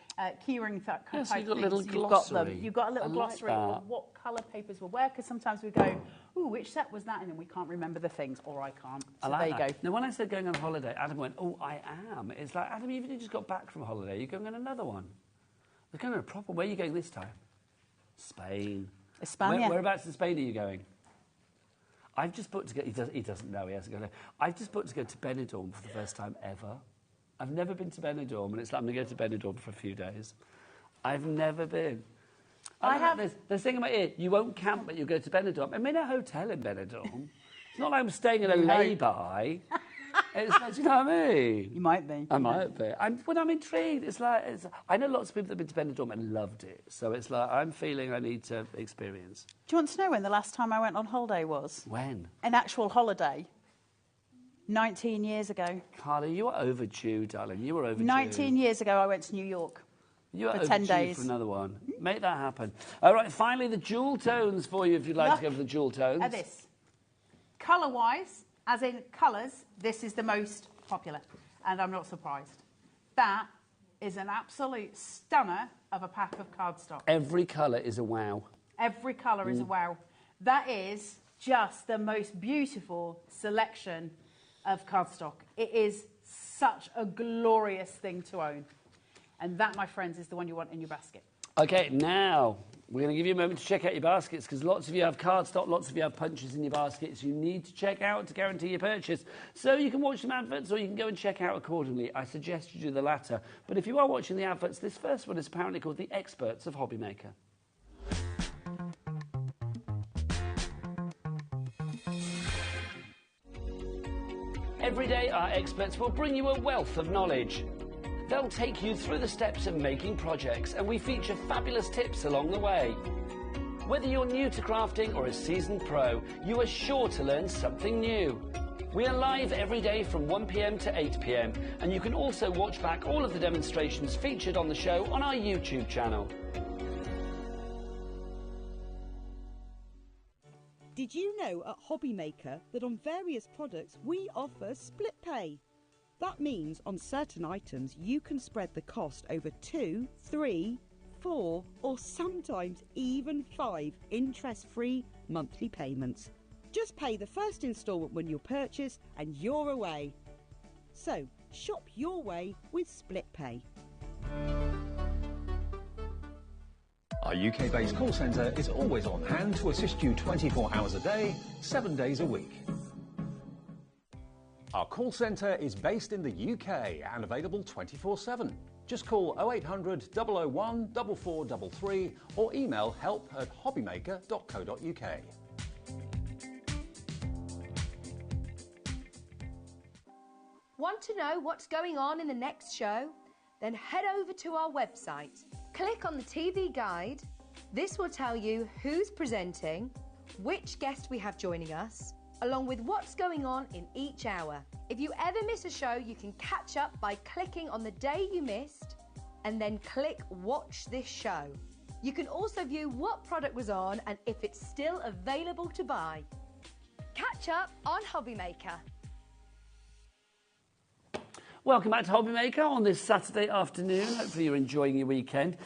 I: keyring type thing.
E: So you've got a little glossary.
I: You've got a little glossary of what colour papers will wear, because sometimes we go, ooh, which set was that? And then we can't remember the things, or I can't. So there you go.
E: Now, when I said going on holiday, Adam went, oh, I am. It's like, Adam, even if you just got back from holiday, you're going on another one. We're going on a proper... Where are you going this time? Spain.
I: España.
E: Whereabouts in Spain are you going? I've just booked to go... He doesn't know. He hasn't gone. I've just booked to go to Benidorm for the first time ever. I've never been to Benidorm, and it's like I'm going to go to Benidorm for a few days. I've never been. There's a thing in my ear. You won't camp, but you'll go to Benidorm. I'm in a hotel in Benidorm. It's not like I'm staying in a lay-by. It's like, do you know what I mean?
I: You might be.
E: I might be. I'm intrigued. It's like... I know lots of people that have been to Benidorm and loved it. So it's like, I'm feeling I need to experience.
I: Do you want to know when the last time I went on holiday was?
E: When?
I: An actual holiday. 19 years ago.
E: Carla, you are overdue, darling. You were overdue.
I: 19 years ago, I went to New York.
E: You are
I: for 10 days.
E: For another one. Make that happen. All right, finally, the jewel tones for you, if you'd like to go for the jewel tones.
I: At this. Colour-wise, as in colours, this is the most popular, and I'm not surprised. That is an absolute stunner of a pack of cardstock.
E: Every colour is a wow.
I: Every colour is a wow. That is just the most beautiful selection of cardstock. It is such a glorious thing to own. And that, my friends, is the one you want in your basket.
E: Okay, now we're going to give you a moment to check out your baskets because lots of you have cardstock, lots of you have punches in your baskets you need to check out to guarantee your purchase. So you can watch some adverts or you can go and check out accordingly. I suggest you do the latter. But if you are watching the adverts, this first one is apparently called The Experts of HobbyMaker. Every day, our experts will bring you a wealth of knowledge. They'll take you through the steps of making projects, and we feature fabulous tips along the way. Whether you're new to crafting or a seasoned pro, you are sure to learn something new. We are live every day from 1 p.m. to 8 p.m, and you can also watch back all of the demonstrations featured on the show on our YouTube channel.
H: Did you know at HobbyMaker that on various products we offer split pay? That means on certain items you can spread the cost over 2, 3, 4 or sometimes even 5 interest-free monthly payments. Just pay the first instalment when you purchase and you're away. So shop your way with split pay.
D: Our UK-based call centre is always on hand to assist you 24 hours a day, 7 days a week. Our call centre is based in the UK and available 24/7. Just call 0800 001 4433 or email help@hobbymaker.co.uk.
J: Want to know what's going on in the next show? Then head over to our website. Click on the TV guide. This will tell you who's presenting, which guest we have joining us, along with what's going on in each hour. If you ever miss a show, you can catch up by clicking on the day you missed and then click Watch This Show. You can also view what product was on and if it's still available to buy. Catch up on HobbyMaker.
E: Welcome back to HobbyMaker on this Saturday afternoon. Hopefully you're enjoying your weekend.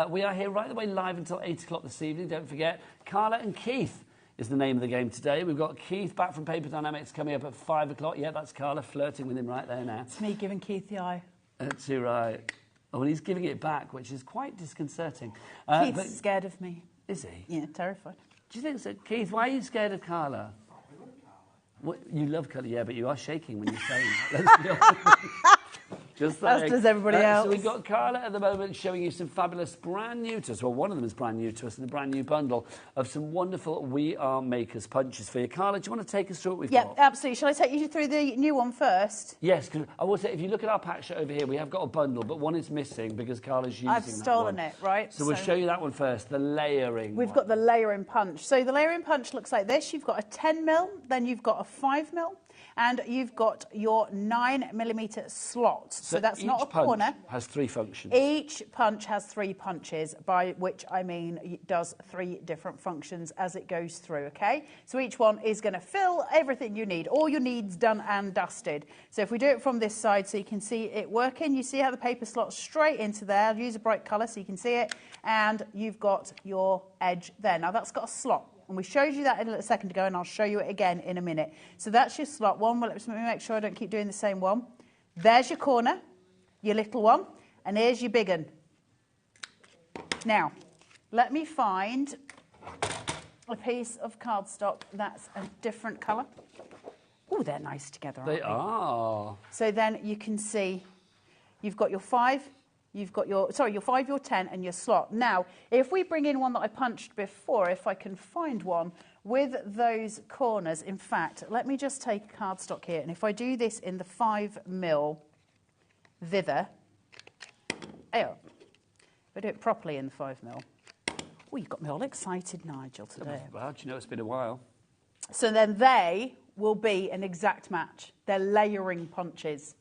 E: We are here right the way live until 8 o'clock this evening. Don't forget, Carla and Keith is the name of the game today. We've got Keith back from Paper Dynamics coming up at 5 o'clock. Yeah, that's Carla flirting with him right there now.
I: It's me giving Keith the eye.
E: That's you, right. Oh, and he's giving it back, which is quite disconcerting.
I: Keith's scared of me.
E: Is he?
I: Yeah, terrified.
E: Do you think so? Keith, why are you scared of Carla? What, you love Carla, yeah, but you are shaking when you're saying that. Let's be honest. Just saying.
I: As does everybody else.
E: So we've got Carla at the moment showing you some fabulous brand new to us, well, one of them is brand new to us, and a brand new bundle of some wonderful We Are Makers punches for you. Carla, do you want to take us through what we've got?
I: Yeah, absolutely. Shall I take you through the new one first?
E: Yes, because I will say, if you look at our pack sheet over here, we have got a bundle, but one is missing because Carla's using
I: I've stolen
E: that
I: it, right?
E: So we'll show you that one first, the layering
I: We've got the layering punch. So the layering punch looks like this. You've got a 10mm, then you've got a 5mm, and you've got your 9mm slot. So that's not a corner.
E: Has 3 functions.
I: Each punch has 3 punches, by which I mean it does 3 different functions as it goes through, okay? So each one is going to fill everything you need, all your needs done and dusted. So if we do it from this side so you can see it working, you see how the paper slots straight into there. I'll use a bright colour so you can see it, and you've got your edge there. Now that's got a slot. And we showed you that a second ago, and I'll show you it again in a minute. So that's your slot one. Well, let me make sure I don't keep doing the same one. There's your corner, your little one, and here's your big one. Now, let me find a piece of cardstock that's a different colour. Oh, they're nice together, aren't they?
E: They are.
I: So then you can see you've got your 5, you've got your 5, your 10, and your slot. Now, if we bring in one that I punched before, if I can find one with those corners, in fact, let me just take a cardstock here, and if I do this in the 5mm thither, if I do it properly in the 5mm. Oh, you've got me all excited, Nigel, today.
E: Well, do you know it's been a while?
I: So then they will be an exact match. They're layering punches,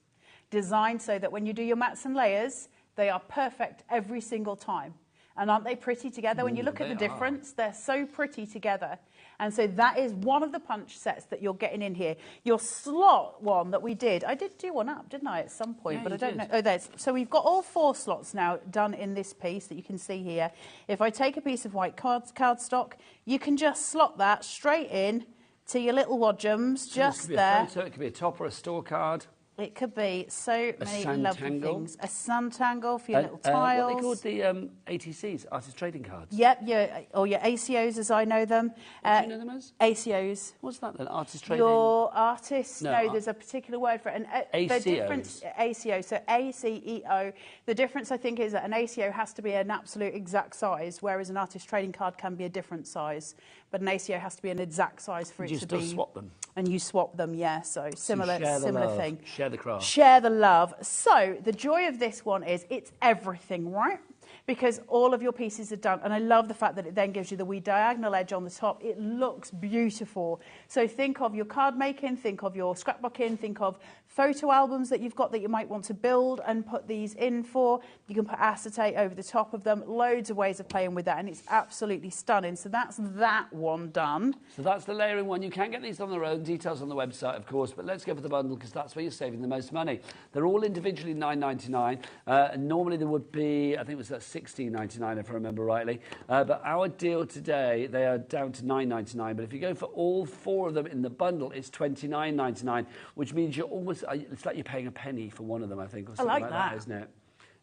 I: designed so that when you do your mats and layers, they are perfect every single time. And aren't they pretty together? When you look at the difference, they're so pretty together. And so that is one of the punch sets that you're getting in here. Your slot one that we did, I did do one up, didn't I, at some point?
E: Yeah,
I: but I
E: you
I: don't
E: did.
I: know. Oh, there's. So we've got all 4 slots now done in this piece that you can see here. If I take a piece of white cardstock, you can just slot that straight in to your little wadgems,
E: So
I: just
E: this could be
I: there.
E: a photo, it could be a top or a store card.
I: It could be so many lovely
E: Suntangle.
I: things. A suntangle for your little tiles.
E: What they called the ATCs, artist trading cards.
I: Yep, or your ACOs as I know them.
E: What do you know them as?
I: ACOs.
E: What's that then? Artist trading?
I: Your artists,
E: No,
I: there's a particular word for it. And the
E: ACOs.
I: difference, ACO, so ACEO, the difference I think is that an ACO has to be an absolute exact size, whereas an artist trading card can be a different size. But an ACO has to be an exact size for it to be.
E: You still swap them?
I: And you swap them, yeah, so similar thing.
E: Share the craft.
I: Share the love. So the joy of this one is it's everything, right? Because all of your pieces are done. And I love the fact that it then gives you the wee diagonal edge on the top. It looks beautiful. So think of your card making, think of your scrapbooking, think of photo albums that you've got that you might want to build and put these in for. You can put acetate over the top of them. Loads of ways of playing with that, and it's absolutely stunning. So that's that one done.
E: So that's the layering one. You can get these on their own. Details on the website, of course, but let's go for the bundle because that's where you're saving the most money. They're all individually $9.99. Normally there would be, I think it was $16.99 if I remember rightly. But our deal today, they are down to $9.99. But if you go for all 4 of them in the bundle, it's $29.99, which means you're almost, it's like you're paying a penny for one of them, I think, or something like that, isn't it?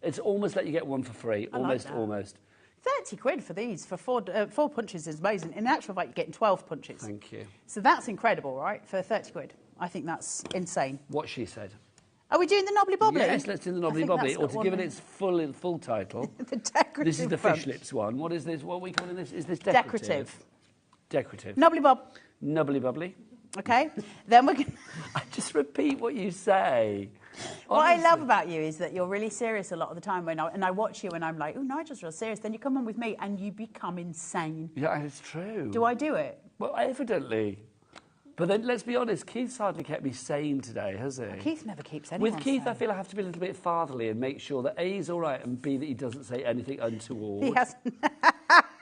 E: It's almost like you get one for free. Almost.
I: 30 quid for these, for 4 punches is amazing. In actual fact, you're getting 12 punches.
E: Thank you.
I: So that's incredible, right, for 30 quid. I think that's insane.
E: What she said.
I: Are we doing the knobbly bobbly?
E: Yes, let's do the knobbly bobbly. Or to give it its full title.
I: The decorative.
E: This is the
I: bunch.
E: fish lips one. What is this? What are we calling this? Is this decorative? Decorative.
I: Knobbly bob.
E: Knobbly bobbly.
I: Okay. Then we're going to...
E: I just repeat what you say.
I: What I love about you is that you're really serious a lot of the time and I watch you and I'm like, oh, Nigel's real serious. Then you come on with me and you become insane.
E: Yeah, it's true.
I: Do I do it?
E: Well, evidently. But then, let's be honest, Keith's hardly kept me sane today, has he?
I: Keith never keeps anyone
E: With Keith,
I: sane.
E: I feel I have to be a little bit fatherly and make sure that A, he's all right, and B, that he doesn't say anything untoward.
I: He has...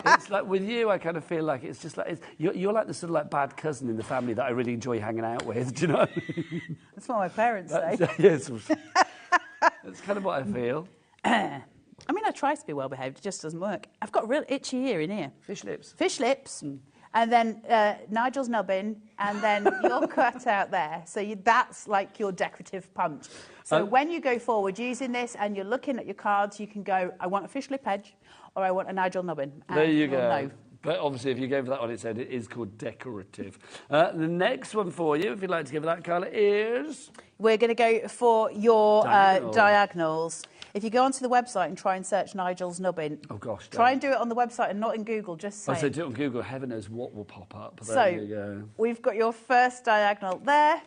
E: It's like, with you, I kind of feel like it's just like... You're like the sort of like bad cousin in the family that I really enjoy hanging out with, do you know?
I: That's what my parents say.
E: Yes. That's kind of what I feel.
I: I mean, I try to be well behaved, it just doesn't work. I've got a real itchy ear in here.
E: Fish lips.
I: Fish lips. And then Nigel's nubbin, and then your cut out there. So that's like your decorative punch. So when you go forward using this and you're looking at your cards, you can go, I want a fish lip edge, or I want a Nigel nubbin.
E: There you go.
I: Know.
E: But obviously, if you go for that on its own, it is called decorative. The next one for you, if you'd like to give that colour, is...
I: We're going to go for your diagonals. If you go onto the website and try and search Nigel's nubbin,
E: oh gosh,
I: try and do it on the website and not in Google, just say.
E: I said do it on Google, heaven knows what will pop up. There
I: so,
E: you go.
I: We've got your first diagonal there.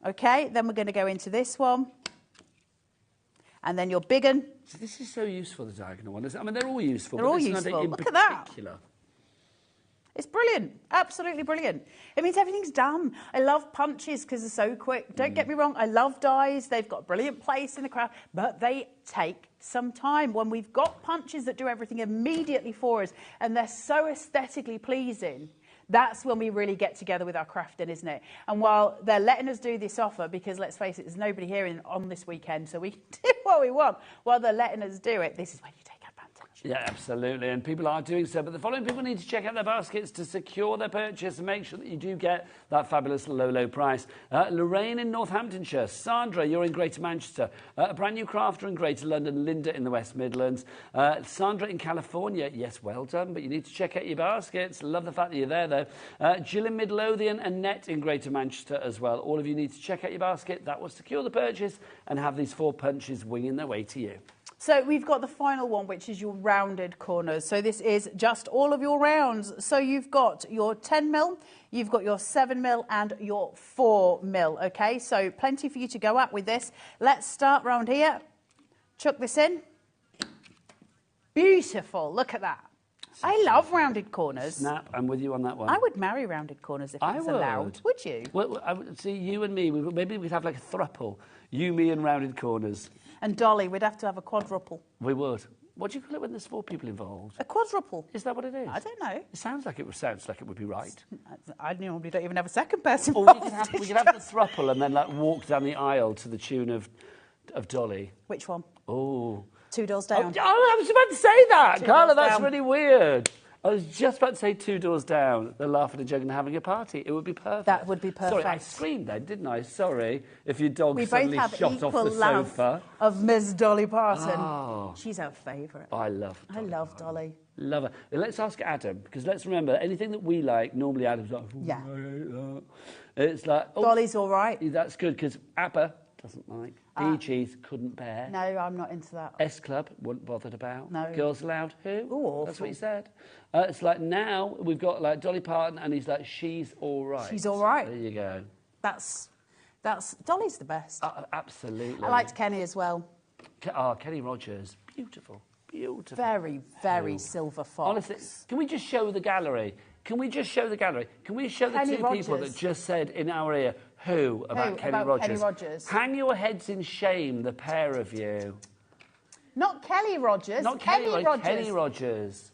I: Okay, then we're going to go into this one. And then your big one.
E: So this is so useful, the diagonal one. I mean, they're all useful.
I: They're all useful. Look at that. It's brilliant. Absolutely brilliant. It means everything's done. I love punches because they're so quick. Don't get me wrong. I love dies. They've got a brilliant place in the craft, but they take some time. When we've got punches that do everything immediately for us and they're so aesthetically pleasing, that's when we really get together with our crafting, isn't it? And while they're letting us do this offer, because let's face it, there's nobody here on this weekend, so we can do what we want. While they're letting us do it, this is when you take advantage.
E: Yeah, absolutely. And people are doing so. But the following people need to check out their baskets to secure their purchase and make sure that you do get that fabulous low price. Lorraine in Northamptonshire. Sandra, you're in Greater Manchester. A brand new crafter in Greater London. Linda in the West Midlands. Sandra in California. Yes, well done. But you need to check out your baskets. Love the fact that you're there, though. Jill in Midlothian. Annette in Greater Manchester as well. All of you need to check out your basket. That will secure the purchase and have these 4 punches winging their way to you.
I: So we've got the final one, which is your rounded corners. So this is just all of your rounds. So you've got your 10 mil, you've got your 7 mil and your 4 mil. Okay, so plenty for you to go at with this. Let's start round here. Chuck this in. Beautiful. Look at that. I love rounded corners.
E: Snap, I'm with you on that one.
I: I would marry rounded corners if it was allowed. Would you?
E: Well, I would see you and me. Maybe we'd have like a thruple. You, me, and rounded corners.
I: And Dolly, we'd have to have a quadruple.
E: We would. What do you call it when there's 4 people involved?
I: A quadruple.
E: Is that what it is?
I: I don't know.
E: It sounds like it would be right.
I: I normally don't even have a second person.
E: Or we could have the thruple and then like walk down the aisle to the tune of Dolly.
I: Which one?
E: Oh.
I: 2 doors down.
E: Oh, I was about to say that, Carla. That's
I: down.
E: really weird. I was just about to say 2 doors down. They're laughing and joking and having a party. It would be perfect.
C: That would be perfect.
E: Sorry, I screamed then, didn't I? Sorry if your dog
C: We both
E: suddenly
C: have
E: shot off
C: equal
E: the
C: love
E: sofa.
C: of Miss Dolly Parton.
E: Oh.
C: She's our favourite.
E: I love
C: I love Dolly.
E: Love her. Let's ask Adam, because let's remember, anything that we like, normally Adam's like,
C: Yeah.
E: I hate that. It's like, oh,
C: Dolly's all right.
E: that's good, because Appa doesn't like. B-Cheese couldn't bear.
C: No, I'm not into that.
E: S-Club, wasn't bothered about.
C: No.
E: Girls Aloud, who?
C: Ooh, awful.
E: That's what he said. It's like now we've got like Dolly Parton, and he's like, she's all right.
C: She's all right.
E: There you go.
C: That's Dolly's the best.
E: Absolutely.
C: I liked Kenny as well.
E: Kenny Rogers. Beautiful. Beautiful.
C: Very, very silver fox.
E: Honestly, can we just show the gallery? Can we just show the gallery? Can we show the
C: Kenny
E: two
C: Rogers.
E: people that just said in our ear, who about Kenny
C: about
E: Rogers?
C: Kenny Rogers.
E: Hang your heads in shame, the pair of you.
I: Not Kelly Rogers.
E: Not
I: Kenny Rogers.
E: Kenny Rogers.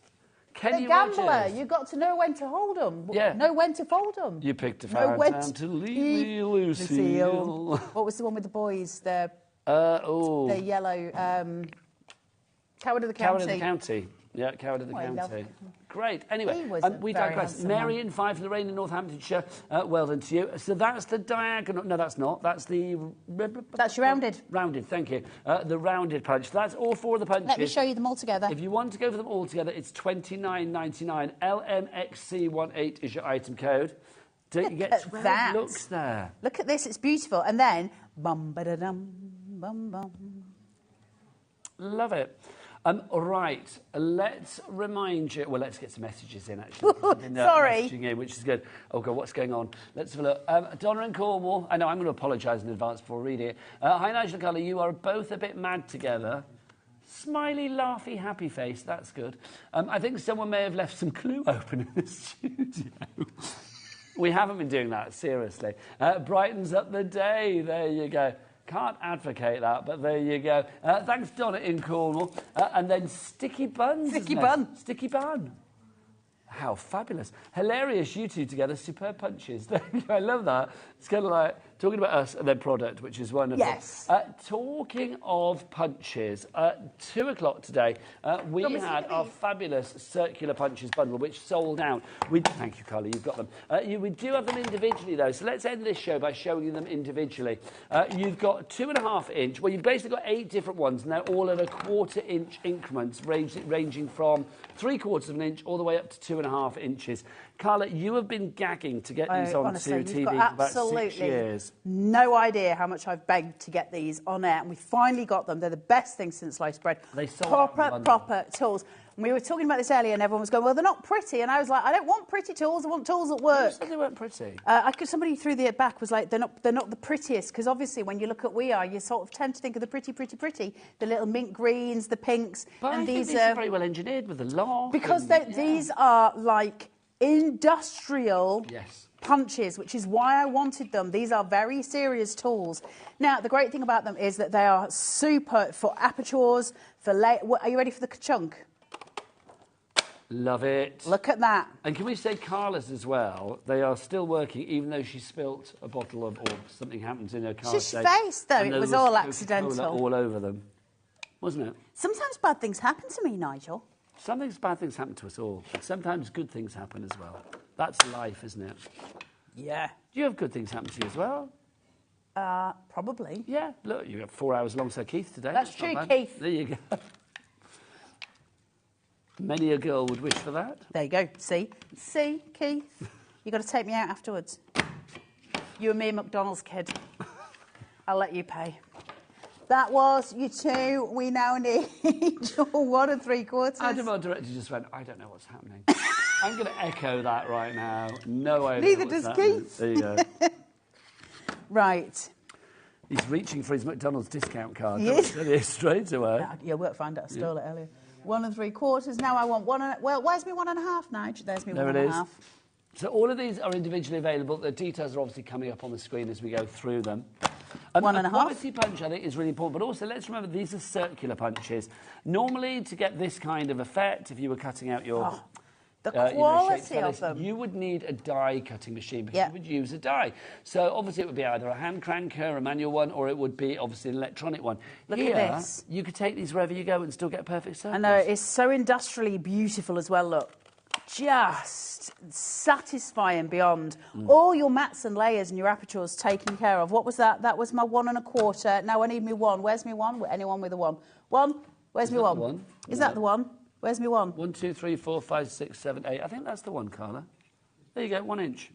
E: Kenny
I: The gambler.
E: Rogers.
I: You've got to know when to hold them.
E: Yeah.
I: Know when to fold them.
E: You picked a
I: Know
E: fine
I: when
E: time to leave me, Lucille.
C: What was the one with the boys? The yellow Coward of the County.
E: Coward of the County. Yeah, Coward of the
C: I love
E: County.
C: him.
E: Great. Anyway,
C: He was
E: we
C: very
E: digress.
C: handsome
E: Mary
C: man.
E: in 5, Lorraine in Northamptonshire. Well done to you. So that's the diagonal. No, that's not. That's the...
C: That's your rounded.
E: Rounded, thank you. The rounded punch. That's all 4 of the punches.
C: Let me show you them all together.
E: If you want to go for them all together, it's $29.99. LMXC18 is your item code. Don't you get 12
C: that.
E: looks there?
C: Look at this, it's beautiful. And then, bum-ba-da-dum, bum-bum.
E: Love it. Right, let's remind you... Well, let's get some messages in, actually.
C: Sorry.
E: Messaging in, which is good. Oh, God, what's going on? Let's have a look. Donna in Cornwall. I know, I'm going to apologise in advance before reading it. Hi, Nigel and Carla. You are both a bit mad together. Smiley, laughy, happy face. That's good. I think someone may have left some clue open in the studio. We haven't been doing that, seriously. Brightens up the day. There you go. Can't advocate that, but there you go. Thanks, Donna in Cornwall. And then Sticky Buns.
C: Sticky Bun.
E: Sticky Bun. How fabulous. Hilarious, you two together. Superb punches. I love that. It's kind of like talking about us and then product, which is wonderful.
C: Yes.
E: Talking of punches, 2 o'clock today, we had our fabulous circular punches bundle, which sold out. Thank you, Carly, you've got them. We do have them individually, though, so let's end this show by showing you them individually. You've got 2.5 inch, well, you've basically got 8 different ones, and they're all at a 1/4 inch increments, ranging from 3/4 of an inch all the way up to 2.5 inches. Carla, you have been gagging to get these onto
C: honestly,
E: TV
C: you've
E: for
C: got
E: about 6 years.
C: No idea how much I've begged to get these on air, and we finally got them. They're the best thing since sliced bread.
E: They sold out in London.
C: Proper tools. And we were talking about this earlier, and everyone was going, well, they're not pretty. And I was like, I don't want pretty tools. I want tools that work.
E: Who said they weren't pretty?
C: Somebody through the back was like, they're not the prettiest, because obviously when you look at We Are, you sort of tend to think of the pretty, the little mint greens, the pinks.
E: But
C: and
E: I think these are very well engineered with the lock.
C: Because these are like industrial punches, which is why I wanted them. These are very serious tools. Now, the great thing about them is that they are super for apertures, are you ready for the chunk?
E: Love it.
C: Look at that.
E: And can we say Carla's as well? They are still working, even though she spilt a bottle of, or something happened in her car.
C: It's just face, though.
E: And
C: It
E: there
C: was all
E: Coca-Cola
C: accidental.
E: all over them, wasn't it?
C: Sometimes bad things happen to me, Nigel.
E: Sometimes bad things happen to us all. But sometimes good things happen as well. That's life, isn't it?
C: Yeah.
E: Do you have good things happen to you as well?
C: Probably.
E: Yeah. Look, you got 4 hours alongside Keith today.
C: That's
E: not
C: true,
E: bad.
C: Keith.
E: There you go. Many a girl would wish for that.
C: There you go. See, Keith, you got to take me out afterwards. You and me, McDonald's kid. I'll let you pay. That was you two. We now need 1 3/4.
E: Adam, our director, just went, I don't know what's happening. I'm going to echo that right now. No idea.
C: Neither
E: what's
C: does
E: happening.
C: Keith.
E: There you go.
C: Right.
E: He's reaching for his McDonald's discount card.
C: Yes.
E: Straight away.
C: Yeah, work found out. I stole it earlier. 1 3/4. Now I want 1. Well, where's me 1.5, Nigel? There's me
E: There
C: 1.5.
E: So all of these are individually available. The details are obviously coming up on the screen as we go through them.
C: 1.5.
E: A quality punch, I think, is really important. But also, let's remember, these are circular punches. Normally, to get this kind of effect, if you were cutting out your...
C: The quality
E: shapes like
C: of
E: this,
C: them.
E: you would need a die cutting machine because you would use a die. So obviously it would be either a hand cranker, a manual one, or it would be obviously an electronic one.
C: Look
E: Here,
C: at this.
E: You could take these wherever you go and still get perfect circles.
C: I know, it's so industrially beautiful as well, look.
I: just satisfying beyond. All your mats and layers and your apertures taken care of. What was that? That was my 1 1/4. Now I need me 1. Where's me 1? Anyone with a 1? 1? Where's me 1? Is that the one? Where's me 1?
E: 1, 2, 3, 4, 5, 6, 7, 8. I think that's the one, Carla. There you go, 1 inch.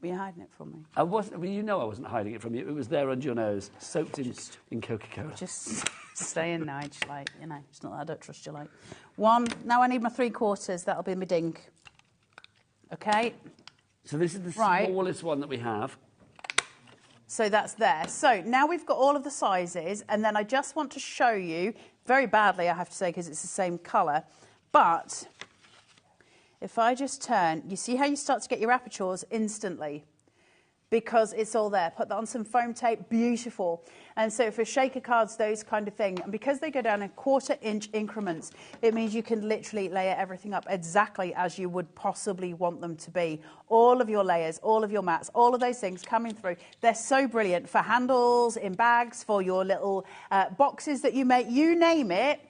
I: Were you hiding it from me?
E: I wasn't. Well, you know I wasn't hiding it from you. It was there under your nose, soaked in Coca-Cola.
I: Just stay in, Nige. Like, you know, it's not that I don't trust you. Like 1. Now I need my 3/4. That'll be my dink. Okay.
E: So this is the smallest one that we have.
I: So that's there. So now we've got all of the sizes, and then I just want to show you, very badly I have to say because it's the same colour, but if I just turn, you see how you start to get your apertures instantly? Because it's all there. Put that on some foam tape, beautiful. And so for shaker cards, those kind of thing, and because they go down in 1/4 inch increments, it means you can literally layer everything up exactly as you would possibly want them to be. All of your layers, all of your mats, all of those things coming through. They're so brilliant for handles, in bags, for your little boxes that you make, you name it.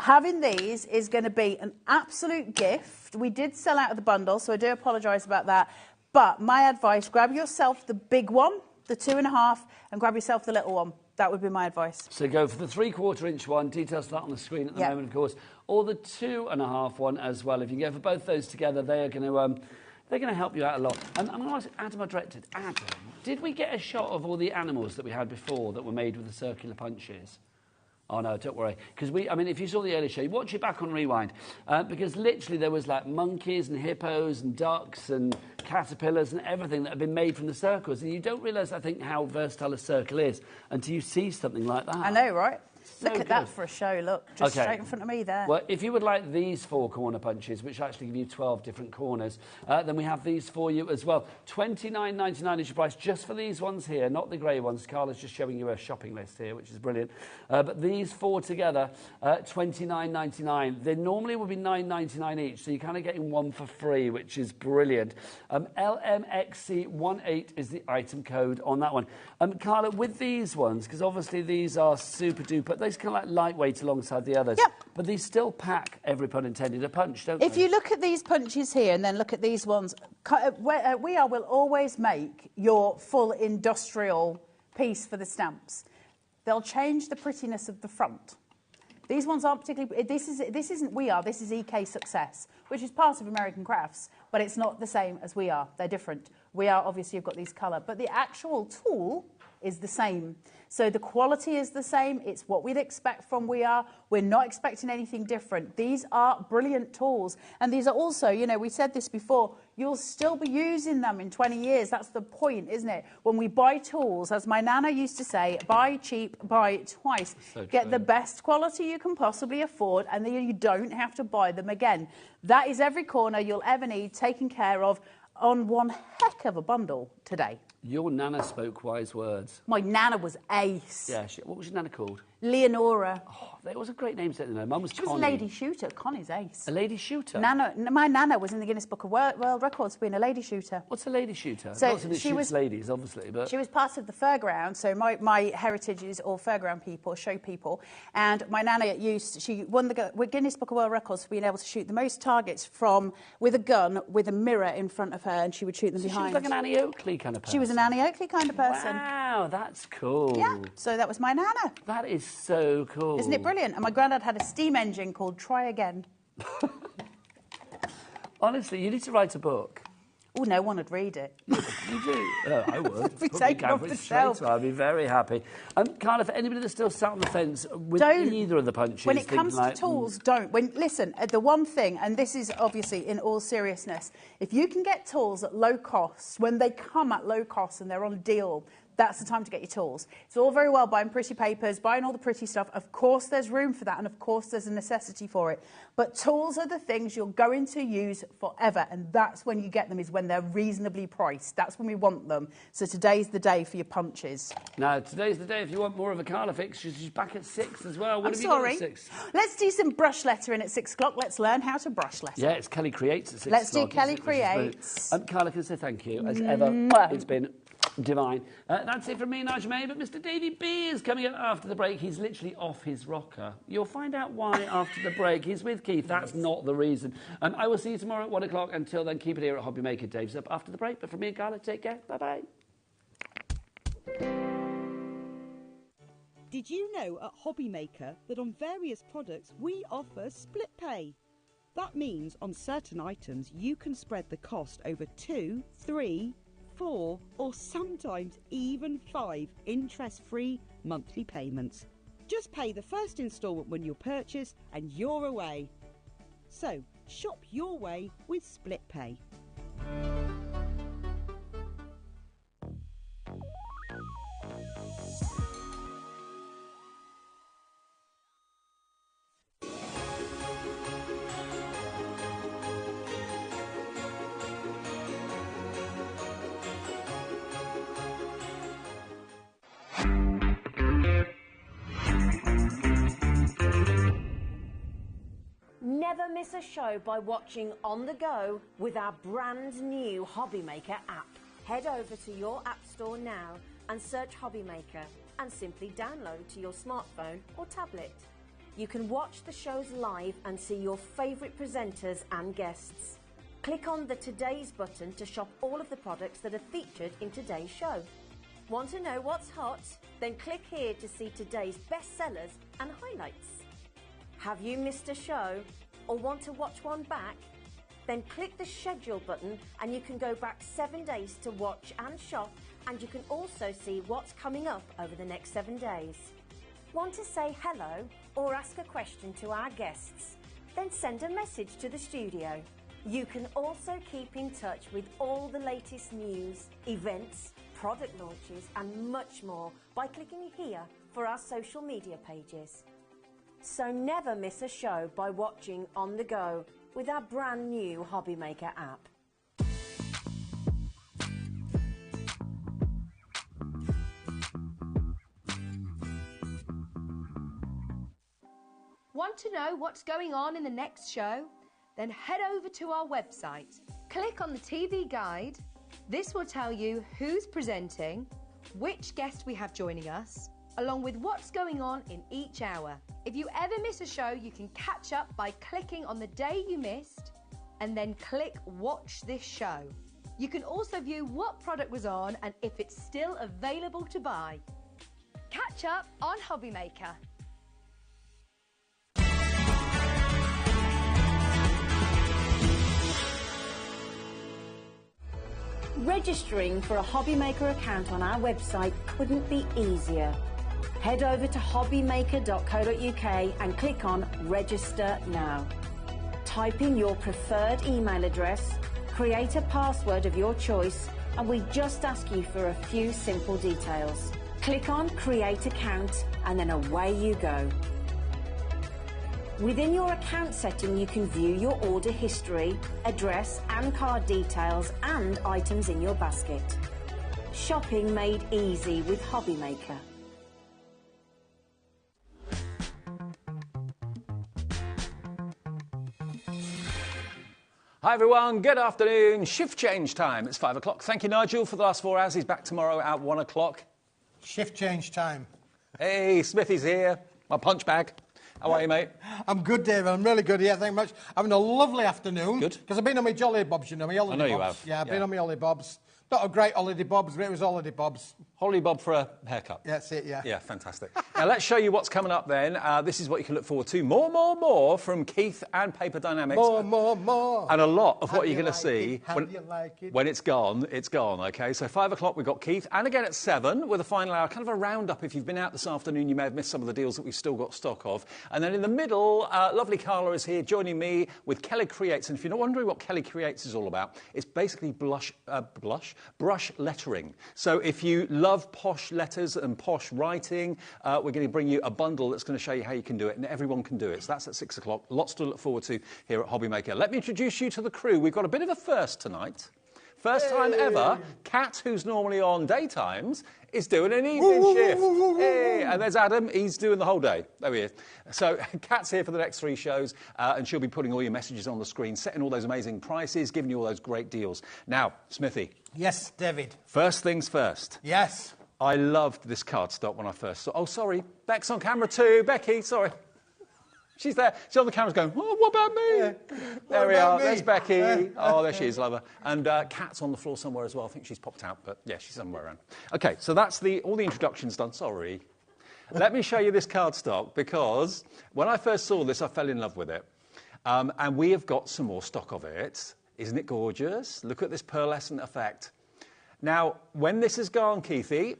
I: Having these is going to be an absolute gift. We did sell out of the bundle, so I do apologise about that. But my advice, grab yourself the big one, the 2 1/2, and grab yourself the little one. That would be my advice.
E: So go for the 3/4 inch one. Details for that on the screen at the moment, of course. Or the 2 1/2 one as well. If you go for both those together, they are going to they're going to help you out a lot. And I'm going to ask Adam, our director, Adam, did we get a shot of all the animals that we had before that were made with the circular punches? Oh, no, don't worry. Because I mean, if you saw the earlier show, watch it back on Rewind. Because literally there was like monkeys and hippos and ducks and caterpillars and everything that have been made from the circles. And you don't realise, I think, how versatile a circle is until you see something like that.
I: I know, right?
E: So
I: Look at
E: good.
I: that for a show, look. Just straight in front of me there.
E: Well, if you would like these 4 corner punches, which actually give you 12 different corners, then we have these for you as well. $29.99 is your price just for these ones here, not the grey ones. Carla's just showing you a shopping list here, which is brilliant. But these 4 together, $29.99. They normally would be $9.99 each, so you're kind of getting 1 for free, which is brilliant. LMXC18 is the item code on that one. Carla, with these ones, because obviously these are super duper, they're kind of like lightweight alongside the others.
I: Yep.
E: But these still pack, every pun intended, a punch, don't they?
I: If you look at these punches here and then look at these ones, We will always make your full industrial piece for the stamps. They'll change the prettiness of the front. These ones aren't particularly... This isn't We Are, this is EK Success, which is part of American Crafts, but it's not the same as We Are. They're different. We Are, obviously, you've got these colour, but the actual tool is the same. So the quality is the same. It's what we'd expect from We Are. We're not expecting anything different. These are brilliant tools. And these are also, you know, we said this before, you'll still be using them in 20 years. That's the point, isn't it? When we buy tools, as my nana used to say, buy cheap, buy twice.
E: So
I: Get the best quality you can possibly afford, and then you don't have to buy them again. That is every corner you'll ever need taken care of on one heck of a bundle today.
E: Your nana spoke wise words.
I: My nana was ace.
E: Yeah, what was your nana called?
I: Leonora.
E: Oh, that was a great name to know. Mum was
I: She was
E: Connie.
I: a lady shooter. Connie's ace.
E: A lady shooter?
I: My nana was in the Guinness Book of World Records for being a lady shooter.
E: What's a lady shooter?
I: So
E: Not something that shoots ladies, obviously, but...
I: She was part of the fairground, so my heritage is all fairground people, show people. And my nana she won the Guinness Book of World Records for being able to shoot the most targets with a gun with a mirror in front of her, and she would shoot them behind.
E: She was like an Annie Oakley kind of person.
I: She was an Annie Oakley kind of person.
E: Wow, that's cool.
I: Yeah, so that was my nana.
E: That is so cool.
I: Isn't it brilliant? And my granddad had a steam engine called Try Again.
E: Honestly, you need to write a book.
I: Oh, no one would read it.
E: You do? Oh, I would.
I: Be taken off the shelf.
E: I'd be very happy. Carla, for anybody that's still sat on the fence with either of the punches...
I: When it comes to tools, don't. Listen, the one thing, and this is obviously in all seriousness, if you can get tools at low cost, when they come at low cost and they're on deal, that's the time to get your tools. It's all very well buying pretty papers, buying all the pretty stuff. Of course there's room for that, and of course there's a necessity for it. But tools are the things you're going to use forever, and that's when you get them, is when they're reasonably priced. That's when we want them. So today's the day for your punches.
E: Now, today's the day if you want more of a Carla fix. She's back at 6 as well. What
I: I'm
E: have
I: sorry.
E: you got at 6?
I: Let's do some brush lettering at 6 o'clock. Let's learn how to brush letter.
E: Yeah, it's Kelly Creates at 6
I: Let's do
E: o'clock.
I: Kelly Creates.
E: Carla, can I say thank you, as ever. It's been Divine. That's it from me, Nigel May, but Mr. Davey B is coming up after the break. He's literally off his rocker. You'll find out why after the break. He's with Keith. That's not the reason. I will see you tomorrow at 1 o'clock. Until then, keep it here at HobbyMaker. Dave's up after the break. But from me and Carla, take care. Bye-bye.
H: Did you know at HobbyMaker that on various products we offer split pay? That means on certain items you can spread the cost over 2, 3, 4 or sometimes even 5 interest-free monthly payments. Just pay the first instalment when you purchase and you're away. So shop your way with split pay.
C: Never miss a show by watching on the go with our brand new HobbyMaker app. Head over to your app store now and search HobbyMaker and simply download to your smartphone or tablet. You can watch the shows live and see your favourite presenters and guests. Click on the Today's button to shop all of the products that are featured in today's show. Want to know what's hot? Then click here to see today's bestsellers and highlights. Have you missed a show or want to watch one back? Then click the schedule button and you can go back 7 days to watch and shop, and you can also see what's coming up over the next 7 days. Want to say hello or ask a question to our guests? Then send a message to the studio. You can also keep in touch with all the latest news, events, product launches and much more by clicking here for our social media pages. So never miss a show by watching on the go with our brand new HobbyMaker app.
J: Want to know what's going on in the next show? Then head over to our website. Click on the TV guide. This will tell you who's presenting, which guest we have joining us, along with what's going on in each hour. If you ever miss a show, you can catch up by clicking on the day you missed and then click Watch This Show. You can also view what product was on and if it's still available to buy. Catch up on HobbyMaker.
C: Registering for a HobbyMaker account on our website couldn't be easier. Head over to hobbymaker.co.uk and click on Register Now. Type in your preferred email address, create a password of your choice, and we just ask you for a few simple details. Click on Create Account and then away you go. Within your account setting, you can view your order history, address and card details and items in your basket. Shopping made easy with HobbyMaker.
D: Hi everyone, good afternoon. Shift change time. It's 5 o'clock. Thank you, Nigel, for the last 4 hours. He's back tomorrow at 1 o'clock.
F: Shift change time.
D: Hey, Smithy's here. My punch bag. How are you, mate?
F: I'm good, Dave. I'm really good. Yeah, thank you much. Having a lovely afternoon.
D: Good.
F: Because I've been on my jolly bobs, you know, my holiday
D: I know you
F: bobs.
D: have.
F: Yeah, I've been on my holiday bobs. Not a great holiday bobs, but it was holiday bobs.
D: Holiday bob for a haircut.
F: Yeah, that's it, yeah.
D: Yeah, fantastic. Now, let's show you what's coming up then. This is what you can look forward to. More from Keith and Paper Dynamics.
F: More.
D: And a lot of
F: How
D: what
F: do
D: you're
F: you
D: going to
F: like
D: see
F: it? How do you like it?
D: when it's gone, OK? So 5 o'clock, we've got Keith. And again at 7 with a final hour, kind of a roundup. If you've been out this afternoon, you may have missed some of the deals that we've still got stock of. And then in the middle, lovely Carla is here joining me with Kelly Creates. And if you're not wondering what Kelly Creates is all about, it's basically brush lettering. So if you love posh letters and posh writing, we're going to bring you a bundle that's going to show you how you can do it, and everyone can do it. So that's at 6 o'clock. Lots to look forward to here at HobbyMaker. Let me introduce you to the crew. We've got a bit of a first tonight. First time ever, Kat, who's normally on daytimes, is doing an evening shift. Hey, and there's Adam, he's doing the whole day. There he is. So Kat's here for the next 3 shows, and she'll be putting all your messages on the screen, setting all those amazing prices, giving you all those great deals. Now, Smithy.
F: Yes, David.
D: First things first.
F: Yes.
D: I loved this cardstock when I first saw. Oh, sorry, Beck's on camera too. Becky, sorry. She's there. She's on the cameras going, oh, what about me?
F: Yeah.
D: There we are. There's Becky. Oh, there she is, love her. And Kat's on the floor somewhere as well. I think she's popped out, but yeah, she's somewhere around. OK, so that's all the introductions done. Sorry. Let me show you this cardstock, because when I first saw this, I fell in love with it. And we have got some more stock of it. Isn't it gorgeous? Look at this pearlescent effect. Now, when this is gone, Keithy,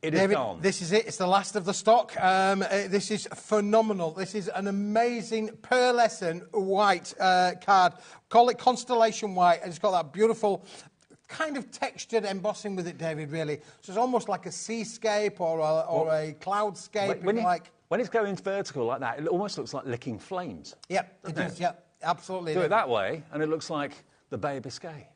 D: it is gone.
F: This is it. It's the last of the stock. This is phenomenal. This is an amazing pearlescent white card. Call it Constellation White. And it's got that beautiful kind of textured embossing with it, David, really. So it's almost like a seascape or a cloudscape.
D: When it's going vertical like that, it almost looks like licking flames.
F: Yep, it does. Yep, absolutely.
D: Do it that way, and it looks like the Bay of Biscay.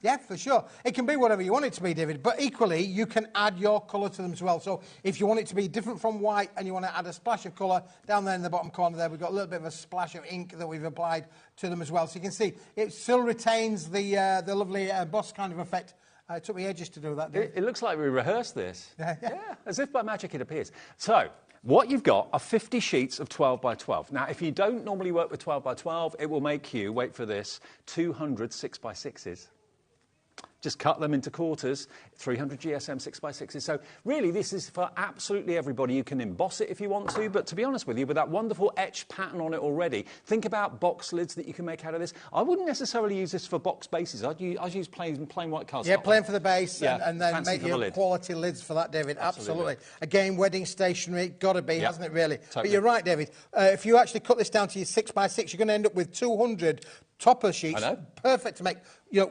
F: Yeah, for sure. It can be whatever you want it to be, David, but equally, you can add your colour to them as well. So if you want it to be different from white and you want to add a splash of colour, down there in the bottom corner there, we've got a little bit of a splash of ink that we've applied to them as well. So you can see it still retains the lovely emboss kind of effect. It took me ages to do that, David.
D: It looks like we rehearsed this.
F: Yeah.
D: As if by magic it appears. So, what you've got are 50 sheets of 12 by 12. Now, if you don't normally work with 12 by 12, it will make you, wait for this, 200 6 by 6s. Just cut them into quarters, 300 GSM 6 by 6s. So really, this is for absolutely everybody. You can emboss it if you want to, but to be honest with you, with that wonderful etched pattern on it already, think about box lids that you can make out of this. I wouldn't necessarily use this for box bases. I'd use plain white cardstock.
F: Yeah, plain for the base, and then make your
D: lid.
F: quality lids for that, David. Absolutely. Again, wedding stationery, got to be, hasn't it, really?
D: Totally.
F: But you're right, David. If you actually cut this down to your 6 by 6, you're going to end up with 200 topper sheets.
D: I know.
F: Perfect to make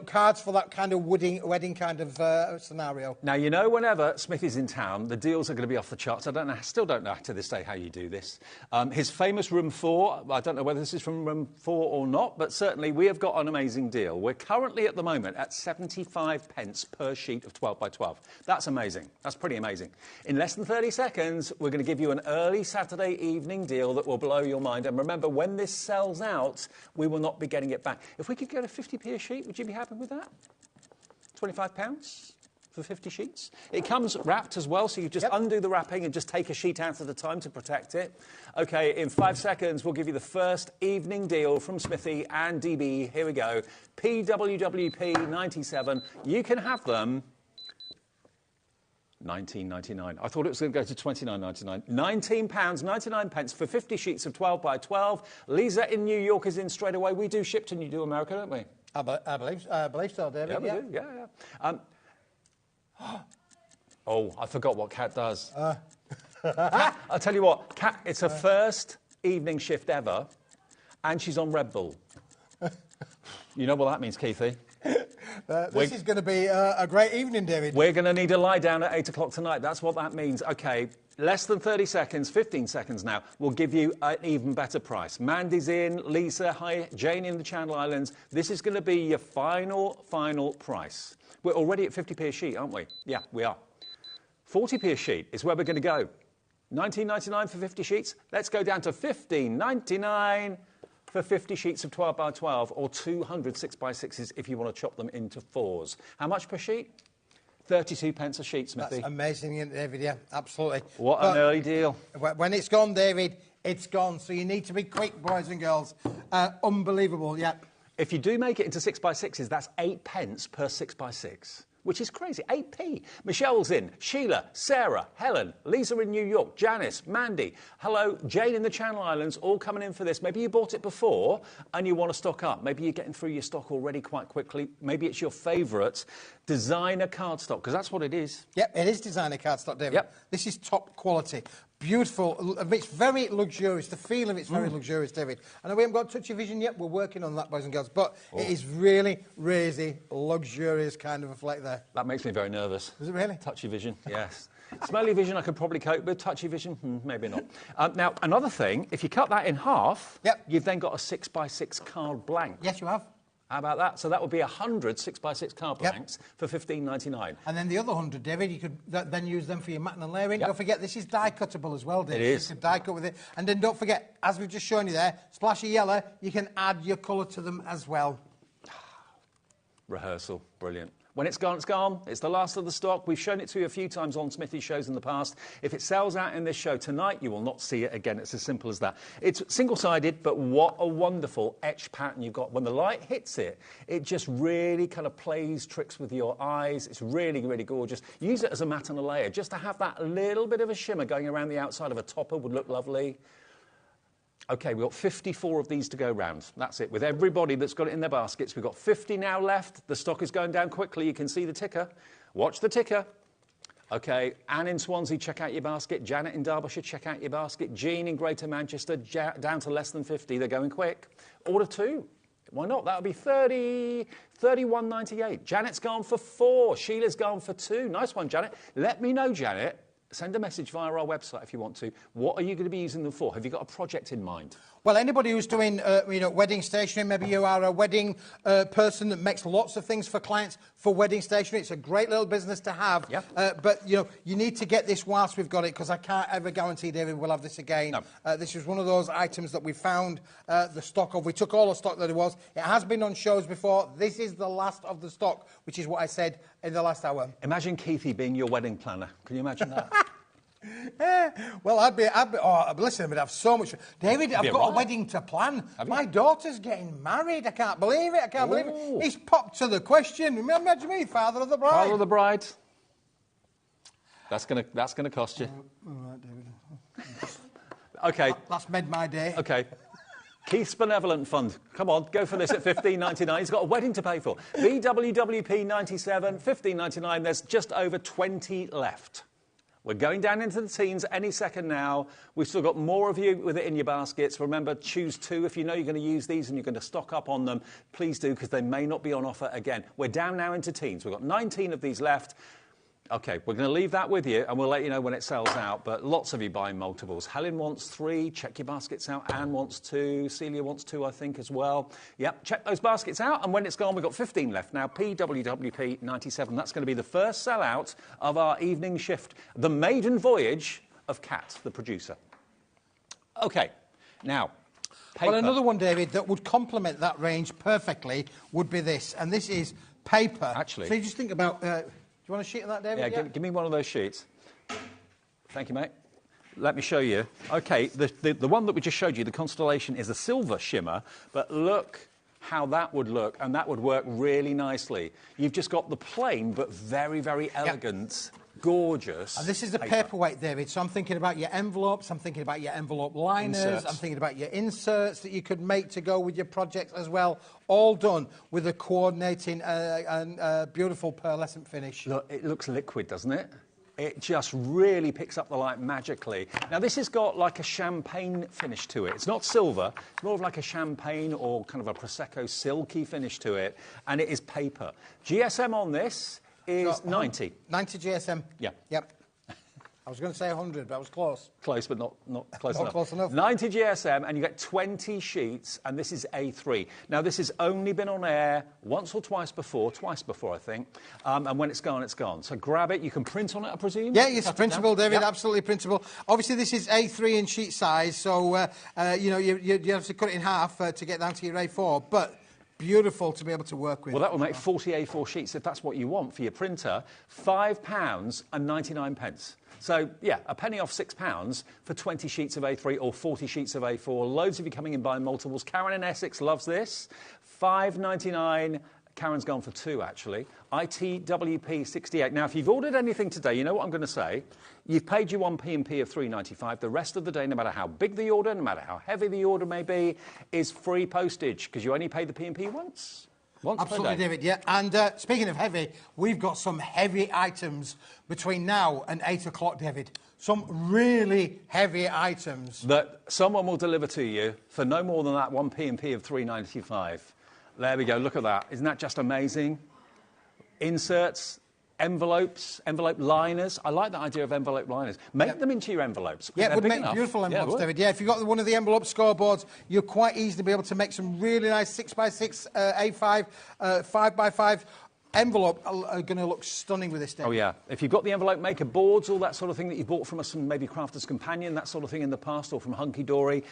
F: cards for that kind of wedding kind of scenario.
D: Now, whenever Smithy's in town, the deals are going to be off the charts. Still don't know to this day how you do this. His famous room 4, I don't know whether this is from room 4 or not, but certainly we have got an amazing deal. We're currently at the moment at 75 pence per sheet of 12 by 12. That's amazing. That's pretty amazing. In less than 30 seconds, we're going to give you an early Saturday evening deal that will blow your mind. And remember, when this sells out, we will not be getting it back. If we could get a 50p a sheet, would you be happy with that? £25 for 50 sheets. It comes wrapped as well, so you just undo the wrapping and just take a sheet out at a time to protect it. OK, in 5 seconds, we'll give you the first evening deal from Smithy and DB. Here we go. PWWP 97. You can have them. £19.99. I thought it was going to go to £29.99. £19.99 for 50 sheets of 12 by 12. Lisa in New York is in straight away. We do ship to New York, America, don't we?
F: I believe so, David.
D: Yeah, we do. Yeah. Oh, I forgot what Kat does. Kat, I'll tell you what, Kat, it's her first evening shift ever, and she's on Red Bull. You know what that means, Keithy?
F: This is going to be a great evening, David.
D: We're going to need a lie down at 8 o'clock tonight. That's what that means. OK, less than 30 seconds, 15 seconds now. We'll give you an even better price. Mandy's in, Lisa, hi, Jane in the Channel Islands. This is going to be your final price. We're already at 50p a sheet, aren't we? Yeah, we are. 40p a sheet is where we're going to go. £19.99 for 50 sheets. Let's go down to £15.99 for 50 sheets of 12 by 12, or 200 6 by 6s if you want to chop them into 4s. How much per sheet? 32 pence a sheet, Smithy.
F: That's amazing, isn't it, David? Yeah, absolutely.
D: What an early deal.
F: When it's gone, David, it's gone. So you need to be quick, boys and girls. Unbelievable, yeah.
D: If you do make it into 6 by 6s, that's 8 pence per 6 by 6. Which is crazy. 8p. Michelle's in. Sheila, Sarah, Helen, Lisa in New York, Janice, Mandy. Hello, Jane in the Channel Islands, all coming in for this. Maybe you bought it before and you want to stock up. Maybe you're getting through your stock already quite quickly. Maybe it's your favourite designer cardstock, because that's what it is.
F: Yep, it is designer cardstock, David.
D: Yep.
F: This is top quality. Beautiful. It's very luxurious. The feel of it's very luxurious, David. I know we haven't got touchy vision yet. We're working on that, boys and girls. But it is really, really luxurious kind of a flake there.
D: That makes me very nervous.
F: Is it really?
D: Touchy vision, yes. Smelly vision I could probably cope with. Touchy vision, maybe not. Now, another thing, if you cut that in half, you've then got a 6 by 6 card blank.
F: Yes, you have.
D: How about that? So that would be 100 6x6 card blanks for $15.99.
F: And then the other 100, David, you could then use them for your matting and layering. Don't forget, this is die cuttable as well, David.
D: It is.
F: You can die cut with it. And then don't forget, as we've just shown you there, splash of yellow, you can add your colour to them as well.
D: Rehearsal, brilliant. When it's gone, it's gone. It's the last of the stock. We've shown it to you a few times on Smithy's shows in the past. If it sells out in this show tonight, you will not see it again. It's as simple as that. It's single-sided, but what a wonderful etched pattern you've got. When the light hits it, it just really kind of plays tricks with your eyes. It's really, really gorgeous. Use it as a mat and a layer. Just to have that little bit of a shimmer going around the outside of a topper would look lovely. OK, we've got 54 of these to go round. That's it. With everybody that's got it in their baskets, we've got 50 now left. The stock is going down quickly. You can see the ticker. Watch the ticker. OK, Anne in Swansea, check out your basket. Janet in Derbyshire, check out your basket. Jean in Greater Manchester, down to less than 50. They're going quick. Order 2. Why not? That would be 31.98. Janet's gone for 4. Sheila's gone for 2. Nice one, Janet. Let me know, Janet. Send a message via our website if you want to. What are you going to be using them for? Have you got a project in mind?
F: Well, anybody who's doing, wedding stationery, maybe you are a wedding person that makes lots of things for clients for wedding stationery. It's a great little business to have.
D: Yeah.
F: But, you need to get this whilst we've got it, because I can't ever guarantee, David, we'll have this again.
D: No.
F: This is one of those items that we found the stock of. We took all the stock that it was. It has been on shows before. This is the last of the stock, which is what I said in the last hour.
D: Imagine Keithy being your wedding planner. Can you imagine that?
F: Well, listen, we'd have so much. David, I've got a wedding to plan. My daughter's getting married. I can't believe it. Believe it. He's popped to the question. Imagine me, father of the bride.
D: Father of the bride. That's gonna cost you.
F: All right, David.
D: OK.
F: That's made my day.
D: OK. Keith's Benevolent Fund. Come on, go for this at $15.99. He's got a wedding to pay for. BWWP 97, $15.99. There's just over 20 left. We're going down into the teens any second now. We've still got more of you with it in your baskets. Remember, choose 2. If you know you're going to use these and you're going to stock up on them, please do, because they may not be on offer again. We're down now into teens. We've got 19 of these left. OK, we're going to leave that with you, and we'll let you know when it sells out, but lots of you buying multiples. Helen wants 3. Check your baskets out. Anne wants 2. Celia wants 2, I think, as well. Yep, check those baskets out, and when it's gone, we've got 15 left. Now, PWWP 97, that's going to be the first sellout of our evening shift. The maiden voyage of Kat, the producer. OK, now, paper.
F: Well, another one, David, that would complement that range perfectly would be this, and this is paper.
D: Actually.
F: So you just think about... do you want a sheet of that, David?
D: Yeah, give me one of those sheets. Thank you, mate. Let me show you. OK, the one that we just showed you, the Constellation, is a silver shimmer, but look how that would look, and that would work really nicely. You've just got the plain but very, very elegant, gorgeous.
F: And this is the paperweight, David, so I'm thinking about your envelopes, I'm thinking about your envelope liners,
D: Inserts.
F: I'm thinking about your inserts that you could make to go with your projects as well, all done with a coordinating and beautiful pearlescent finish.
D: Look, it looks liquid, doesn't it? It just really picks up the light magically. Now, this has got like a champagne finish to it. It's not silver. It's more of like a champagne or kind of a Prosecco silky finish to it, and it is paper. GSM on this is 90.
F: 90 GSM?
D: Yeah.
F: Yep. I was going to say 100, but I was close.
D: Close, but not close
F: Not
D: enough.
F: close enough.
D: 90 GSM, and you get 20 sheets, and this is A3. Now, this has only been on air once or twice before, I think, and when it's gone, it's gone. So grab it. You can print on it, I presume?
F: Yeah, it's printable, David,
D: Yep.
F: absolutely printable. Obviously, this is A3 in sheet size, so, you have to cut it in half to get down to your A4, but... beautiful to be able to work with.
D: Well, that will make 40 A4 sheets if that's what you want for your printer. £5.99. So, yeah, a penny off £6 for 20 sheets of A3 or 40 sheets of A4. Loads of you coming in buying multiples. Karen in Essex loves this. £5.99. Karen's gone for 2, actually. ITWP 68. Now, if you've ordered anything today, you know what I'm going to say. You've paid your one P&P of $3.95. The rest of the day, no matter how big the order, no matter how heavy the order may be, is free postage, because you only pay the P&P once.
F: Absolutely, David, yeah. And speaking of heavy, we've got some heavy items between now and 8 o'clock, David. Some really heavy items.
D: That someone will deliver to you for no more than that one P&P of $3.95. There we go, look at that. Isn't that just amazing? Inserts, envelopes, envelope liners. I like the idea of envelope liners. Make them into your envelopes.
F: Yeah, it would
D: big
F: make
D: enough.
F: beautiful envelopes,
D: Yeah,
F: David. Yeah, if you've got one of the envelope scoreboards, you'll quite easily be able to make some really nice 6x6, A5, 5x5 envelope are going to look stunning with this, David.
D: Oh, yeah. If you've got the envelope maker boards, all that sort of thing that you bought from us from maybe Crafter's Companion, that sort of thing in the past, or from Hunky Dory,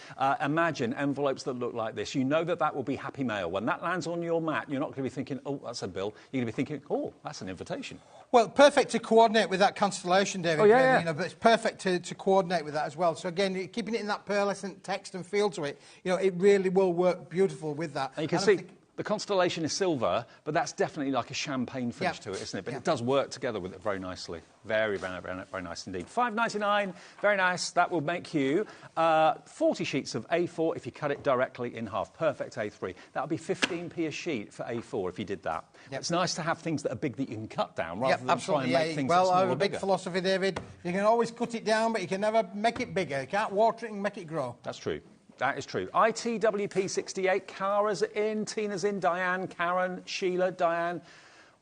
D: imagine envelopes that look like this. You know that will be happy mail. When that lands on your mat, you're not going to be thinking, oh, that's a bill. You're going to be thinking, oh, that's an invitation.
F: Well, perfect to coordinate with that constellation, David.
D: Oh, yeah.
F: You know, but it's perfect to coordinate with that as well. So, again, keeping it in that pearlescent text and feel to it, you know, it really will work beautiful with that.
D: And you can see... The constellation is silver, but that's definitely like a champagne finish to it, isn't it? But it does work together with it very nicely. Very, very, very, very nice indeed. $5.99, very nice. That will make you 40 sheets of A4 if you cut it directly in half. Perfect A3. That would be 15p a sheet for A4 if you did that. It's nice to have things that are big that you can cut down rather than try and make things that are smaller or bigger. Well, I have a big philosophy, David. You can always cut it down, but you can never make it bigger. You can't water it and make it grow. That's true. That is true. ITWP68, Cara's in, Tina's in, Diane, Karen, Sheila, Diane.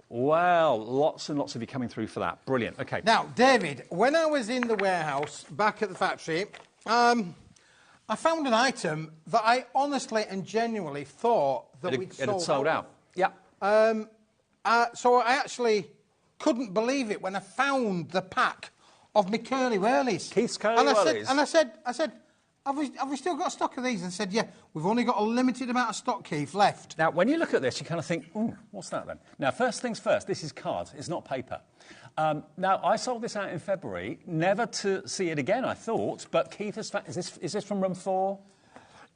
D: Well, lots and lots of you coming through for that. Brilliant. OK.
F: Now, David, when I was in the warehouse back at the factory, I found an item that I honestly and genuinely thought that
D: it had sold out. Yeah.
F: So I actually couldn't believe it when I found the pack of my curly whirlies.
D: Keith's curly whirlies.
F: And I said, have we still got stock of these? And said, yeah, we've only got a limited amount of stock, Keith, left.
D: Now, when you look at this, you kind of think, what's that then? Now, first things first, this is card, it's not paper. Now, I sold this out in February, never to see it again, I thought, but Keith has found... Is this from room 4?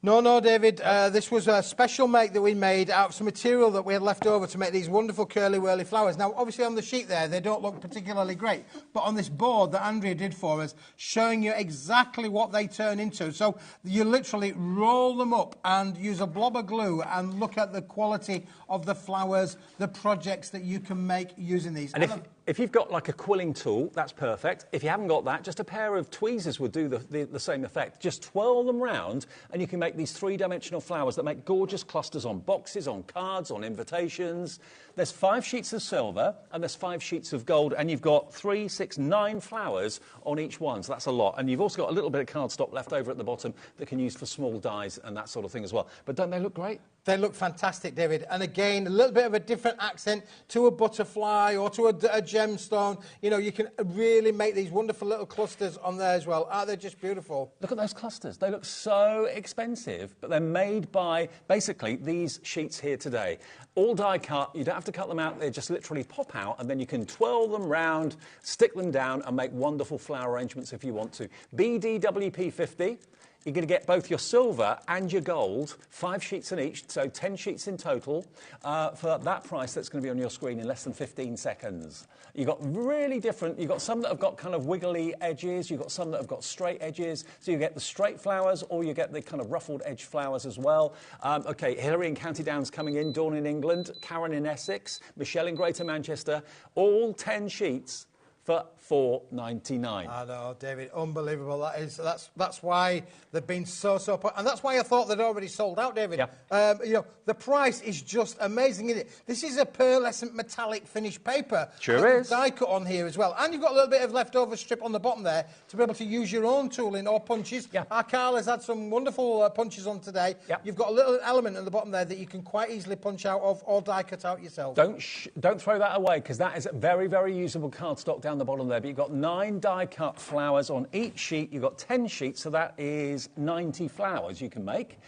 F: No, David. This was a special make that we made out of some material that we had left over to make these wonderful curly-whirly flowers. Now, obviously, on the sheet there, they don't look particularly great. But on this board that Andrea did for us, showing you exactly what they turn into. So you literally roll them up and use a blob of glue and look at the quality of the flowers, the projects that you can make using these.
D: And if you've got like a quilling tool, that's perfect. If you haven't got that, just a pair of tweezers would do the same effect. Just twirl them round and you can make these three-dimensional flowers that make gorgeous clusters on boxes, on cards, on invitations. There's 5 sheets of silver and there's 5 sheets of gold, and you've got 3, 6, 9 flowers on each one, so that's a lot. And you've also got a little bit of cardstock left over at the bottom that can use for small dies and that sort of thing as well. But don't they look great?
F: They look fantastic, David. And again, a little bit of a different accent to a butterfly or to a gemstone. You know, you can really make these wonderful little clusters on there as well. Aren't they just beautiful?
D: Look at those clusters. They look so expensive, but they're made by, basically, these sheets here today. All die cut. You don't have to cut them out. They just literally pop out, and then you can twirl them round, stick them down, and make wonderful flower arrangements if you want to. BDWP50. You're going to get both your silver and your gold, 5 sheets in each, so 10 sheets in total, for that price that's going to be on your screen in less than 15 seconds. You've got really different, you've got some that have got kind of wiggly edges, you've got some that have got straight edges, so you get the straight flowers or you get the kind of ruffled edge flowers as well. OK, Hilary in County Down's coming in, Dawn in England, Karen in Essex, Michelle in Greater Manchester, all 10 sheets for $4.99.
F: I know, David, unbelievable. That's why they've been so, and that's why I thought they'd already sold out, David.
D: Yeah.
F: You know, the price is just amazing, isn't it? This is a pearlescent metallic finished paper.
D: Sure is.
F: Die cut on here as well. And you've got a little bit of leftover strip on the bottom there to be able to use your own tooling or punches.
D: Yeah.
F: Our Carla's had some wonderful punches on today.
D: Yeah.
F: You've got a little element at the bottom there that you can quite easily punch out of or die cut out yourself.
D: Don't throw that away, because that is very, very usable cardstock down the bottom there. But you've got 9 die-cut flowers on each sheet. You've got 10 sheets, so that is 90 flowers you can make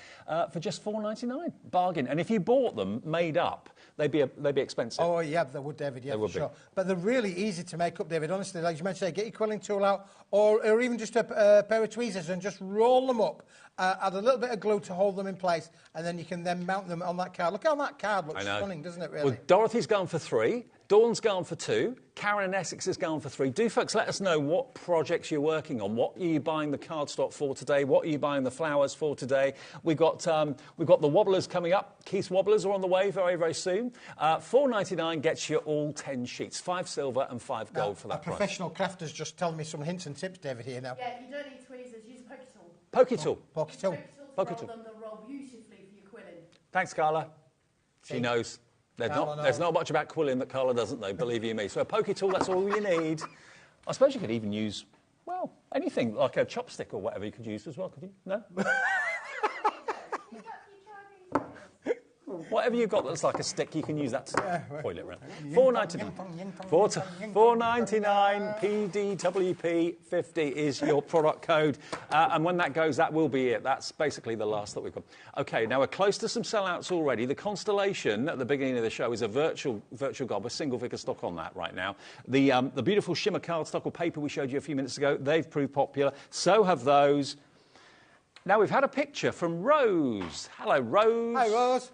D: for just $4.99. Bargain. And if you bought them made up, they'd be expensive.
F: Oh, yeah, they would, David, yeah, for sure. But they're really easy to make up, David. Honestly, like you mentioned, get your quilling tool out or even just a pair of tweezers and just roll them up. Add a little bit of glue to hold them in place, and then you can then mount them on that card. Look how that card looks stunning, doesn't it, really?
D: Well, Dorothy's gone for 3. Dawn's gone for 2. Karen in Essex has gone for 3. Do, folks, let us know what projects you're working on. What are you buying the cardstock for today? What are you buying the flowers for today? We've got the Wobblers coming up. Keith's Wobblers are on the way very, very soon. $4.99 gets you all 10 sheets. 5 silver and 5 gold for that price.
F: A professional crafter's just telling me some hints and tips, David, here now.
I: Yeah, if you don't need tweezers, use a pokey tool.
D: Pokey tool.
F: Pokey tool.
I: Pokey tool. They'll roll beautifully for your quilling.
D: Thanks, Carla. She knows. There's not much about quilling that Carla doesn't know, believe you me. So a pokey tool, that's all you need. I suppose you could even use, well, anything, like a chopstick or whatever you could use as well, could you? No? Whatever you've got that's like a stick, you can use that to coil it around. $4.99 PDWP50 is your product code. And when that goes, that will be it. That's basically the last that we've got. OK, now we're close to some sellouts already. The Constellation at the beginning of the show is a virtual gob with single-figure stock on that right now. The beautiful shimmer cardstock or paper we showed you a few minutes ago, they've proved popular. So have those. Now, we've had a picture from Rose. Hello, Rose.
F: Hi, Rose.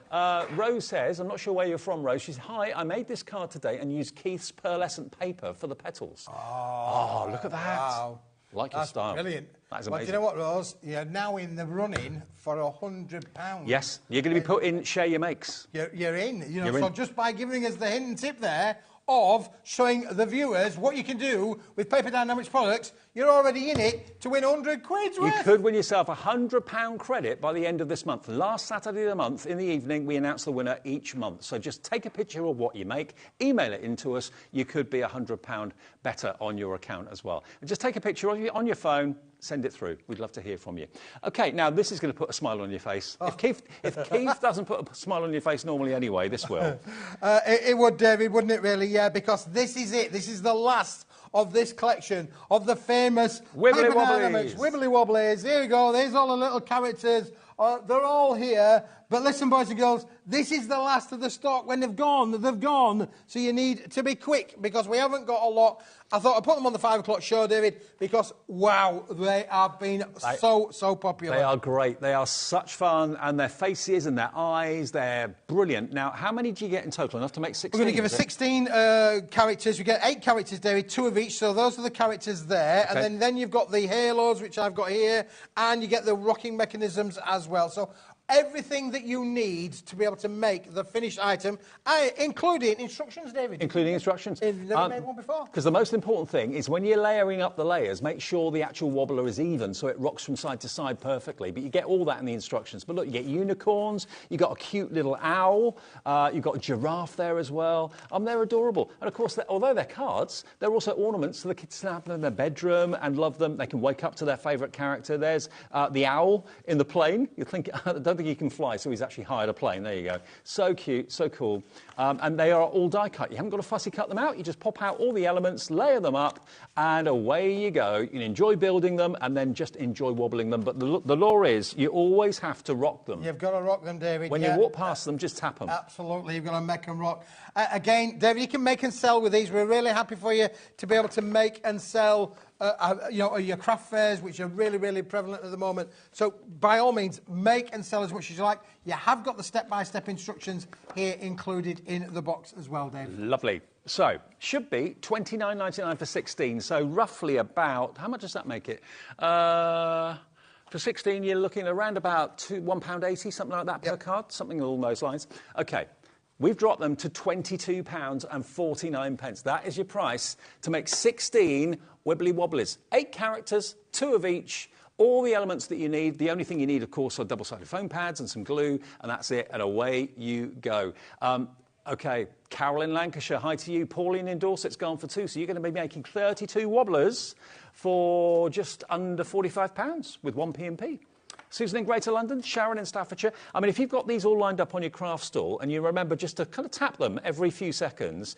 D: Rose says, I'm not sure where you're from, Rose. She says, hi, I made this card today and used Keith's pearlescent paper for the petals. Oh, look at that.
F: Wow.
D: Like your style.
F: Brilliant.
D: That is amazing.
F: Well, do you know what, Rose? You're now in the running for £100.
D: Yes, you're going to be put in Share Your Makes.
F: You're in.
D: You're
F: so
D: in.
F: just by giving us the hint and tip there of showing the viewers what you can do with Paper Dynamics products, you're already in it to win 100 quid's worth.
D: You could win yourself a £100 credit by the end of this month. Last Saturday of the month, in the evening, we announce the winner each month. So just take a picture of what you make, email it in to us. You could be £100 better on your account as well. And just take a picture on your phone, send it through. We'd love to hear from you. OK, now this is going to put a smile on your face. Oh. If Keith doesn't put a smile on your face normally anyway, this will.
F: It would, David, wouldn't it really? Yeah, because this is it. This is the last of this collection of the famous
D: Wibbly Wobblies.
F: Wibbly Wobblies. Here we go. There's all the little characters. They're all here. But listen, boys and girls, this is the last of the stock. When they've gone, they've gone. So you need to be quick because we haven't got a lot. I thought I'd put them on the 5 o'clock show, David, because, wow, they have been so popular.
D: They are great. They are such fun. And their faces and their eyes, they're brilliant. Now, how many do you get in total? Enough to make 16?
F: We're going to give us 16 characters. We get 8 characters, David, 2 of each. So those are the characters there. Okay. And then you've got the halos, which I've got here. And you get the rocking mechanisms as well. So everything that you need to be able to make the finished item, including instructions, David.
D: Including instructions.
F: You've never made one before.
D: Because the most important thing is when you're layering up the layers, make sure the actual wobbler is even so it rocks from side to side perfectly. But you get all that in the instructions. But look, you get unicorns, you've got a cute little owl, you've got a giraffe there as well. They're adorable. And of course, although they're cards, they're also ornaments so the kids can have them in their bedroom and love them. They can wake up to their favourite character. There's the owl in the plane. You think, I don't think he can fly, so he's actually hired a plane. There you go. So cute, so cool. And they are all die cut. You haven't got to fussy cut them out. You just pop out all the elements, layer them up, and away you go. You can enjoy building them and then just enjoy wobbling them. But the law is you always have to rock them.
F: You've got to rock them, David.
D: When you walk past them, just tap them.
F: Absolutely. You've got to make them rock. Again, David, you can make and sell with these. We're really happy for you to be able to make and sell your craft fairs, which are really, really prevalent at the moment. So, by all means, make and sell as much as you like. You have got the step-by-step instructions here included in the box as well, Dave.
D: Lovely. So, should be $29.99 for 16. So, roughly about, how much does that make it? For 16, you're looking around about £1.80, something like that per card, something along those lines. OK. We've dropped them to £22.49. That is your price to make 16 Wibbly Wobblies. 8 characters, 2 of each, all the elements that you need. The only thing you need, of course, are double-sided foam pads and some glue, and that's it, and away you go. OK, Carol in Lancashire, hi to you. Pauline in Dorset's gone for 2, so you're going to be making 32 wobblers for just under £45 with 1 P&P. Susan in Greater London, Sharon in Staffordshire. I mean, if you've got these all lined up on your craft stall and you remember just to kind of tap them every few seconds,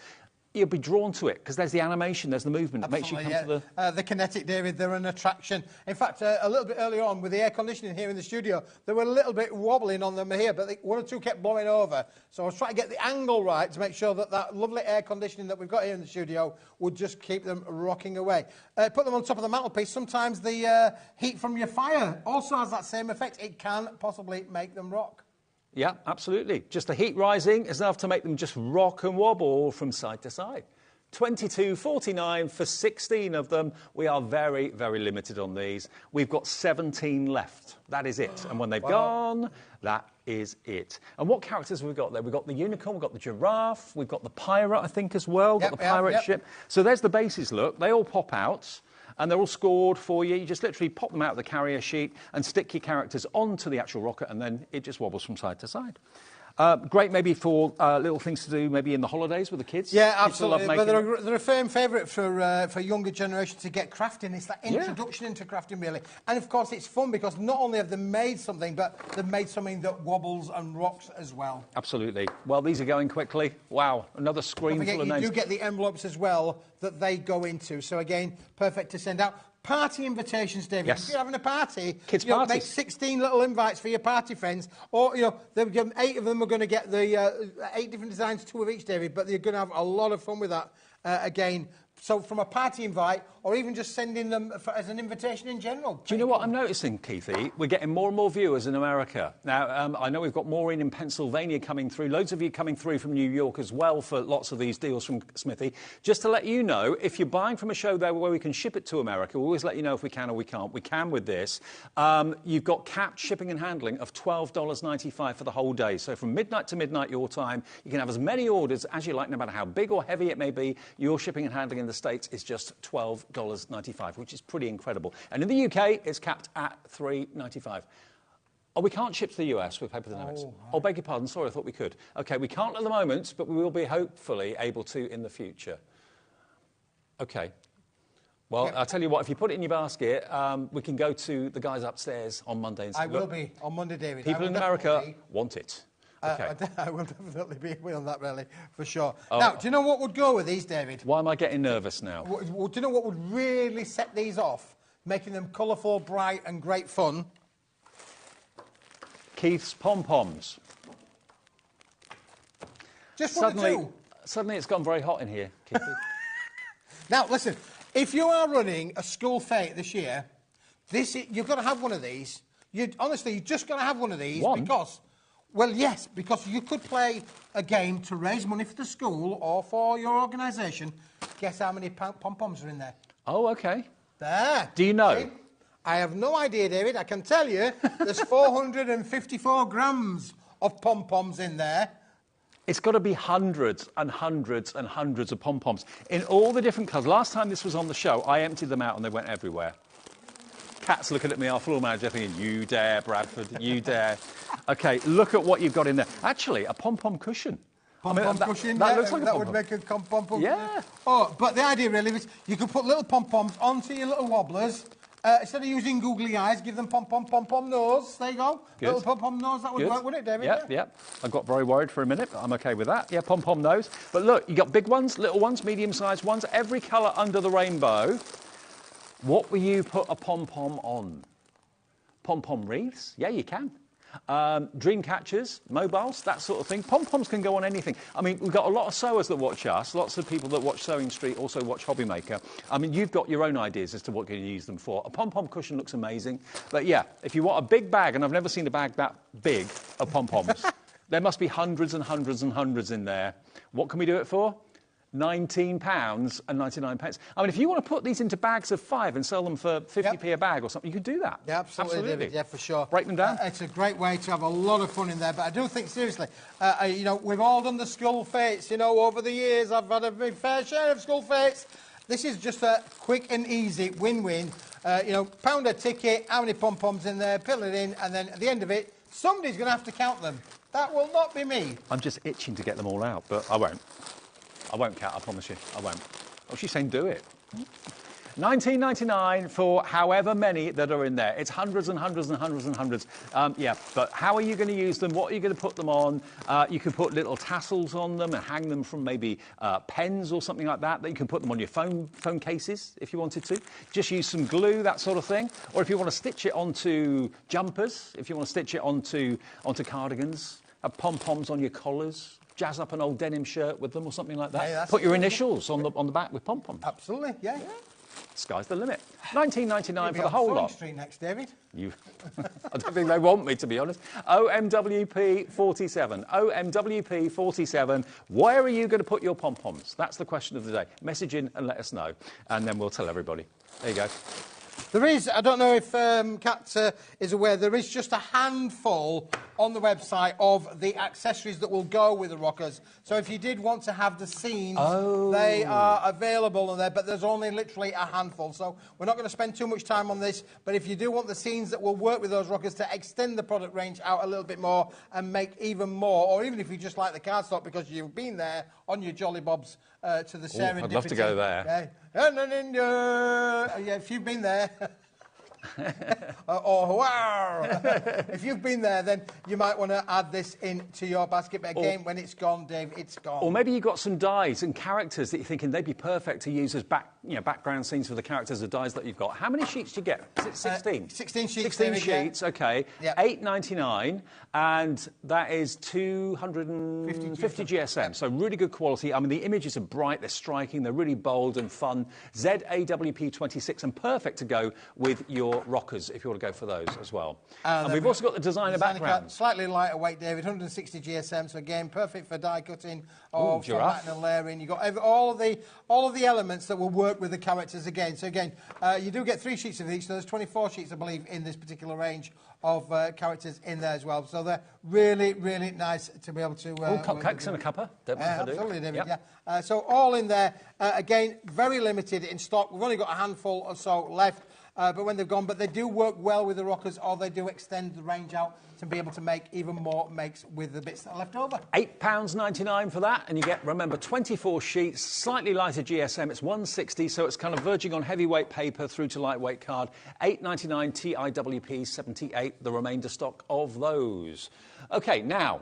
D: you'll be drawn to it because there's the animation, there's the movement.
F: Absolutely,
D: it makes you come to
F: the kinetic, David, they're an attraction. In fact, a little bit earlier on with the air conditioning here in the studio, they were a little bit wobbling on them here, but one or two kept blowing over. So I was trying to get the angle right to make sure that that lovely air conditioning that we've got here in the studio would just keep them rocking away. Put them on top of the mantelpiece. Sometimes the heat from your fire also has that same effect. It can possibly make them rock.
D: Yeah, absolutely. Just the heat rising is enough to make them just rock and wobble from side to side. $22.49 for 16 of them. We are very, very limited on these. We've got 17 left. That is it. And when they've gone, that is it. And what characters have we got there? We've got the unicorn, we've got the giraffe, we've got the pirate, I think, as well. Got the pirate ship. So there's the bases, look. They all pop out. And they're all scored for you. You just literally pop them out of the carrier sheet and stick your characters onto the actual rocket, and then it just wobbles from side to side. Great maybe for little things to do maybe in the holidays with the kids.
F: Yeah,
D: Kids will love
F: absolutely. But
D: making
F: they're a firm favourite for younger generations to get crafting. It's that introduction into crafting, really. And, of course, it's fun because not only have they made something, but they've made something that wobbles and rocks as well.
D: Absolutely. Well, these are going quickly. Wow, another screen full of names.
F: You do get the envelopes as well that they go into. So, again, perfect to send out. Party invitations, David.
D: Yes.
F: If you're having a party,
D: Kids'
F: make
D: parties.
F: 16 little invites for your party friends. Or, 8 of them are going to get the 8 different designs, 2 of each, David. But you're going to have a lot of fun with that, again. So from a party invite, or even just sending them as an invitation in general.
D: Do you know what I'm noticing, Keithy? We're getting more and more viewers in America. Now, I know we've got more in Pennsylvania coming through. Loads of you coming through from New York as well for lots of these deals from Smithy. Just to let you know, if you're buying from a show there where we can ship it to America, we'll always let you know if we can or we can't. We can with this. You've got capped shipping and handling of $12.95 for the whole day. So from midnight to midnight your time, you can have as many orders as you like, no matter how big or heavy it may be. Your shipping and handling in the States is just $12.95, which is pretty incredible. And in the UK, it's capped at $3.95. Oh, we can't ship to the US with paper dynamics. Oh, beg your pardon. Sorry, I thought we could. OK, we can't at the moment, but we will be hopefully able to in the future. OK. Well, I'll tell you what, if you put it in your basket, we can go to the guys upstairs on Monday and say,
F: I will be on Monday, David.
D: People in America want it. Okay.
F: I will definitely be on that, really, for sure. Oh. Now, do you know what would go with these, David?
D: Why am I getting nervous now?
F: Do you know what would really set these off, making them colourful, bright and great fun?
D: Keith's pom-poms.
F: Just suddenly
D: it's gone very hot in here, Keith.
F: Now, listen, if you are running a school fete this year, you've got to have one of these. Honestly, you've just got to have one of these because... Well, yes, because you could play a game to raise money for the school or for your organisation. Guess how many pom-poms are in there?
D: Oh, OK.
F: There.
D: Do you know?
F: See? I have no idea, David. I can tell you there's 454 grams of pom-poms in there.
D: It's got to be hundreds and hundreds and hundreds of pom-poms in all the different colours. Last time this was on the show, I emptied them out and they went everywhere. Cat's looking at me, our floor manager, thinking, you dare, Bradford, you dare. OK, look at what you've got in there. Actually, a pom-pom cushion.
F: Pom-pom cushion,
D: that looks like
F: that would make a pom-pom.
D: Yeah.
F: Oh, but the idea really is you could put little pom-poms onto your little wobblers. Instead of using googly eyes, give them pom-pom nose. There you go.
D: Good.
F: Little pom-pom nose, that would work, wouldn't it, David?
D: Yep. I got very worried for a minute, but I'm OK with that. Yeah, pom-pom nose. But look, you got big ones, little ones, medium-sized ones, every colour under the rainbow. What will you put a pom-pom on? Pom-pom wreaths? Yeah, you can. Dream catchers, mobiles, that sort of thing. Pom-poms can go on anything. I mean, we've got a lot of sewers that watch us. Lots of people that watch Sewing Street also watch HobbyMaker. I mean, you've got your own ideas as to what you're going to use them for. A pom-pom cushion looks amazing. But, yeah, if you want a big bag, and I've never seen a bag that big of pom-poms, there must be hundreds and hundreds and hundreds in there. What can we do it for? £19.99. I mean, if you want to put these into bags of 5 and sell them for 50p a bag or something, you could do that.
F: Yeah, absolutely. David. Yeah, for sure.
D: Break them down.
F: It's a great way to have a lot of fun in there. But I do think, seriously, we've all done the school fetes. Over the years, I've had a big fair share of school fetes. This is just a quick and easy win-win. Pound a ticket, how many pom-poms in there, fill it in, and then at the end of it, somebody's going to have to count them. That will not be me.
D: I'm just itching to get them all out, but I won't. I won't, Kat, I promise you. I won't. Oh, she's saying do it. $19.99 for however many that are in there. It's hundreds and hundreds and hundreds and hundreds. Yeah, but how are you going to use them? What are you going to put them on? You can put little tassels on them and hang them from maybe pens or something like that. You can put them on your phone cases if you wanted to. Just use some glue, that sort of thing. Or if you want to stitch it onto jumpers, if you want to stitch it onto cardigans, have pom-poms on your collars. Jazz up an old denim shirt with them or something like that. Hey, put your initials on the back with pom-poms.
F: Absolutely, yeah.
D: Sky's the limit. $19.99 for the whole lot.
F: Street next, David.
D: I don't think they want me, to be honest. OMWP 47. OMWP 47. Where are you going to put your pom-poms? That's the question of the day. Message in and let us know, and then we'll tell everybody. There you go.
F: There is, I don't know if Kat is aware, there is just a handful on the website of the accessories that will go with the rockers. So if you did want to have the scenes, they are available on there, but there's only literally a handful. So we're not going to spend too much time on this, but if you do want the scenes that will work with those rockers to extend the product range out a little bit more and make even more, or even if you just like the cardstock because you've been there on your Jolly Bobs to the Serendipity.
A: I'd love to go there.
F: Yeah, if you've been there. Oh, wow! If you've been there, then you might want to add this into your basket. But again, when it's gone, Dave, it's gone.
D: Or maybe you've got some dies and characters that you're thinking they'd be perfect to use as background scenes for the characters, the dies that you've got. How many sheets do you get? Is it 16?
F: 16 sheets.
D: 16 sheets, okay.
F: Yep.
D: $8.99, and that is 250 GSM. So really good quality. I mean, the images are bright, they're striking, they're really bold and fun. ZAWP26, and perfect to go with your rockers if you want to go for those as well. And we've also got the designer background.
F: Slightly lighter weight, David, 160 GSM, so again, perfect for die cutting or for matting and layering. You've got all of the elements that will work with the characters again. So again, you do get 3 sheets of each, so there's 24 sheets, I believe, in this particular range of characters in there as well. So they're really, really nice to be able to...
D: cupcakes and a cuppa.
F: Absolutely, David, yeah. So all in there. Again, very limited in stock. We've only got a handful or so left. But when they've gone, but they do work well with the rockers, or they do extend the range out to be able to make even more makes with the bits that are left over.
D: £8.99 for that, and you get, remember, 24 sheets, slightly lighter GSM. It's 160, so it's kind of verging on heavyweight paper through to lightweight card. $8.99 TIWP 78, the remainder stock of those. Okay, now,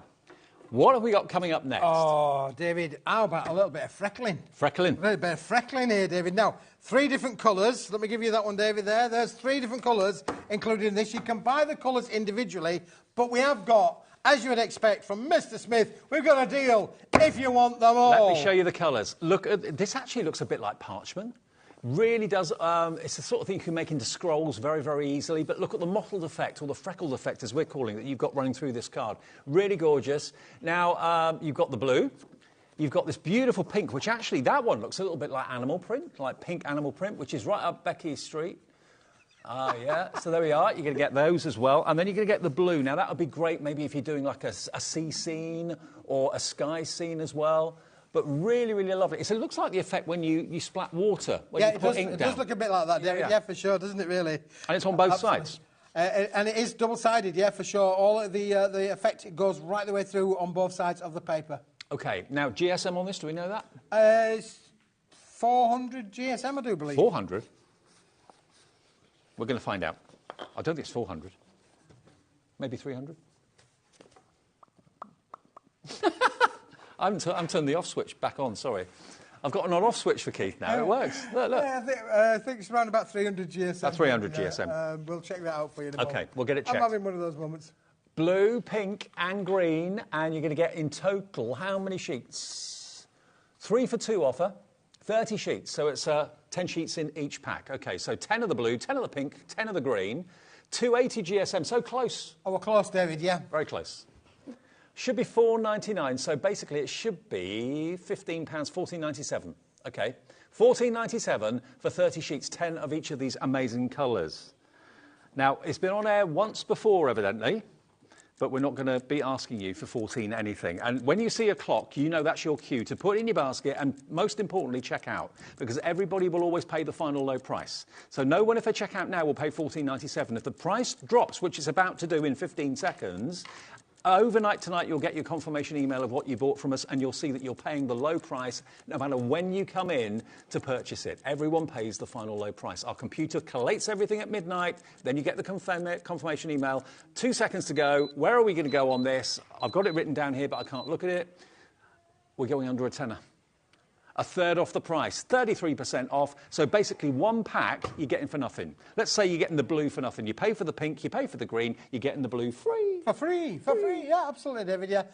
D: what have we got coming up next?
F: Oh, David, how about a little bit of freckling?
D: Freckling.
F: A little bit of freckling here, David. Now, 3 different colours. Let me give you that one, David, there. There's 3 different colours, including this. You can buy the colours individually, but we have got, as you would expect from Mr. Smith, we've got a deal if you want them all.
D: Let me show you the colours. Look, this actually looks a bit like parchment. Really does. It's the sort of thing you can make into scrolls very, very easily. But look at the mottled effect, or the freckled effect, as we're calling it, that you've got running through this card. Really gorgeous. Now, you've got the blue. You've got this beautiful pink, which actually, that one looks a little bit like animal print, like pink animal print, which is right up Becky Street. Yeah, so there we are. You're going to get those as well. And then you're going to get the blue. Now, that would be great maybe if you're doing like a sea scene or a sky scene as well. But really, really lovely. So it looks like the effect when you splat water, when you put ink down.
F: It does look a bit like that, David. Yeah, for sure, doesn't it, really?
D: And it's on both sides.
F: And it is double-sided, yeah, for sure. All of the effect goes right the way through on both sides of the paper.
D: OK, now, GSM on this, do we know that?
F: It's 400 GSM, I do believe.
D: 400? We're going to find out. I don't think it's 400. Maybe 300? I haven't turned the off switch back on, sorry. I've got an on-off switch for Keith now. It works. Look.
F: Yeah, I think it's around about 300 GSM.
D: About 300 GSM.
F: We'll check that out for you in a moment.
D: OK, we'll get it checked.
F: I'm having one of those moments.
D: Blue, pink and green, and you're going to get in total how many sheets? 3 for 2 offer, 30 sheets. So it's 10 sheets in each pack. OK, so 10 of the blue, 10 of the pink, 10 of the green, 280 GSM. So close.
F: Oh, we're close, David, yeah.
D: Very close. Should be $4.99, so basically it should be £15, $14.97. OK, $14.97 for 30 sheets, 10 of each of these amazing colours. Now, it's been on air once before, evidently, but we're not going to be asking you for 14 anything. And when you see a clock, you know that's your cue to put in your basket and, most importantly, check out, because everybody will always pay the final low price. So no one, if they check out now, will pay $14.97. If the price drops, which it's about to do in 15 seconds, overnight tonight, you'll get your confirmation email of what you bought from us, and you'll see that you're paying the low price no matter when you come in to purchase it. Everyone pays the final low price. Our computer collates everything at midnight, then you get the confirmation email. 2 seconds to go. Where are we going to go on this? I've got it written down here, but I can't look at it. We're going under a tenner. A third off the price, 33% off. So basically 1 pack you're getting for nothing. Let's say you're getting the blue for nothing. You pay for the pink, you pay for the green, you're getting the blue free.
F: For free, yeah, absolutely, David, yeah.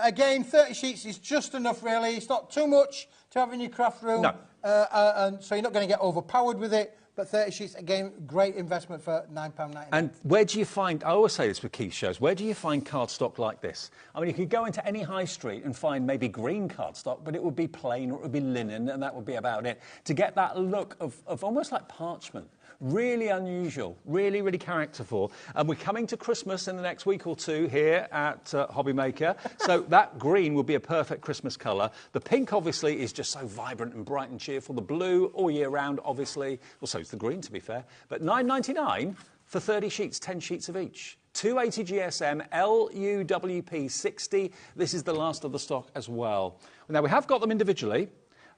F: Again, 30 sheets is just enough, really. It's not too much to have in your craft room.
D: No.
F: And so you're not going to get overpowered with it. but 30 sheets, again, great investment for £9.99.
D: And where do you find, I always say this with Keith's shows, where do you find cardstock like this? I mean, you could go into any high street and find maybe green cardstock, but it would be plain or it would be linen, and that would be about it. To get that look of almost like parchment. Really unusual, really, really characterful. And we're coming to Christmas in the next week or two here at HobbyMaker. So that green will be a perfect Christmas colour. The pink, obviously, is just so vibrant and bright and cheerful. The blue, all year round, obviously. Well, so is the green, to be fair. But £9.99 for 30 sheets, 10 sheets of each. 280 GSM, LUWP 60. This is the last of the stock as well. Now, we have got them individually,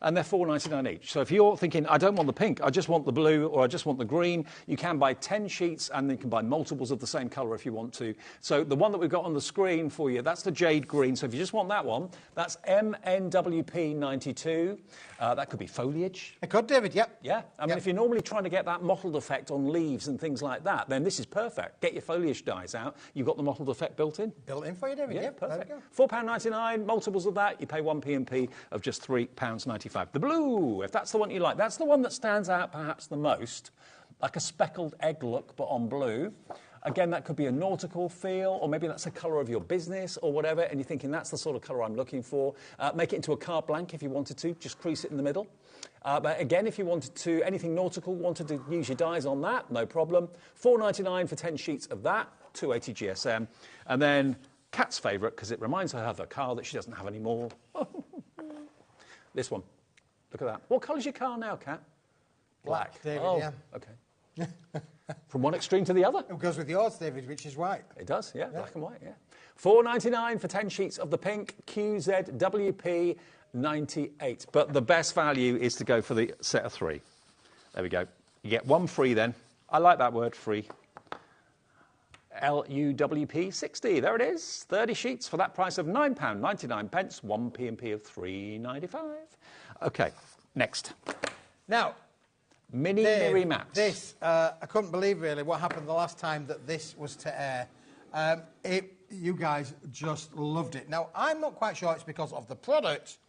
D: and they're £4.99 each. So if you're thinking, I don't want the pink, I just want the blue, or I just want the green, you can buy 10 sheets, and then you can buy multiples of the same colour if you want to. So the one that we've got on the screen for you, that's the jade green. So if you just want that one, that's MNWP 92. That could be foliage.
F: It could, David, yep.
D: Yeah, I mean, if you're normally trying to get that mottled effect on leaves and things like that, then this is perfect. Get your foliage dyes out. You've got the mottled effect built in.
F: Built in for you, David,
D: Yeah,
F: There
D: perfect.
F: we go.
D: £4.99, multiples of that, you pay 1p&p of just £3.95. The blue, if that's the one you like, that's the one that stands out perhaps the most, like a speckled egg look, but on blue. Again, that could be a nautical feel, or maybe that's the colour of your business or whatever, and you're thinking that's the sort of colour I'm looking for. Make it into a carte blanche if you wanted to, just crease it in the middle. But again, if you wanted to, anything nautical, wanted to use your dyes on that, no problem. £4.99 for 10 sheets of that, 280 GSM. And then Kat's favourite, because it reminds her of her car that she doesn't have anymore. This one. Look at that. What colour's your car now, Kat? Black.
F: David,
D: oh,
F: yeah.
D: OK. From one extreme to the other.
F: It goes with yours, David, which is white.
D: It does, yeah, black and white, yeah. £4.99 for 10 sheets of the pink QZWP 98. But the best value is to go for the set of 3. There we go. You get 1 free then. I like that word, free. LUWP 60. There it is. 30 sheets for that price of £9.99, 1p&p of £3.95. OK, next.
F: Now,
D: Mini
F: Dave,
D: Mirror mats.
F: This, I couldn't believe really what happened the last time that this was to air. You guys just loved it. Now, I'm not quite sure it's because of the product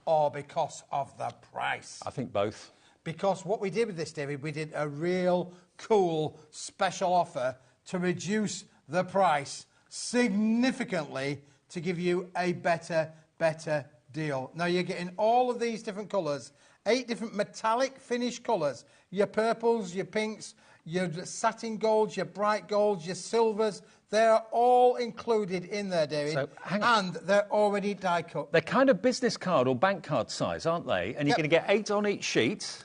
F: or because of the price.
D: I think both.
F: Because what we did with this, David, we did a real cool special offer to reduce the price significantly to give you a better deal. Now, you're getting all of these different colours, 8 different metallic finish colours, your purples, your pinks, your satin golds, your bright golds, your silvers. They're all included in there, David,
D: So, hang on.
F: and they're already die cut.
D: They're kind of business card or bank card size, aren't they? And you're going to get 8 on each sheet.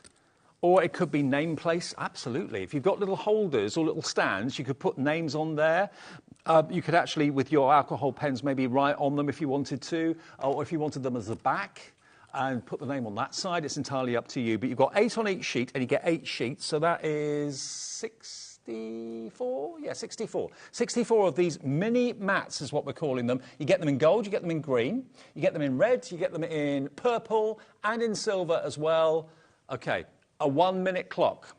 D: Or it could be nameplates, absolutely. If you've got little holders or little stands, you could put names on there. You could actually, with your alcohol pens, maybe write on them if you wanted to, or if you wanted them as a back, and put the name on that side. It's entirely up to you. But you've got 8 on each sheet, and you get 8 sheets, so that is 64? Yeah, 64. 64 of these mini mats is what we're calling them. You get them in gold, you get them in green, you get them in red, you get them in purple, and in silver as well. OK. A 1-minute clock.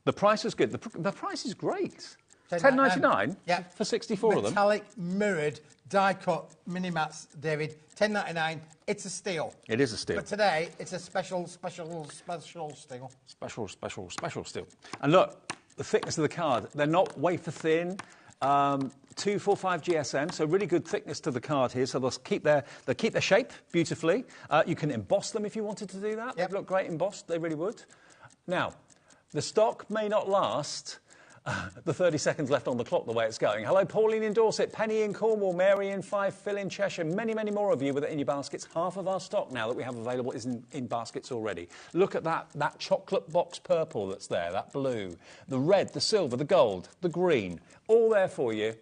D: The price is good. The price is great. £10.99 for 64 of them.
F: Metallic mirrored die-cut mini mats, David. £10.99. It's a steal.
D: It is a steal.
F: But today, it's a special steal.
D: Special steal. And look, the thickness of the card. They're not wafer thin. 245 GSM, so really good thickness to the card here. So they'll keep their shape beautifully. You can emboss them if you wanted to do that. They'd look great embossed. They really would. Now, the stock may not last the 30 seconds left on the clock the way it's going. Hello, Pauline in Dorset, Penny in Cornwall, Mary in Fife, Phil in Cheshire, many more of you with it in your baskets. Half of our stock now that we have available is in baskets already. Look at that chocolate box purple that's there, that blue, the red, the silver, the gold, the green, all there for you.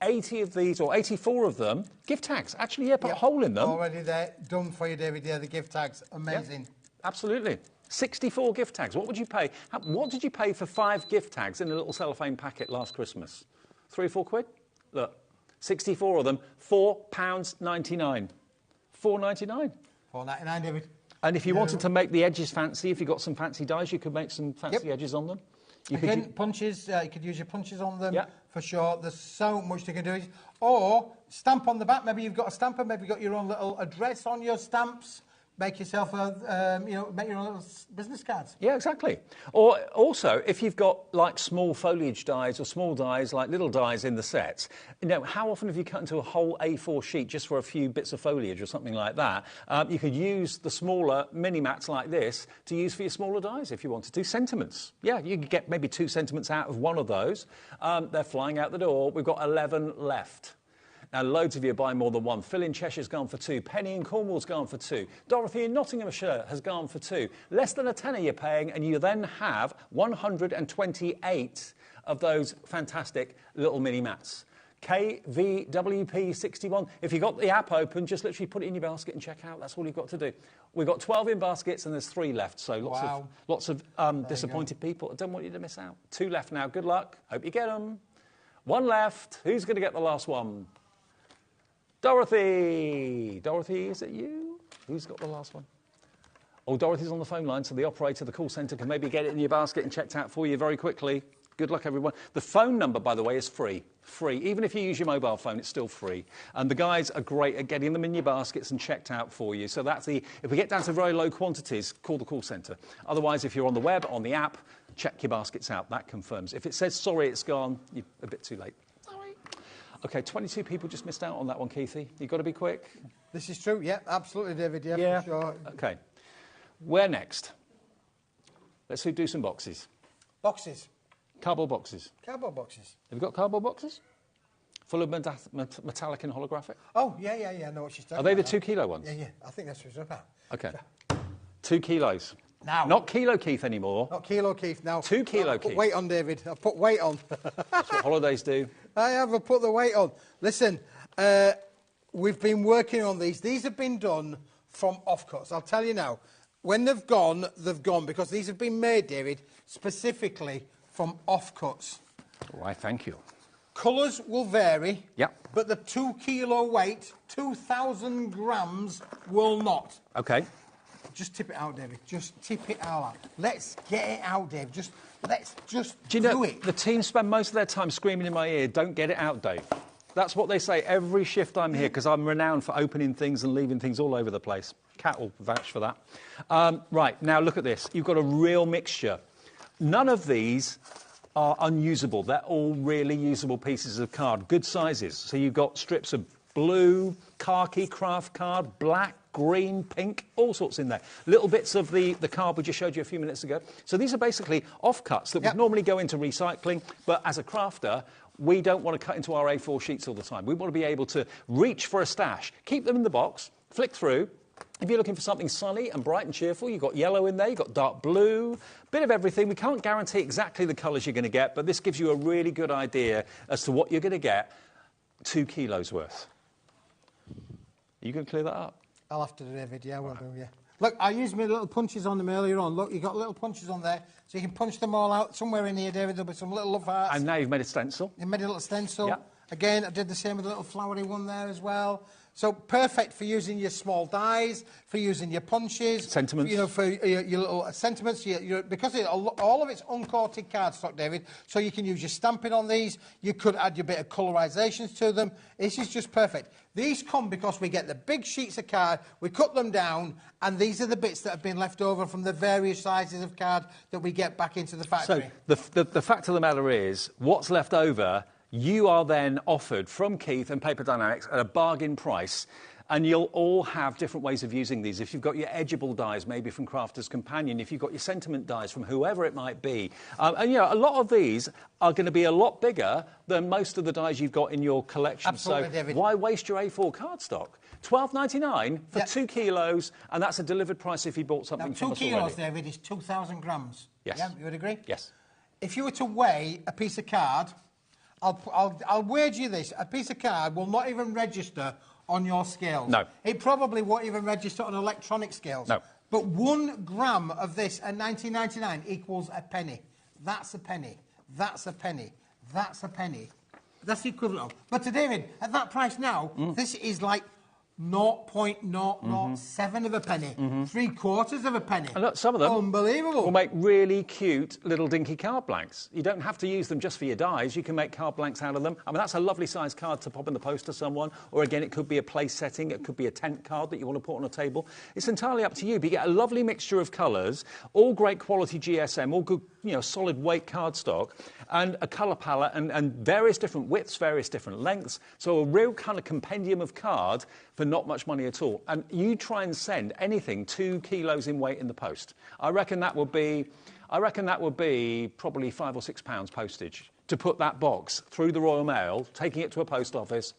D: 80 of these, or 84 of them, gift tags. Actually, yeah, put a hole in them.
F: Already there, done for you, David. Yeah, the gift tags, amazing.
D: Yep, absolutely. 64 gift tags. What would you pay? What did you pay for 5 gift tags in a little cellophane packet last Christmas? 3 or 4 quid? Look, 64 of them, £4.99. £4.99.
F: £4.99, David.
D: And if you wanted to make the edges fancy, if you got some fancy dies, you could make some fancy edges on them.
F: Punches, you could use your punches on them for sure. There's so much they can do. Or stamp on the back. Maybe you've got a stamper, maybe you've got your own little address on your stamps. make yourself make your own little business cards.
D: Yeah, exactly. Or also, if you've got like small foliage dies or small dies, like little dies in the sets, how often have you cut into a whole A4 sheet just for a few bits of foliage or something like that? You could use the smaller mini mats like this to use for your smaller dies if you wanted to. Sentiments. Yeah, you could get maybe 2 sentiments out of one of those. They're flying out the door. We've got 11 left. Now, loads of you buy more than one. Phil in Cheshire's gone for 2. Penny in Cornwall's gone for 2. Dorothy in Nottinghamshire has gone for 2. Less than a tenner you're paying, and you then have 128 of those fantastic little mini mats. KVWP61. If you've got the app open, just literally put it in your basket and check out. That's all you've got to do. We've got 12 in baskets, and there's 3 left. So lots of disappointed people. I don't want you to miss out. 2 left now. Good luck. Hope you get them. 1 left. Who's going to get the last one? Dorothy! Dorothy, is it you? Who's got the last one? Oh, Dorothy's on the phone line, so the operator, the call centre, can maybe get it in your basket and checked out for you very quickly. Good luck, everyone. The phone number, by the way, is free. Free. Even if you use your mobile phone, it's still free. And the guys are great at getting them in your baskets and checked out for you. So that's if we get down to very low quantities, call the call centre. Otherwise, if you're on the web, on the app, check your baskets out. That confirms. If it says, sorry, it's gone, you're a bit too late. OK, 22 people just missed out on that one, Keithy. You've got to be quick.
F: This is true, yeah, absolutely, David,
D: yeah.
F: For sure.
D: OK. Where next? Let's do some boxes.
F: Boxes.
D: Cardboard boxes.
F: Cardboard boxes.
D: Have you got cardboard boxes? Full of metallic and holographic?
F: Oh, yeah, I know what she's talking about.
D: Are they the 2 kilo ones?
F: Yeah, I think that's what she's about.
D: OK. 2 kilos.
F: Now.
D: Not Kilo Keith anymore.
F: Not Kilo Keith, now.
D: 2 kilo
F: Keith.
D: Keith.
F: Weight on, David. I've put weight on.
D: That's what holidays do.
F: I have. I've put the weight on. Listen, we've been working on these. These have been done from offcuts. I'll tell you now. When they've gone, because these have been made, David, specifically from offcuts.
D: Why, thank you.
F: Colours will vary.
D: Yeah.
F: But the 2 kilo weight, 2,000 grams, will not.
D: OK.
F: Just tip it out, David. Just tip it out. Let's get it out, Dave. Let's just
D: do you know,
F: it.
D: The team spend most of their time screaming in my ear, don't get it out, Dave. That's what they say every shift I'm here, because I'm renowned for opening things and leaving things all over the place. Cat will vouch for that. Right, now look at this. You've got a real mixture. None of these are unusable. They're all really usable pieces of card, good sizes. So you've got strips of blue, khaki, craft card, black, green, pink, all sorts in there. Little bits of the card we just showed you a few minutes ago. So these are basically offcuts that would normally go into recycling, but as a crafter, we don't want to cut into our A4 sheets all the time. We want to be able to reach for a stash, keep them in the box, flick through. If you're looking for something sunny and bright and cheerful, you've got yellow in there, you've got dark blue, bit of everything. We can't guarantee exactly the colours you're going to get, but this gives you a really good idea as to what you're going to get. 2 kilos worth. Are you going to clear that up?
F: I'll have to do David, yeah, we'll do, yeah. Look, I used my little punches on them earlier on. Look, you've got little punches on there, so you can punch them all out. Somewhere in here, David, there'll be some little love hearts.
D: And now you've made a stencil.
F: You made a little stencil.
D: Yeah.
F: Again, I did the same with a little flowery one there as well. So perfect for using your small dies, for using your punches.
D: Sentiments.
F: You know, for your little sentiments. Because all of it's uncoated cardstock, David, so you can use your stamping on these. You could add your bit of colorisations to them. This is just perfect. These come because we get the big sheets of card, we cut them down, and these are the bits that have been left over from the various sizes of card that we get back into the factory.
D: So the fact of the matter is, what's left over, you are then offered from Keith and Paper Dynamics at a bargain price, and you'll all have different ways of using these. If you've got your edgeable dies, maybe from Crafter's Companion, if you've got your sentiment dies from whoever it might be. And, you know, a lot of these are going to be a lot bigger than most of the dies you've got in your collection.
F: Absolutely,
D: so
F: David.
D: Why waste your A4 cardstock? $12.99 for 2 kilos, and that's a delivered price if you bought something from us already.
F: 2 kilos, David, is 2,000 grams.
D: Yes.
F: Yeah, you would agree?
D: Yes.
F: If you were to weigh a piece of card, I'll wager you this, a piece of card will not even register on your scales.
D: No.
F: It probably won't even register on electronic scales.
D: No.
F: But 1 gram of this at $19.99 equals a penny. That's a penny. That's a penny. That's a penny. That's the equivalent of. But to David, at that price now, this is like 0.007 of a penny, 3/4 of a penny.
D: And look, some of them
F: unbelievable.
D: will make really cute little dinky card blanks. You don't have to use them just for your dies. You can make card blanks out of them. I mean, that's a lovely size card to pop in the post to someone. Or again, it could be a place setting. It could be a tent card that you want to put on a table. It's entirely up to you. But you get a lovely mixture of colours, all great quality GSM, all good, solid weight cardstock, and a colour palette and various different widths, various different lengths. So a real kind of compendium of card for not much money at all. And you try and send anything 2 kilos in weight in the post. I reckon that would be probably £5 or £6 postage to put that box through the Royal Mail, taking it to a post office.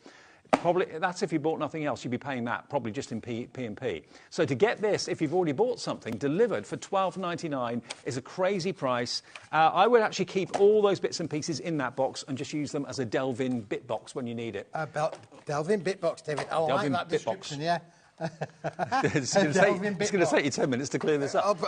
D: Probably that's if you bought nothing else, you'd be paying that probably just in P&P. So to get this, if you've already bought something delivered for £12.99 is a crazy price. I would actually keep all those bits and pieces in that box and just use them as a delve-in bit box when you need it.
F: Delve-in bit box, David. I like that description, yeah.
D: It's going to take you 10 minutes to clear this up.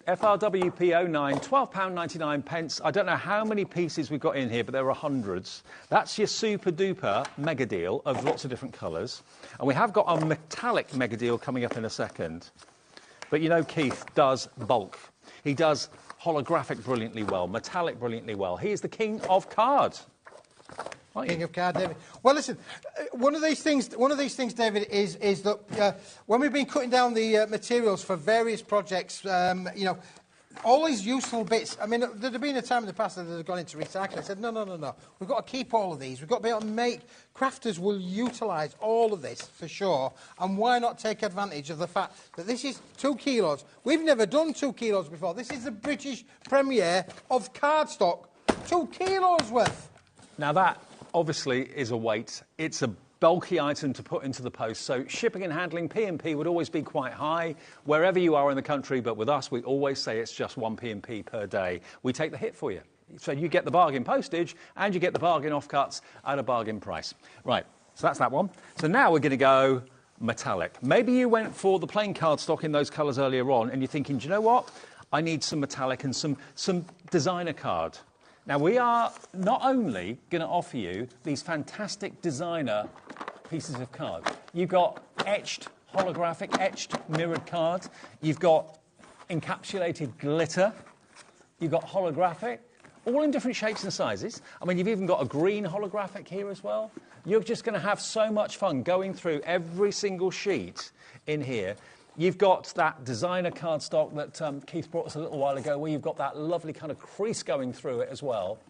D: FRWP09, £12.99. I don't know how many pieces we've got in here, but there are hundreds. That's your super duper mega deal of lots of different colours. And we have got a metallic mega deal coming up in a second. But Keith does bulk. He does holographic brilliantly well, metallic brilliantly well. He is the king of cards.
F: King of card, David. Well, listen. One of these things, David, is that when we've been cutting down the materials for various projects, all these useful bits. I mean, there'd have been a time in the past that they'd gone into recycling. I said, no. We've got to keep all of these. We've got to be able to make. Crafters will utilise all of this for sure. And why not take advantage of the fact that this is 2 kilos? We've never done 2 kilos before. This is the British premiere of cardstock. 2 kilos worth.
D: Now that obviously is a weight. It's a bulky item to put into the post. So shipping and handling, P&P would always be quite high wherever you are in the country. But with us, we always say it's just 1 P&P per day. We take the hit for you. So you get the bargain postage and you get the bargain offcuts at a bargain price. Right, so that's that one. So now we're going to go metallic. Maybe you went for the plain cardstock in those colours earlier on and you're thinking, do you know what? I need some metallic and some designer card. Now, we are not only going to offer you these fantastic designer pieces of card. You've got etched, holographic, etched, mirrored cards. You've got encapsulated glitter. You've got holographic, all in different shapes and sizes. I mean, you've even got a green holographic here as well. You're just going to have so much fun going through every single sheet in here. You've got that designer cardstock that Keith brought us a little while ago, where you've got that lovely kind of crease going through it as well.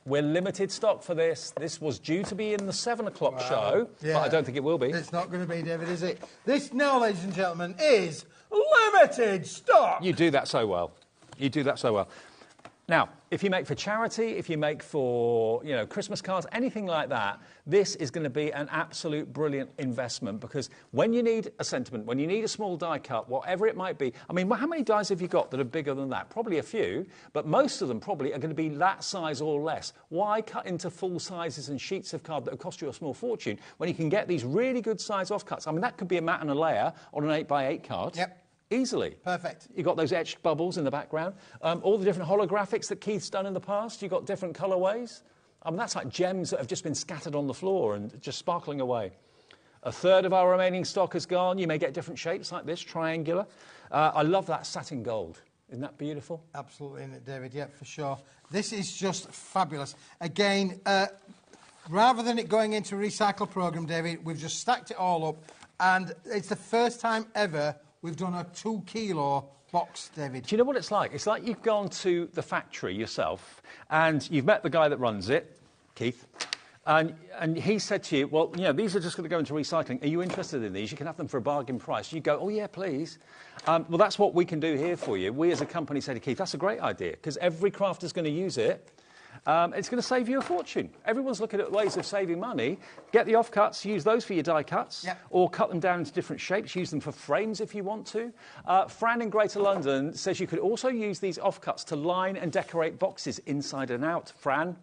D: We're limited stock for this. This was due to be in the 7 o'clock show, but I don't think it will be.
F: It's not going to be, David, is it? This now, ladies and gentlemen, is limited stock.
D: You do that so well. You do that so well. Now, if you make for charity, if you make for, Christmas cards, anything like that, this is going to be an absolute brilliant investment, because when you need a sentiment, when you need a small die cut, whatever it might be, I mean, how many dies have you got that are bigger than that? Probably a few, but most of them probably are going to be that size or less. Why cut into full sizes and sheets of card that will cost you a small fortune when you can get these really good size offcuts? I mean, that could be a mat and a layer on an 8x8 card.
F: Yep.
D: Easily.
F: Perfect.
D: You've got those etched bubbles in the background. All the different holographics that Keith's done in the past. You've got different colourways. I mean, that's like gems that have just been scattered on the floor and just sparkling away. A third of our remaining stock has gone. You may get different shapes like this, triangular. I love that satin gold. Isn't that beautiful?
F: Absolutely, isn't it, David? Yeah, for sure. This is just fabulous. Again, rather than it going into a recycle programme, David, we've just stacked it all up. And it's the first time ever we've done a 2 kilo box, David.
D: Do you know what it's like? It's like you've gone to the factory yourself and you've met the guy that runs it, Keith, and he said to you, well, these are just going to go into recycling. Are you interested in these? You can have them for a bargain price. You go, oh, yeah, please. Well, that's what we can do here for you. We as a company said to Keith, that's a great idea, because every crafter's going to use it. It's going to save you a fortune. Everyone's looking at ways of saving money. Get the offcuts, use those for your die cuts, or cut them down into different shapes, use them for frames if you want to. Fran in Greater London says you could also use these offcuts to line and decorate boxes inside and out. Fran,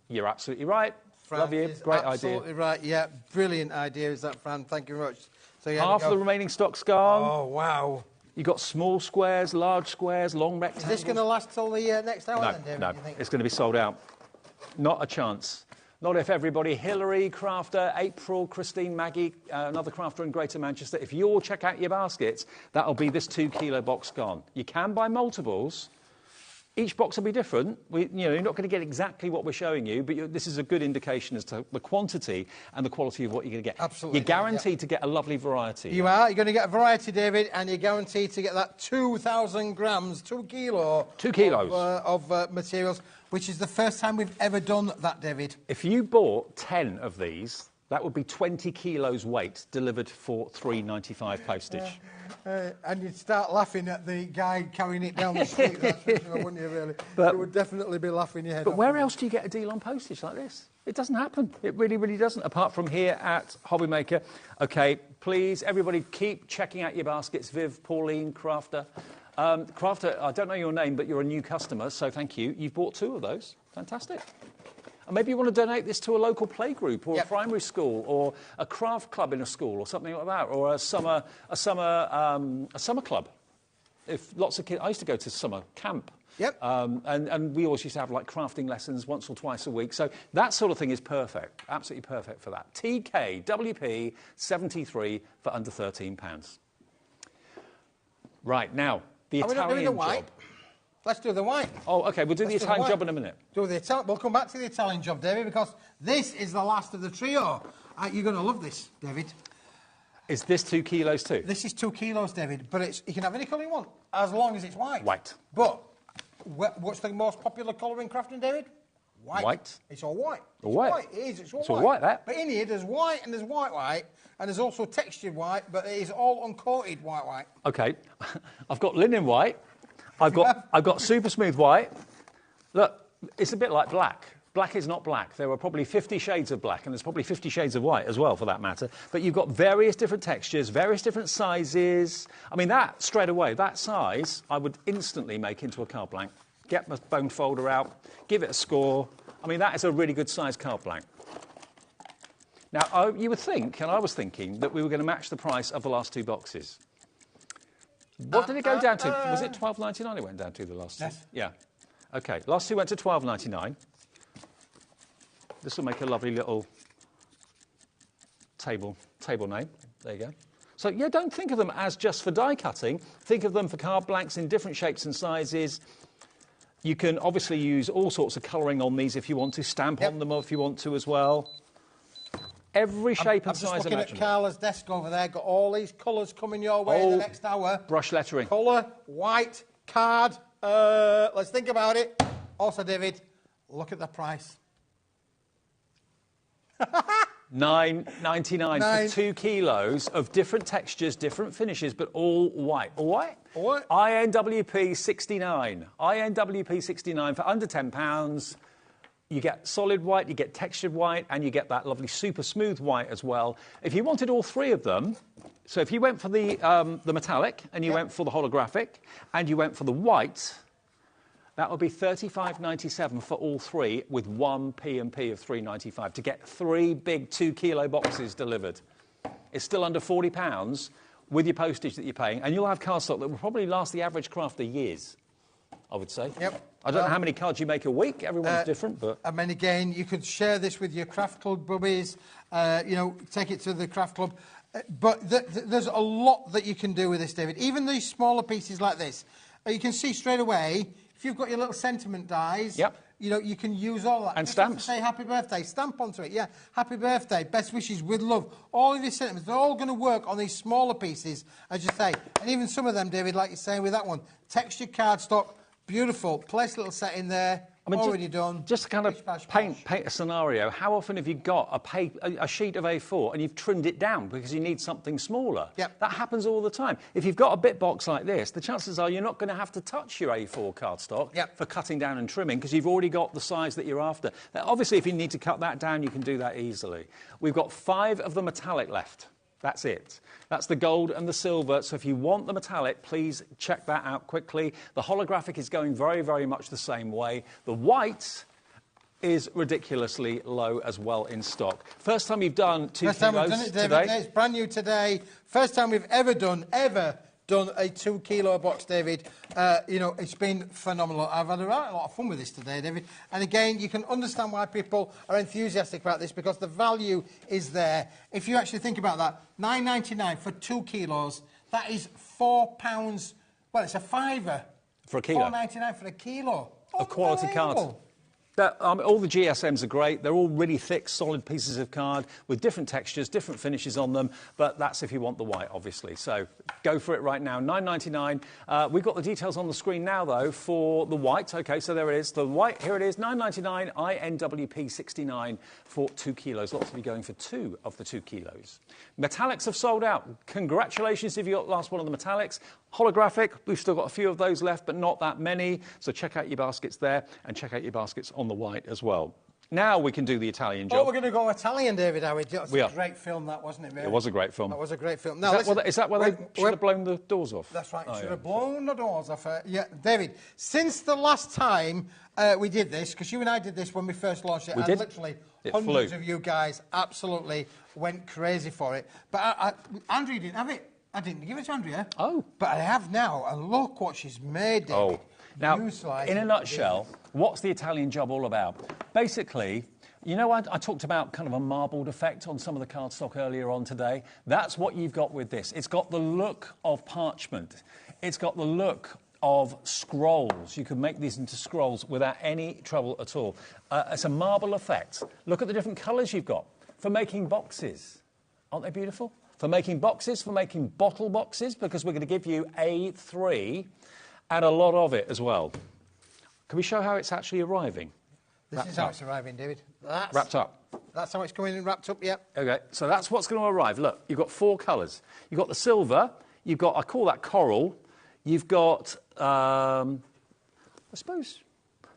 D: you're absolutely right.
F: Fran,
D: love you. Great idea.
F: Absolutely right, yeah. Brilliant idea is that, Fran. Thank you very much. So,
D: half of the remaining stock's gone.
F: Oh, wow.
D: You've got small squares, large squares, long rectangles.
F: Is this going to last till the next hour then, David?
D: No,
F: do you think?
D: It's going to be sold out. Not a chance. Not if everybody. Hillary, crafter, April, Christine, Maggie, another crafter in Greater Manchester. If you all check out your baskets, that'll be this 2 kilo box gone. You can buy multiples. Each box will be different. You're not going to get exactly what we're showing you, but this is a good indication as to the quantity and the quality of what you're going to get.
F: Absolutely.
D: You're guaranteed to get a lovely variety.
F: You are. You're going to get a variety, David, and you're guaranteed to get that 2,000 grams, 2 kilos.
D: 2 kilos.
F: Of materials, which is the first time we've ever done that, David.
D: If you bought 10 of these, that would be 20 kilos weight delivered for $3.95 postage.
F: And you'd start laughing at the guy carrying it down the street, that's for sure, wouldn't you, really?
D: But,
F: you would definitely be laughing your head off.
D: But where else do you get a deal on postage like this? It doesn't happen. It really, really doesn't, apart from here at HobbyMaker. OK, please, everybody, keep checking out your baskets. Viv, Pauline, Crafter. Crafter, I don't know your name, but you're a new customer, so thank you. You've bought 2 of those. Fantastic. And maybe you want to donate this to a local playgroup or a primary school or a craft club in a school or something like that, or a summer club. If lots of kids, I used to go to summer camp.
F: Yep.
D: And we always used to have like crafting lessons once or twice a week. So that sort of thing is perfect, absolutely perfect for that. TKWP 73 for under £13. Right, now, the Italian job.
F: Let's do the white.
D: Oh, OK, we'll do the Italian job in a minute.
F: We'll come back to the Italian job, David, because this is the last of the trio. You're going to love this, David.
D: Is this 2 kilos too?
F: This is 2 kilos, David, but you can have any colour you want, as long as it's white.
D: White.
F: But what's the most popular colour in crafting, David? White.
D: White.
F: It's all white.
D: All white.
F: It is. It's all
D: it's
F: white.
D: All white, that.
F: But in here, there's white and there's white, and there's also textured white, but it is all uncoated white.
D: OK, I've got linen white. I've got super smooth white. Look, it's a bit like black. Black is not black. There are probably 50 shades of black, and there's probably 50 shades of white as well, for that matter. But you've got various different textures, various different sizes. I mean, that, straight away, that size, I would instantly make into a card blank. Get my bone folder out, give it a score. I mean, that is a really good size card blank. Now, you would think, and I was thinking, that we were going to match the price of the last 2 boxes. What did it go down to? Was it $12.99 it went down to the last two?
F: Yes.
D: Yeah. OK, last 2 went to $12.99. This will make a lovely little table name. There you go. So, yeah, don't think of them as just for die cutting. Think of them for card blanks in different shapes and sizes. You can obviously use all sorts of colouring on these if you want to, stamp on them if you want to as well. Every shape and size imaginable.
F: I'm just looking at Carla's desk over there. Got all these colours coming your way in the next hour.
D: Brush lettering.
F: Colour, white, card. Let's think about it. Also, David, look at the price.
D: $9.99 for 2 kilos of different textures, different finishes, but all white. All white?
F: All white.
D: INWP 69. INWP 69 for under £10. You get solid white, you get textured white, and you get that lovely super smooth white as well. If you wanted all 3 of them, so if you went for the metallic, and you went for the holographic, and you went for the white, that would be $35.97 for all 3, with 1 P&P of $3.95 to get 3 big 2 kilo boxes delivered. It's still under £40 with your postage that you're paying, and you'll have cardstock that will probably last the average crafter years, I would say.
F: Yep.
D: I don't know how many cards you make a week. Everyone's different, but...
F: I mean, again, you could share this with your craft club bubbies, take it to the craft club. But there's a lot that you can do with this, David. Even these smaller pieces like this, you can see straight away, if you've got your little sentiment dies, you can use all that.
D: And
F: just
D: stamps.
F: Say happy birthday, stamp onto it, happy birthday, best wishes, with love. All of your sentiments, they're all going to work on these smaller pieces, as you say. And even some of them, David, like you're saying with that one, textured cardstock, beautiful. Place a little set in there.
D: I mean,
F: already done.
D: Just to kind of paint a scenario, how often have you got a sheet of A4 and you've trimmed it down because you need something smaller?
F: Yep.
D: That happens all the time. If you've got a bit box like this, the chances are you're not going to have to touch your A4 cardstock for cutting down and trimming because you've already got the size that you're after. Now, obviously, if you need to cut that down, you can do that easily. We've got 5 of the metallic left. That's it. That's the gold and the silver. So if you want the metallic, please check that out quickly. The holographic is going very, very much the same way. The white is ridiculously low as well in stock. First time you've done 2 kilos
F: First time we've done it, David.
D: today.
F: It's brand new today. First time we've ever done done a 2 kilo box, David. You know, it's been phenomenal. I've had a lot of fun with this today, David. And again, you can understand why people are enthusiastic about this, because the value is there. If you actually think about that, £9.99 for 2 kilos, that is £4. Well, it's a fiver.
D: For a kilo.
F: £4.99 for a kilo.
D: Of quality card. All the GSMs are great. They're all really thick, solid pieces of card with different textures, different finishes on them. But that's if you want the white, obviously. So go for it right now. £9.99. We've got the details on the screen now, though, for the white. OK, so there it is. The white, here it is, £9.99, INWP 69 for 2 kilos. Lots of you going for 2 of the 2 kilos. Metallics have sold out. Congratulations if you got the last one of the metallics. Holographic, we've still got a few of those left, but not that many. So check out your baskets there and check out your baskets on the white as well. Now we can do the Italian job.
F: Oh, we're going to go Italian, David, are we? That was a great film, that, wasn't it, really?
D: It was a great film.
F: That was a great film. Now,
D: is that where they should have blown the doors off?
F: That's right, should have blown the doors off. Yeah, David, since the last time we did this, because you and I did this when we first launched it, and literally hundreds of you guys absolutely went crazy for it. But Andrea didn't have it. I didn't give it to Andrea. Oh. But I have now, and look what she's made, David.
D: Oh. Now, in a nutshell, what's the Italian job all about? Basically, you know, I talked about kind of a marbled effect on some of the cardstock earlier on today. That's what you've got with this. It's got the look of parchment. It's got the look of scrolls. You can make these into scrolls without any trouble at all. It's a marble effect. Look at the different colours you've got for making boxes. Aren't they beautiful? For making boxes, for making bottle boxes, because we're going to give you A3 and a lot of it as well. Can we show how it's actually arriving?
F: This is how it's arriving, David. That's
D: wrapped up.
F: That's how it's coming in wrapped up, yep.
D: OK, so that's what's going to arrive. Look, you've got 4 colours. You've got the silver, you've got, I call that coral, you've got, I suppose,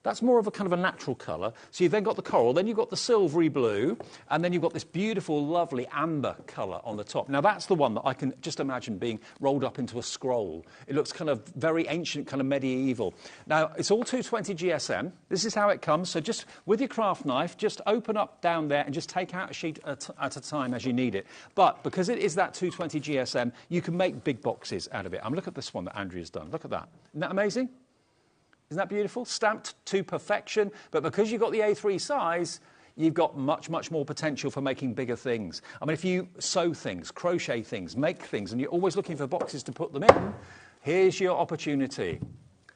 D: that's more of a kind of a natural colour. So you've then got the coral, then you've got the silvery blue, and then you've got this beautiful, lovely amber colour on the top. Now, that's the one that I can just imagine being rolled up into a scroll. It looks kind of very ancient, kind of medieval. Now, it's all 220 GSM. This is how it comes. So just with your craft knife, just open up down there and just take out a sheet at a time as you need it. But because it is that 220 GSM, you can make big boxes out of it. Look at this one that Andrea's done. Look at that. Isn't that amazing? Isn't that beautiful? Stamped to perfection. But because you've got the A3 size, you've got much, much more potential for making bigger things. I mean, if you sew things, crochet things, make things, and you're always looking for boxes to put them in, here's your opportunity.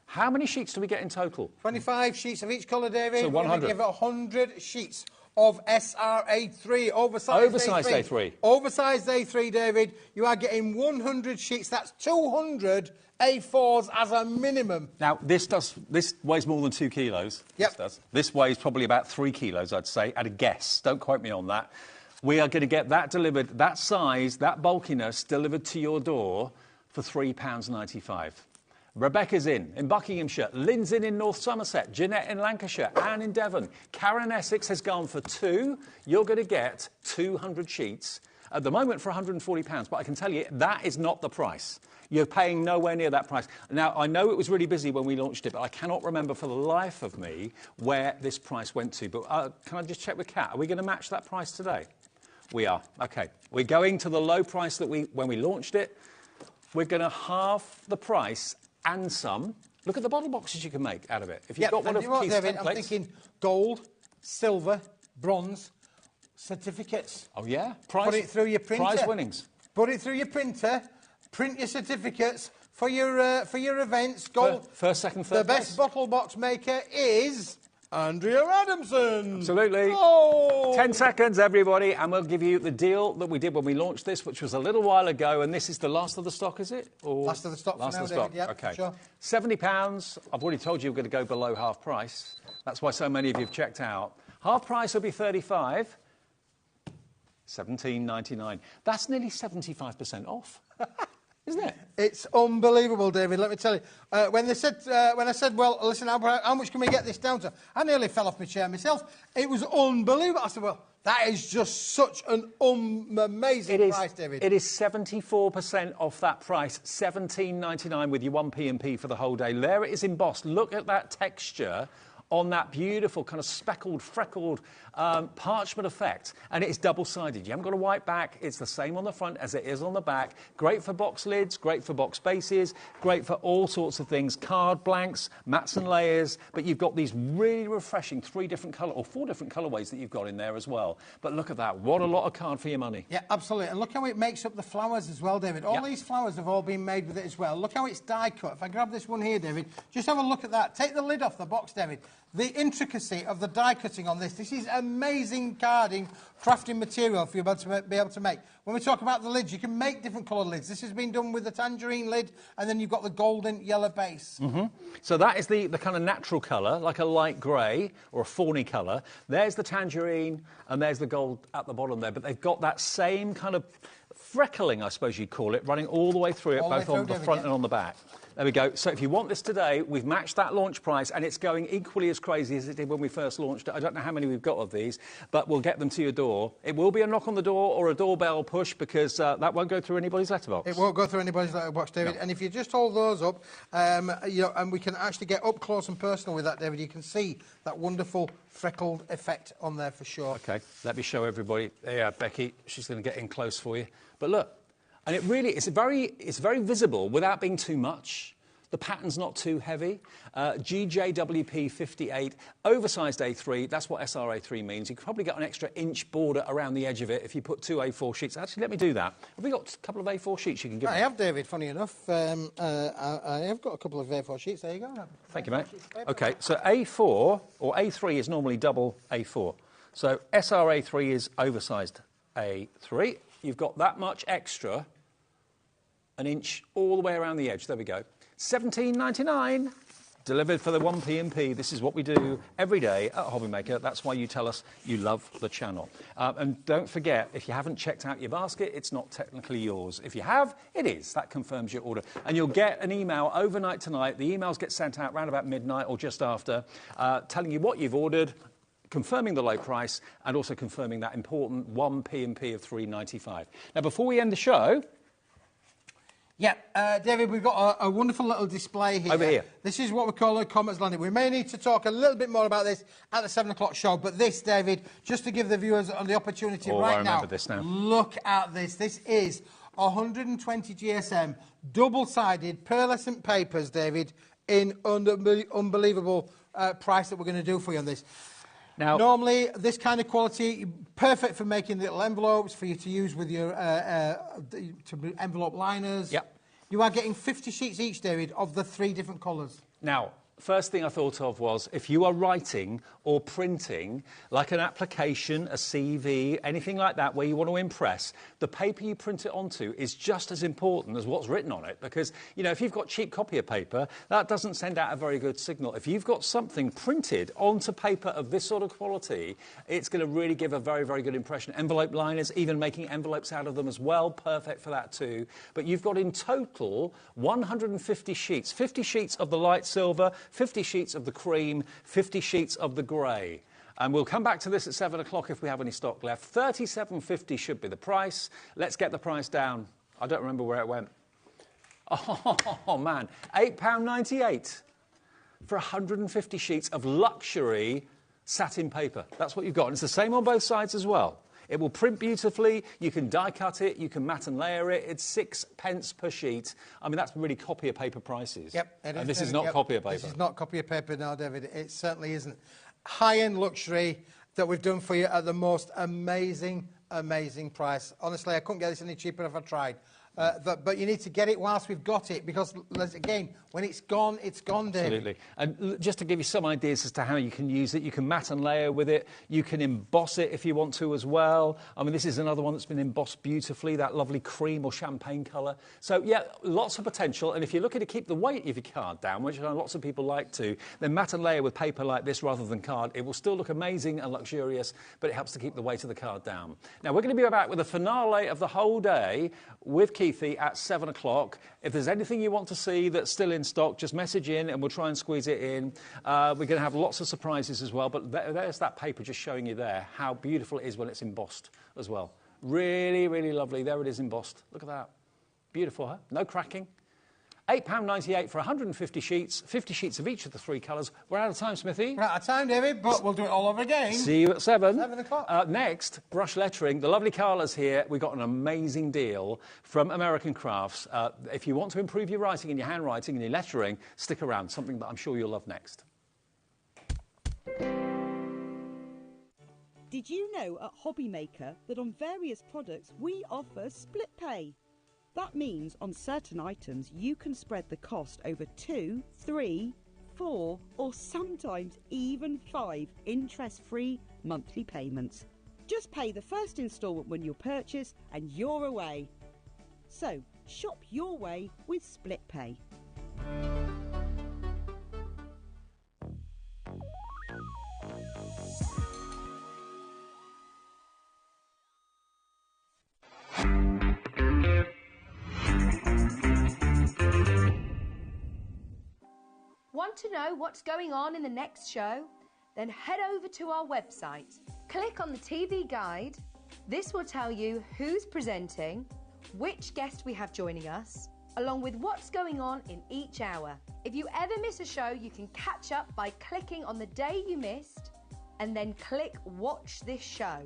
D: How many sheets do we get in total?
F: 25 sheets of each colour, David.
D: So 100.
F: We're going to give it 100 sheets of SRA3, oversized A3. Oversized A3, David. You are getting 100 sheets. That's 200 A4s as a minimum.
D: Now, this weighs more than 2 kilos.
F: Yep.
D: This weighs probably about 3 kilos, I'd say, at a guess. Don't quote me on that. We are going to get that delivered, that size, that bulkiness, delivered to your door for £3.95. Rebecca's in Buckinghamshire, Lynn's in North Somerset, Jeanette in Lancashire, Anne in Devon. Karen Essex has gone for 2. You're going to get 200 sheets, at the moment for £140, but I can tell you that is not the price. You're paying nowhere near that price. Now, I know it was really busy when we launched it, but I cannot remember for the life of me where this price went to. But can I just check with Kat? Are we going to match that price today? We are. OK. We're going to the low price that when we launched it. We're going to halve the price and some. Look at the bottle boxes you can make out of it. If you've got one of Keith's
F: David,
D: templates.
F: I'm thinking gold, silver, bronze, certificates.
D: Oh, yeah?
F: Put it through your printer.
D: Prize winnings.
F: Put it through your printer. Print your certificates for your events. Gold.
D: First, second, third.
F: The best bottle box maker is Andrea Adamson.
D: Absolutely.
F: Oh.
D: 10 seconds, everybody, and we'll give you the deal that we did when we launched this, which was a little while ago, and this is the last of the stock, is it? Or
F: last of the stock
D: last
F: for now,
D: of the stock.
F: David, yeah,
D: OK.
F: Sure.
D: £70. I've already told you we're going to go below half price. That's why so many of you have checked out. Half price will be $35. £17.99. That's nearly 75% off. Isn't it?
F: It's unbelievable, David, let me tell you. When I said, well, listen, how much can we get this down to? I nearly fell off my chair myself. It was unbelievable. I said, well, that is just such an amazing price, David.
D: It is 74% off that price, £17.99 with your 1p and P for the whole day. There it is embossed. Look at that texture on that beautiful kind of speckled, freckled parchment effect. And it is double-sided. You haven't got a white back. It's the same on the front as it is on the back. Great for box lids, great for box bases, great for all sorts of things. Card blanks, mats and layers. But you've got these really refreshing 4 different colourways that you've got in there as well. But look at that. What a lot of card for your money.
F: Yeah, absolutely. And look how it makes up the flowers as well, David. All these flowers have all been made with it as well. Look how it's die cut. If I grab this one here, David, just have a look at that. Take the lid off the box, David. The intricacy of the die cutting on this. This is amazing carding, crafting material for you to be able to make. When we talk about the lids, you can make different coloured lids. This has been done with the tangerine lid, and then you've got the golden yellow base.
D: So that is the kind of natural colour, like a light grey or a fawny colour. There's the tangerine, and there's the gold at the bottom there. But they've got that same kind of freckling, I suppose you'd call it, running all the way through it, both on the front and on the back. There we go. So if you want this today, we've matched that launch price, and it's going equally as crazy as it did when we first launched it. I don't know how many we've got of these, but we'll get them to your door. It will be a knock on the door or a doorbell push, because that won't go through anybody's letterbox.
F: It won't go through anybody's letterbox, David. No. And if you just hold those up, you know, and we can actually get up close and personal with that, David, you can see that wonderful freckled effect on there for sure.
D: OK, let me show everybody. Yeah, Becky, she's going to get in close for you. But look. And it really, it's very visible without being too much. The pattern's not too heavy. GJWP 58, oversized A3, that's what SRA3 means. You could probably get an extra inch border around the edge of it if you put 2 A4 sheets. Actually, let me do that. Have we got a couple of A4 sheets you can give me?
F: I have, David, funny enough. I have got a couple of A4 sheets. There you go.
D: Thank you, mate. OK, so A4, or A3 is normally double A4. So SRA3 is oversized A3. You've got that much extra, an inch all the way around the edge. There we go. $17.99, delivered for the 1p&p. This is what we do every day at HobbyMaker. That's why you tell us you love the channel. And don't forget, if you haven't checked out your basket, it's not technically yours. If you have, it is. That confirms your order. And you'll get an email overnight tonight. The emails get sent out around about midnight or just after, telling you what you've ordered, confirming the low price, and also confirming that important 1p&p of $3.95. Now, before we end the show...
F: Yeah, David, we've got a wonderful little display here.
D: Over here.
F: This is what we call a Comets Landing. We may need to talk a little bit more about this at the 7 o'clock show, but this, David, just to give the viewers the opportunity
D: I remember this now.
F: Look at this. This is 120 GSM, double-sided, pearlescent papers, David, in unbelievable price that we're going to do for you on this. Now, normally, this kind of quality, perfect for making little envelopes for you to use with your envelope liners.
D: Yep.
F: You are getting 50 sheets each, David, of the 3 different colours.
D: Now, first thing I thought of was if you are writing or printing, like an application, a CV, anything like that where you want to impress, the paper you print it onto is just as important as what's written on it. Because, you know, if you've got cheap copier paper, that doesn't send out a very good signal. If you've got something printed onto paper of this sort of quality, it's going to really give a very, very good impression. Envelope liners, even making envelopes out of them as well, perfect for that too. But you've got in total 150 sheets, 50 sheets of the light silver, 50 sheets of the cream, 50 sheets of the grey. And we'll come back to this at 7 o'clock if we have any stock left. $37.50 should be the price. Let's get the price down. I don't remember where it went. Oh, man. £8.98 for 150 sheets of luxury satin paper. That's what you've got. And it's the same on both sides as well. It will print beautifully. You can die cut it. You can mat and layer it. It's 6p per sheet. I mean, that's really copier paper prices.
F: Yep, it is.
D: And this is not copier paper.
F: This is not copier paper now, David. It certainly isn't. High-end luxury that we've done for you at the most amazing, amazing price. Honestly, I couldn't get this any cheaper if I tried. But you need to get it whilst we've got it, because, again, when it's gone, David.
D: Absolutely. And just to give you some ideas as to how you can use it, you can mat and layer with it. You can emboss it if you want to as well. I mean, this is another one that's been embossed beautifully, that lovely cream or champagne colour. So, yeah, lots of potential. And if you're looking to keep the weight of your card down, which I know lots of people like to, then mat and layer with paper like this rather than card. It will still look amazing and luxurious, but it helps to keep the weight of the card down. Now, we're going to be back with the finale of the whole day with Keithy at 7 o'clock. If there's anything you want to see that's still in stock, just message in and we'll try and squeeze it in. We're going to have lots of surprises as well, but there's that paper just showing you there how beautiful it is when it's embossed as well. Really, really lovely. There it is embossed. Look at that. Beautiful, huh? No cracking. £8.98 for 150 sheets, 50 sheets of each of the 3 colours. We're out of time, Smithy.
F: We're out of time, David, but we'll do it all over again.
D: See you at 7.
F: 7 o'clock.
D: Next, brush lettering. The lovely Carla's here. We've got an amazing deal from American Crafts. If you want to improve your writing and your handwriting and your lettering, stick around. Something that I'm sure you'll love next.
H: Did you know at HobbyMaker that on various products we offer split pay? That means on certain items you can spread the cost over 2, 3, 4 or sometimes even 5 interest-free monthly payments. Just pay the first instalment when you purchase and you're away. So shop your way with split pay.
J: Want to know what's going on in the next show? Then head over to our website. Click on the TV guide. This will tell you who's presenting, which guest we have joining us, along with what's going on in each hour. If you ever miss a show, you can catch up by clicking on the day you missed and then click Watch This Show.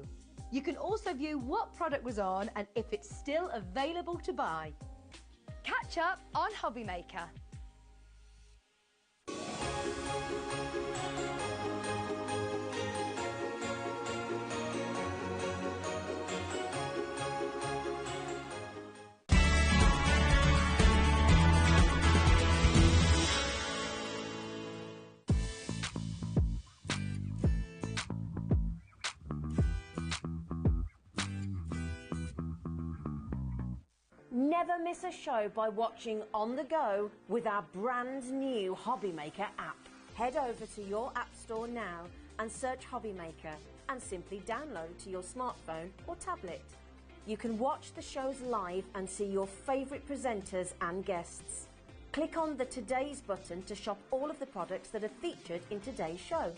J: You can also view what product was on and if it's still available to buy. Catch up on HobbyMaker.
C: Never miss a show by watching on the go with our brand new HobbyMaker app. Head over to your app store now and search HobbyMaker and simply download to your smartphone or tablet. You can watch the shows live and see your favourite presenters and guests. Click on the Today's button to shop all of the products that are featured in today's show.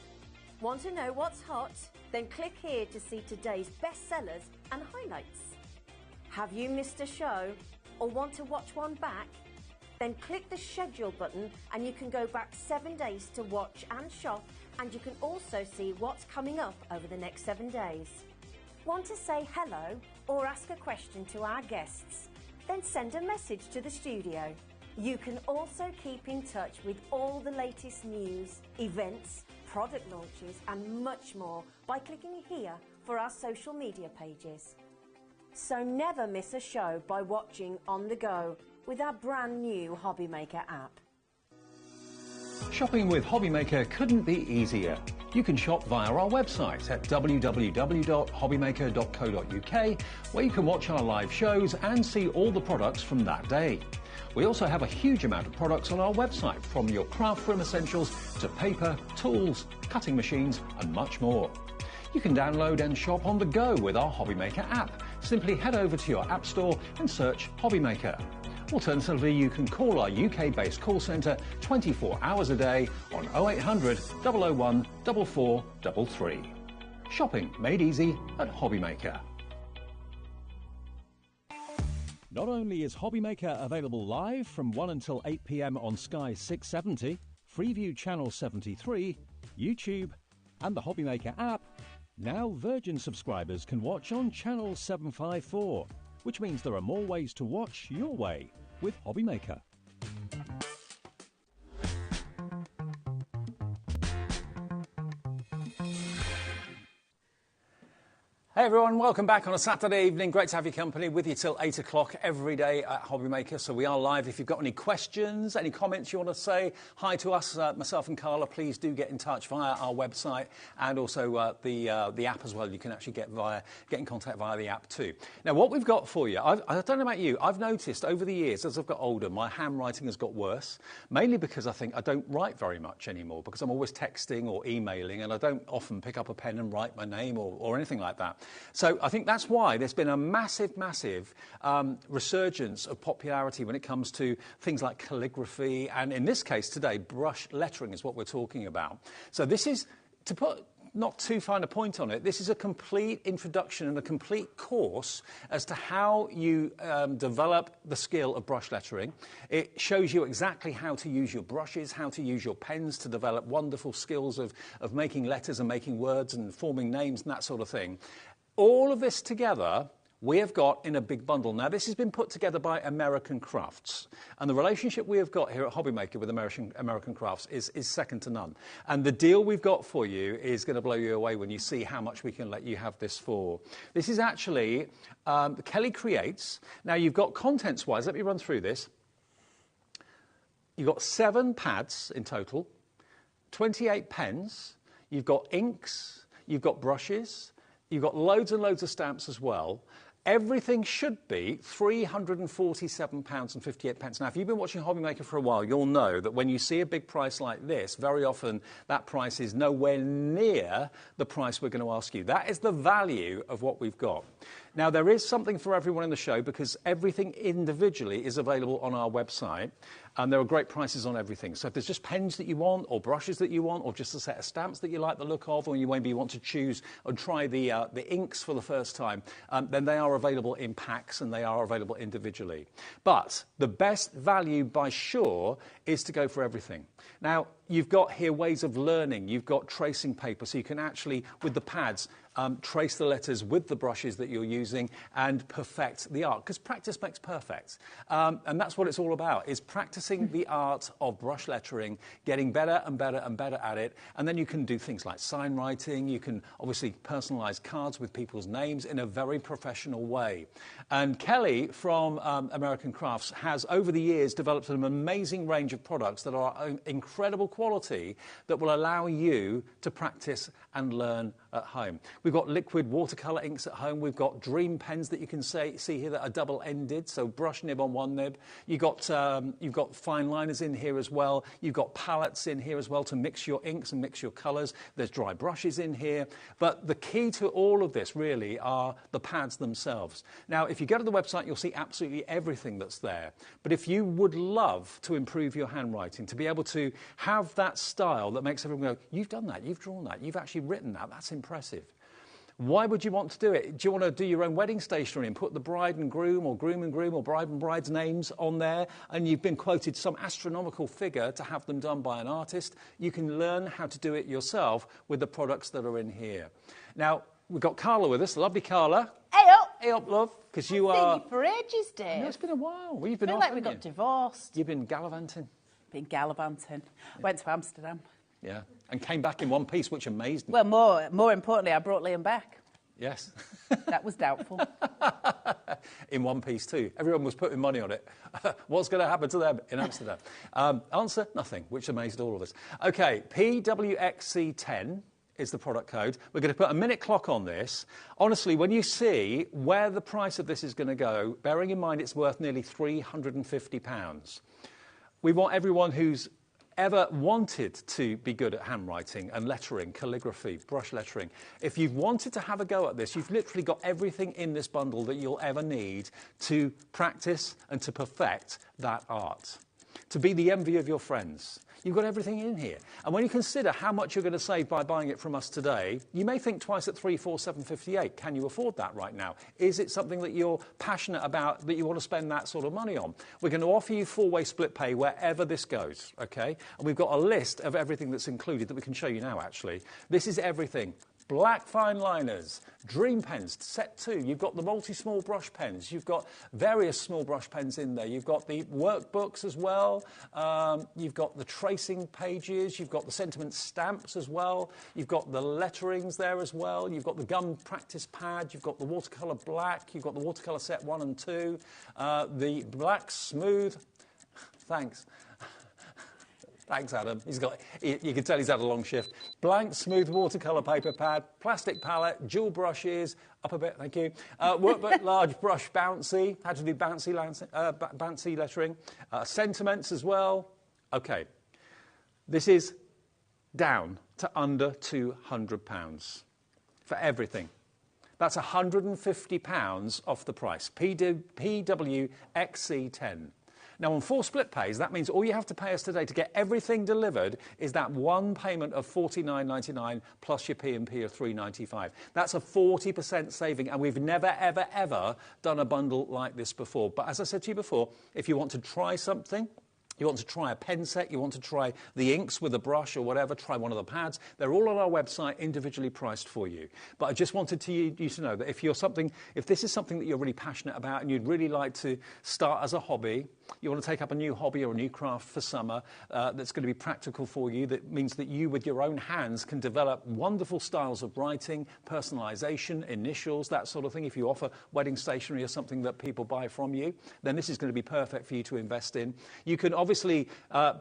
C: Want to know what's hot? Then click here to see today's bestsellers and highlights. Have you missed a show or want to watch one back? Then click the schedule button and you can go back 7 days to watch and shop, and you can also see what's coming up over the next 7 days. Want to say hello or ask a question to our guests? Then send a message to the studio. You can also keep in touch with all the latest news, events, product launches and much more by clicking here for our social media pages. So never miss a show by watching on the go with our brand new HobbyMaker app.
D: Shopping with HobbyMaker couldn't be easier. You can shop via our website at www.hobbymaker.co.uk, where you can watch our live shows and see all the products from that day. We also have a huge amount of products on our website, from your craft room essentials to paper, tools, cutting machines and much more. You can download and shop on the go with our HobbyMaker app. Simply head over to your app store and search HobbyMaker. Alternatively, you can call our UK-based call centre 24 hours a day on 0800 001 4433. Shopping made easy at HobbyMaker.
G: Not only is HobbyMaker available live from 1 until 8 p.m. on Sky 670, Freeview Channel 73, YouTube and the HobbyMaker app, now Virgin subscribers can watch on Channel 754, which means there are more ways to watch your way with HobbyMaker.
D: Hey everyone, welcome back on a Saturday evening. Great to have your company, with you till 8 o'clock every day at HobbyMaker. So we are live. If you've got any questions, any comments you want to say hi to us, myself and Carla, please do get in touch via our website and also the app as well. You can actually get in contact via the app too. Now, what we've got for you, I don't know about you, I've noticed over the years as I've got older, my handwriting has got worse, mainly because I think I don't write very much anymore, because I'm always texting or emailing and I don't often pick up a pen and write my name or anything like that. So I think that's why there's been a massive resurgence of popularity when it comes to things like calligraphy, and in this case today, brush lettering is what we're talking about. So this is to put not too fine a point on it, this is a complete introduction and a complete course as to how you develop the skill of brush lettering. It shows you exactly how to use your brushes, how to use your pens to develop wonderful skills of making letters and making words and forming names and that sort of thing. All of this together we have got in a big bundle. Now, this has been put together by American Crafts, and the relationship we have got here at HobbyMaker with American Crafts is second to none. And the deal we've got for you is going to blow you away when you see how much we can let you have this for. This is actually Kelly Creates. Now, you've got contents-wise, let me run through this. You've got 7 pads in total, 28 pens, you've got inks, you've got brushes, you've got loads and loads of stamps as well. Everything should be £347.58. Now, if you've been watching HobbyMaker for a while, you'll know that when you see a big price like this, very often that price is nowhere near the price we're going to ask you. That is the value of what we've got. Now, there is something for everyone in the show because everything individually is available on our website, and there are great prices on everything. So if there's just pens that you want, or brushes that you want, or just a set of stamps that you like the look of, or you maybe want to choose and try the inks for the first time, then they are available in packs and they are available individually. But the best value by sure is to go for everything. Now, you've got here ways of learning. You've got tracing paper, so you can actually, with the pads, trace the letters with the brushes that you're using and perfect the art, because practice makes perfect. And that's what it's all about, is practicing the art of brush lettering, getting better and better and better at it, and then you can do things like sign writing. You can obviously personalise cards with people's names in a very professional way. And Kelly from American Crafts has, over the years, developed an amazing range of products that are incredible quality that will allow you to practice and learn at home. We've got liquid watercolour inks at home. We've got dream pens that you can see here that are double-ended, so brush nib on one nib. You've got fine liners in here as well. You've got palettes in here as well to mix your inks and mix your colours. There's dry brushes in here. But the key to all of this, really, are the pads themselves. Now, if you go to the website, you'll see absolutely everything that's there. But if you would love to improve your handwriting, to be able to have that style that makes everyone go, you've done that, you've drawn that, you've actually written that, that's impressive. Why would you want to do it? Do you want to do your own wedding stationery and put the bride and groom or bride and bride's names on there, and you've been quoted some astronomical figure to have them done by an artist? You can learn how to do it yourself with the products that are in here. Now, we've got Carla with us, the lovely Carla.
I: Hey up!
D: Hey up, love, because you
I: I've
D: are...
I: seen you for ages, Dave.
D: No, it's been a while. Well, you've been
I: I feel
D: off,
I: like we got divorced.
D: You've been gallivanting.
I: Been gallivanting. Yeah. Went to Amsterdam.
D: Yeah, and came back in one piece, which amazed me.
I: Well, more importantly, I brought Liam back.
D: Yes.
I: That was doubtful.
D: In one piece too. Everyone was putting money on it. What's going to happen to them in Amsterdam? Answer, nothing, which amazed all of us. OK, PWXC10 is the product code. We're going to put a minute clock on this. Honestly, when you see where the price of this is going to go, bearing in mind it's worth nearly £350, we want everyone who's ever wanted to be good at handwriting and lettering, calligraphy, brush lettering, if you've wanted to have a go at this, you've literally got everything in this bundle that you'll ever need to practice and to perfect that art, to be the envy of your friends. You've got everything in here. And when you consider how much you're going to save by buying it from us today, you may think twice at £347.58. Can you afford that right now? Is it something that you're passionate about, that you want to spend that sort of money on? We're going to offer you 4-way split pay wherever this goes, OK? And we've got a list of everything that's included that we can show you now, actually. This is everything. Black fine liners, dream pens, set 2. You've got the multi-small brush pens. You've got various small brush pens in there. You've got the workbooks as well. You've got the tracing pages. You've got the sentiment stamps as well. You've got the letterings there as well. You've got the gum practice pad. You've got the watercolour black. You've got the watercolour set 1 and 2. The black smooth. Thanks. Thanks, Adam. You can tell he's had a long shift. Blank, smooth watercolour paper pad, plastic palette, dual brushes, up a bit, thank you. Workbook, large brush, bouncy. Had to do bouncy lettering. Sentiments as well. OK. This is down to under £200 for everything. That's £150 off the price. PWXC10. Now, on 4 split pays, that means all you have to pay us today to get everything delivered is that one payment of $49.99 plus your P&P of $3.95. That's a 40% saving, and we've never, ever, ever done a bundle like this before. But as I said to you before, if you want to try something, you want to try a pen set, you want to try the inks with a brush or whatever, try one of the pads. They're all on our website, individually priced for you. But I just wanted you to know that if this is something that you're really passionate about and you'd really like to start as a hobby, you want to take up a new hobby or a new craft for summer that's going to be practical for you, that means that you, with your own hands, can develop wonderful styles of writing, personalisation, initials, that sort of thing. If you offer wedding stationery or something that people buy from you, then this is going to be perfect for you to invest in. You can obviously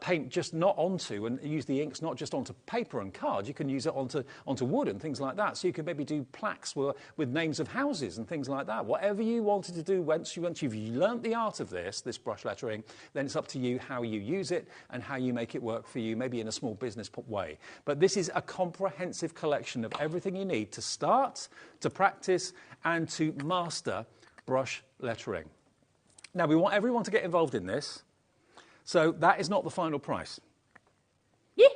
D: paint just not onto and use the inks not just onto paper and cards. You can use it onto wood and things like that. So you can maybe do plaques with names of houses and things like that. Whatever you wanted to do once you've learnt the art of this brush lettering, then it's up to you how you use it and how you make it work for you, maybe in a small business way. But this is a comprehensive collection of everything you need to start, to practice, and to master brush lettering. Now, we want everyone to get involved in this. So that is not the final price.
I: Yeah.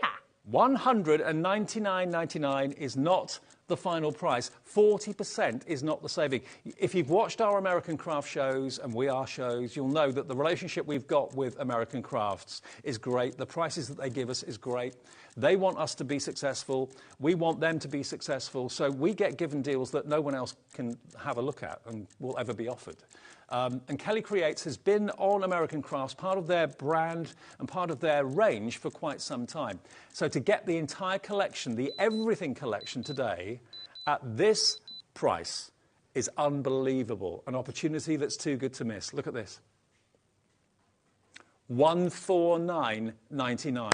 D: $199.99 is not the final price. 40% is not the saving. If you've watched our American craft shows and We Are shows, you'll know that the relationship we've got with American crafts is great. The prices that they give us is great. They want us to be successful. We want them to be successful. So we get given deals that no one else can have a look at and will ever be offered. And Kelly Creates has been on American Crafts, part of their brand and part of their range for quite some time. So to get the entire collection, the everything collection today, at this price is unbelievable. An opportunity that's too good to miss. Look at this. $149.99.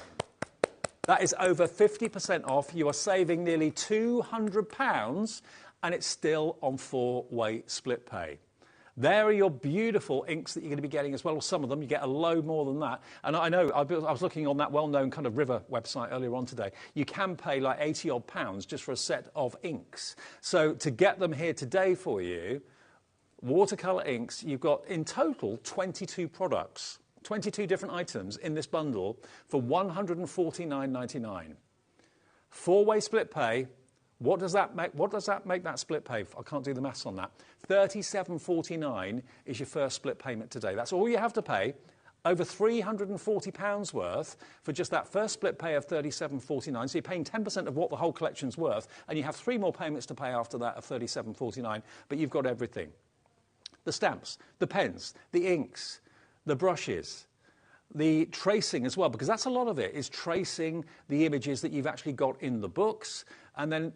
D: That is over 50% off. You are saving nearly £200, and it's still on 4-way split pay. There are your beautiful inks that you're going to be getting as well, or some of them. You get a load more than that. And I know, I was looking on that well-known kind of River website earlier on today. You can pay like £80 odd just for a set of inks. So to get them here today for you, watercolour inks, you've got in total 22 products, 22 different items in this bundle for $149.99. 4-way split pay. What does that make? What does that make that split pay? I can't do the maths on that. $37.49 is your first split payment today. That's all you have to pay. Over £340 worth for just that first split pay of $37.49. So you're paying 10% of what the whole collection's worth, and you have 3 more payments to pay after that of $37.49. But you've got everything: the stamps, the pens, the inks, the brushes, the tracing as well, because that's a lot of it, is tracing the images that you've actually got in the books. And then,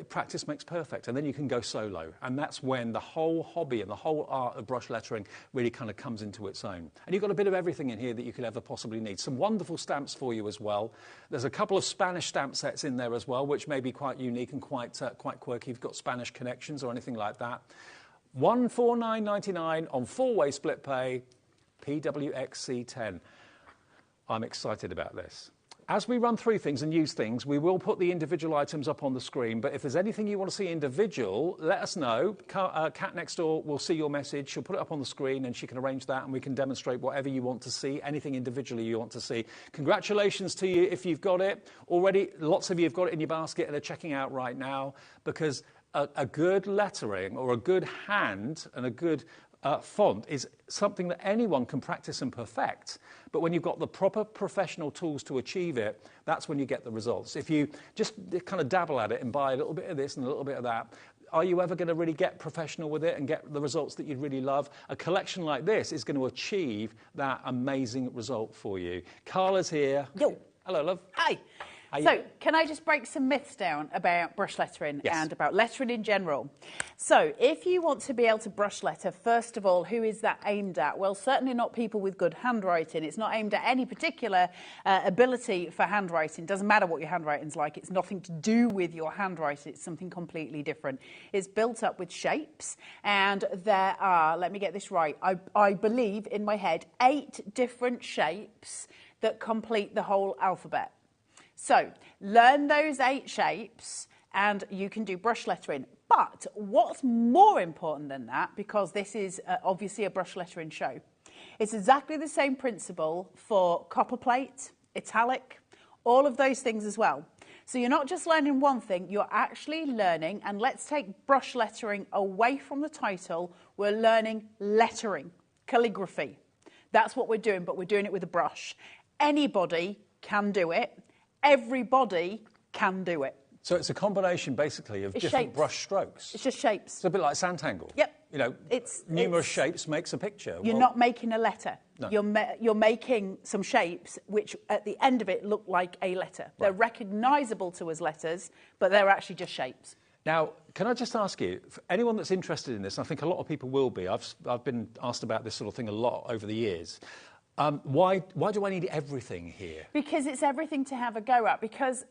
D: practice makes perfect. And then you can go solo. And that's when the whole hobby and the whole art of brush lettering really kind of comes into its own. And you've got a bit of everything in here that you could ever possibly need. Some wonderful stamps for you as well. There's a couple of Spanish stamp sets in there as well, which may be quite unique and quite quirky. If you've got Spanish connections or anything like that. $149.99 on 4-way split pay, PWXC10. I'm excited about this. As we run through things and use things, we will put the individual items up on the screen, but if there's anything you want to see individual, let us know. Kat next door will see your message. She'll put it up on the screen and she can arrange that, and we can demonstrate whatever you want to see, anything individually you want to see. Congratulations to you if you've got it. Already, lots of you have got it in your basket and are checking out right now, because a good lettering or a good hand and a good font is something that anyone can practice and perfect. But when you've got the proper professional tools to achieve it, that's when you get the results. If you just kind of dabble at it and buy a little bit of this and a little bit of that, are you ever going to really get professional with it and get the results that you'd really love? A collection like this is going to achieve that amazing result for you. Carla's here.
I: Yo.
D: Hello, love.
I: Hi. So, can I just break some myths down about brush lettering and about lettering in general? So, if you want to be able to brush letter, first of all, who is that aimed at? Well, certainly not people with good handwriting. It's not aimed at any particular ability for handwriting. Doesn't matter what your handwriting's like. It's nothing to do with your handwriting. It's something completely different. It's built up with shapes, and there are, let me get this right, I believe in my head, 8 different shapes that complete the whole alphabet. So, learn those 8 shapes and you can do brush lettering. But what's more important than that, because this is obviously a brush lettering show, It's exactly the same principle for copper plate, italic, all of those things as well. So you're not just learning one thing, you're actually learning, and let's take brush lettering away from the title, we're learning lettering, calligraphy. That's what we're doing, but we're doing it with a brush. Anybody can do it. Everybody can do it.
D: So it's a combination, basically, of different
I: shapes.
D: brush strokes.
I: It's just shapes.
D: It's a bit like Sanntangle.
I: Yep.
D: You know, numerous shapes makes a picture.
I: You're not making a letter.
D: No.
I: You're making some shapes which, at the end of it, look like a letter. Right. They're recognisable to us letters, but they're actually just shapes.
D: Now, can I just ask you, for anyone that's interested in this, and I think a lot of people will be, I've been asked about this sort of thing a lot over the years. Why do I need everything here?
I: Because it's everything to have a go at. Because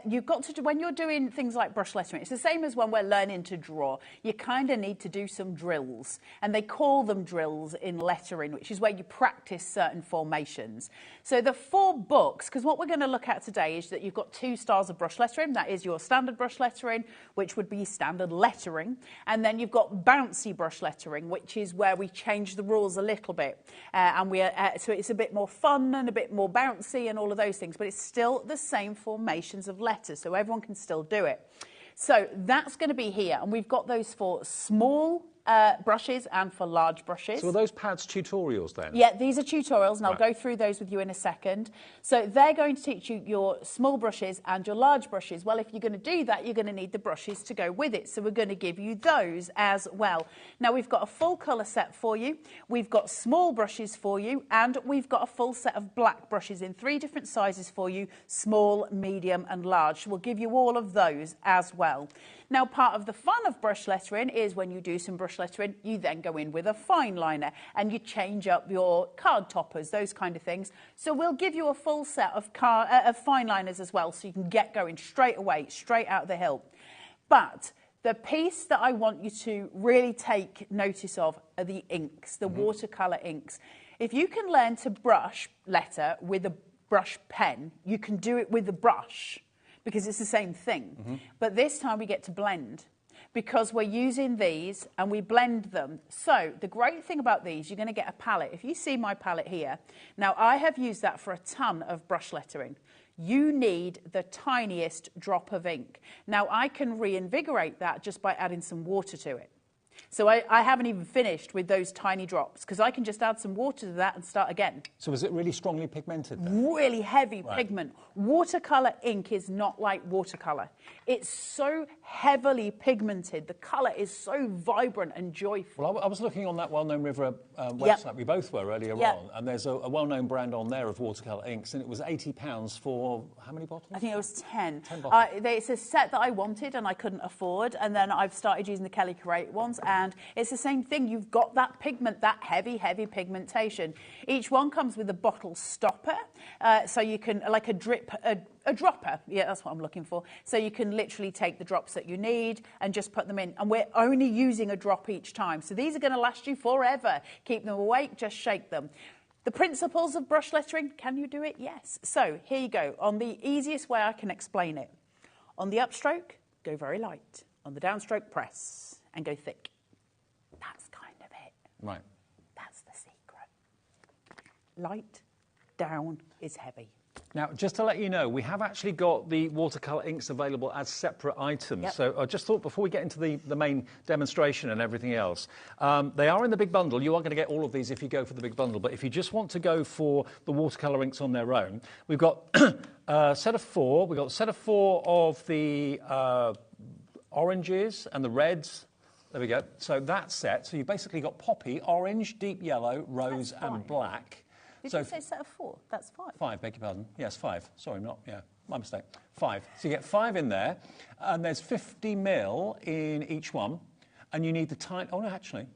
I: you've got to do, when you're doing things like brush lettering, it's the same as when we're learning to draw. You kind of need to do some drills, and they call them drills in lettering, which is where you practice certain formations. So the 4 books, because what we're going to look at today is that you've got 2 styles of brush lettering. That is your standard brush lettering, which would be standard lettering, and then you've got bouncy brush lettering, which is where we change the rules a little bit, and we so it's a bit more fun and a bit more bouncy and all of those things, but it's still the same formations of letters, so everyone can still do it. So that's going to be here, and we've got those for small brushes and for large brushes.
D: So are those pads tutorials then?
I: Yeah, these are tutorials, and I'll go through those with you in a second. So they're going to teach you your small brushes and your large brushes. Well, if you're going to do that, you're going to need the brushes to go with it. So we're going to give you those as well. Now, we've got a full colour set for you. We've got small brushes for you, and we've got a full set of black brushes in 3 different sizes for you, small, medium and large. So we'll give you all of those as well. Now, part of the fun of brush lettering is when you do some brush lettering, you then go in with a fine liner and you change up your card toppers, those kind of things. So we'll give you a full set of fine liners as well, so you can get going straight away, straight out of the hilt. But the piece that I want you to really take notice of are the inks, the watercolour inks. If you can learn to brush letter with a brush pen, you can do it with a brush, because it's the same thing. But this time we get to blend, because we're using these and we blend them. So the great thing about these, you're going to get a palette. If you see my palette here, now I have used that for a ton of brush lettering. You need the tiniest drop of ink. Now I can reinvigorate that just by adding some water to it. So I haven't even finished with those tiny drops, because I can just add some water to that and start again.
D: So is it really strongly pigmented then?
I: Really heavy pigment. Watercolour ink is not like watercolour. It's so heavily pigmented. The colour is so vibrant and joyful.
D: Well, I was looking on that well-known River website. We both were earlier on, and there's a well-known brand on there of watercolour inks, and it was £80 for how many bottles?
I: I think it was 10.
D: 10 bottles.
I: It's a set that I wanted and I couldn't afford, and then I've started using the Kelly Curate ones, and it's the same thing. You've got that pigment, that heavy pigmentation. Each one comes with a bottle stopper, so you can, like a dropper. Yeah, that's what I'm looking for. So you can literally take the drops that you need and just put them in. And we're only using a drop each time. So these are going to last you forever. Keep them awake, just shake them. The principles of brush lettering, can you do it? Yes. So here you go. On the easiest way I can explain it. On the upstroke, go very light. On the downstroke, press and go thick. That's kind of it.
D: Right.
I: That's the secret. Light, down is heavy.
D: Now, just to let you know, we have actually got the watercolour inks available as separate items.
I: Yep.
D: So I just thought before we get into the main demonstration and everything else, they are in the big bundle. You are going to get all of these if you go for the big bundle. But if you just want to go for the watercolour inks on their own, we've got a set of 4. We've got a set of 4 of the oranges and the reds. There we go. So that set. So you've basically got poppy, orange, deep yellow, rose and black.
I: Did you say set of 4? That's 5.
D: 5, beg your pardon. Yes, 5. Sorry, my mistake. 5. So you get 5 in there, and there's 50 mil in each one, and you need the tiny... Oh, no, actually,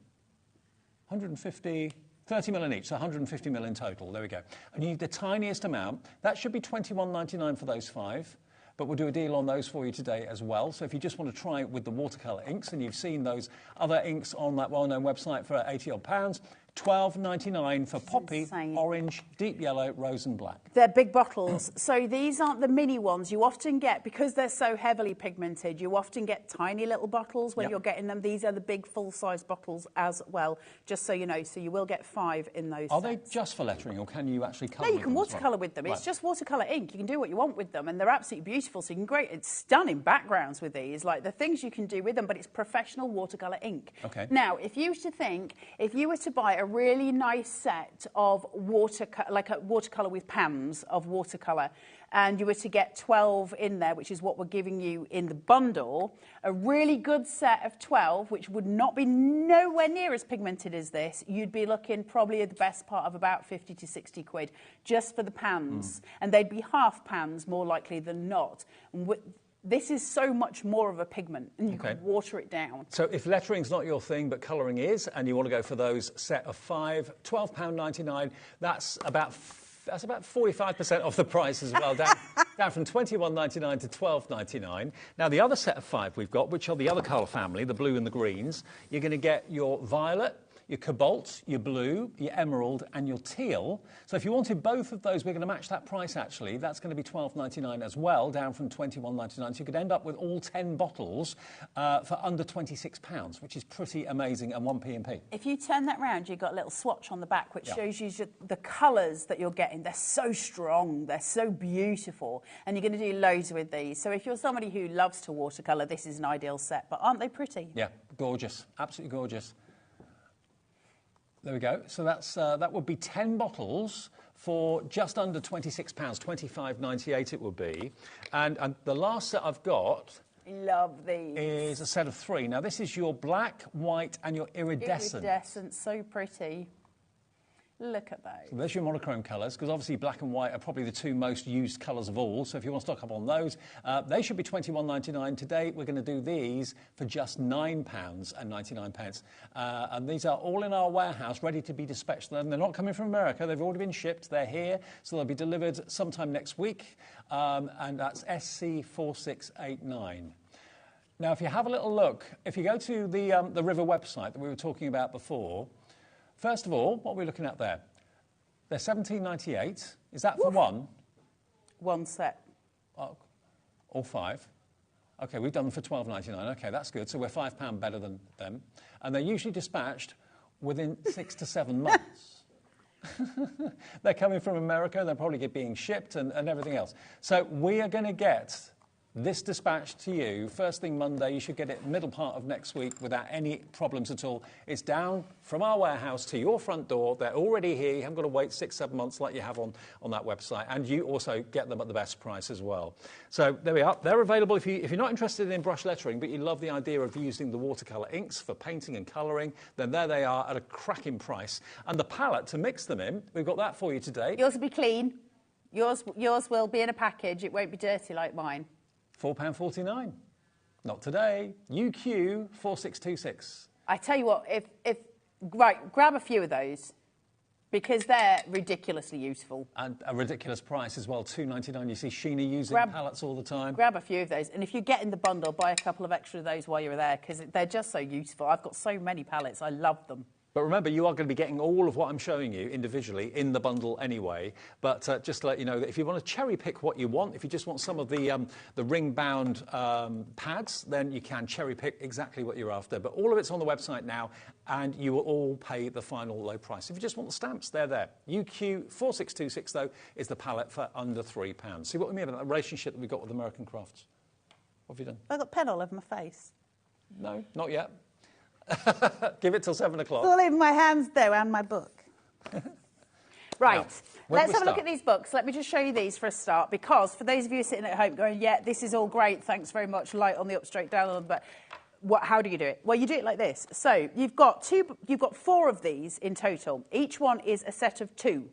D: 150... 30 mil in each, so 150 mil in total. There we go. And you need the tiniest amount. That should be $21.99 for those 5. But we'll do a deal on those for you today as well. So if you just want to try it with the watercolour inks, and you've seen those other inks on that well-known website for £80 odd, $12.99 for poppy,
I: insane.
D: orange, deep yellow, rose and black.
I: They're big bottles. So these aren't the mini ones. You often get, because they're so heavily pigmented, you often get tiny little bottles when
D: Yep.
I: you're getting them. These are the big full-size bottles as well, just so you know. So you will get 5 in those
D: Are
I: sets.
D: they just for lettering, or can you actually colour
I: No, you
D: with
I: can
D: them as well?
I: watercolour with them. It's
D: Right.
I: just watercolour ink. You can do what you want with them, and they're absolutely beautiful. So you can create stunning backgrounds with these, like the things you can do with them, but it's professional watercolour ink.
D: Okay.
I: Now, if you were to buy a really nice set of like a watercolour with pans of watercolour, and you were to get 12 in there, which is what we're giving you in the bundle, a really good set of 12, which would not be nowhere near as pigmented as this, you'd be looking probably at the best part of about 50 to 60 quid just for the pans. And they'd be half pans more likely than not. And this is so much more of a pigment, and you can water it down.
D: So if lettering's not your thing, but colouring is, and you want to go for those set of 5, £12.99, that's about 45% off the price as well, down from $21.99 to $12.99. Now, the other set of 5 we've got, which are the other colour family, the blue and the greens, you're going to get your violet, your cobalt, your blue, your emerald and your teal. So if you wanted both of those, we're going to match that price actually. That's going to be $12.99 as well, down from $21.99. So you could end up with all 10 bottles for under £26, which is pretty amazing, and 1p&p.
I: If you turn that round, you've got a little swatch on the back which shows you the colours that you're getting. They're so strong, they're so beautiful, and you're going to do loads with these. So if you're somebody who loves to watercolour, this is an ideal set. But aren't they pretty?
D: Yeah, gorgeous, absolutely gorgeous. There we go. So that would be 10 bottles for just under £26, $25.98 it would be. And the last set I've got
I: Love these.
D: Is a set of 3. Now, this is your black, white and your iridescent.
I: Iridescent, so pretty. Look at those.
D: So there's your monochrome colours, because obviously black and white are probably the 2 most used colours of all. So if you want to stock up on those, they should be $21.99. Today, we're going to do these for just £9.99. And these are all in our warehouse, ready to be dispatched. And they're not coming from America. They've already been shipped. They're here. So they'll be delivered sometime next week. And that's SC4689. Now, if you have a little look, if you go to the River website that we were talking about before, first of all, what are we looking at there? They're $17.98. Is that for one?
I: One set.
D: Oh, all 5. OK, we've done them for $12.99. OK, that's good. So we're £5 better than them. And they're usually dispatched within 6 to 7 months. They're coming from America. They're probably being shipped and everything else. So we are going to get this dispatched to you first thing Monday. You should get it middle part of next week without any problems at all. It's down from our warehouse to your front door. They're already here. You haven't got to wait 6-7 months like you have on that website. And you also get them at the best price as well. So there we are. They're available if you're not interested in brush lettering, but you love the idea of using the watercolour inks for painting and colouring, then there they are at a cracking price. And the palette to mix them in, we've got that for you today.
I: Yours will be clean. Yours will be in a package. It won't be dirty like mine.
D: £4.49. Not today. UQ 4626.
I: I tell you what, right, grab a few of those because they're ridiculously useful.
D: And a ridiculous price as well, $2.99. You see Sheena using palettes all the time.
I: Grab a few of those. And if you get in the bundle, buy a couple of extra of those while you're there because they're just so useful. I've got so many palettes. I love them.
D: But remember, you are going to be getting all of what I'm showing you individually in the bundle anyway. But just to let you know that if you want to cherry pick what you want, if you just want some of the ring-bound pads, then you can cherry pick exactly what you're after. But all of it's on the website now, and you will all pay the final low price. If you just want the stamps, they're there. UQ 4626, though, is the palette for under £3. See what we mean about that relationship that we've got with American crafts? What have you done?
I: I've got pen all over my face.
D: No, not yet. Give it till 7 o'clock.
I: It's all over my hands, though, and my book. Right,
D: now,
I: let's have a look at these books. Let me just show you these for a start, because for those of you sitting at home going, yeah, this is all great, thanks very much, light on the up, straight down on, but how do you do it? Well, you do it like this. So you've got 4 of these in total. Each one is a set of 2.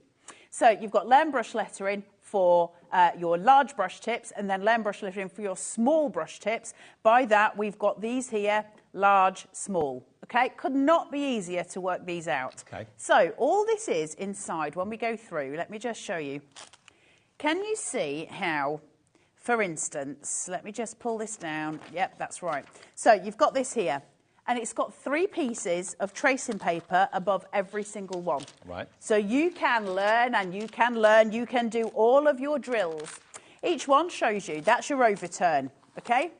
I: So you've got lamb brush lettering for your large brush tips, and then lamb brush lettering for your small brush tips. By that, we've got these here, large, small. Okay, could not be easier to work these out.
D: Okay.
I: So all this is inside when we go through. Let me just show you. Can you see how, for instance, let me just pull this down. Yep, that's right. So you've got this here. and it's got 3 pieces of tracing paper above every single one.
D: Right.
I: So you can learn and you can learn. You can do all of your drills. Each one shows you. That's your overturn, okay?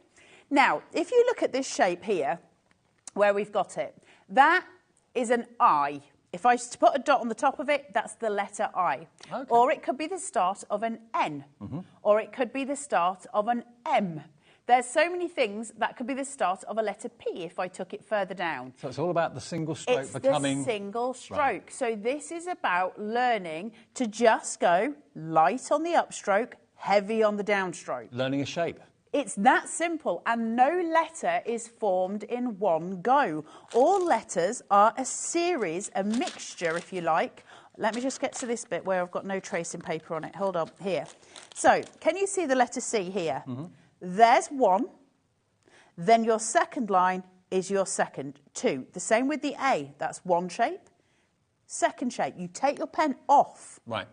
I: Now, if you look at this shape here, where we've got it, that is an I. If I put a dot on the top of it, that's the letter I. Okay. Or it could be the start of an N. Or it could be the start of an M. There's so many things that could be the start of a letter P if I took it further down.
D: So it's all about the single stroke
I: it's
D: becoming...
I: the single stroke.
D: Right.
I: So this is about learning to just go light on the upstroke, heavy on the downstroke.
D: Learning a shape.
I: It's that simple, and no letter is formed in one go. All letters are a series, a mixture, if you like. Let me just get to this bit where I've got no tracing paper on it. Hold on, here. So, can you see the letter C here? There's 1. Then your second line is your second 2. The same with the A. That's 1 shape. Second shape. You take your pen off.
D: Right.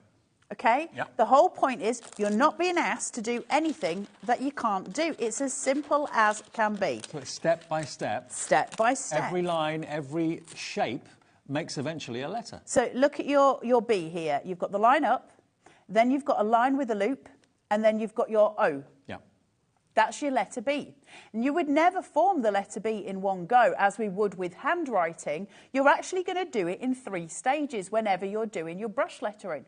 I: Okay?
D: Yep.
I: The whole point is you're not being asked to do anything that you can't do. It's as simple as can be.
D: So it's step by step.
I: Step by step.
D: Every line, every shape makes eventually a letter.
I: So look at your B here. You've got the line up, then you've got a line with a loop, and then you've got your O.
D: Yeah.
I: That's your letter B. And you would never form the letter B in one go, as we would with handwriting. You're actually going to do it in 3 stages whenever you're doing your brush lettering.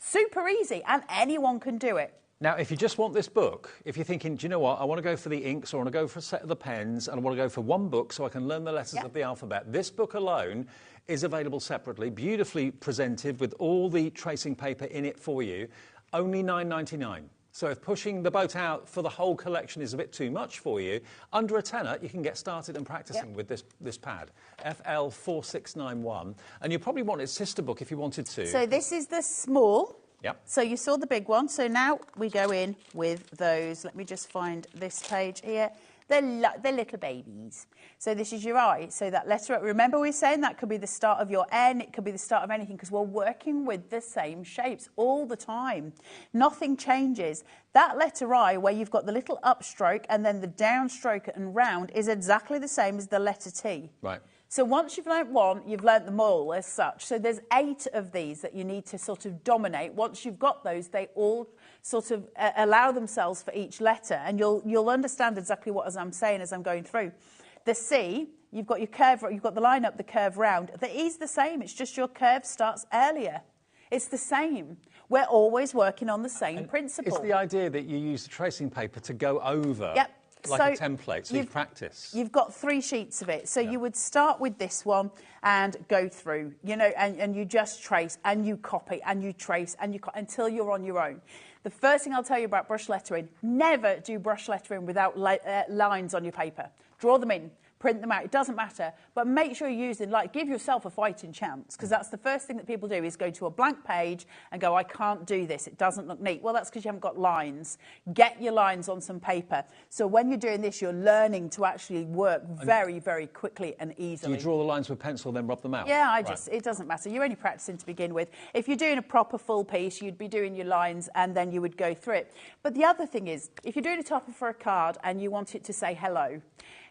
I: Super easy, and anyone can do it.
D: Now, if you just want this book, if you're thinking, do you know what, I want to go for the inks, or I want to go for a set of the pens, and I want to go for one book so I can learn the letters of the alphabet, this book alone is available separately, beautifully presented with all the tracing paper in it for you, only $9.99. So if pushing the boat out for the whole collection is a bit too much for you, under a tenner, you can get started and practicing with this pad, FL4691. And you probably want its sister book if you wanted to.
I: So this is the small.
D: Yep.
I: So you saw the big one. So now we go in with those. Let me just find this page here. The little babies. So this is your I. So that letter, remember we were saying that could be the start of your N, it could be the start of anything, because we're working with the same shapes all the time. Nothing changes. That letter I, where you've got the little upstroke and then the downstroke and round, is exactly the same as the letter T.
D: Right.
I: So once you've learnt one, you've learnt them all as such. So there's 8 of these that you need to sort of dominate. Once you've got those, they all sort of allow themselves for each letter, and you'll understand exactly what as I'm saying as I'm going through. The C, you've got your curve, you've got the line up, the curve round. The E's the same. It's just your curve starts earlier. It's the same. We're always working on the same principle.
D: It's the idea that you use the tracing paper to go over.
I: Yep.
D: Like a template, so you practice.
I: You've got 3 sheets of it. So you would start with this one and go through, you know, and you just trace and you copy and you trace and you until you're on your own. The first thing I'll tell you about brush lettering, never do brush lettering without lines on your paper. Draw them in. Print them out, it doesn't matter, but make sure you're using, like, give yourself a fighting chance, because that's the first thing that people do is go to a blank page and go, I can't do this, it doesn't look neat. Well, that's because you haven't got lines. Get your lines on some paper. So when you're doing this, you're learning to actually work very, very quickly and easily.
D: Do you draw the lines with pencil, then rub them out?
I: Yeah, it doesn't matter. You're only practicing to begin with. If you're doing a proper full piece, you'd be doing your lines and then you would go through it. But the other thing is, if you're doing a topper for a card and you want it to say hello,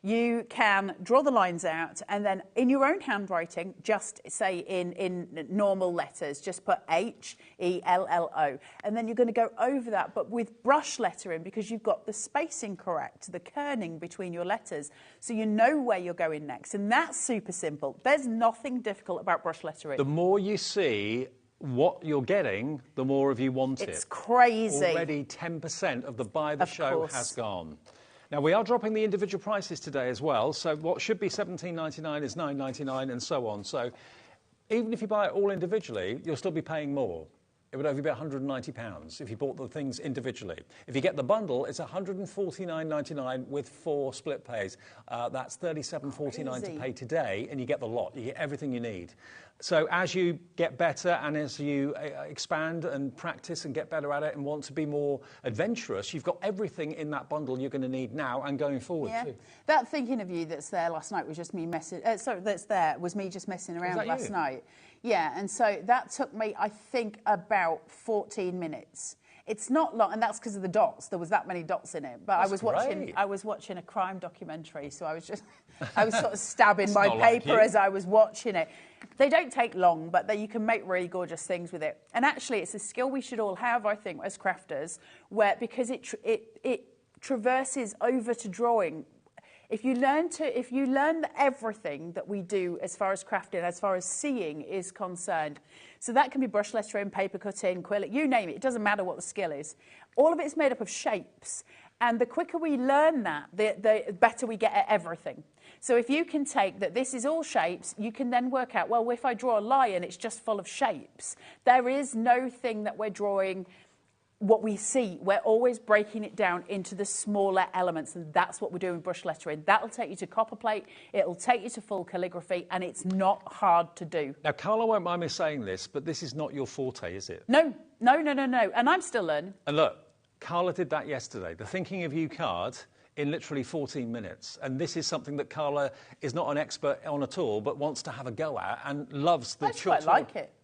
I: you can draw the lines out and then in your own handwriting, just say in normal letters, just put H-E-L-L-O. And then you're going to go over that, but with brush lettering, because you've got the spacing correct, the kerning between your letters, so you know where you're going next. And that's super simple. There's nothing difficult about brush lettering.
D: The more you see what you're getting, the more of you want it.
I: It's crazy.
D: Already 10% of the buy the show has gone. Now, we are dropping the individual prices today as well, so what should be $17.99 is $9.99 and so on. So even if you buy it all individually, you'll still be paying more. It would only be £190 if you bought the things individually. If you get the bundle, it's $149.99 with 4 split pays. That's $37.49 to pay today, and you get the lot. You get everything you need. So as you get better and as you expand and practice and get better at it and want to be more adventurous, you've got everything in that bundle you're going to need now and going forward too.
I: That thinking of you that's there last night was just me messing. Was me just messing around last night. Yeah, and so that took me, I think, about 14 minutes. It's not long, and that's because of the dots. There was that many dots in it. But
A: That's
I: I was watching a crime documentary, so I was sort of stabbing my
A: not like
I: paper
A: you.
I: as I was watching it. They don't take long, but you can make really gorgeous things with it. And actually, it's a skill we should all have, I think, as crafters, because it traverses over to drawing. If you learn everything that we do as far as crafting, as far as seeing is concerned, so that can be brush lettering, paper cutting, quill, you name it. It doesn't matter what the skill is. All of it's made up of shapes, and the quicker we learn that, the better we get at everything. So if you can take that this is all shapes, you can then work out, well, if I draw a lion, it's just full of shapes. There is no thing that we're drawing what we see. We're always breaking it down into the smaller elements, and that's what we're doing with brush lettering. That'll take you to copperplate, it'll take you to full calligraphy, and it's not hard to do.
D: Now, Carla won't mind me saying this, but this is not your forte, is it?
I: No, and I'm still learning.
D: And look, Carla did that yesterday, the Thinking of You card, in literally 14 minutes. And this is something that Carla is not an expert on at all, but wants to have a go at and loves the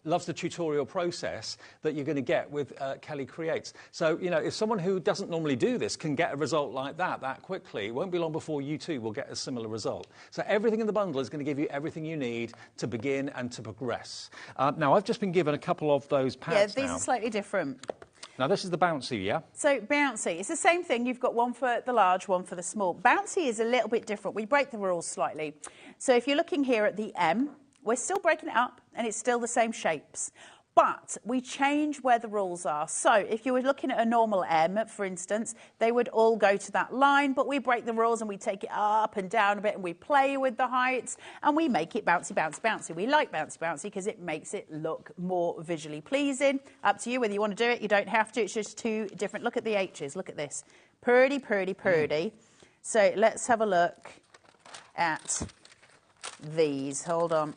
D: loves the tutorial process that you're going to get with Kelly Creates. So, you know, if someone who doesn't normally do this can get a result like that quickly, it won't be long before you too will get a similar result. So everything in the bundle is going to give you everything you need to begin and to progress. Now, I've just been given a couple of those pads.
I: Yeah, these are slightly different.
D: Now, this is the bouncy, yeah?
I: So, bouncy. It's the same thing. You've got one for the large, one for the small. Bouncy is a little bit different. We break the rules slightly. So, if you're looking here at the M, we're still breaking it up, and it's still the same shapes. But we change where the rules are. So if you were looking at a normal M, for instance, they would all go to that line, but we break the rules and we take it up and down a bit and we play with the heights and we make it bouncy, bouncy, bouncy. We like bouncy, bouncy because it makes it look more visually pleasing. Up to you whether you want to do it. You don't have to. It's just two different. Look at the H's. Look at this. Purdy, purdy, purdy. So let's have a look at these. Hold on.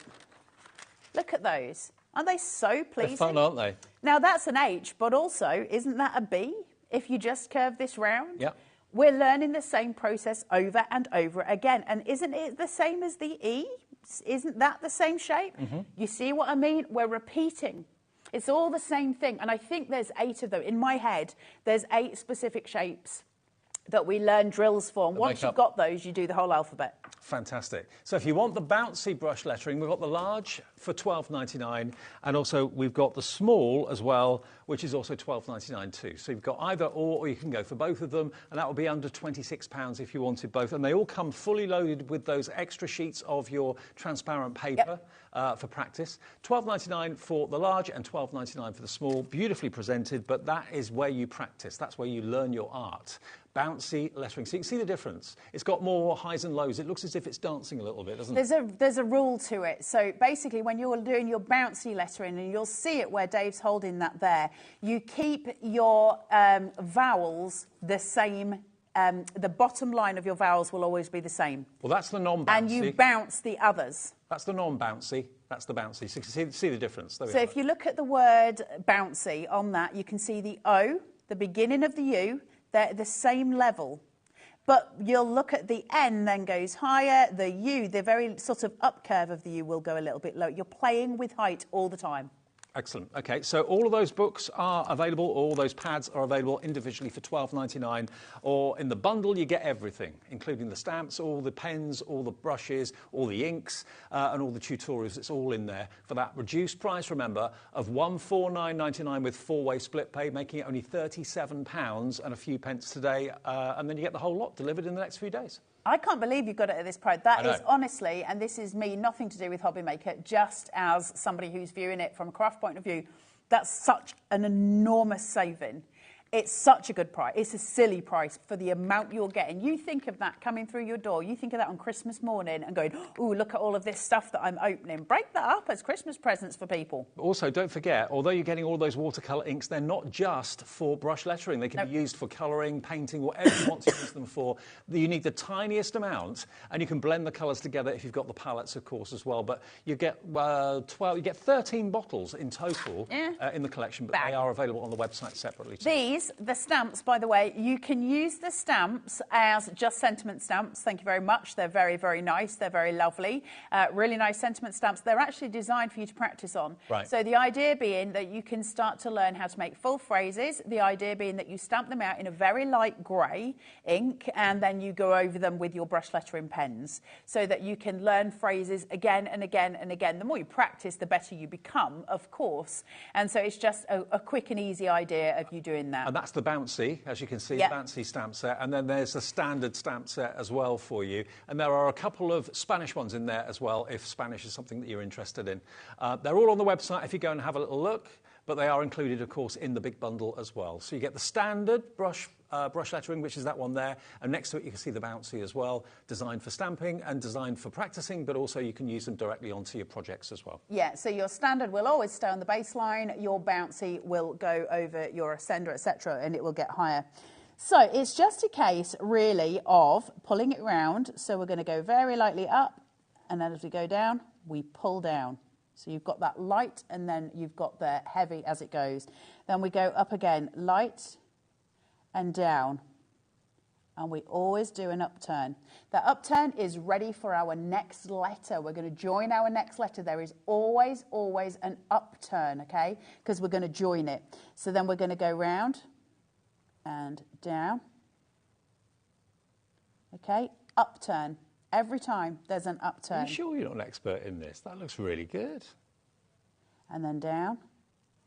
I: Look at those. Aren't they so pleasing?
D: They're fun, aren't they?
I: Now, that's an H, but also, isn't that a B if you just curve this round?
D: Yeah.
I: We're learning the same process over and over again. And isn't it the same as the E? Isn't that the same shape? Mm-hmm. You see what I mean? We're repeating. It's all the same thing. And I think there's 8 of them. In my head, there's 8 specific shapes that we learn drills for. And once you've got those, you do the whole alphabet.
D: Fantastic. So if you want the bouncy brush lettering, we've got the large for £12.99, and also we've got the small as well, which is also £12.99 too. So you've got either or you can go for both of them, and that will be under £26 if you wanted both. And they all come fully loaded with those extra sheets of your transparent paper for practice. £12.99 for the large and £12.99 for the small. Beautifully presented, but that is where you practice. That's where you learn your art. Bouncy lettering. So you can see the difference. It's got more highs and lows. It looks as if it's dancing a little bit, doesn't it?
I: There's a rule to it. So basically, when you're doing your bouncy lettering, and you'll see it where Dave's holding that there, you keep your vowels the same. The bottom line of your vowels will always be the same.
D: Well, that's the non-bouncy.
I: And you bounce the others.
D: That's the non-bouncy. That's the bouncy. So you can see the difference. There we
I: so
D: are.
I: If you look at the word bouncy on that, you can see the O, the beginning of the U. They're at the same level. But you'll look at the N then goes higher, the U, the very sort of up curve of the U will go a little bit low. You're playing with height all the time.
D: Excellent. OK, so all of those books are available, all those pads are available individually for £12.99, or in the bundle you get everything, including the stamps, all the pens, all the brushes, all the inks, and all the tutorials. It's all in there for that reduced price, remember, of £149.99 with 4-way split pay, making it only £37 and a few pence today, and then you get the whole lot delivered in the next few days.
I: I can't believe you've got it at this price. That is honestly, and this is me, nothing to do with HobbyMaker, just as somebody who's viewing it from a craft point of view, that's such an enormous saving. It's such a good price. It's a silly price for the amount you're getting. You think of that coming through your door. You think of that on Christmas morning and going, ooh, look at all of this stuff that I'm opening. Break that up as Christmas presents for people.
D: Also, don't forget, although you're getting all those watercolour inks, they're not just for brush lettering. They can be used for colouring, painting, whatever you want to use them for. You need the tiniest amount, and you can blend the colours together if you've got the palettes, of course, as well. But you get 13 bottles in total in the collection, but they are available on the website separately too.
I: these, the stamps, by the way, you can use the stamps as just sentiment stamps. Thank you very much. They're very, very nice. They're very lovely. Really nice sentiment stamps. They're actually designed for you to practice on.
D: Right.
I: So the idea being that you can start to learn how to make full phrases. The idea being that you stamp them out in a very light grey ink, and then you go over them with your brush lettering pens so that you can learn phrases again and again and again. The more you practice, the better you become, of course. And so it's just a quick and easy idea of you doing that.
D: And that's the bouncy, as you can see,
I: Yep.
D: the bouncy stamp set. And then there's the standard stamp set as well for you. And there are a couple of Spanish ones in there as well, if Spanish is something that you're interested in. They're all on the website if you go and have a little look, but they are included, of course, in the big bundle as well. So you get the standard brush lettering, which is that one there, and next to it you can see the bouncy as well, designed for stamping and designed for practicing, but also you can use them directly onto your projects as well.
I: Yeah, so your standard will always stay on the baseline, your bouncy will go over your ascender, etc., and it will get higher. So it's just a case, really, of pulling it round. So we're going to go very lightly up, and then as we go down, we pull down. So you've got that light, and then you've got the heavy as it goes. Then we go up again, light and down. And we always do an upturn. The upturn is ready for our next letter. We're going to join our next letter. There is always, always an upturn, okay? Because we're going to join it. So then we're going to go round and down. Okay, upturn. Every time there's an upturn.
D: Are you sure you're not an expert in this? That looks really good.
I: And then down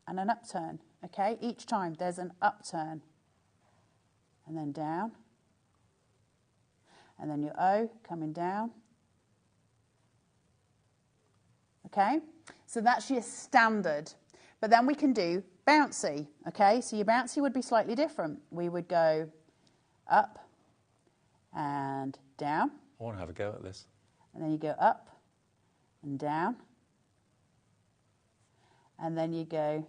I: and an upturn. Okay, each time there's an upturn. And then down. And then your O coming down. Okay, so that's your standard. But then we can do bouncy. Okay, so your bouncy would be slightly different. We would go up and down.
D: I want to have a go at this.
I: And then you go up and down. And then you go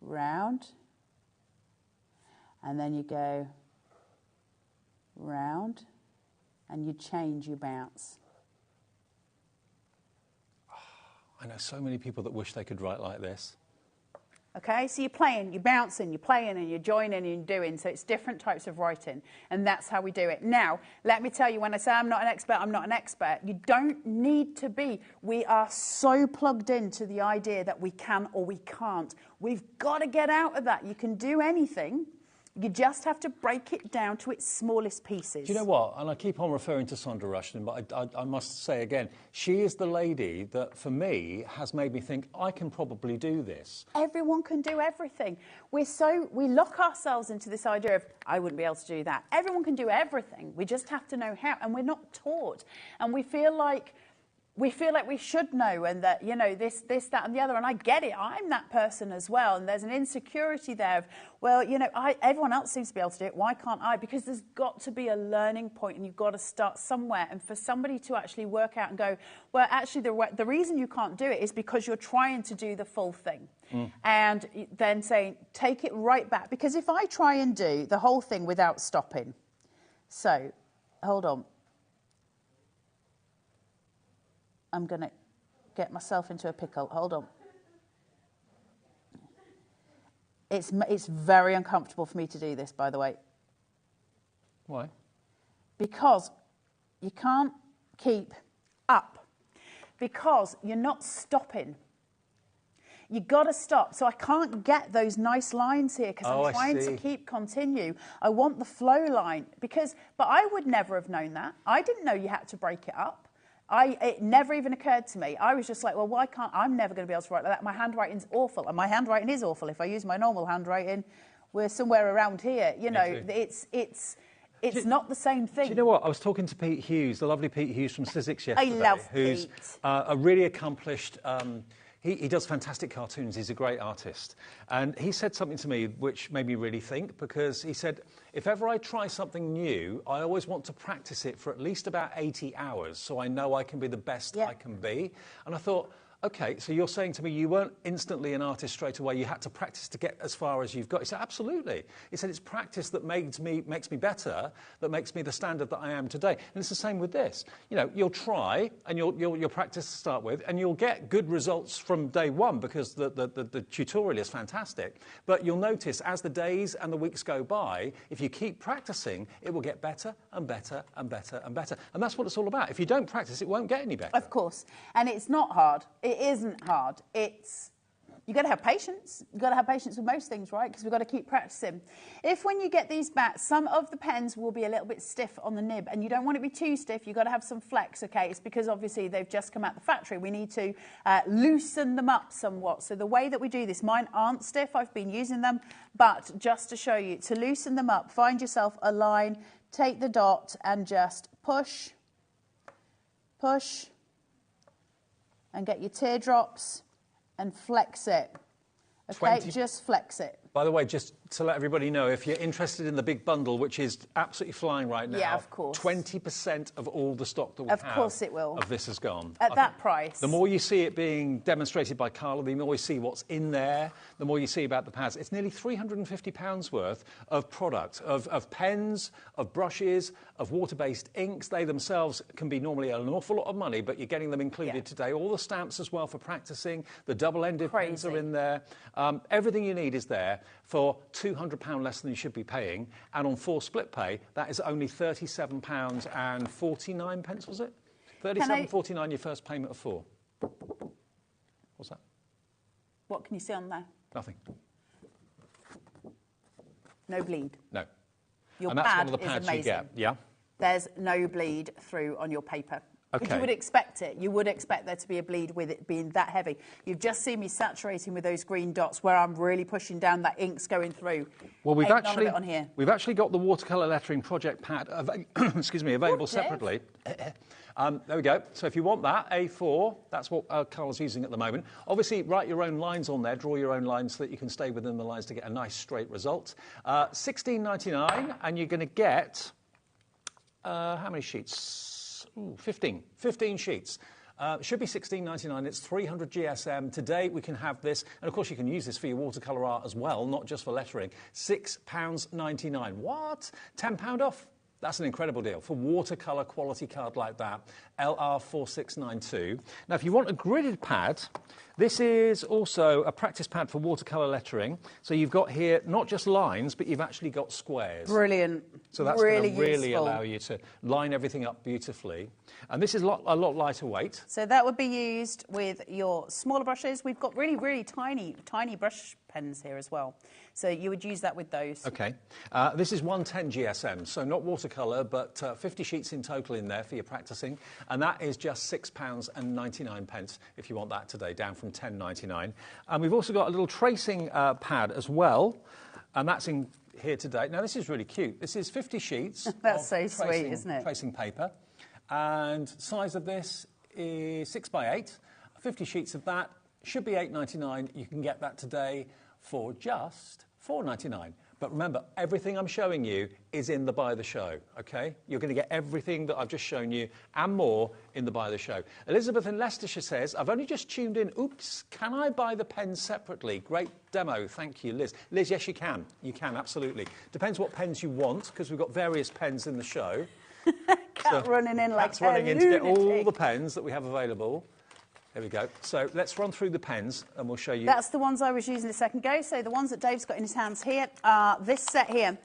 I: round. And then you go round. And you change your bounce.
D: I know so many people that wish they could write like this.
I: Okay, so you're playing, you're bouncing, you're playing and you're joining and you're doing. So it's different types of writing. And that's how we do it. Now, let me tell you, when I say I'm not an expert, I'm not an expert. You don't need to be. We are so plugged into the idea that we can or we can't. We've got to get out of that. You can do anything. You just have to break it down to its smallest pieces.
D: Do you know what? And I keep on referring to Sandra Rushton, but I must say again, she is the lady that, for me, has made me think, I can probably do this.
I: Everyone can do everything. We lock ourselves into this idea of, I wouldn't be able to do that. Everyone can do everything. We just have to know how, and we're not taught. And we feel like we should know, and that, you know, this, that, and the other. And I get it. I'm that person as well. And there's an insecurity there of, well, you know, everyone else seems to be able to do it. Why can't I? Because there's got to be a learning point, and you've got to start somewhere. And for somebody to actually work out and go, well, actually, the reason you can't do it is because you're trying to do the full thing. And then saying, take it right back. Because if I try and do the whole thing without stopping, so hold on. I'm going to get myself into a pickle. Hold on. It's very uncomfortable for me to do this, by the way.
D: Why?
I: Because you can't keep up. Because you're not stopping. You've got to stop. So I can't get those nice lines here because I'm trying to continue. I want the flow line. But I would never have known that. I didn't know you had to break it up. It never even occurred to me. I was just like, well, why can't I'm never going to be able to write like that. My handwriting's awful, and my handwriting is awful. If I use my normal handwriting, we're somewhere around here. You know, it's not the same thing.
D: Do you know what? I was talking to Pete Hughes, the lovely Pete Hughes from Sizzix yesterday.
I: I love
D: who's
I: Pete.
D: A really accomplished. He does fantastic cartoons. He's a great artist. And he said something to me which made me really think, because he said, if ever I try something new, I always want to practice it for at least about 80 hours so I know I can be the best I can be. And I thought, OK, so you're saying to me you weren't instantly an artist straight away. You had to practice to get as far as you've got. He said, absolutely. He said, it's practice that makes me better, that makes me the standard that I am today. And it's the same with this. You know, you'll try and you'll practice to start with, and you'll get good results from day one because the tutorial is fantastic. But you'll notice as the days and the weeks go by, if you keep practicing, it will get better and better and better and better. And that's what it's all about. If you don't practice, it won't get any better.
I: Of course. And it's not hard. It isn't hard. You've got to have patience. You've got to have patience with most things, right? Because we've got to keep practicing. If when you get these bats, some of the pens will be a little bit stiff on the nib, and you don't want it to be too stiff, you've got to have some flex, okay? It's because obviously they've just come out the factory. We need to loosen them up somewhat. So the way that we do this, mine aren't stiff. I've been using them, but just to show you, to loosen them up, find yourself a line, take the dot and just push, push, and get your teardrops and flex it. Okay, just flex it.
D: By the way, just to let everybody know, if you're interested in the big bundle, which is absolutely flying right now,
I: yeah, of course.
D: 20% of all the stock that we have
I: of course it will.
D: of this has gone.
I: At that price.
D: The more you see it being demonstrated by Carla, the more you see what's in there, the more you see about the pads. It's nearly £350 worth of product, of pens, of brushes, of water-based inks. They themselves can be normally an awful lot of money, but you're getting them included today. All the stamps as well for practicing. The double-ended pens are in there. Everything you need is there for £200 less than you should be paying, and on 4 split pay, that is only £37.49, was it? £37.49 your first payment of 4. What's that?
I: What can you see on there?
D: Nothing.
I: No bleed.
D: No.
I: Your
D: and that's
I: pad
D: one of the pads
I: is amazing.
D: you get. Yeah.
I: There's no bleed through on your paper.
D: Okay.
I: But you would expect it. You would expect there to be a bleed with it being that heavy. You've just seen me saturating with those green dots where I'm really pushing down, that ink's going through.
D: Well, we've
I: none of it on here.
D: actually got the watercolour lettering project pad available separately. There we go. So if you want that, A4, that's what Carla's using at the moment. Obviously, write your own lines on there, draw your own lines so that you can stay within the lines to get a nice straight result. $16.99, and you're going to get, how many sheets? Ooh, 15 sheets. Should be $16.99. It's 300 GSM. Today we can have this, and of course you can use this for your watercolour art as well, not just for lettering. £6.99. What? £10 off? That's an incredible deal for watercolour quality card like that. LR4692. Now, if you want a gridded pad, this is also a practice pad for watercolour lettering. So you've got here not just lines, but you've actually got squares.
I: Brilliant.
D: So that's
I: really
D: going to really
I: useful.
D: allow you to line everything up beautifully. And this is a lot lighter weight.
I: So that would be used with your smaller brushes. We've got really, really tiny brush pens here as well. So you would use that with those.
D: OK. This is 110 GSM, so not watercolour, but 50 sheets in total in there for your practising. And that is just £6.99 if you want that today, down from £10.99. And we've also got a little tracing pad as well, and that's in here today. Now, this is really cute. This is 50 sheets
I: That's so sweet, isn't it?
D: Tracing paper. And size of this is 6x8. 50 sheets of that should be £8.99. You can get that today for just £4.99. But remember, everything I'm showing you is in the Buy the Show, OK? You're going to get everything that I've just shown you and more in the Buy the Show. Elizabeth in Leicestershire says, I've only just tuned in. Oops, can I buy the pens separately? Great demo. Thank you, Liz. Liz, yes, you can. You can, absolutely. Depends what pens you want, because we've got various pens in the show.
I: Cat running in like
D: Cat's running in to get all
I: lunatic.
D: the pens that we have available. There we go. So let's run through the pens and we'll show you.
I: That's the ones I was using a second ago. So the ones that Dave's got in his hands here are this set here.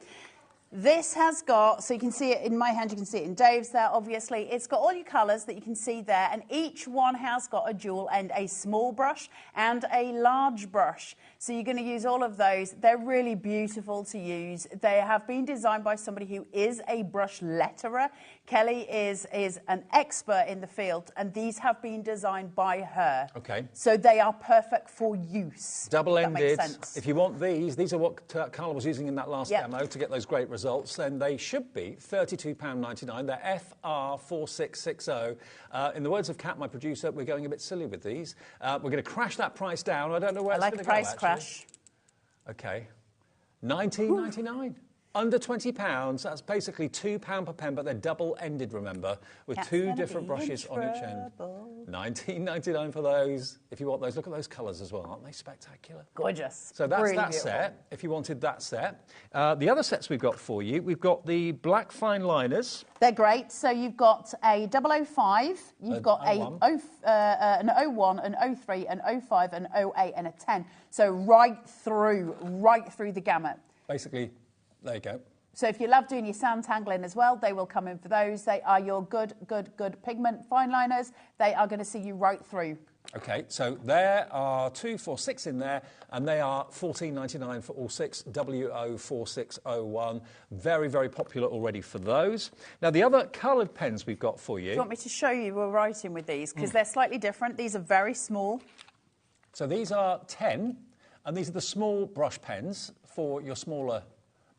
I: This has got, so you can see it in my hand, you can see it in Dave's there, obviously. It's got all your colours that you can see there, and each one has got a jewel and a small brush and a large brush. So you're going to use all of those. They're really beautiful to use. They have been designed by somebody who is a brush letterer. Kelly is an expert in the field, and these have been designed by her.
D: OK.
I: So they are perfect for use.
D: Double-ended.
I: That makes sense.
D: If you want these are what Carla was using in that last
I: Yep.
D: demo to get those great results, then they should be £32.99. They're FR4660. In the words of Kat, my producer, we're going a bit silly with these. We're going to crash that price down. I don't know where
I: I
D: it's
I: like
D: going
I: a
D: to go,
I: price
D: actually.
I: crash.
D: OK. £19.99. Under £20, that's basically £2 per pen, but they're double-ended, remember, with two different brushes on each end. $19.99 for those. If you want those, look at those colours as well. Aren't they spectacular?
I: Gorgeous.
D: So that's
I: really
D: that
I: beautiful.
D: set, if you wanted that set. The other sets we've got for you, we've got the black fine liners.
I: They're great. So you've got a 005, you've got an 01, an 03, an 05, an 08 and a 10. So right through the gamut.
D: Basically, there you go.
I: So if you love doing your sand tangling as well, they will come in for those. They are your good pigment fine liners. They are going to see you right through.
D: Okay, so there are 2, 4, 6 in there, and they are $14.99 for all 6, WO4601. Very, very popular already for those. Now, the other coloured pens we've got for you...
I: Do you want me to show you we're writing with these? Because they're slightly different. These are very small.
D: So these are 10, and these are the small brush pens for your smaller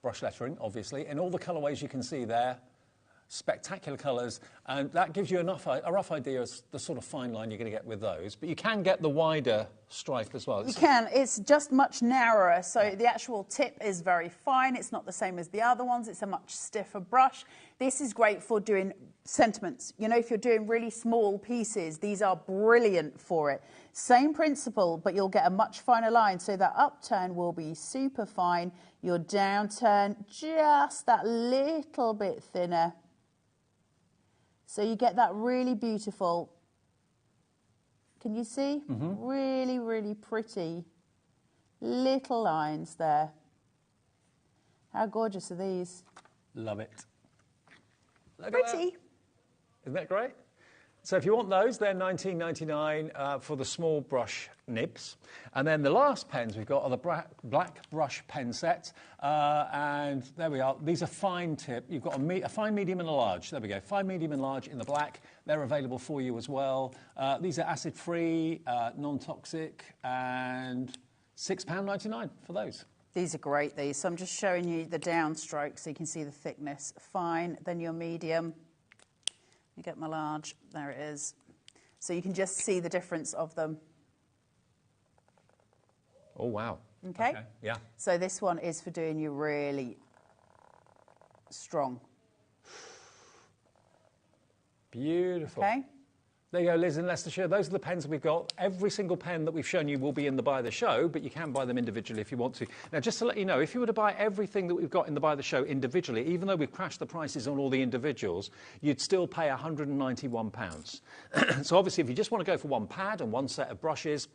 D: brush lettering, obviously, in all the colourways you can see there. Spectacular colours, and that gives you a rough idea of the sort of fine line you're going to get with those. But you can get the wider stripe as well.
I: You can. It's just much narrower, so the actual tip is very fine. It's not the same as the other ones. It's a much stiffer brush. This is great for doing sentiments. You know, if you're doing really small pieces, these are brilliant for it. Same principle, but you'll get a much finer line. So that upturn will be super fine. Your downturn, just that little bit thinner. So you get that really beautiful, can you see? Really, really pretty little lines there. How gorgeous are these?
D: Love it.
I: Pretty.
D: Isn't that great? So if you want those, they're $19.99 for the small brush nibs. And then the last pens we've got are the black brush pen set. And there we are. These are fine tip. You've got a fine, medium and a large. There we go. Fine, medium and large in the black. They're available for you as well. These are acid-free, non-toxic, and £6.99 for those.
I: These are great, these. So I'm just showing you the downstroke so you can see the thickness. Fine, then your medium. You get my large, there it is. So you can just see the difference of them.
D: Oh, wow.
I: Okay?
D: Yeah.
I: So this one is for doing you really strong.
D: Beautiful.
I: Okay?
D: There you go, Liz in Leicestershire. Those are the pens we've got. Every single pen that we've shown you will be in the Buy the Show, but you can buy them individually if you want to. Now, just to let you know, if you were to buy everything that we've got in the Buy the Show individually, even though we've crashed the prices on all the individuals, you'd still pay £191. So obviously, if you just want to go for one pad and one set of brushes,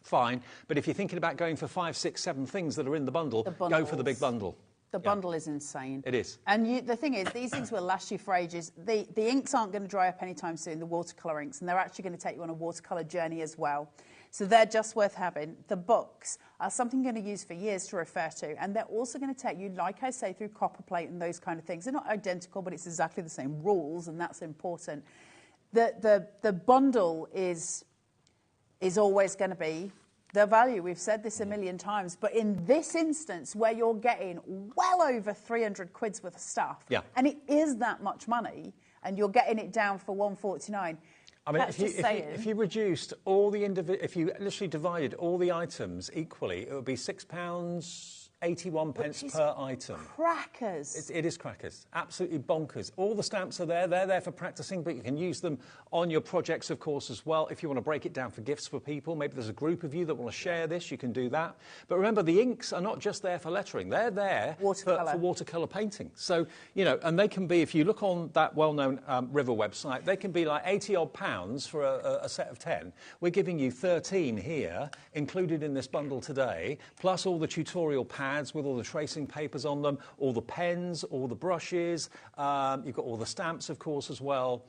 D: fine. But if you're thinking about going for 5, 6, 7 things that are in the bundle, go for the big bundle.
I: The bundle is insane.
D: It is.
I: And the thing is, these things will last you for ages. The inks aren't going to dry up anytime soon, the watercolour inks, and they're actually going to take you on a watercolour journey as well. So they're just worth having. The books are something you're going to use for years to refer to, and they're also going to take you, like I say, through copper plate and those kind of things. They're not identical, but it's exactly the same rules, and that's important. The bundle is always going to be the value. We've said this a million times, but in this instance where you're getting well over 300 quid's worth of stuff, and it is that much money, and you're getting it down for $149.
D: I mean, if you reduced all the if you literally divided all the items equally, it would be £6.81 per item.
I: Crackers.
D: It is crackers. Absolutely bonkers. All the stamps are there. They're there for practicing, but you can use them on your projects, of course, as well. If you want to break it down for gifts for people, maybe there's a group of you that want to share this, you can do that. But remember, the inks are not just there for lettering. They're there for watercolour painting. So, you know, and they can be, if you look on that well-known River website, they can be like 80-odd pounds for a set of 10. We're giving you 13 here, included in this bundle today, plus all the tutorial pads with all the tracing papers on them, all the pens, all the brushes, you've got all the stamps, of course, as well.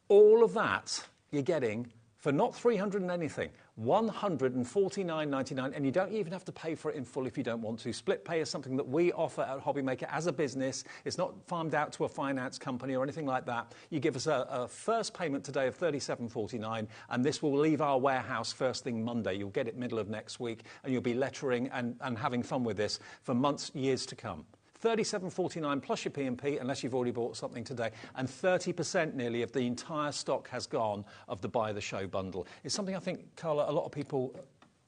D: All of that you're getting for not 300 and anything, $149.99, and you don't even have to pay for it in full if you don't want to. Split pay is something that we offer at HobbyMaker as a business. It's not farmed out to a finance company or anything like that. You give us a first payment today of $37.49, and this will leave our warehouse first thing Monday. You'll get it middle of next week, and you'll be lettering and having fun with this for months, years to come. $37.49 plus your P&P, unless you've already bought something today, and 30% nearly of the entire stock has gone of the Buy the Show bundle. It's something I think, Carla, a lot of people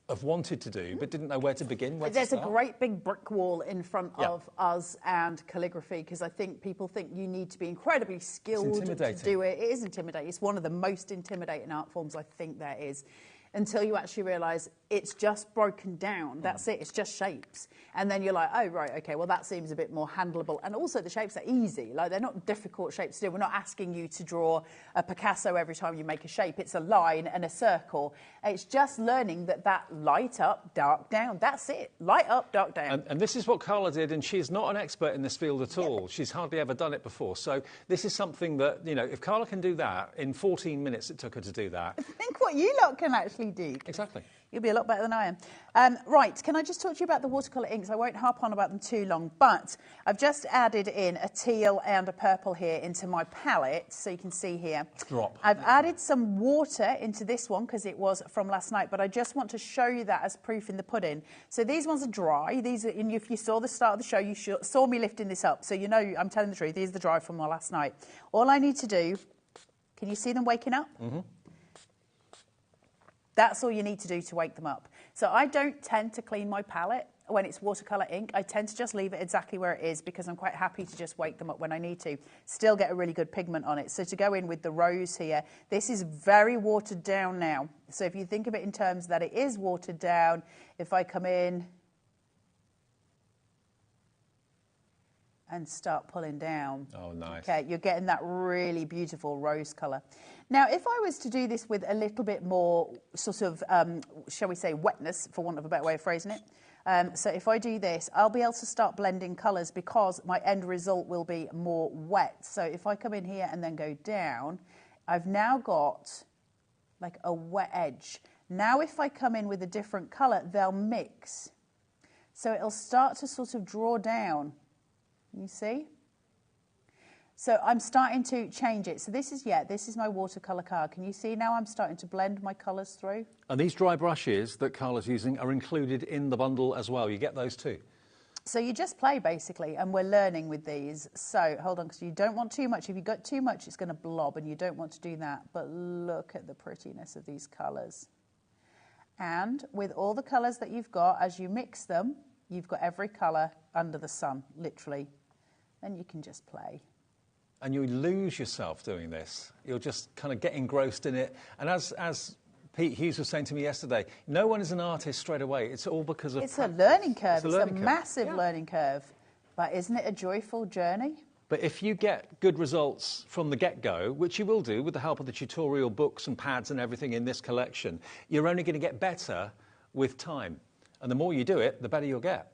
D: have wanted to do, but didn't know where to begin.
I: There's a great big brick wall in front of us and calligraphy, because I think people think you need to be incredibly skilled to do it. It is intimidating. It's one of the most intimidating art forms I think there is, until you actually realise it's just broken down. That's it. It's just shapes. And then you're like, oh, right, OK, well, that seems a bit more handleable. And also the shapes are easy. Like, they're not difficult shapes to do. We're not asking you to draw a Picasso every time you make a shape. It's a line and a circle. It's just learning that light up, dark down. That's it. Light up, dark down.
D: And this is what Carla did, and she's not an expert in this field at all. She's hardly ever done it before. So this is something that, you know, if Carla can do that, in 14 minutes it took her to do that.
I: Think what you lot can actually do.
D: Exactly.
I: You'll be a lot better than I am. Right, can I just talk to you about the watercolour inks? I won't harp on about them too long, but I've just added in a teal and a purple here into my palette, so you can see here.
D: Drop.
I: I've added some water into this one because it was from last night, but I just want to show you that as proof in the pudding. So these ones are dry. These are, and if you saw the start of the show, you saw me lifting this up, so you know I'm telling the truth. These are the dry from last night. All I need to do, can you see them waking up? Mm-hmm. That's all you need to do to wake them up. So I don't tend to clean my palette when it's watercolour ink. I tend to just leave it exactly where it is because I'm quite happy to just wake them up when I need to. Still get a really good pigment on it. So to go in with the rose here, this is very watered down now. So if you think of it in terms that it is watered down, if I come in and start pulling down.
D: Oh, nice.
I: Okay, you're getting that really beautiful rose colour. Now, if I was to do this with a little bit more sort of, shall we say, wetness, for want of a better way of phrasing it. So if I do this, I'll be able to start blending colours because my end result will be more wet. So if I come in here and then go down, I've now got like a wet edge. Now if I come in with a different colour, they'll mix. So it'll start to sort of draw down. You see? So I'm starting to change it. So this is my watercolour card. Can you see now I'm starting to blend my colours through?
D: And these dry brushes that Carla's using are included in the bundle as well. You get those too.
I: So you just play basically, and we're learning with these. So hold on, because you don't want too much. If you've got too much, it's going to blob, and you don't want to do that. But look at the prettiness of these colours. And with all the colours that you've got, as you mix them, you've got every colour under the sun, literally. Then you can just play.
D: And you lose yourself doing this. You'll just kind of get engrossed in it. And as Pete Hughes was saying to me yesterday, no one is an artist straight away. It's all because of
I: practice. A learning curve.
D: It's a
I: massive learning curve. But isn't it a joyful journey?
D: But if you get good results from the get-go, which you will do with the help of the tutorial books and pads and everything in this collection, you're only going to get better with time. And the more you do it, the better you'll get.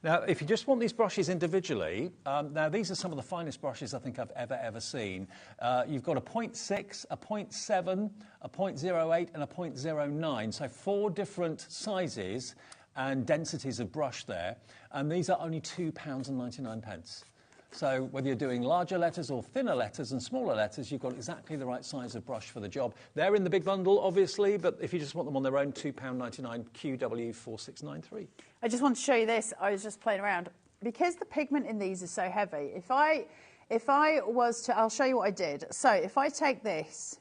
D: Now, if you just want these brushes individually, now these are some of the finest brushes I think I've ever seen. You've got a 0.6, a 0.7, a 0.08 and a 0.09, so 4 different sizes and densities of brush there, and these are only £2.99. So whether you're doing larger letters or thinner letters and smaller letters, you've got exactly the right size of brush for the job. They're in the big bundle, obviously, but if you just want them on their own, £2.99, QW4693.
I: I just want to show you this. I was just playing around. Because the pigment in these is so heavy, if I was to, I'll show you what I did. So if I take this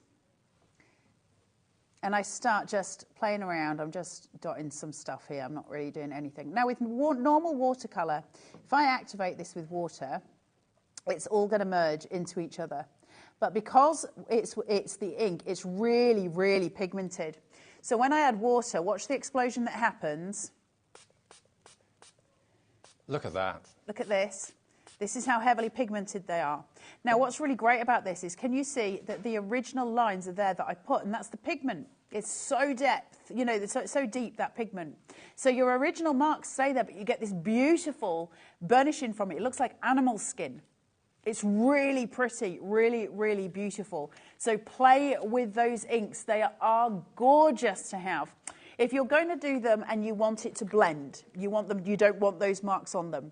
I: and I start just playing around, I'm just dotting some stuff here. I'm not really doing anything. Now with normal watercolour, if I activate this with water, it's all going to merge into each other. But because it's the ink, it's really, really pigmented. So when I add water, watch the explosion that happens.
D: Look at that.
I: Look at this. This is how heavily pigmented they are. Now, what's really great about this is, can you see that the original lines are there that I put, and that's the pigment. It's so depth, you know, it's so deep, that pigment. So your original marks stay there, but you get this beautiful burnishing from it. It looks like animal skin. It's really pretty, really, really beautiful. So play with those inks. They are gorgeous to have. If you're going to do them and you want it to blend, you don't want those marks on them,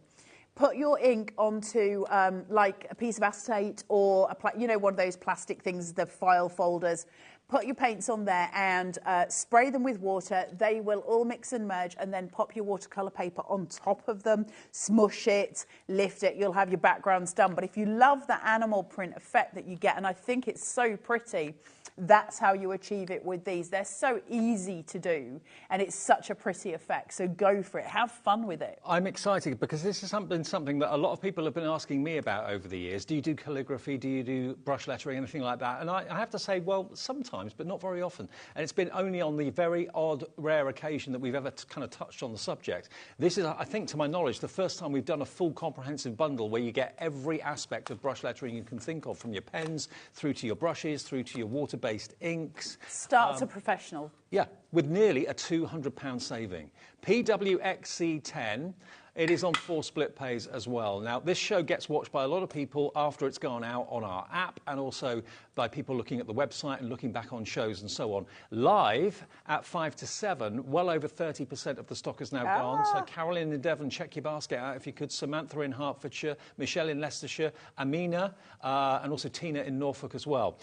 I: put your ink onto like a piece of acetate or one of those plastic things, the file folders. put your paints on there and spray them with water. They will all mix and merge, and then pop your watercolour paper on top of them, smush it, lift it, you'll have your backgrounds done. But if you love the animal print effect that you get, and I think it's so pretty, that's how you achieve it with these. They're so easy to do, and it's such a pretty effect. So go for it. Have fun with it.
D: I'm excited because this is something that a lot of people have been asking me about over the years. Do you do calligraphy? Do you do brush lettering, anything like that? And I have to say, well, sometimes, but not very often. And it's been only on the very odd, rare occasion that we've ever kind of touched on the subject. This is, I think, to my knowledge, the first time we've done a full comprehensive bundle where you get every aspect of brush lettering you can think of, from your pens through to your brushes, through to your water-based inks.
I: Start to professional.
D: Yeah, with nearly a £200 saving. PWXC10. It is on 4 split pays as well. Now, this show gets watched by a lot of people after it's gone out on our app, and also by people looking at the website and looking back on shows and so on. Live at 5 to 7, well over 30% of the stock is now gone. So Carolyn in Devon, check your basket out if you could. Samantha in Hertfordshire, Michelle in Leicestershire, Amina, and also Tina in Norfolk as well.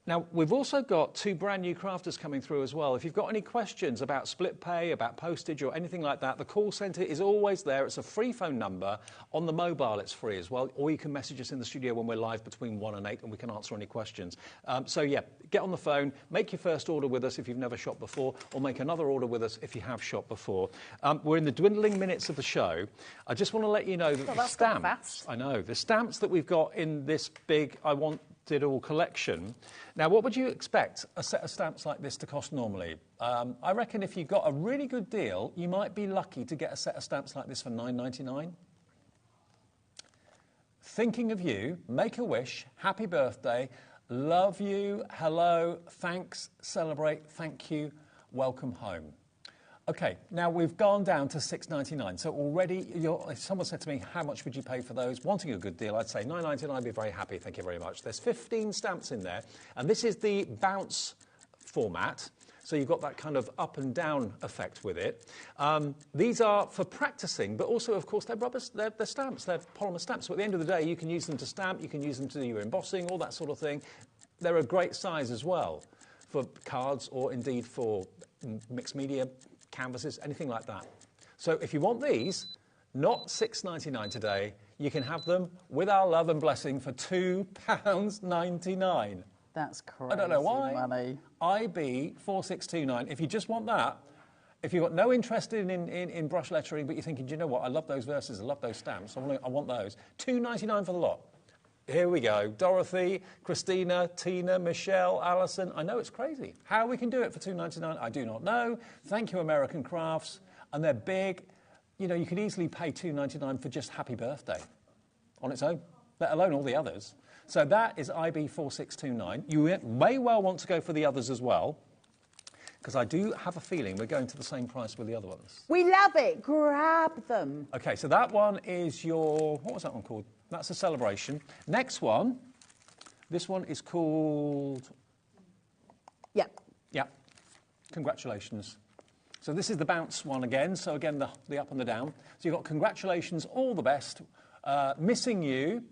D: Now, we've also got 2 brand new crafters coming through as well. If you've got any questions about split pay, about postage or anything like that, the call centre is always there. It's a free phone number. On the mobile, it's free as well. Or you can message us in the studio when we're live between 1 and 8 and we can answer any questions. So, yeah, get on the phone, make your first order with us if you've never shopped before, or make another order with us if you have shopped before. We're in the dwindling minutes of the show. I just want to let you know that the stamps... I know. The stamps that we've got in this big I Want It All collection. Now, what would you expect a set of stamps like this to cost normally? I reckon if you got a really good deal, you might be lucky to get a set of stamps like this for $9.99. Thinking of you, make a wish, happy birthday, love you, hello, thanks, celebrate, thank you, welcome home. OK, now we've gone down to $6.99. So already, if someone said to me, how much would you pay for those? Wanting a good deal, I'd say $9.99, I'd be very happy, thank you very much. There's 15 stamps in there, and this is the bounce format. So you've got that kind of up and down effect with it. These are for practicing, but also, of course, they're stamps. They're polymer stamps. So at the end of the day, you can use them to stamp, you can use them to do your embossing, all that sort of thing. They're a great size as well for cards or indeed for mixed media, canvases, anything like that. So if you want these, not $6.99 today, you can have them with our love and blessing for £2.99.
I: That's crazy.
E: I don't know why.
I: Money.
E: IB 4629. If you just want that, if you've got no interest in brush lettering, but you're thinking, do you know what? I love those verses. I love those stamps. I want those. $2.99 for the lot. Here we go. Dorothy, Christina, Tina, Michelle, Alison. I know it's crazy. How we can do it for $2.99, I do not know. Thank you, American Crafts. And they're big. You know, you could easily pay $2.99 for just Happy Birthday on its own, let alone all the others. So that is IB 4629. You may well want to go for the others as well, because I do have a feeling we're going to the same price with the other ones.
I: We love it. Grab them.
E: OK, so that one is your... What was that one called? That's a celebration. Next one, this one is called...
I: Yep.
E: Yep. Congratulations. So this is the bounce one again. So again, the up and the down. So you've got congratulations, all the best, missing you,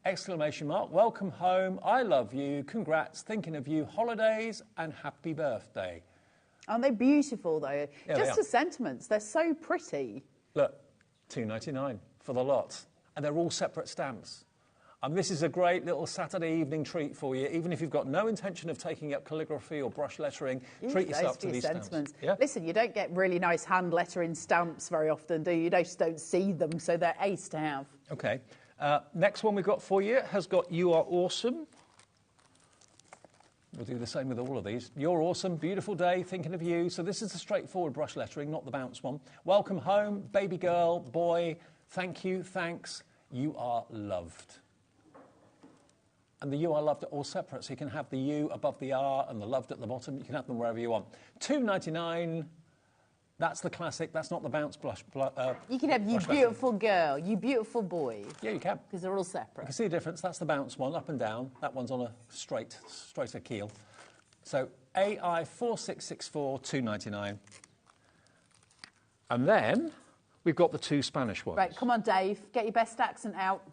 E: exclamation mark, welcome home, I love you, congrats, thinking of you, holidays, and happy birthday.
I: Aren't they beautiful, though?
E: Yeah,
I: just the sentiments. They're so pretty.
E: Look, $2.99 for the lot. And they're all separate stamps. And this is a great little Saturday evening treat for you. Even if you've got no intention of taking up calligraphy or brush lettering, treat yourself to these stamps. Yeah?
I: Listen, you don't get really nice hand lettering stamps very often, do you? You just don't see them, so they're ace to have.
E: OK. Next one we've got for you has got You Are Awesome. We'll do the same with all of these. You're awesome, beautiful day, thinking of you. So this is the straightforward brush lettering, not the bounce one. Welcome home, baby girl, boy, thank you, thanks, you are loved. And the you are loved are all separate, so you can have the you above the R and the loved at the bottom. You can have them wherever you want. $2.99. That's the classic. That's not the bounce blush.
I: You can have you beautiful girl, you beautiful boy.
E: Yeah, you can.
I: Because they're all separate.
E: You can see the difference. That's the bounce one, up and down. That one's on a straighter keel. So AI 4664, $2.99. And then we've got the 2 Spanish ones.
I: Right, come on, Dave. Get your best accent out.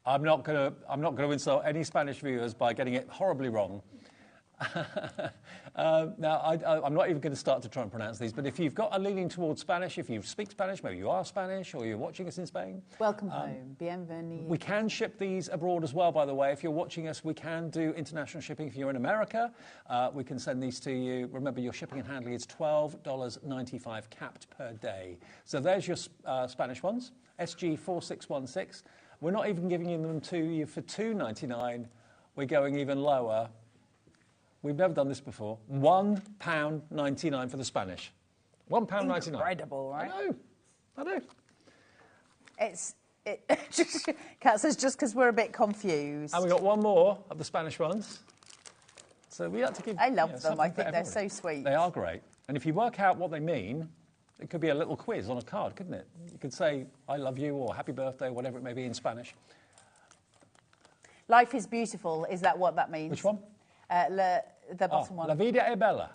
E: I'm not going to insult any Spanish viewers by getting it horribly wrong.
D: Now, I'm not even going to start to try and pronounce these, but if you've got a leaning towards Spanish, if you speak Spanish, maybe you are Spanish or you're watching us in Spain.
I: Welcome home. Bienvenido.
D: We can ship these abroad as well, by the way. If you're watching us, we can do international shipping. If you're in America, we can send these to you. Remember, your shipping and handling is $12.95 capped per day. So there's your Spanish ones, SG4616. We're not even giving them to you for $2.99. We're going even lower. We've never done this before. £1.99 for the Spanish. £1.99.
I: Incredible, right?
D: I know.
I: Kat says just because we're a bit confused.
D: And we got one more of the Spanish ones. So we had to give.
I: I love them. I think they're so sweet.
D: They are great. And if you work out what they mean, it could be a little quiz on a card, couldn't it? You could say, I love you, or happy birthday, whatever it may be in Spanish.
I: Life is beautiful. Is that what that means?
D: Which one?
I: The bottom one.
D: La vida es bella.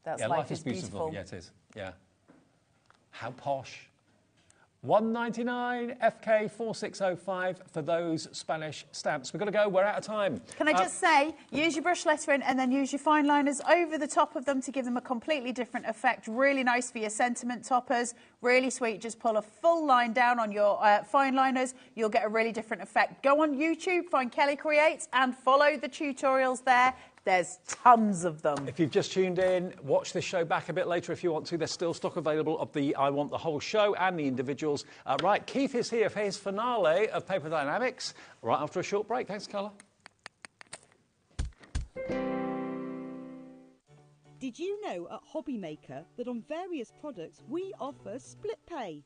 I: That's
D: yeah,
I: life is beautiful.
D: Yeah, it is. Yeah. How posh. $1.99 FK4605 for those Spanish stamps. We've got to go. We're out of time.
I: Can I just say, use your brush lettering and then use your fine liners over the top of them to give them a completely different effect. Really nice for your sentiment toppers. Really sweet. Just pull a full line down on your fine liners. You'll get a really different effect. Go on YouTube, find Kelly Creates and follow the tutorials there. There's tons of them.
D: If you've just tuned in, watch this show back a bit later if you want to. There's still stock available of the I Want the Whole Show and the individuals. Right, Keith is here for his finale of Paper Dynamics right after a short break. Thanks, Carla.
H: Did you know at HobbyMaker that on various products we offer split pay?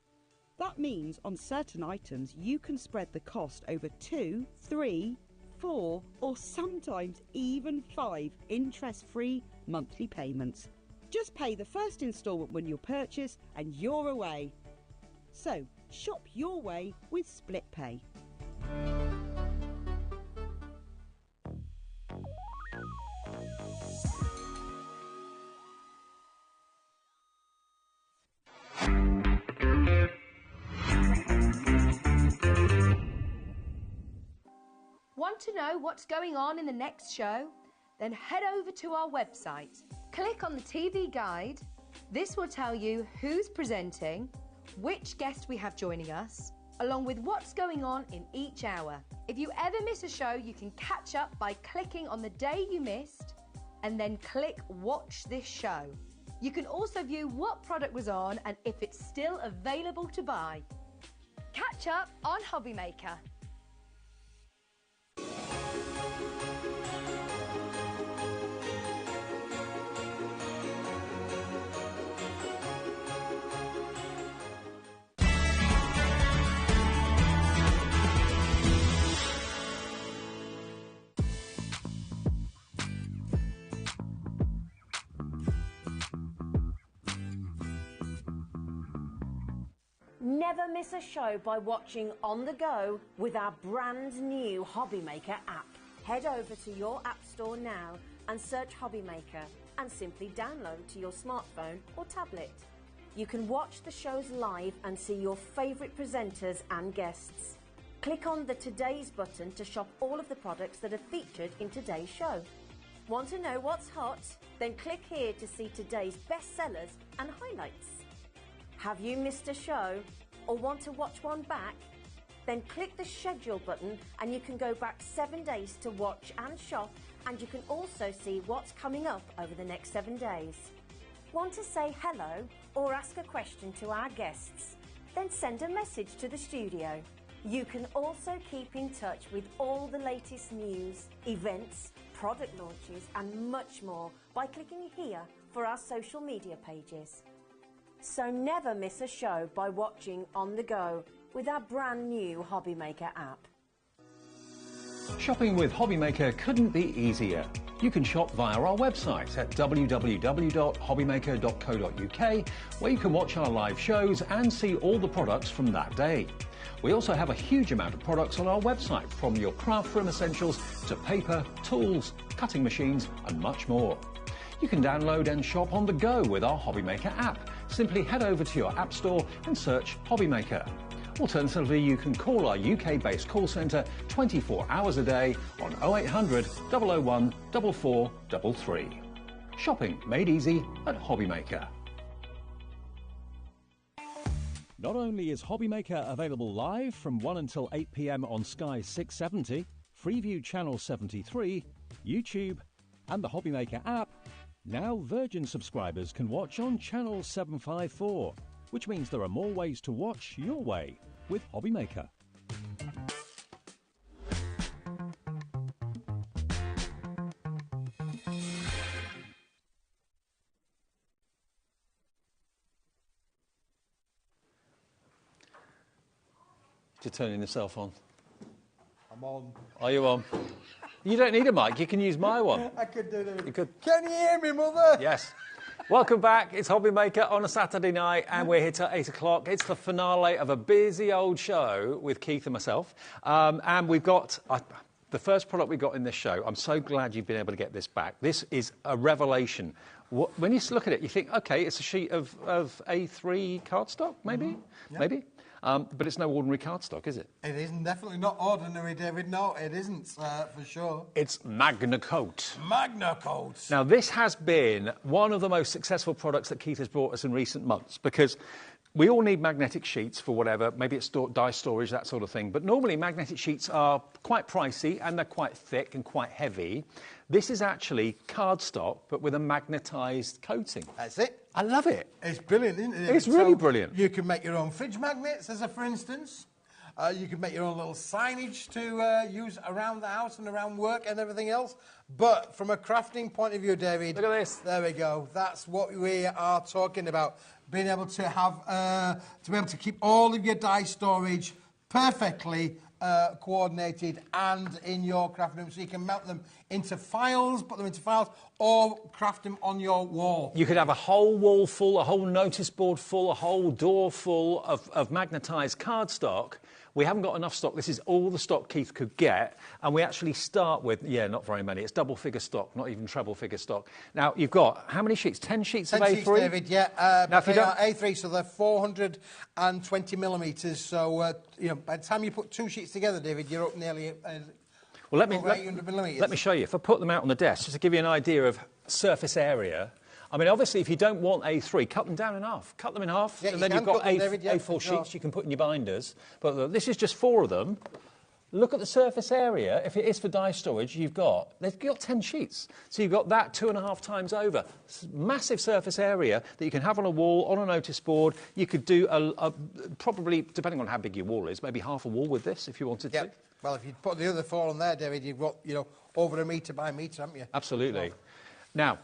H: That means on certain items you can spread the cost over 2, 3, 4 or sometimes even 5 interest-free monthly payments. Just pay the first instalment when you purchase and you're away. So shop your way with split pay.
J: Want to know what's going on in the next show? Then head over to our website. Click on the TV guide. This will tell you who's presenting, which guest we have joining us, along with what's going on in each hour. If you ever miss a show, you can catch up by clicking on the day you missed and then click Watch This Show. You can also view what product was on and if it's still available to buy. Catch up on HobbyMaker.
C: Never miss a show by watching on the go with our brand new HobbyMaker app. Head over to your app store now and search HobbyMaker and simply download to your smartphone or tablet. You can watch the shows live and see your favourite presenters and guests. Click on the Today's button to shop all of the products that are featured in today's show. Want to know what's hot? Then click here to see today's bestsellers and highlights. Have you missed a show or want to watch one back? Then click the schedule button and you can go back 7 days to watch and shop, and you can also see what's coming up over the next 7 days. Want to say hello or ask a question to our guests? Then send a message to the studio. You can also keep in touch with all the latest news, events, product launches and much more by clicking here for our social media pages. So never miss a show by watching on the go with our brand new HobbyMaker app.
D: Shopping with HobbyMaker couldn't be easier. You can shop via our website at www.hobbymaker.co.uk, where you can watch our live shows and see all the products from that day. We also have a huge amount of products on our website, from your craft room essentials to paper, tools, cutting machines and much more. You can download and shop on the go with our HobbyMaker app. Simply head over to your app store and search HobbyMaker. Alternatively, you can call our UK-based call centre 24 hours a day on 0800 001 4433. Shopping made easy at HobbyMaker.
G: Not only is HobbyMaker available live from 1 until 8 p.m. on Sky 670, Freeview Channel 73, YouTube, and the HobbyMaker app, now Virgin subscribers can watch on Channel 754, which means there are more ways to watch your way with HobbyMaker.
D: You're turning yourself on.
F: I'm on.
D: Are you on? You don't need a mic. You can use my one.
F: I could do that.
D: You could.
F: Can you hear me, Mother?
D: Yes. Welcome back. It's HobbyMaker on a Saturday night, and we're here till 8 o'clock. It's the finale of a busy old show with Keith and myself. And we've got the first product we got in this show. I'm so glad you've been able to get this back. This is a revelation. When you look at it, you think, OK, it's a sheet of A3 cardstock, maybe? Mm-hmm. Yeah. Maybe. But it's no ordinary cardstock, is it?
F: It isn't. Definitely not ordinary, David. No, it isn't, for sure.
D: It's MagnaCoat.
F: MagnaCoat.
D: Now, this has been one of the most successful products that Keith has brought us in recent months, because we all need magnetic sheets for whatever. Maybe it's dye storage, that sort of thing. But normally, magnetic sheets are quite pricey, and they're quite thick and quite heavy. This is actually cardstock, but with a magnetised coating.
F: That's it.
D: I love it.
F: It's brilliant, isn't it?
D: It's really brilliant.
F: You can make your own fridge magnets, for instance. You can make your own little signage to use around the house and around work and everything else. But from a crafting point of view, David...
D: Look at this.
F: There we go. That's what we are talking about. Being able to have... to be able to keep all of your dye storage perfectly coordinated and in your craft room, so you can mount them into files, put them into files, or craft them on your wall.
D: You could have a whole wall full, a whole notice board full, a whole door full of magnetised cardstock. We haven't got enough stock. This is all the stock Keith could get, and we actually start with, not very many. It's double-figure stock, not even treble-figure stock. Now, you've got, how many sheets? 10 sheets of A3?
F: 10 sheets, David, yeah.
D: Now, if
F: they are A3, so they're 420 millimetres. So, by the time you put two sheets together, David, you're up nearly
D: well, let me show you. If I put them out on the desk, just to give you an idea of surface area. I mean, obviously, if you don't want A3, cut them down in half. Cut them in half,
F: yeah,
D: and then you've got A4 sheets you can put in your binders. But this is just 4 of them. Look at the surface area. If it is for dye storage, they've got 10 sheets. So you've got that 2.5 times over. Massive surface area that you can have on a wall, on a notice board. You could do probably, depending on how big your wall is, maybe half a wall with this if you wanted to.
F: Well, if you put the other 4 on there, David, you've got, over 1 metre by metre, haven't you?
D: Absolutely. Now,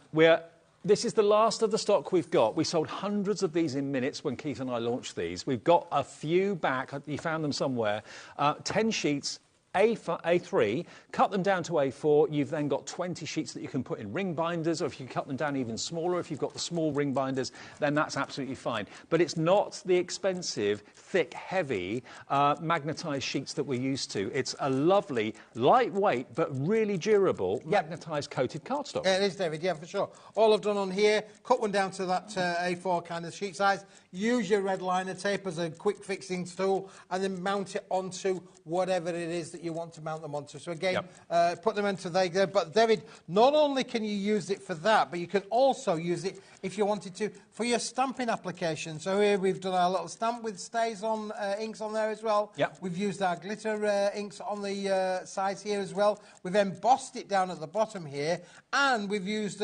D: this is the last of the stock we've got. We sold hundreds of these in minutes when Keith and I launched these. We've got a few back. You found them somewhere. 10 sheets, A3, cut them down to A4. You've then got 20 sheets that you can put in ring binders, or if you cut them down even smaller, if you've got the small ring binders, then that's absolutely fine. But it's not the expensive, thick, heavy, magnetised sheets that we're used to. It's a lovely, lightweight, but really durable, magnetised coated cardstock.
F: Yeah, it is, David, yeah, for sure. All I've done on here, cut one down to that A4 kind of sheet size, use your red liner tape as a quick fixing tool, and then mount it onto whatever it is that you want to mount them onto. So again, put them into there. But David, not only can you use it for that, but you can also use it if you wanted to for your stamping application. So here we've done our little stamp with stays on inks on there as well.
D: Yep.
F: We've used our glitter inks on the sides here as well. We've embossed it down at the bottom here, and we've used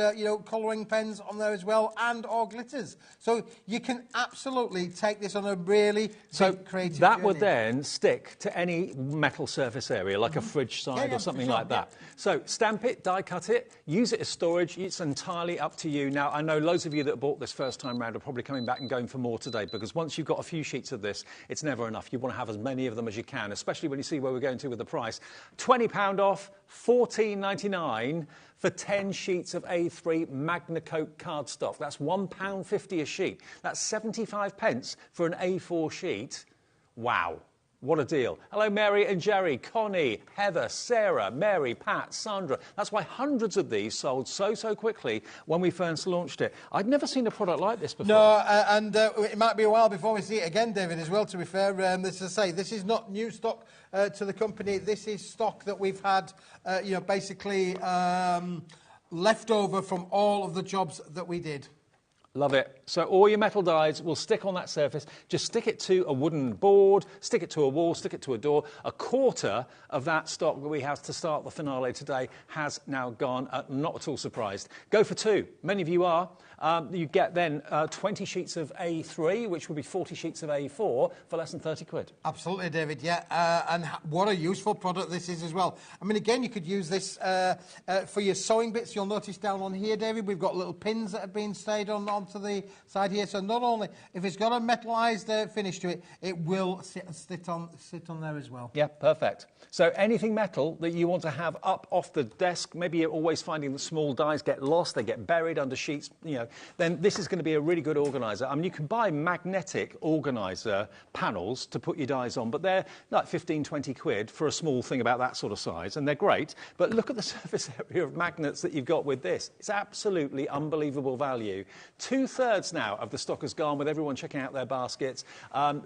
F: colouring pens on there as well, and or glitters. So you can absolutely take this on a really big creative
D: that
F: journey.
D: would then stick to any metal surface area, like a fridge side or something like that. So stamp it, die cut it, use it as storage. It's entirely up to you. Now, I know loads of you that bought this first time round are probably coming back and going for more today, because once you've got a few sheets of this, it's never enough. You want to have as many of them as you can, especially when you see where we're going to with the price. £20 off, $14.99 for 10 sheets of A3 MagnaCoat cardstock. That's £1.50 a sheet. That's 75 pence for an A4 sheet. Wow. What a deal. Hello, Mary and Jerry, Connie, Heather, Sarah, Mary, Pat, Sandra. That's why hundreds of these sold so quickly when we first launched it. I'd never seen a product like this before.
F: No, and it might be a while before we see it again, David, as well, to be fair. This is not new stock to the company. This is stock that we've had, basically left over from all of the jobs that we did.
D: Love it. So all your metal dies will stick on that surface. Just stick it to a wooden board, stick it to a wall, stick it to a door. A quarter of that stock that we have to start the finale today has now gone. Not at all surprised. Go for 2. Many of you are. You get then 20 sheets of A3, which would be 40 sheets of A4 for less than 30 quid.
F: Absolutely, David, yeah. And what a useful product this is as well. I mean, again, you could use this for your sewing bits. You'll notice down on here, David, we've got little pins that have been stayed onto the side here. So not only, if it's got a metallised finish to it, it will sit on there as well.
D: Yeah, perfect. So anything metal that you want to have up off the desk, maybe you're always finding that small dies get lost, they get buried under sheets, then this is going to be a really good organiser. I mean, you can buy magnetic organiser panels to put your dies on, but they're like 15, 20 quid for a small thing about that sort of size, and they're great. But look at the surface area of magnets that you've got with this. It's absolutely unbelievable value. 2/3 now of the stock has gone, with everyone checking out their baskets.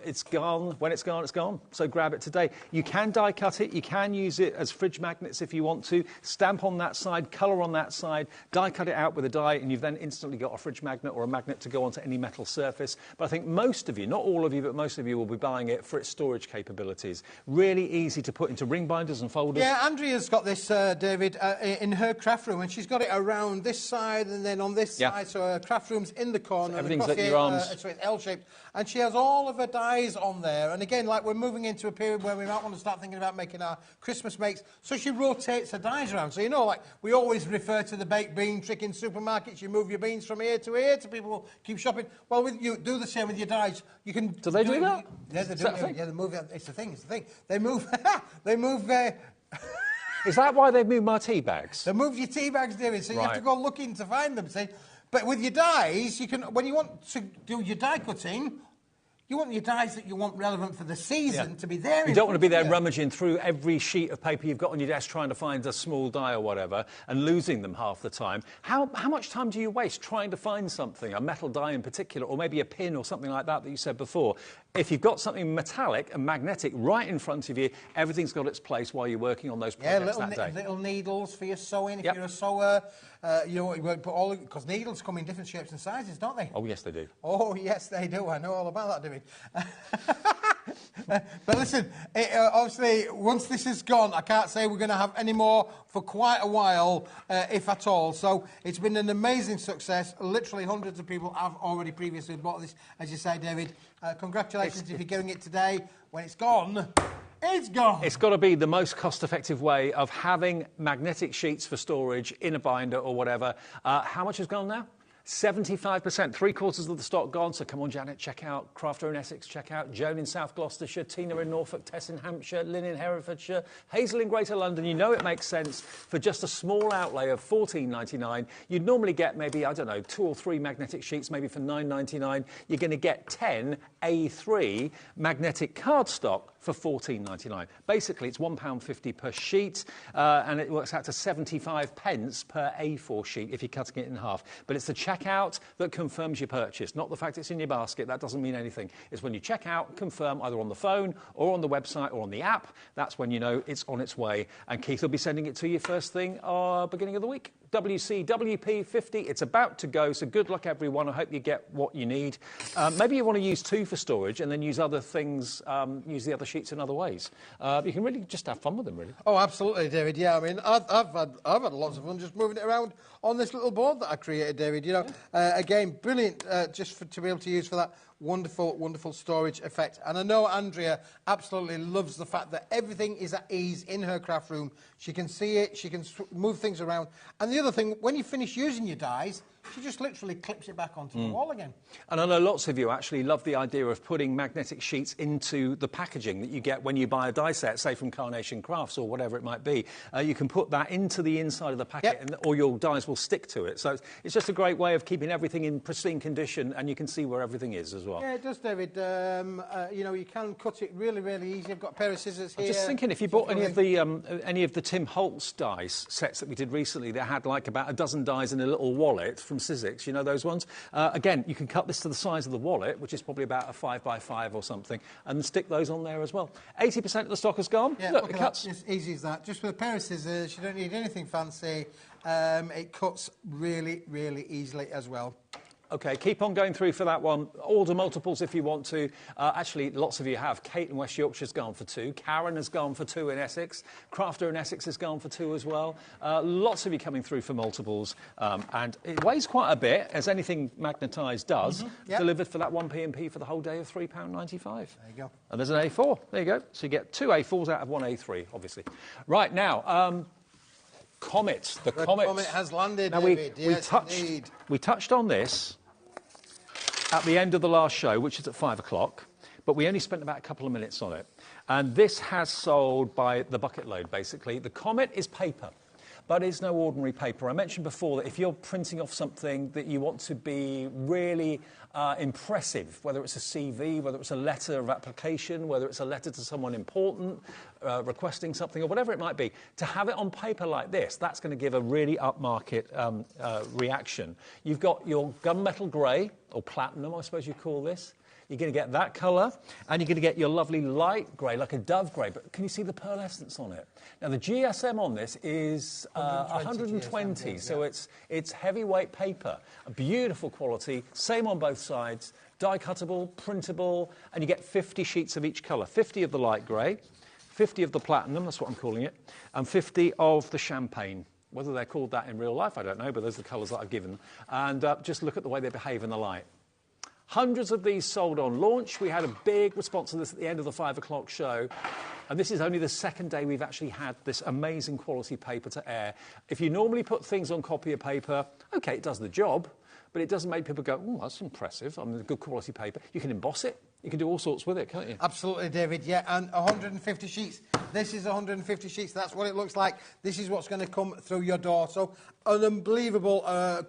D: It's gone. When it's gone, it's gone. So grab it today. You can die cut it. You can use it as fridge magnets if you want to. Stamp on that side, colour on that side, die cut it out with a die, and you've then instantly got a fridge magnet or a magnet to go onto any metal surface. But I think most of you, not all of you, but most of you will be buying it for its storage capabilities. Really easy to put into ring binders and folders.
F: Yeah, Andrea's got this, David, in her craft room, and she's got it around this side and then on this side. So her craft room's in the corner.
D: So everything's at your arms.
F: So it's L-shaped. And she has all of her dies on there. And again, like, we're moving into a period where we might want to start thinking about making our Christmas makes. So she rotates her dies around. So, like, we always refer to the baked bean trick in supermarkets. You move your beans from here to here to people keep shopping. Well, you do the same with your dies. You can.
D: Do they do that?
F: Yeah, they do. Yeah, they move. It's the thing. It's the thing. They move. They move.
D: Is that why they've moved my tea bags?
F: They moved your tea bags, David. So you have to go looking to find them. See, but with your dies, you can. When you want to do your die cutting, you want your dies that you want relevant for the season to be there.
D: You don't want to be there rummaging through every sheet of paper you've got on your desk trying to find a small die or whatever and losing them half the time. How much time do you waste trying to find something, a metal die in particular, or maybe a pin or something like that you said before? If you've got something metallic and magnetic right in front of you, everything's got its place while you're working on those projects that day.
F: Little needles for your sewing. If you're a sewer, you put all, because needles come in different shapes and sizes, don't they?
D: Oh, yes, they do.
F: Oh, yes, they do. I know all about that, David. But listen, obviously, once this is gone, I can't say we're going to have any more for quite a while, if at all. So it's been an amazing success. Literally hundreds of people have already previously bought this. As you say, David, congratulations if you're getting it today. When it's gone, it's gone.
D: It's got to be the most cost-effective way of having magnetic sheets for storage in a binder or whatever. How much has gone now? 75%, 3/4 of the stock gone. So come on, Janet, check out Crafter in Essex, check out Joan in South Gloucestershire, Tina in Norfolk, Tess in Hampshire, Lynn in Herefordshire, Hazel in Greater London. You know it makes sense. For just a small outlay of $14.99, you'd normally get maybe, I don't know, 2 or 3 magnetic sheets, maybe for $9.99. You're going to get 10 A3 magnetic cardstock for $14.99. Basically, it's £1.50 per sheet, and it works out to 75 pence per A4 sheet if you're cutting it in half. But it's the checkout that confirms your purchase, not the fact it's in your basket. That doesn't mean anything. It's when you check out, confirm either on the phone or on the website or on the app. That's when you know it's on its way. And Keith will be sending it to you first thing beginning of the week. WCWP50, it's about to go, so good luck everyone. I hope you get what you need. Maybe you want to use 2 for storage and then use other things, use the other sheets in other ways. You can really just have fun with them, really.
F: Oh, absolutely, David. Yeah, I mean, I've had lots of fun just moving it around on this little board that I created, David. Again, brilliant to be able to use for that wonderful, wonderful storage effect. And I know Andrea absolutely loves the fact that everything is at ease in her craft room. She can see it, she can move things around. And the other thing, when you finish using your dies, she just literally clips it back onto the wall again.
D: And I know lots of you actually love the idea of putting magnetic sheets into the packaging that you get when you buy a die set, say from Carnation Crafts or whatever it might be. You can put that into the inside of the packet or your dies will stick to it. So it's just a great way of keeping everything in pristine condition, and you can see where everything is as well. well.
F: Yeah, it does, David. You know, you can cut it really, really easy. I've got a pair of scissors here.
D: I'm just thinking, if you bought any of the Tim Holtz dice sets that we did recently that had like about a dozen dies in a little wallet from Sizzix, you know those ones? Again, you can cut this to the size of the wallet, which is probably about a 5x5 or something, and stick those on there as well. 80% of the stock has gone.
F: Yeah,
D: look, it cuts.
F: As easy as that. Just with a pair of scissors, you don't need anything fancy. It cuts really, really easily as well.
D: OK, keep on going through for that one. Order multiples if you want to. Actually, lots of you have. Kate in West Yorkshire's gone for 2. Karen has gone for 2 in Essex. Crafter in Essex has gone for 2 as well. Lots of you coming through for multiples. And it weighs quite a bit, as anything magnetised does.
F: Yep.
D: Delivered for that 1 P&P for the whole day of £3.95.
F: There you go.
D: And there's an A4. There you go. So you get 2 A4s out of 1 A3, obviously. Right, now... Comet. The
F: Comet has landed,
D: now,
F: David.
D: we touched on this at the end of the last show, which is at 5 o'clock, but we only spent about a couple of minutes on it. And this has sold by the bucket load, basically. The Comet is paper, but it's no ordinary paper. I mentioned before that if you're printing off something that you want to be really impressive, whether it's a CV, whether it's a letter of application, whether it's a letter to someone important, requesting something, or whatever it might be, to have it on paper like this, that's going to give a really upmarket reaction. You've got your gunmetal grey, or platinum, I suppose you call this. You're going to get that colour, and you're going to get your lovely light grey, like a dove grey. But can you see the pearlescence on it? Now, the GSM on this is 120, so it's heavyweight paper, a beautiful quality, same on both sides, die-cuttable, printable, and you get 50 sheets of each colour, 50 of the light grey, 50 of the platinum, that's what I'm calling it, and 50 of the champagne. Whether they're called that in real life, I don't know, but those are the colours that I've given. And just look at the way they behave in the light. Hundreds of these sold on launch. We had a big response to this at the end of the 5 o'clock show. And this is only the second day we've actually had this amazing quality paper to air. If you normally put things on copier paper, OK, it does the job, but it doesn't make people go, oh, that's impressive. I mean, good quality paper. You can emboss it. You can do all sorts with it, can't you?
F: Absolutely, David, yeah. And 150 sheets. This is 150 sheets. That's what it looks like. This is what's going to come through your door. So an unbelievable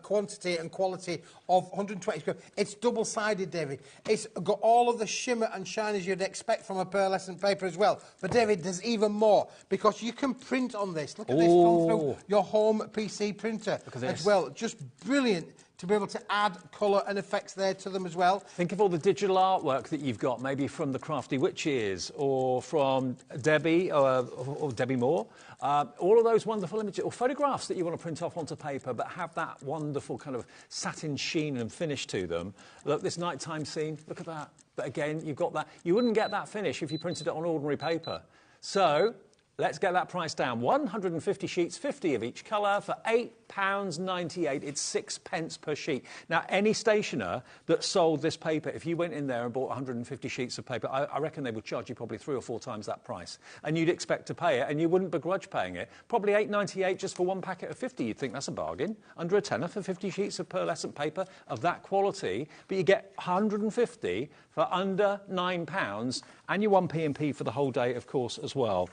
F: quantity and quality of 120. It's double-sided, David. It's got all of the shimmer and shine as you'd expect from a pearlescent paper as well. But, David, there's even more, because you can print on this. Look at this come through your home PC printer as well. Just brilliant to be able to add colour and effects there to them as well.
D: Think of all the digital artwork that you've got, maybe from the Crafty Witches or from Debbie or Debbie Moore. All of those wonderful images or photographs that you want to print off onto paper but have that wonderful kind of satin sheen and finish to them. Look, this nighttime scene, look at that. But again, you've got that. You wouldn't get that finish if you printed it on ordinary paper. So let's get that price down. 150 sheets, 50 of each colour for £8.98. It's 6p per sheet. Now, any stationer that sold this paper, if you went in there and bought 150 sheets of paper, I reckon they would charge you probably 3 or 4 times that price. And you'd expect to pay it, and you wouldn't begrudge paying it. Probably £8.98 just for one packet of 50. You'd think that's a bargain. Under a tenner for 50 sheets of pearlescent paper of that quality. But you get 150 for under £9, and your 1p&p for the whole day, of course, as well.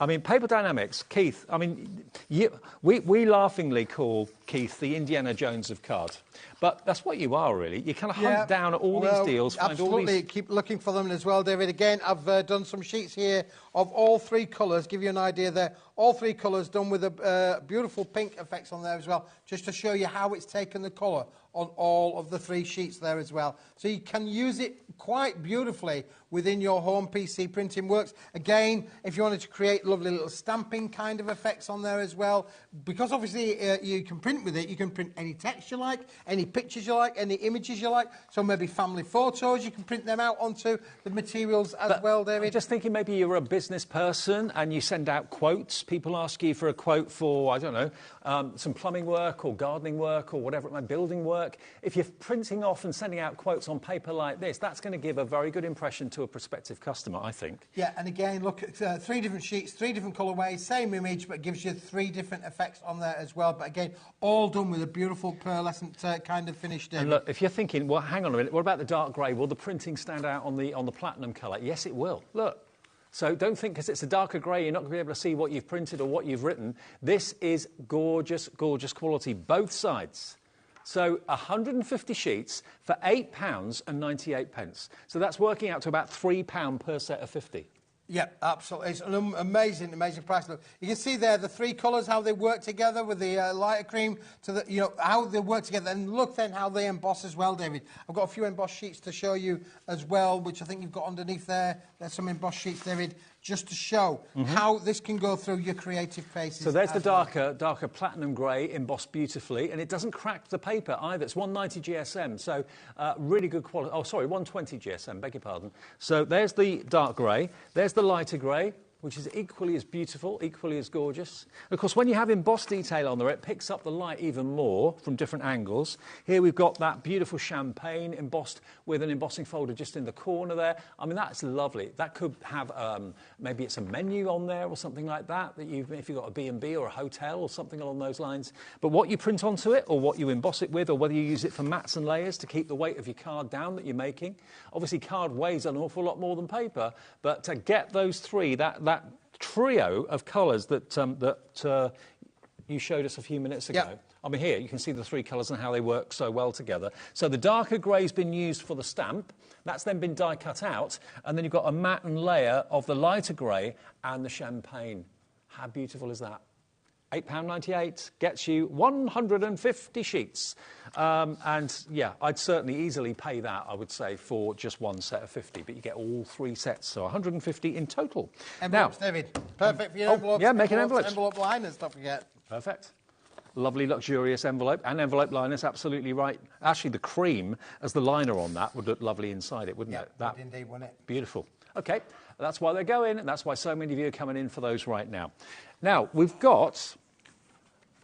D: I mean, Paper Dynamics, Keith, I mean, we laughingly call Keith the Indiana Jones of card. But that's what you are, really. You kind of hunt down at all these deals, find
F: absolutely.
D: all these...
F: Keep looking for them as well, David. Again, I've done some sheets here of all 3 colours, give you an idea there. All 3 colours done with a beautiful pink effects on there as well, just to show you how it's taken the colour on all of the 3 sheets there as well. So you can use it quite beautifully within your home PC printing works. Again, if you wanted to create lovely little stamping kind of effects on there as well, because obviously you can print with it, you can print any text you like, any pictures you like, any images you like, so maybe family photos, you can print them out onto the materials as well, David.
D: I'm just thinking maybe you're a business person and you send out quotes. People ask you for a quote for, I don't know, some plumbing work or gardening work or whatever it might be, building work. If you're printing off and sending out quotes on paper like this, that's going to give a very good impression to a prospective customer, I think.
F: Yeah, and again, look at 3 different sheets, 3 different colourways, same image, but gives you 3 different effects on there as well. But again, all done with a beautiful pearlescent kind of finish, David.
D: And look, if you're thinking, well, hang on a minute, what about the dark grey? Will the printing stand out on the platinum colour? Yes, it will. Look. So don't think because it's a darker grey you're not going to be able to see what you've printed or what you've written. This is gorgeous, gorgeous quality, both sides. So 150 sheets for £8.98. So that's working out to about £3 per set of 50.
F: Yeah, absolutely. It's an amazing, amazing price. Look, you can see there the three colours, how they work together with the lighter cream, to the, you know, how they work together. And look then how they emboss as well, David. I've got a few embossed sheets to show you as well, which I think you've got underneath there. There's some embossed sheets, David, just to show how this can go through your creative paces.
D: So there's the darker platinum grey embossed beautifully, and it doesn't crack the paper either. It's 190 GSM, so really good quality. Oh, sorry, 120 GSM, beg your pardon. So there's the dark grey. There's the lighter grey, which is equally as beautiful, equally as gorgeous. Of course, when you have embossed detail on there, it picks up the light even more from different angles. Here we've got that beautiful champagne embossed with an embossing folder just in the corner there. I mean, that's lovely. That could have, maybe it's a menu on there or something like that, if you've got a B&B or a hotel or something along those lines. But what you print onto it, or what you emboss it with, or whether you use it for mats and layers to keep the weight of your card down that you're making. Obviously, card weighs an awful lot more than paper, but to get those three, that trio of colours that you showed us a few minutes ago.
F: Yep.
D: I mean, here you can see the three colours and how they work so well together. So the darker grey's been used for the stamp. That's then been die cut out, and then you've got a matte and layer of the lighter grey and the champagne. How beautiful is that? £8.98 gets you 150 sheets. And, yeah, I'd certainly easily pay that, I would say, for just one set of 50. But you get all three sets, so 150 in total.
F: Envelopes,
D: now,
F: David. Perfect for your envelopes.
D: Yeah, making envelopes.
F: Envelope liners, don't forget.
D: Perfect. Lovely, luxurious envelope. And envelope liners, absolutely right. Actually, the cream as the liner on that would look lovely inside it, wouldn't it?
F: That would indeed, wouldn't it?
D: Beautiful. OK, that's why they're going, and that's why so many of you are coming in for those right now. Now, we've got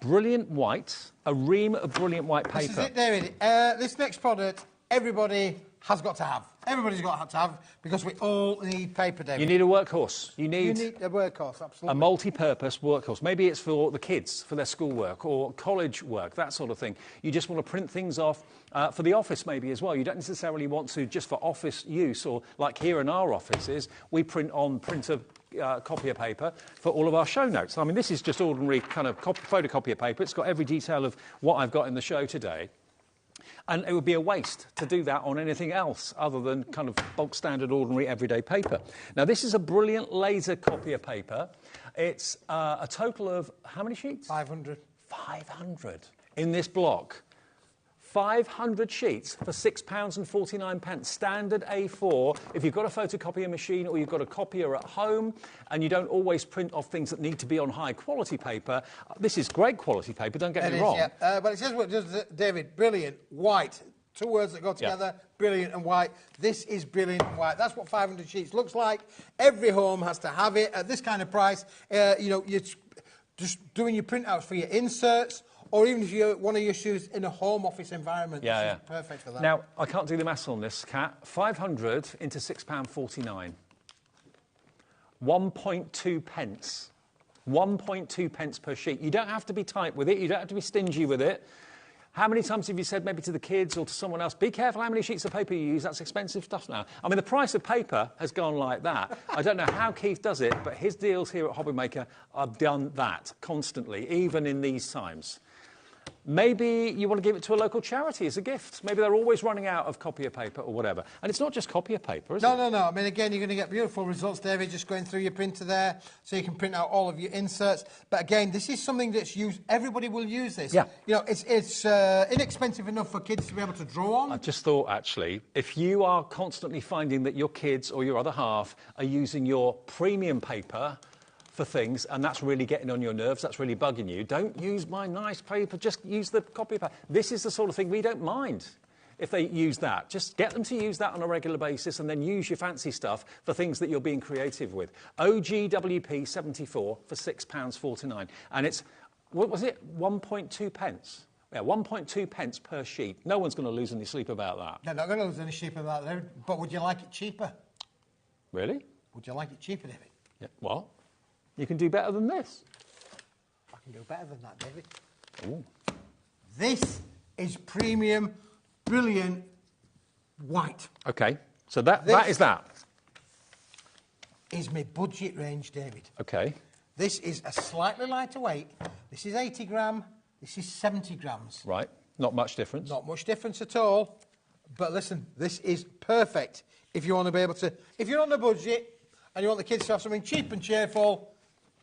D: brilliant white, a ream of brilliant white paper.
F: This is it, David. This next product, everybody has got to have. Everybody's got to have, because we all need paper, David.
D: You need a workhorse. You need
F: a workhorse, absolutely.
D: A multi-purpose workhorse. Maybe it's for the kids, for their schoolwork or college work, that sort of thing. You just want to print things off for the office maybe as well. You don't necessarily want to just for office use, or like here in our offices, we print on printer copier paper for all of our show notes. I mean, this is just ordinary kind of photocopier paper. It's got every detail of what I've got in the show today. And it would be a waste to do that on anything else other than kind of bulk standard, ordinary, everyday paper. Now, this is a brilliant laser copier paper. It's a total of how many sheets?
F: 500.
D: 500 in this block. 500 sheets for £6.49, standard A4. If you've got a photocopier machine or you've got a copier at home and you don't always print off things that need to be on high quality paper, this is great quality paper, don't get me wrong.
F: Yeah. But it says what it does, David, brilliant, white. Two words that go together, brilliant and white. This is brilliant and white. That's what 500 sheets looks like. Every home has to have it at this kind of price. You know, you're just doing your printouts for your inserts, or even if you want to use in a home office environment, this is perfect for that.
D: Now, I can't do the maths on this, Kat. 500 into £6.49. 1.2 pence. 1.2 pence per sheet. You don't have to be tight with it. You don't have to be stingy with it. How many times have you said maybe to the kids or to someone else, be careful how many sheets of paper you use, that's expensive stuff now. I mean, the price of paper has gone like that. I don't know how Keith does it, but his deals here at HobbyMaker have done that constantly, even in these times. Maybe you want to give it to a local charity as a gift. Maybe they're always running out of copier paper or whatever. And it's not just copier paper, is it?
F: No. I mean, again, you're going to get beautiful results, David, just going through your printer there, so you can print out all of your inserts. But again, this is something that's used. Everybody will use this.
D: Yeah.
F: You know, it's inexpensive enough for kids to be able to draw on.
D: I just thought, actually, if you are constantly finding that your kids or your other half are using your premium paper for things, and that's really getting on your nerves, that's really bugging you, don't use my nice paper, just use the copy paper. This is the sort of thing we don't mind if they use that. Just get them to use that on a regular basis and then use your fancy stuff for things that you're being creative with. OGWP 74 for £6.49. And it's, what was it, 1.2 pence? Yeah, 1.2 pence per sheet. No one's going to lose any sleep about that.
F: They're not going to lose any sleep about that, but would you like it cheaper?
D: Really?
F: Would you like it cheaper, David?
D: Yeah. Well, you can do better than this.
F: I can do better than that, David.
D: Ooh.
F: This is premium, brilliant white.
D: OK, so that is that.
F: Is my budget range, David.
D: OK.
F: This is a slightly lighter weight. This is 80 gram. This is 70 grams.
D: Right.
A: Not much difference.
F: Not much difference at all. But listen, this is perfect if you want to be able to... If you're on a budget and you want the kids to have something cheap and cheerful,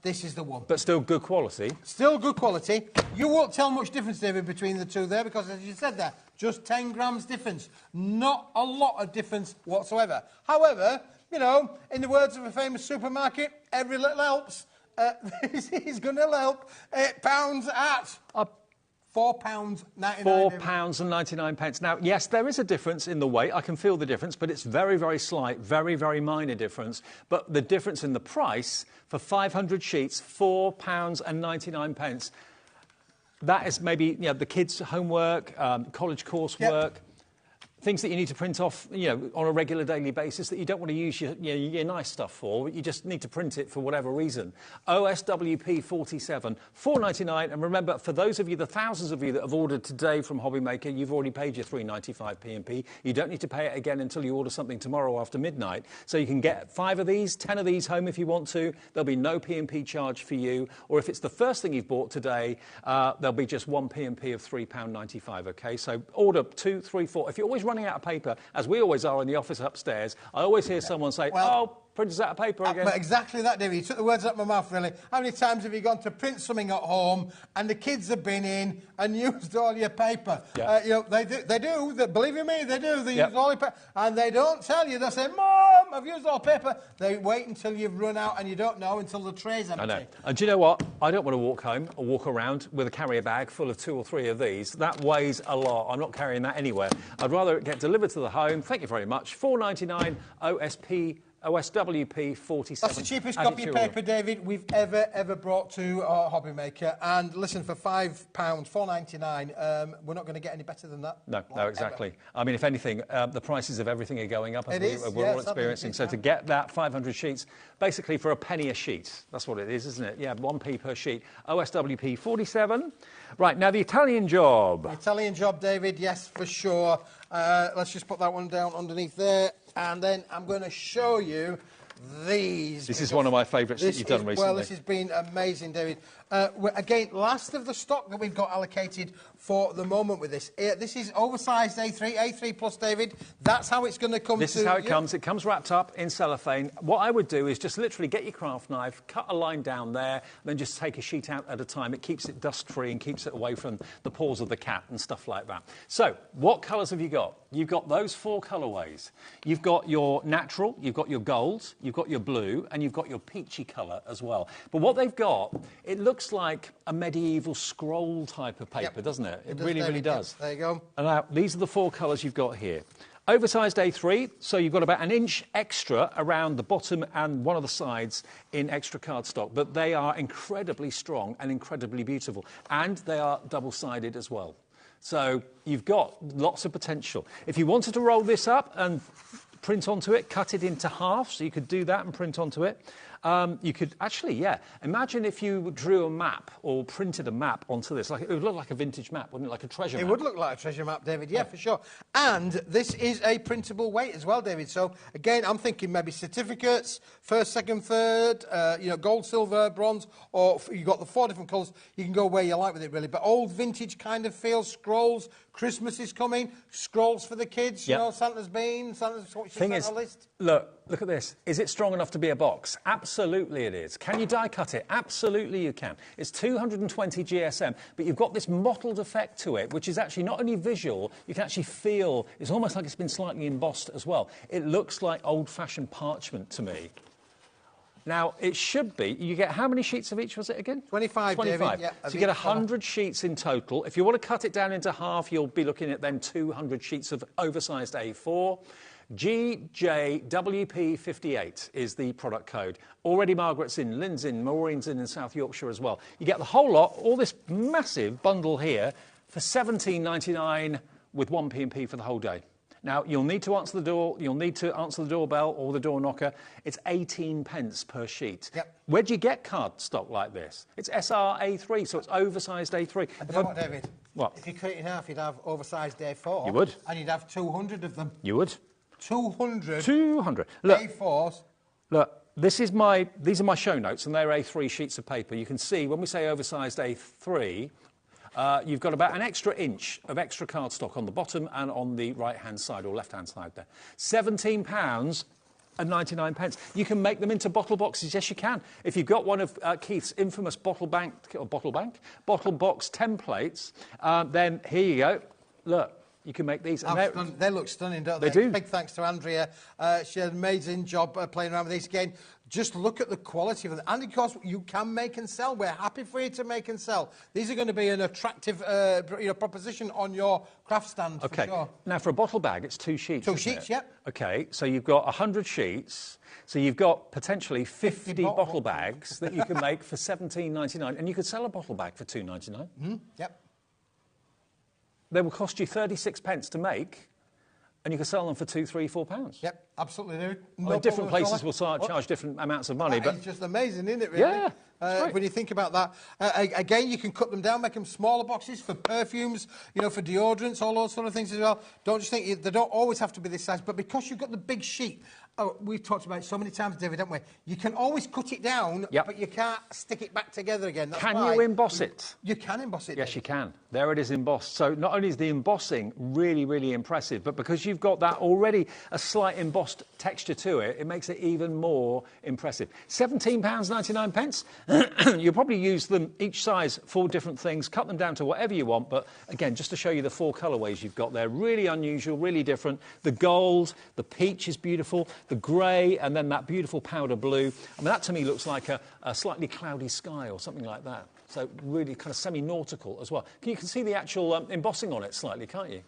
F: this is the one.
A: But still good quality.
F: Still good quality. You won't tell much difference, David, between the two there, because as you said there, just 10 grams difference. Not a lot of difference whatsoever. However, you know, in the words of a famous supermarket, every little helps. This is going to help. £8 at... £4.99.
A: £4.99. Now, yes, there is a difference in the weight. I can feel the difference, but it's very, very slight, very, very minor difference. But the difference in the price for 500 sheets, £4.99. That is maybe, you know, the kids' homework, college coursework. Things that you need to print off, you know, on a regular daily basis that you don't want to use your nice stuff for. You just need to print it for whatever reason. OSWP 47, $4.99. And remember, for those of you, the thousands of you that have ordered today from HobbyMaker, you've already paid your $3.95 P&P. You don't need to pay it again until you order something tomorrow after midnight. So you can get 5 of these, 10 of these home if you want to. There'll be no P&P charge for you. Or if it's the first thing you've bought today, there'll be just one P&P of £3.95, OK? So order 2, 3, 4. If you're always running out of paper, as we always are in the office upstairs, I always hear someone say, oh, printer's out of paper again.
F: But exactly that, David. You took the words out of my mouth, really. How many times have you gone to print something at home and the kids have been in and used all your paper?
A: Yeah.
F: You know, they do. Believe you me, they do. They use all your paper. And they don't tell you. They say, Mom, I've used all paper. They wait until you've run out and you don't know until the tray's empty.
A: I know. And do you know what? I don't want to walk home or walk around with a carrier bag full of 2 or 3 of these. That weighs a lot. I'm not carrying that anywhere. I'd rather it get delivered to the home. Thank you very much. £4.99 OSWP 47.
F: That's the cheapest copy of paper, David, we've ever brought to our HobbyMaker. And listen, for £5, $4.99, we're not going to get any better than that.
A: No, exactly. I mean, if anything, the prices of everything are going up, as we're all experiencing. So to get that 500 sheets, basically for a penny a sheet, that's what it is, isn't it? Yeah, 1p per sheet. OSWP 47. Right, now the Italian job.
F: The Italian job, David, yes, for sure. Let's just put that one down underneath there. And then I'm going to show you these.
A: This is one of my favourites that you've done recently.
F: Well, this has been amazing, David. Again, last of the stock that we've got allocated for the moment with this. This is oversized A3 plus, David. That's how it's going to come.
A: This is how it comes. It comes wrapped up in cellophane. What I would do is just literally get your craft knife, cut a line down there, and then just take a sheet out at a time. It keeps it dust-free and keeps it away from the paws of the cat and stuff like that. So, what colours have you got? You've got those 4 colourways. You've got your natural, you've got your gold, you've got your blue, and you've got your peachy colour as well. But what they've got, it looks like a medieval scroll type of paper, doesn't it? It really, really does.
F: There you go.
A: And now, these are the 4 colours you've got here. Oversized A3, so you've got about an inch extra around the bottom and one of the sides in extra cardstock, but they are incredibly strong and incredibly beautiful, and they are double-sided as well. So you've got lots of potential. If you wanted to roll this up and print onto it, cut it into half, so you could do that and print onto it. You could actually, imagine if you drew a map or printed a map onto this. It would look like a vintage map, wouldn't it? Like a treasure map.
F: It would look like a treasure map, David, yeah, for sure. And this is a printable weight as well, David. So, again, I'm thinking maybe certificates, first, second, third, gold, silver, bronze, or you've got the 4 different colours. You can go where you like with it, really. But old vintage kind of feel, scrolls, Christmas is coming, scrolls for the kids, you know, Santa's been, Santa's list.
A: Look at this. Is it strong enough to be a box? Absolutely it is. Can you die cut it? Absolutely you can. It's 220 GSM, but you've got this mottled effect to it, which is actually not only visual, you can actually feel, it's almost like it's been slightly embossed as well. It looks like old-fashioned parchment to me. Now, it should be, you get how many sheets of each, was it again?
F: 25,
A: 25.
F: David, yeah.
A: So you get 100 sheets in total. If you want to cut it down into half, you'll be looking at then 200 sheets of oversized A4. GJWP58 is the product code. Already Margaret's in, Lynn's in, Maureen's in South Yorkshire as well. You get the whole lot, all this massive bundle here, for £17.99 with 1 P&P for the whole day. Now, you'll need to answer the door, you'll need to answer the doorbell or the door knocker. It's 18 pence per sheet.
F: Yep.
A: Where do you get card stock like this? It's SR A3, so it's oversized A3.
F: And you know what, David?
A: What?
F: If you cut it in half, you'd have oversized A4.
A: You would.
F: And you'd have 200 of them.
A: You would.
F: 200.
A: 200. Look,
F: A4s.
A: Look, these are my show notes, and they're A3 sheets of paper. You can see when we say oversized A3,
D: you've got about an extra inch of extra cardstock on the bottom and on the right-hand side or left-hand side there. £17 and 99 pence. You can make them into bottle boxes. Yes, you can. If you've got one of Keith's infamous bottle box templates, then here you go. Look. You can make these. And
F: they look stunning, don't they?
D: They do.
F: Big thanks to Andrea. She had an amazing job playing around with these. Again, just look at the quality of them. And, of course, you can make and sell. We're happy for you to make and sell. These are going to be an attractive proposition on your craft stand, for sure.
D: Now, for a bottle bag, it's 2 sheets,
F: Two sheets, yep.
D: OK, so you've got 100 sheets. So you've got potentially 50 bottle bags that you can make for £17.99. And you could sell a bottle bag for £2.99.
F: Yep.
D: They will cost you 36 pence to make, and you can sell them for £2, £3, £4.
F: Yep, absolutely.
D: Different places will charge different amounts of money. But
F: it's just amazing, isn't it, really?
D: Yeah.
F: When you think about that. Again, you can cut them down, make them smaller boxes for perfumes, for deodorants, all those sort of things as well. Don't just think they don't always have to be this size, but because you've got the big sheet, we've talked about it so many times, David, haven't we? You can always cut it down, but you can't stick it back together again. That's
D: can you emboss it?
F: You can emboss it.
D: Yes,
F: David.
D: you can. There it is embossed. So not only is the embossing really, really impressive, but because you've got that already a slight embossed texture to it, it makes it even more impressive. £17.99. You'll probably use them each size for different things, cut them down to whatever you want, but again, just to show you the 4 colourways you've got there, really unusual, really different. The gold, the peach is beautiful, the grey, and then that beautiful powder blue. I mean, that to me looks like a slightly cloudy sky or something like that. So really kind of semi-nautical as well. You can see the actual embossing on it slightly, can't you?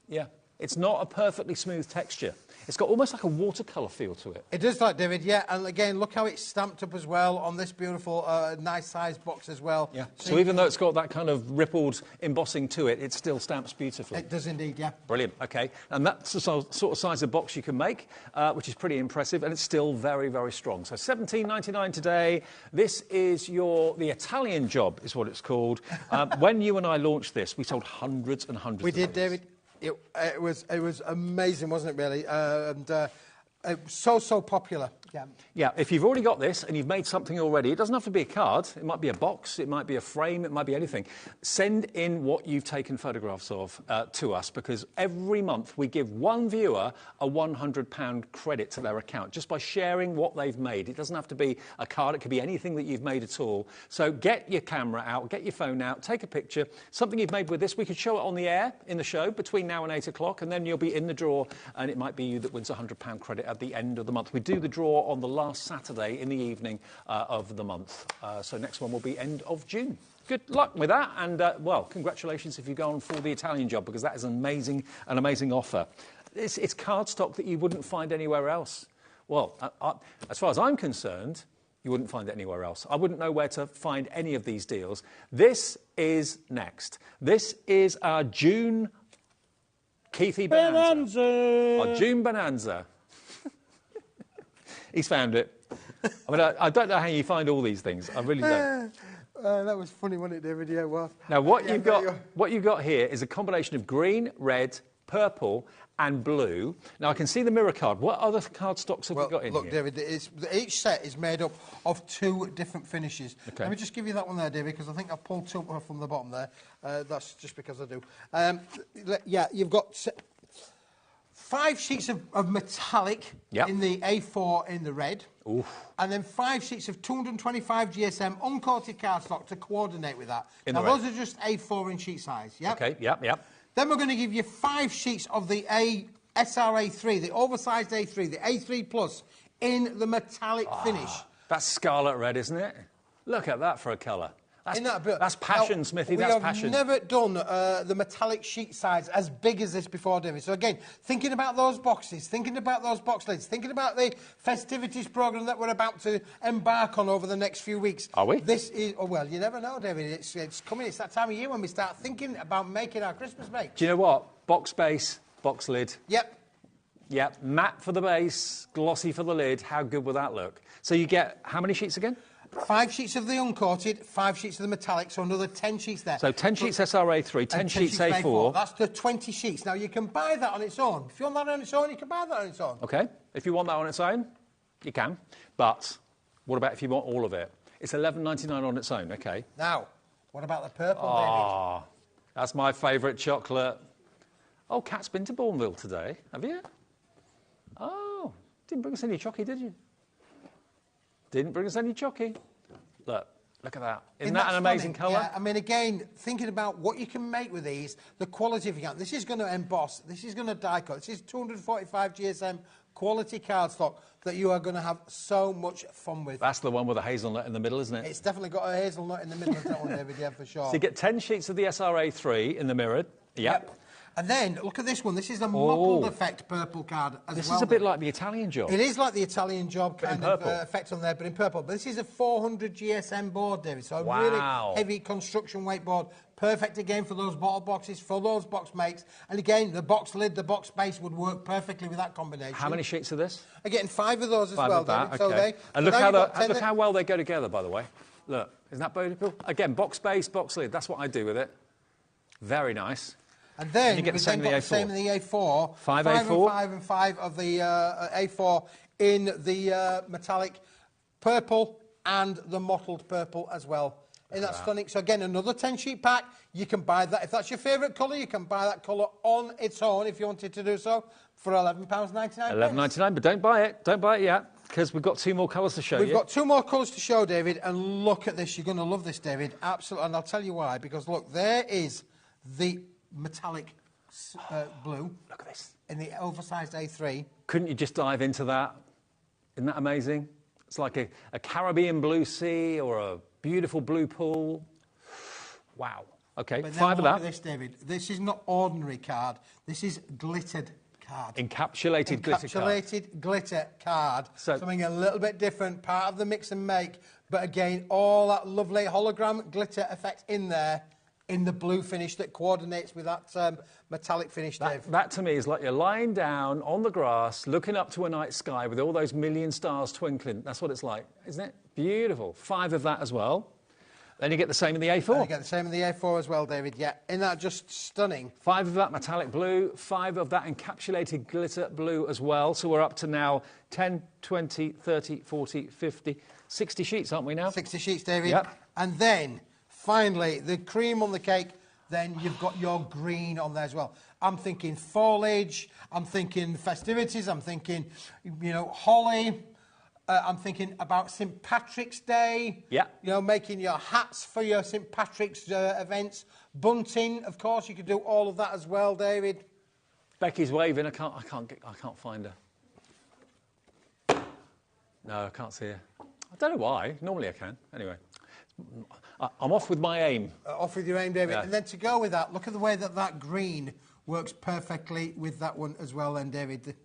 D: Yeah. It's not a perfectly smooth texture. It's got almost like a watercolour feel to it.
F: It does, like, David, yeah. And again, look how it's stamped up as well on this beautiful, nice-sized box as well.
D: Yeah. So even though it's got that kind of rippled embossing to it, it still stamps beautifully.
F: It does indeed, yeah.
D: Brilliant. OK. And that's the sort of size of box you can make, which is pretty impressive, and it's still very, very strong. So £17.99 today. This is the Italian job, is what it's called. When you and I launched this, we sold hundreds and hundreds.
F: We did, David. It was amazing, wasn't it, really? It was so popular. Yeah.
D: Yeah, if you've already got this and you've made something already, it doesn't have to be a card. It might be a box, it might be a frame, it might be anything. Send in what you've taken photographs of to us, because every month we give one viewer a £100 credit to their account just by sharing what they've made. It doesn't have to be a card, it could be anything that you've made at all. So get your camera out, get your phone out, take a picture, something you've made with this. We could show it on the air in the show between now and 8 o'clock, and then you'll be in the draw, and it might be you that wins a £100 credit at the end of the month. We do the draw on the last Saturday in the evening of the month. So next one will be end of June. Good luck with that, and well, congratulations if you go on for the Italian job, because that is an amazing offer. It's cardstock that you wouldn't find anywhere else. Well, as far as I'm concerned, you wouldn't find it anywhere else. I wouldn't know where to find any of these deals. This is next. This is our June Keithy Bonanza. Our June Bonanza. He's found it. I mean, I don't know how you find all these things. I really don't.
F: That was funny, wasn't it, David? Yeah, well.
D: Now, what you've got here is a combination of green, red, purple, and blue. Now, I can see the mirror card. What other card stocks have we got in
F: look,
D: here?
F: David, each set is made up of 2 different finishes.
D: Okay.
F: Let me just give you that one there, David, because I think I've pulled 2 from the bottom there. That's just because I do. Yeah, you've got 5 sheets of metallic in the A4 in the red.
D: Oof.
F: And then 5 sheets of 225 GSM uncoated cardstock to coordinate with that.
D: In
F: now,
D: the red.
F: those are just A4 in sheet size, yeah?
D: OK, yep.
F: Then we're going to give you 5 sheets of the SRA3, the oversized A3, the A3 Plus, in the metallic finish.
D: That's scarlet red, isn't it? Look at that for a colour. That's passion,
F: now,
D: Smithy, that's passion.
F: We have never done the metallic sheet size as big as this before, David. So again, thinking about those boxes, thinking about those box lids, thinking about the festivities programme that we're about to embark on over the next few weeks.
D: Are we?
F: This is, well, you never know, David. It's coming. It's that time of year when we start thinking about making our Christmas bake.
D: Do you know what? Box base, box lid.
F: Yep.
D: Yep, matte for the base, glossy for the lid. How good will that look? So you get how many sheets again?
F: 5 sheets of the uncoated, 5 sheets of the metallic, so another 10 sheets there.
D: So 10 sheets SRA3, 10 sheets A4.
F: That's the 20 sheets. Now, you can buy that on its own. If you want that on its own, you can buy that on its own.
D: OK, if you want that on its own, you can. But what about if you want all of it? It's £11.99 on its own, OK?
F: Now, What about the purple,
D: Oh, that's my favourite chocolate. Oh, Kat's been to Bourneville today, have you? Oh, didn't bring us any chocky, did you? Didn't bring us any chocky. Look at that. Isn't that an amazing colour?
F: Yeah, I mean, again, thinking about what you can make with these, the quality of your count. This is going to emboss. This is going to die cut. This is 245 GSM quality cardstock that you are going to have so much fun with.
D: That's the one with the hazelnut in the middle, isn't it?
F: It's definitely got a hazelnut in the middle of that one, David, yeah, for sure.
D: So you get 10 sheets of the SRA3 in the mirrored. Yep.
F: And then, look at this one. This is a mottled effect purple card as
D: this
F: well.
D: This is a bit like the Italian job.
F: It is like the Italian job kind of effect on there, but in purple. But this is a 400 GSM board, David. So a really heavy construction weight board. Perfect, again, for those bottle boxes, for those box makes. And again, the box lid, the box base would work perfectly with that combination.
D: How many sheets of this?
F: I'm getting 5 of those as well, David.
D: Okay. And look how well they go together, by the way. Look, isn't that beautiful? Again, box base, box lid. That's what I do with it. Very nice.
F: And then
D: you get the same in the A4.
F: Same in the A4.
D: 5
F: A4?
D: A4?
F: 5 and 5 of the A4 in the metallic purple and the mottled purple as well. Isn't that stunning? So again, another 10-sheet pack. You can buy that. If that's your favourite colour, you can buy that colour on its own if you wanted to do so for £11.99.
D: £11.99, but don't buy it. Don't buy it yet, because we've got 2 more colours to show you.
F: We've got 2 more colours to show, David, and look at this. You're going to love this, David. Absolutely. And I'll tell you why. Because, look, there is the metallic blue.
D: Look at this.
F: In the oversized A3.
D: Couldn't you just dive into that? Isn't that amazing? It's like a Caribbean blue sea or a beautiful blue pool. Wow. Okay,
F: but
D: 5 of that.
F: Look at this, David. This is not ordinary card. This is glittered card.
D: Encapsulated glitter card.
F: Encapsulated glitter card.
D: So,
F: something a little bit different, part of the mix and make. But again, all that lovely hologram glitter effect in there, in the blue finish that coordinates with that metallic finish, Dave.
D: That to me is like you're lying down on the grass, looking up to a night sky with all those million stars twinkling. That's what it's like, isn't it? Beautiful. 5 of that as well. Then you get the same in the A4.
F: And you get the same in the A4 as well, David. Yeah, isn't that just stunning?
D: 5 of that metallic blue, 5 of that encapsulated glitter blue as well. So we're up to now 10, 20, 30, 40, 50, 60 sheets, aren't we now?
F: 60 sheets, David.
D: Yep.
F: And then, finally, the cream on the cake, then you've got your green on there as well. I'm thinking foliage, I'm thinking festivities, I'm thinking, you know, holly. I'm thinking about St. Patrick's Day.
D: Yeah.
F: You know, making your hats for your St. Patrick's events. Bunting, of course, you could do all of that as well, David.
D: Becky's waving. I can't find her. No, I can't see her. I don't know why. Normally I can. Anyway, I'm off with my aim.
F: Off with your aim, David.
D: Yeah.
F: And then to go with that, look at the way that that green works perfectly with that one as well, then, David.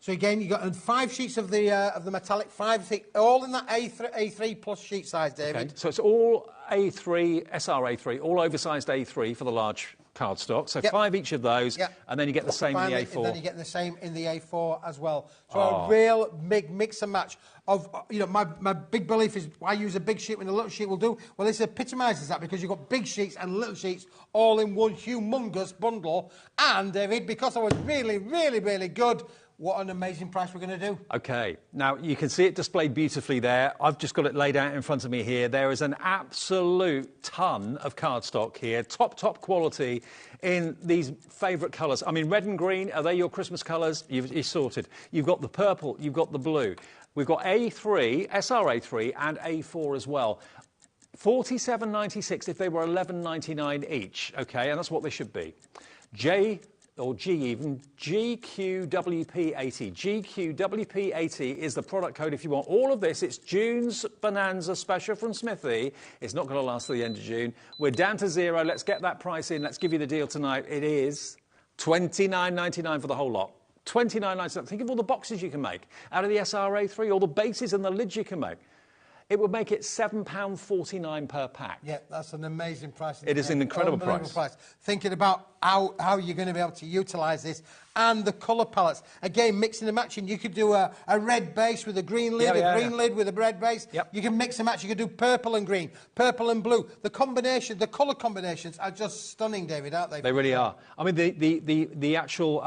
F: So again, you've got 5 sheets of the metallic, 5, all in that A3 plus sheet size, David.
D: Okay. So it's all A3, SRA3, all oversized A3 for the large cardstock. So 5 each of those, and then you get the same in the A4.
F: And then you get the same in the A4 as well. So a real big mix and match of, you know, my big belief is I use a big sheet when a little sheet will do. Well, this epitomises that because you've got big sheets and little sheets all in one humongous bundle. And, David, because I was really, really, really good, what an amazing price we're going to do. OK.
D: Now, you can see it displayed beautifully there. I've just got it laid out in front of me here. There is an absolute ton of cardstock here, top quality in these favourite colours. I mean, red and green, are they your Christmas colours? You're sorted. You've got the purple, you've got the blue. We've got A3, SRA3 and A4 as well. $47.96 if they were $11.99 each, OK, and that's what they should be. Or G even, GQWP80. GQWP80 is the product code if you want all of this. It's June's Bonanza special from Smithy. It's not going to last till the end of June. We're down to 0. Let's get that price in. Let's give you the deal tonight. It is $29.99 for the whole lot. $29.99. Think of all the boxes you can make out of the SRA3, all the bases and the lids you can make. It would make it £7.49 per pack.
F: Yeah, that's an amazing price.
D: It is an incredible price.
F: Thinking about how you're going to be able to utilise this and the colour palettes. Again, mixing and matching. You could do a red base with a green lid, green lid with a red base. Yep. You can mix and match. You could do purple and green, purple and blue. The combination, the colour combinations are just stunning, David, aren't they?
D: They really are. I mean, the actual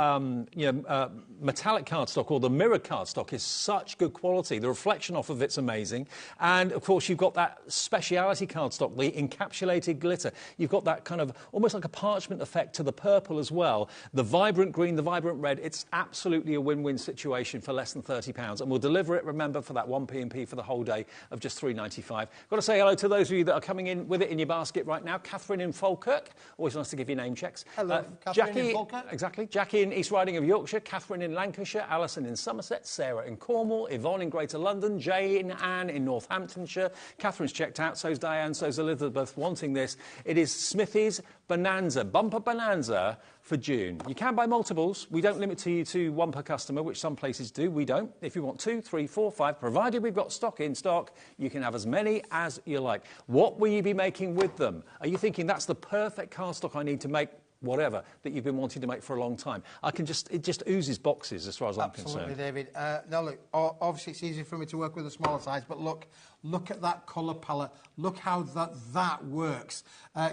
D: metallic cardstock or the mirrored cardstock is such good quality. The reflection off of it's amazing. And, of course, you've got that speciality cardstock, the encapsulated glitter. You've got that kind of almost like a parchment effect to the purple as well. The vibrant green, the vibrant red. It's absolutely a win-win situation for less than £30. And we'll deliver it, remember, for that 1p&p for the whole day of just £3.95. Got to say hello to those of you that are coming in with it in your basket right now. Catherine in Falkirk. Always nice to give you name checks.
F: Hello, Catherine
D: Jackie,
F: in Falkirk.
D: Exactly. Jackie in East Riding of Yorkshire. Catherine in Lancashire. Alison in Somerset. Sarah in Cornwall. Yvonne in Greater London. Jane Anne in Northamptonshire. Catherine's checked out. So's Diane. So's Elizabeth wanting this. It is Smithy's Bonanza, Bumper Bonanza for June. You can buy multiples. We don't limit you to one per customer, which some places do. We don't. If you want 2, 3, 4, 5, provided we've got stock in stock, you can have as many as you like. What will you be making with them? Are you thinking that's the perfect cardstock I need to make whatever that you've been wanting to make for a long time? It just oozes boxes as far as I'm concerned.
F: Absolutely, David. Now, look, obviously it's easy for me to work with a smaller size, but look at that colour palette. Look how that works.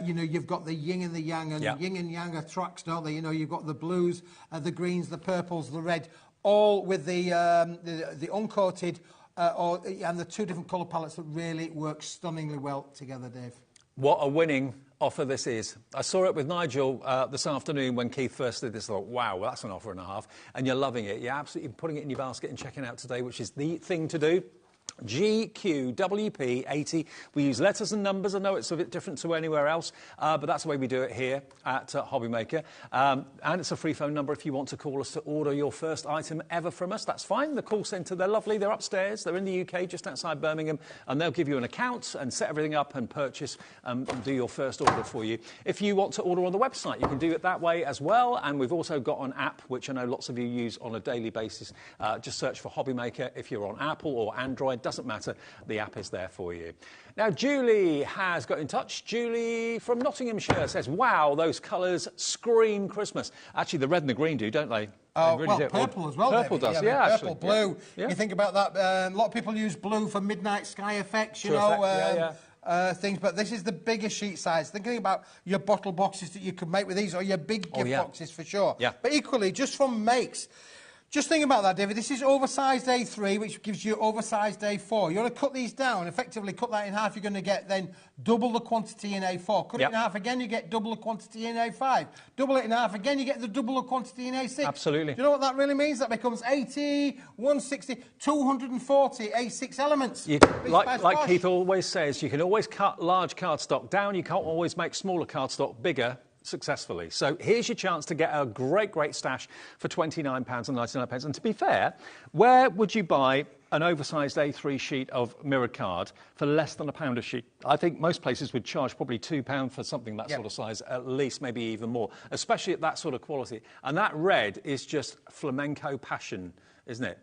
F: You know, you've got the yin and the yang, and yin and yang are tracks, don't they? You know, you've got the blues, the greens, the purples, the red, all with the uncoated and the two different colour palettes that really work stunningly well together, Dave.
D: What a winning offer this is. I saw it with Nigel this afternoon when Keith first did this. I thought, wow, well, that's an offer and a half. And you're loving it. You're absolutely putting it in your basket and checking it out today, which is the thing to do. GQWP80. We use letters and numbers. I know it's a bit different to anywhere else, but that's the way we do it here at HobbyMaker. And it's a free phone number if you want to call us to order your first item ever from us. That's fine. The call centre, they're lovely. They're upstairs. They're in the UK, just outside Birmingham, and they'll give you an account and set everything up and purchase and do your first order for you. If you want to order on the website, you can do it that way as well. And we've also got an app, which I know lots of you use on a daily basis. Just search for HobbyMaker if you're on Apple or Android. Doesn't matter, the app is there for you. Now, Julie has got in touch. Julie from Nottinghamshire says, wow, those colours scream Christmas. Actually, the red and the green do, don't they?
F: Really well, purple as well,
D: Purple
F: David.
D: does,
F: yeah,
D: actually.
F: Purple, blue.
D: Yeah.
F: You think about that, a lot of people use blue for midnight sky effects, you know. Things, but this is the bigger sheet size. Thinking about your bottle boxes that you could make with these, or your big gift boxes for sure.
D: Yeah.
F: But equally, just from makes, just think about that, David. This is oversized A3, which gives you oversized A4. You want to cut these down, effectively cut that in half. You're going to get then double the quantity in A4. Cut it in half again, you get double the quantity in A5. Double it in half again, you get the double the quantity in A6.
D: Absolutely.
F: Do you know what that really means? That becomes 80, 160, 240 A6 elements.
D: Like Keith always says, you can always cut large cardstock down. You can't always make smaller cardstock bigger successfully. So here's your chance to get a great stash for £29.99. And to be fair, where would you buy an oversized A3 sheet of mirrored card for less than £1 a sheet? I think most places would charge probably £2 for something that sort of size, at least, maybe even more, especially at that sort of quality. And that red is just flamenco passion, isn't it?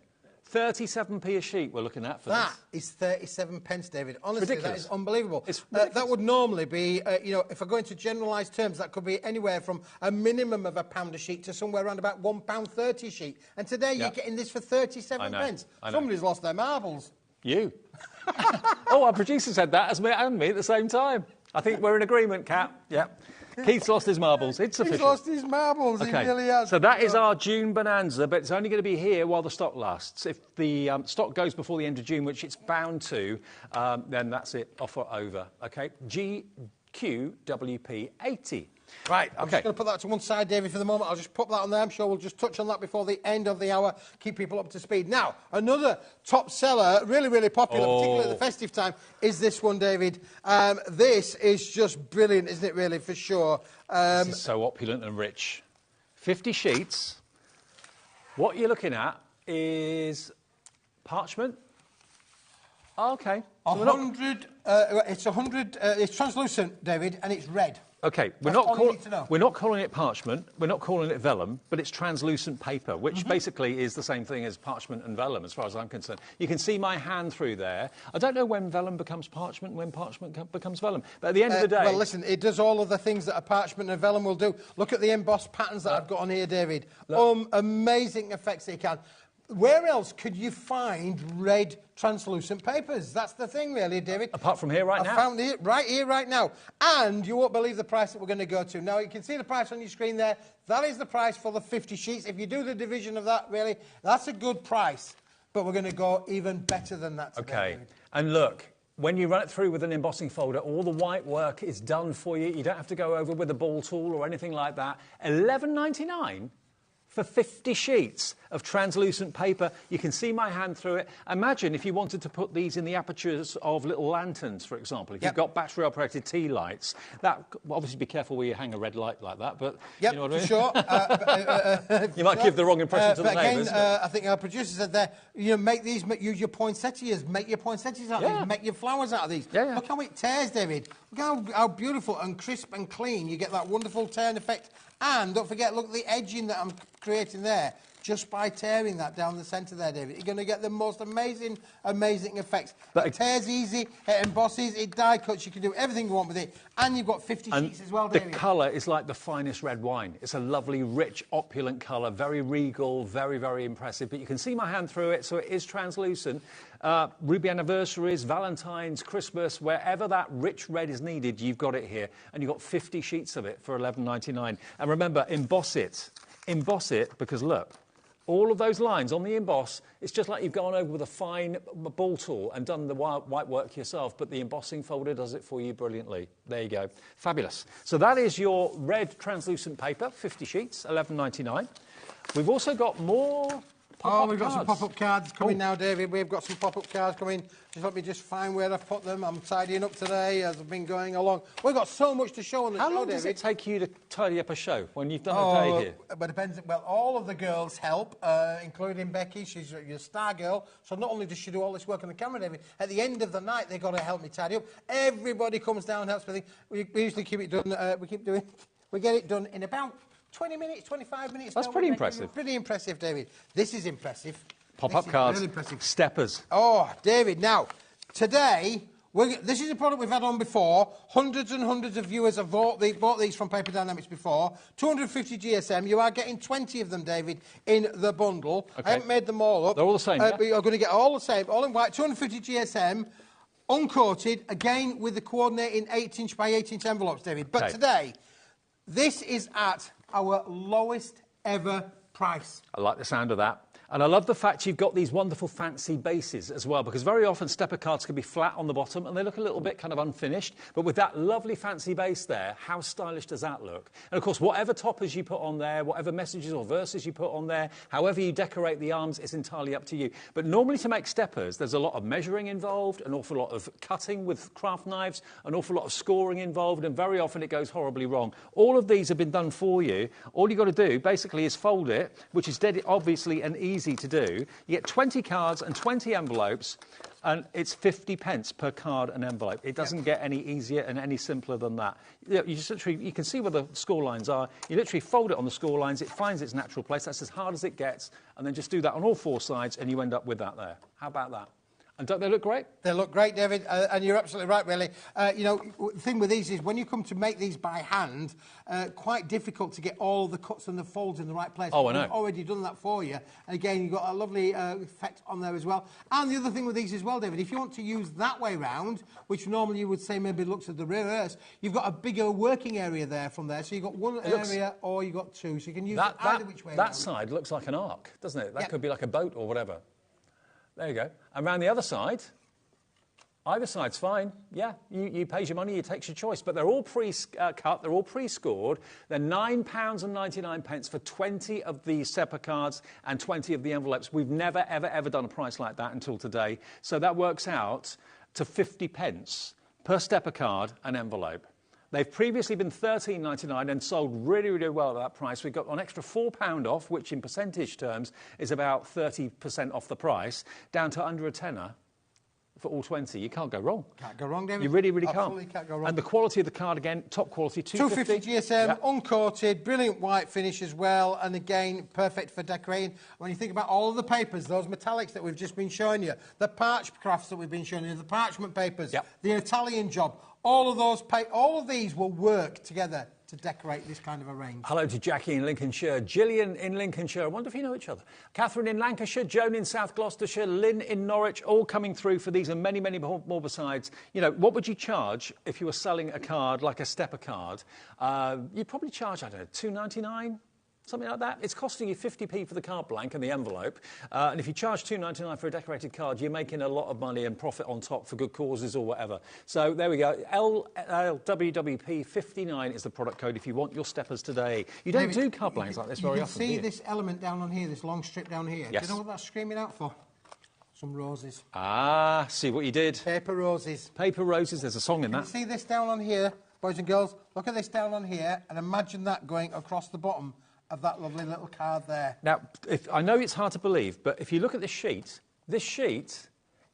D: 37p a sheet we're looking at for this.
F: That is 37 pence, David. Honestly,
D: ridiculous.
F: that is unbelievable.
D: It's ridiculous.
F: That would normally be, you know, if I go into generalised terms, that could be anywhere from a minimum of £1 a sheet to somewhere around about £1.30 a sheet. And today you're getting this for 37 pence. Somebody's lost their marbles.
D: You. Oh, our producer said that as me and me at the same time. I think we're in agreement, Kat. Yep. Keith's lost his marbles. It's official.
F: He's lost his marbles.
D: Okay.
F: He really has.
D: So that is our June Bonanza, but it's only going to be here while the stock lasts. If the stock goes before the end of June, which it's bound to, then that's it. Offer over. Okay. GQWP80.
F: Right, I'm just going to put that to one side, David, for the moment. I'll just put that on there. I'm sure we'll just touch on that before the end of the hour, keep people up to speed. Now, another top seller, really popular, particularly at the festive time, is this one, David. This is just brilliant, isn't it, really, for sure.
D: This is so opulent and rich. 50 sheets. What you're looking at is parchment. Oh, OK. So
F: 100, it's 100, it's translucent, David, and it's red.
D: OK, we're not calling it parchment, we're not calling it vellum, but it's translucent paper, which basically is the same thing as parchment and vellum, as far as I'm concerned. You can see my hand through there. I don't know when vellum becomes parchment and when parchment becomes vellum, but at the end of the day...
F: Well, listen, it does all of the things that a parchment and vellum will do. Look at the embossed patterns that I've got on here, David. Amazing effects they can. Where else could you find red translucent papers? That's the thing, really, David.
D: Apart from here right now.
F: I found it right here, right now. And you won't believe the price that we're going to go to. Now, you can see the price on your screen there. That is the price for the 50 sheets. If you do the division of that, really, that's a good price. But we're going to go even better than that today,
D: OK.
F: David.
D: And look, When you run it through with an embossing folder, all the white work is done for you. You don't have to go over with a ball tool or anything like that. $11.99 for 50 sheets of translucent paper. You can see my hand through it. Imagine if you wanted to put these in the apertures of little lanterns, for example. If you've got battery-operated tea lights, that obviously be careful where you hang a red light like that. But you know what I mean?
F: Sure.
D: You might give the wrong impression to the neighbours.
F: I think our producer said there, you know, use your poinsettias, make your poinsettias out of these, make your flowers out of these. Look how it tears, David. Look how beautiful and crisp and clean. You get that wonderful turn effect. And don't forget, look at the edging that I'm creating there. Just by tearing that down the centre there, David, you're going to get the most amazing, amazing effects. It tears easy, it embosses, it die cuts, you can do everything you want with it. And you've got 50 sheets as well, David.
D: The colour is like the finest red wine. It's a lovely, rich, opulent colour, very regal, very, very impressive. But you can see my hand through it, so it is translucent. Ruby anniversaries, Valentine's, Christmas, wherever that rich red is needed, you've got it here. And you've got 50 sheets of it for $11.99. And remember, emboss it. Emboss it because, look, all of those lines on the emboss, it's just like you've gone over with a fine ball tool and done the white work yourself, but the embossing folder does it for you brilliantly. There you go. Fabulous. So that is your red translucent paper, 50 sheets, $11.99. We've also got more pop-up
F: we've got
D: cards.
F: some pop-up cards coming now, David. We've got some pop-up cards coming. Just let me just find where I've put them. I'm tidying up today as I've been going along. We've got so much to show on the show, David.
D: How long does it take you to tidy up a show when you've done a day here?
F: But it depends. Well, all of the girls help, including Becky. She's your star girl. So not only does she do all this work on the camera, David, at the end of the night, they've got to help me tidy up. Everybody comes down and helps me. We usually keep it done. We get it done in about 20 minutes, 25 minutes.
D: That's pretty impressive.
F: Pretty impressive, David. This is impressive.
D: Pop-up cards,
F: really impressive.
D: steppers.
F: Oh, David, now, today, this is a product we've had on before. Hundreds and hundreds of viewers have bought these from Paper Dynamics before. 250 GSM. You are getting 20 of them, David, in the bundle.
D: Okay.
F: I haven't made them all up.
D: They're all the same, yeah?
F: But you're going to get all the same, all in white. 250 GSM, uncoated, again with the coordinating 8-inch by 8-inch envelopes, David. But today, this is at our lowest ever price.
D: I like the sound of that. And I love the fact you've got these wonderful fancy bases as well, because very often stepper cards can be flat on the bottom and they look a little bit kind of unfinished. But with that lovely fancy base there, how stylish does that look? And of course, whatever toppers you put on there, whatever messages or verses you put on there, however you decorate the arms, it's entirely up to you. But normally to make steppers, there's a lot of measuring involved, an awful lot of cutting with craft knives, an awful lot of scoring involved, and very often it goes horribly wrong. All of these have been done for you. All you've got to do basically is fold it, which is obviously an easy to do. You get 20 cards and 20 envelopes, and it's 50 pence per card and envelope. It doesn't get any easier and any simpler than that. You just literally, you can see where the score lines are. You literally fold it on the score lines. It finds its natural place. That's as hard as it gets. And then just do that on all four sides, and you end up with that there. How about that? And don't they look great?
F: They look great, David, and you're absolutely right, really. You know, the thing with these is when you come to make these by hand, quite difficult to get all the cuts and the folds in the right place.
D: Oh, I know.
F: We've already done that for you. And again, you've got a lovely effect on there as well. And the other thing with these as well, David, if you want to use that way round, which normally you would say maybe looks at the reverse, you've got a bigger working area there from there. So you've got one area or you've got two, so you can use it either which way
D: That
F: around.
D: side looks like an arc, doesn't it? That could be like a boat or whatever. There you go. And around the other side, either side's fine. Yeah, you pays your money, you takes your choice. But they're all pre-cut, they're all pre-scored. They're £9.99 for 20 of the stepper cards and 20 of the envelopes. We've never, ever, ever done a price like that until today. So that works out to 50 pence per stepper card and envelope. They've previously been £13.99 and sold really, really well at that price. We've got an extra £4 off, which in percentage terms is about 30% off the price, down to under a tenner. For all 20, you can't go wrong.
F: Can't go wrong, David.
D: You really, really
F: Absolutely can't go wrong.
D: And the quality of the card, again, top quality,
F: 250 GSM, uncoated, brilliant white finish as well, and again, perfect for decorating. When you think about all of the papers, those metallics that we've just been showing you, the parch crafts that we've been showing you, the parchment papers, the Italian job, all of these will work together to decorate this kind of a range.
D: Hello to Jackie in Lincolnshire, Gillian in Lincolnshire. I wonder if you know each other. Catherine in Lancashire, Joan in South Gloucestershire, Lynn in Norwich, all coming through for these and many, many more besides. You know, what would you charge if you were selling a card like a stepper card? You'd probably charge, I don't know, $2.99? something like that. It's costing you 50p for the card blank and the envelope. And if you charge £2.99 for a decorated card, you're making a lot of money and profit on top for good causes or whatever. So there we go. LWWP59 is the product code if you want your steppers today. You don't do card blanks like this very often, do you?
F: You can see this element down on here, this long strip down here.
D: Yes.
F: Do you know what that's screaming out for? Some roses.
D: Ah, see what you did.
F: Paper roses.
D: Paper roses, there's a song in
F: You
D: that.
F: see this down on here, boys and girls? Look at this down on here, and imagine that going across the bottom of that lovely little card there.
D: Now, I know it's hard to believe, but if you look at this sheet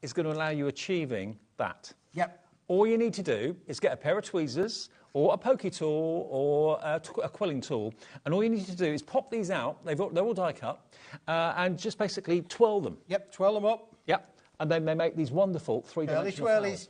D: is going to allow you achieving that.
F: Yep.
D: All you need to do is get a pair of tweezers or a pokey tool or a quilling tool, and all you need to do is pop these out. They're all die cut, and just basically twirl them.
F: Yep, twirl them up.
D: Yep. And then they make these wonderful three-dimensional flowers.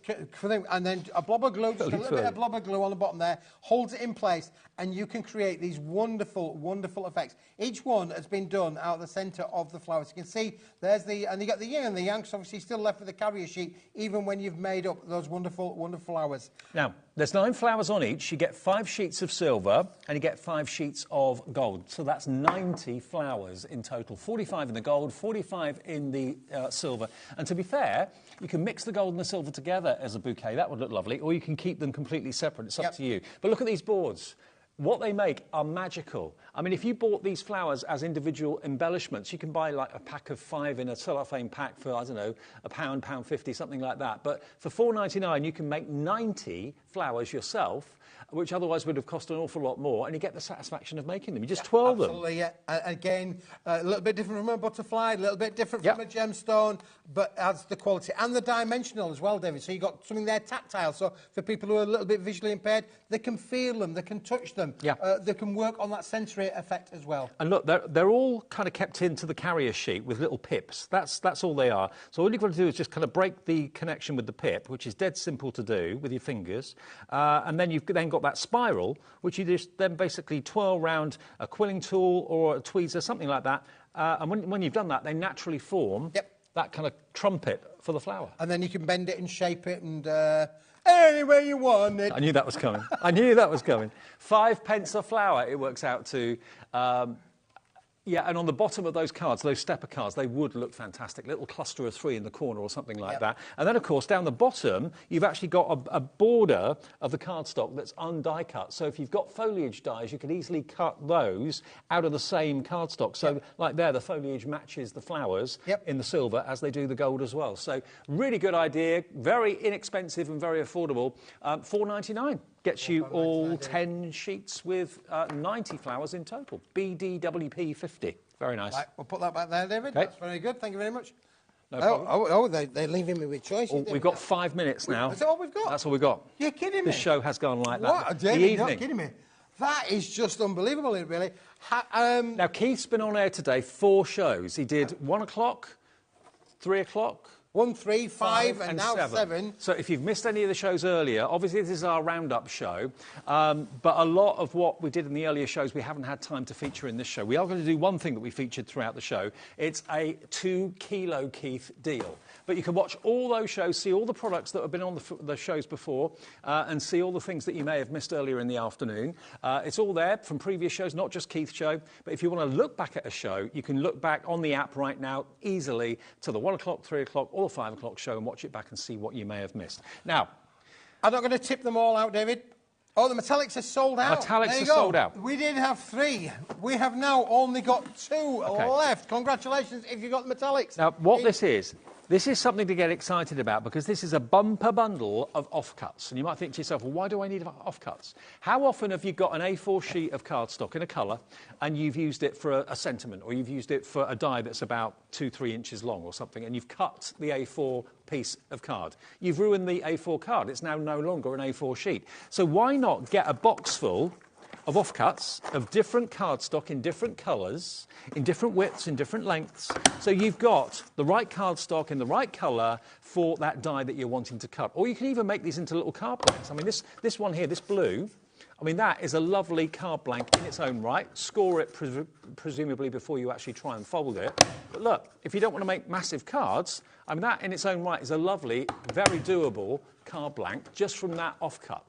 F: And then a blob of glue, just a little bit of blob of glue on the bottom there, holds it in place, and you can create these wonderful, wonderful effects. Each one has been done out of the centre of the flowers. You can see there's and you got the yin and the yang, so obviously still left with the carrier sheet, even when you've made up those wonderful, wonderful flowers.
D: Now, there's 9 flowers on each. You get 5 sheets of silver, and you get 5 sheets of gold. So that's 90 flowers in total. 45 in the gold, 45 in the silver. And to be fair, you can mix the gold and the silver together as a bouquet. That would look lovely. Or you can keep them completely separate. It's up to you. But look at these boards. What they make are magical. I mean, if you bought these flowers as individual embellishments, you can buy like a pack of 5 in a cellophane pack for, I don't know, £1, £1.50, something like that. But for £4.99, you can make 90 flowers yourself, which otherwise would have cost an awful lot more, and you get the satisfaction of making them. You just twirl them.
F: Absolutely, yeah. Again, a little bit different from a butterfly, a little bit different from a gemstone, but adds the quality and the dimensional as well, David. So you've got something there tactile. So for people who are a little bit visually impaired, they can feel them, they can touch them.
D: Yeah.
F: They can work on that sensory effect as well.
D: And look, they're all kind of kept into the carrier sheet with little pips. That's all they are. So all you've got to do is just kind of break the connection with the pip, which is dead simple to do with your fingers. And then you've then got that spiral, which you just then basically twirl round a quilling tool or a tweezer, something like that. And when you've done that, they naturally form that kind of trumpet for the flower.
F: And then you can bend it and shape it and any way you want it.
D: I knew that was coming. I knew that was coming. 5 pence a flower, it works out to. Yeah, and on the bottom of those cards, those stepper cards, they would look fantastic. Little cluster of 3 in the corner or something like that. And then, of course, down the bottom, you've actually got a border of the cardstock that's undie cut. So if you've got foliage dies, you can easily cut those out of the same cardstock. So like there, the foliage matches the flowers in the silver as they do the gold as well. So really good idea, very inexpensive and very affordable. £4.99. Gets you all 10 sheets with 90 flowers in total. BDWP 50. Very nice. Right,
F: we'll put that back there, David. That's very good. Thank you very much.
D: No problem.
F: They're leaving me with choices.
D: We've got 5 minutes now.
F: That's all we've got?
D: That's all we've got.
F: You're kidding me?
D: This show has gone like that.
F: What? David, you're not kidding me. That is just unbelievable, really.
D: Now, Keith's been on air today 4 shows. He did 1 o'clock, 3 o'clock,
F: 1, 3, 5, and now 7.
D: So if you've missed any of the shows earlier, obviously this is our roundup show, but a lot of what we did in the earlier shows we haven't had time to feature in this show. We are going to do one thing that we featured throughout the show. It's a 2 kilo Keith deal. But you can watch all those shows, see all the products that have been on the shows before, and see all the things that you may have missed earlier in the afternoon. It's all there from previous shows, not just Keith's show. But if you want to look back at a show, you can look back on the app right now easily to the 1 o'clock, 3 o'clock, or 5 o'clock show and watch it back and see what you may have missed. Now,
F: I'm not going to tip them all out, David. Oh, the metallics are sold out.
D: Metallics are sold out.
F: We did have 3. We have now only got 2 left. Congratulations if you got the metallics.
D: Now, what this is something to get excited about because this is a bumper bundle of offcuts. And you might think to yourself, well, why do I need offcuts? How often have you got an A4 sheet of cardstock in a colour and you've used it for a sentiment or you've used it for a die that's about 2-3 inches long or something and you've cut the A4 piece of card? You've ruined the A4 card. It's now no longer an A4 sheet. So why not get a box full of offcuts of different cardstock in different colours, in different widths, in different lengths, so you've got the right cardstock in the right colour for that die that you're wanting to cut. Or you can even make these into little card blanks. I mean, this one here, this blue, I mean, that is a lovely card blank in its own right. Score it presumably before you actually try and fold it. But look, if you don't want to make massive cards, I mean, that in its own right is a lovely, very doable card blank just from that offcut.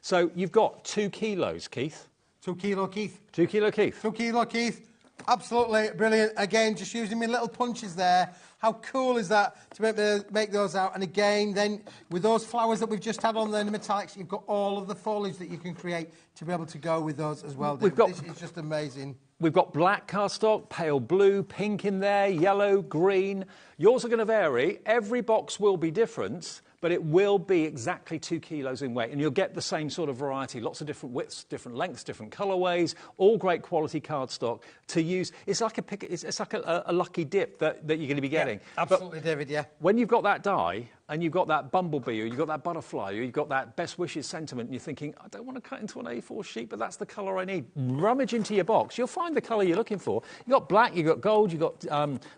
D: So you've got 2 kilos, Keith.
F: 2 kilo, Keith.
B: 2 kilo, Keith.
F: 2 kilo, Keith. Absolutely brilliant. Again, just using my little punches there. How cool is that to make those out? And again, then with those flowers that we've just had on there in the metallics, you've got all of the foliage that you can create to be able to go with those as well. This is just amazing.
D: We've got black cardstock, pale blue, pink in there, yellow, green. Yours are going to vary. Every box will be different, but it will be exactly 2 kilos in weight, and you'll get the same sort of variety. Lots of different widths, different lengths, different colourways, all great quality cardstock to use. It's like a lucky dip that you're going to be getting.
F: Yeah, absolutely, David, yeah.
D: When you've got that die, and you've got that bumblebee, or you've got that butterfly, or you've got that best wishes sentiment, and you're thinking, I don't want to cut into an A4 sheet, but that's the colour I need. Rummage into your box. You'll find the colour you're looking for. You've got black, you've got gold, you've got,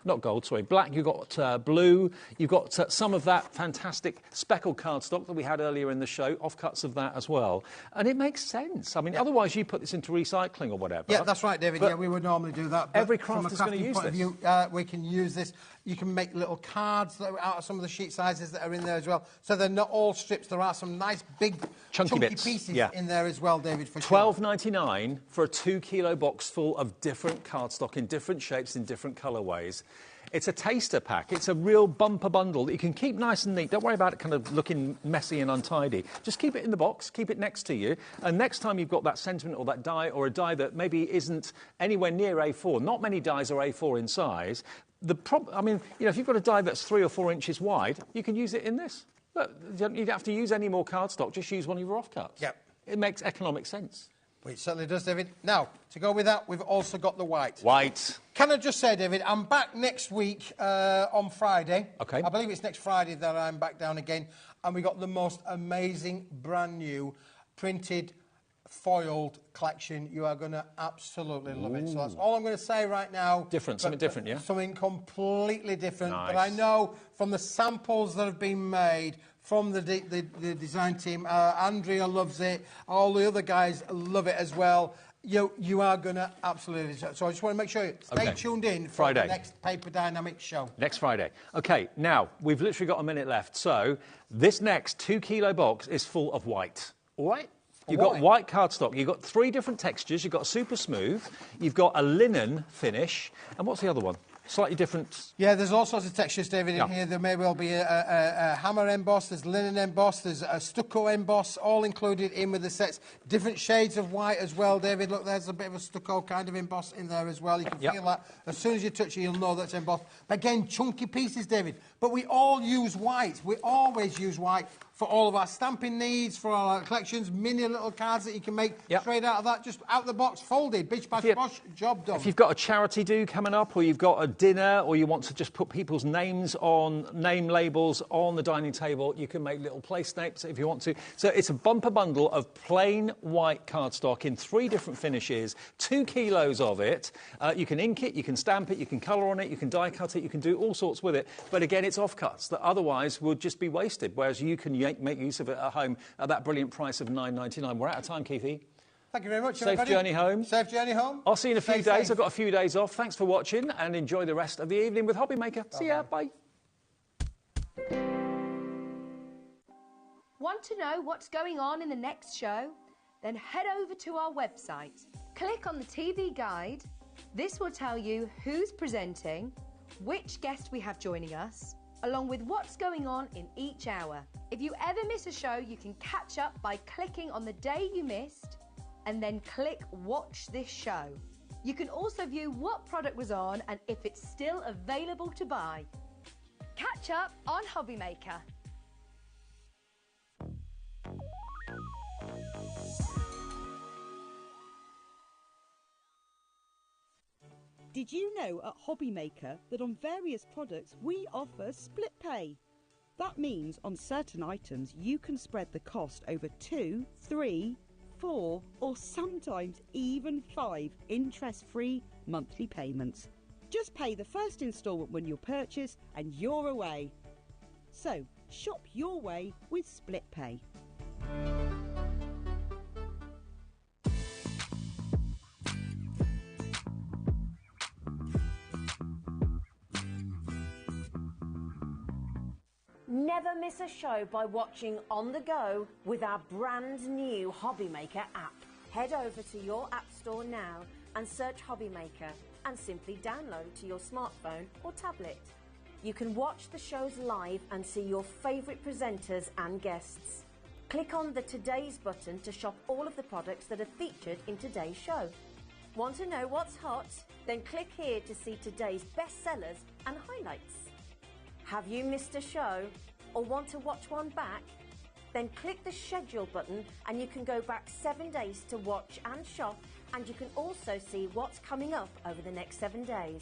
D: not gold, sorry, black, you've got blue, you've got some of that fantastic speckled cardstock that we had earlier in the show, offcuts of that as well. And it makes sense. I mean, otherwise you put this into recycling or whatever.
F: Yeah, that's right, David. Yeah, we would normally do that. But
D: every craft is going to use this.
F: We can use this. You can make little cards out of some of the sheet sizes that are in there as well. So they're not all strips. There are some nice big chunky pieces in there as well, David, for
D: $12.99 for a 2 kilo box full of different cardstock in different shapes, in different colourways. It's a taster pack. It's a real bumper bundle that you can keep nice and neat. Don't worry about it kind of looking messy and untidy. Just keep it in the box, keep it next to you, and next time you've got that sentiment or that die, or a die that maybe isn't anywhere near A4, not many dies are A4 in size. I mean, you know, if you've got a die that's 3 or 4 inches wide, you can use it in this. Look, you don't have to use any more cardstock, just use one of your offcuts.
F: Yep.
D: It makes economic sense.
F: Well, it certainly does, David. Now, to go with that, we've also got the white.
D: White.
F: Can I just say, David, I'm back next week on Friday.
D: OK.
F: I believe it's next Friday that I'm back down again. And we got the most amazing, brand new, printed, foiled collection. You are going to absolutely love it. So that's all I'm going to say right now.
D: Different, something different, yeah?
F: Something completely different.
D: Nice.
F: But I know from the samples that have been made from the design team, Andrea loves it. All the other guys love it as well. You are going to absolutely... So I just want to make sure you stay tuned in for the next Paper Dynamics show.
D: Next Friday. OK, now, we've literally got a minute left. So this next 2 kilo box is full of white. All right? You've got white cardstock. You've got 3 different textures. You've got super smooth. You've got a linen finish. And what's the other one? Slightly different.
F: Yeah, there's all sorts of textures, David, in here. There may well be a hammer emboss, there's linen emboss, there's a stucco emboss, all included in with the sets. Different shades of white as well, David. Look, there's a bit of a stucco kind of emboss in there as well. You can feel that. As soon as you touch it, you'll know that's embossed. Again, chunky pieces, David. But we all use white. We always use white for all of our stamping needs, for all our collections, mini little cards that you can make straight out of that, just out the box, folded, bish, bash, bosh, job done.
D: If you've got a charity do coming up, or you've got a dinner, or you want to just put people's names on, name labels on the dining table, you can make little placemats if you want to. So it's a bumper bundle of plain white cardstock in 3 different finishes, 2 kilos of it. You can ink it, you can stamp it, you can colour on it, you can die cut it, you can do all sorts with it. But again, it's offcuts that otherwise would just be wasted, whereas you can make use of it at home at that brilliant price of $9.99. We're out of time, Keithy.
F: Thank you very much,
D: everybody. Safe journey home.
F: Safe journey home.
D: I'll see you in a few days. I've got a few days off. Thanks for watching, and enjoy the rest of the evening with HobbyMaker. See ya. Bye.
J: Want to know what's going on in the next show? Then head over to our website. Click on the TV guide. This will tell you who's presenting, which guest we have joining us, along with what's going on in each hour. If you ever miss a show, you can catch up by clicking on the day you missed and then click Watch This Show. You can also view what product was on and if it's still available to buy. Catch up on HobbyMaker.
H: Did you know at HobbyMaker that on various products we offer split pay? That means on certain items you can spread the cost over 2, 3, 4 or sometimes even 5 interest-free monthly payments. Just pay the first instalment when you purchase and you're away. So shop your way with split pay.
C: Never miss a show by watching on the go with our brand new HobbyMaker app. Head over to your App Store now and search HobbyMaker and simply download to your smartphone or tablet. You can watch the shows live and see your favourite presenters and guests. Click on the Today's button to shop all of the products that are featured in today's show. Want to know what's hot? Then click here to see today's bestsellers and highlights. Have you missed a show or want to watch one back? Then click the schedule button and you can go back 7 days to watch and shop, and you can also see what's coming up over the next 7 days.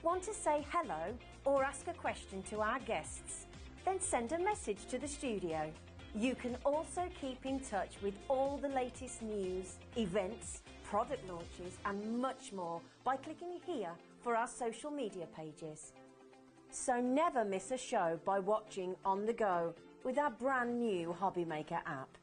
C: Want to say hello or ask a question to our guests? Then send a message to the studio. You can also keep in touch with all the latest news, events, product launches and much more by clicking here for our social media pages. So never miss a show by watching on the go with our brand new HobbyMaker app.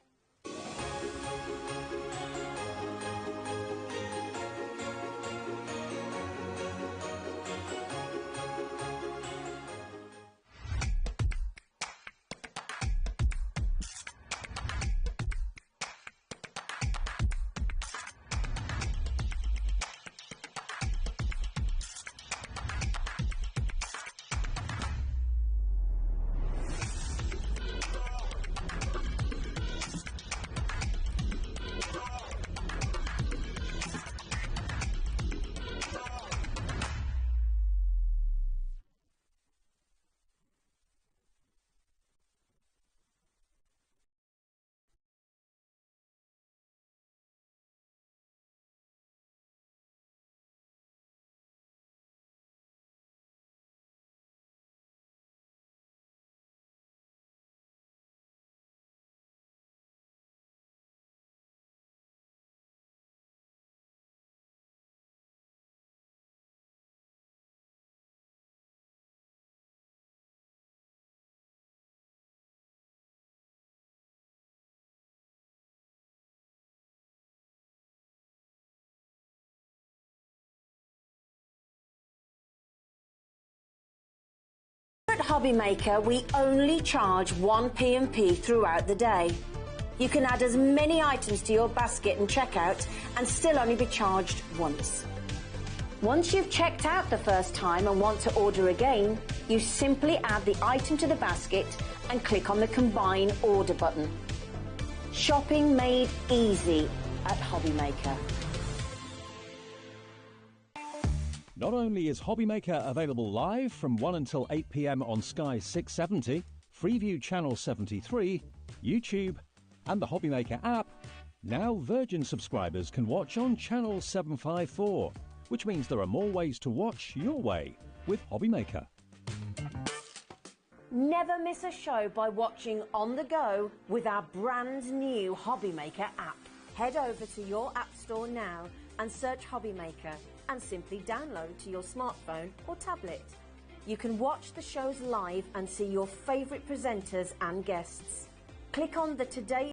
C: At HobbyMaker, we only charge 1 P&P throughout the day. You can add as many items to your basket and checkout and still only be charged once. Once you've checked out the first time and want to order again, you simply add the item to the basket and click on the Combine Order button. Shopping made easy at HobbyMaker.
G: Not only is HobbyMaker available live from 1 until 8 p.m. on Sky 670, Freeview Channel 73, YouTube, and the HobbyMaker app, now Virgin subscribers can watch on Channel 754, which means there are more ways to watch your way with HobbyMaker.
C: Never miss a show by watching on the go with our brand new HobbyMaker app. Head over to your App Store now and search HobbyMaker and simply download to your smartphone or tablet. You can watch the shows live and see your favourite presenters and guests. Click on the Today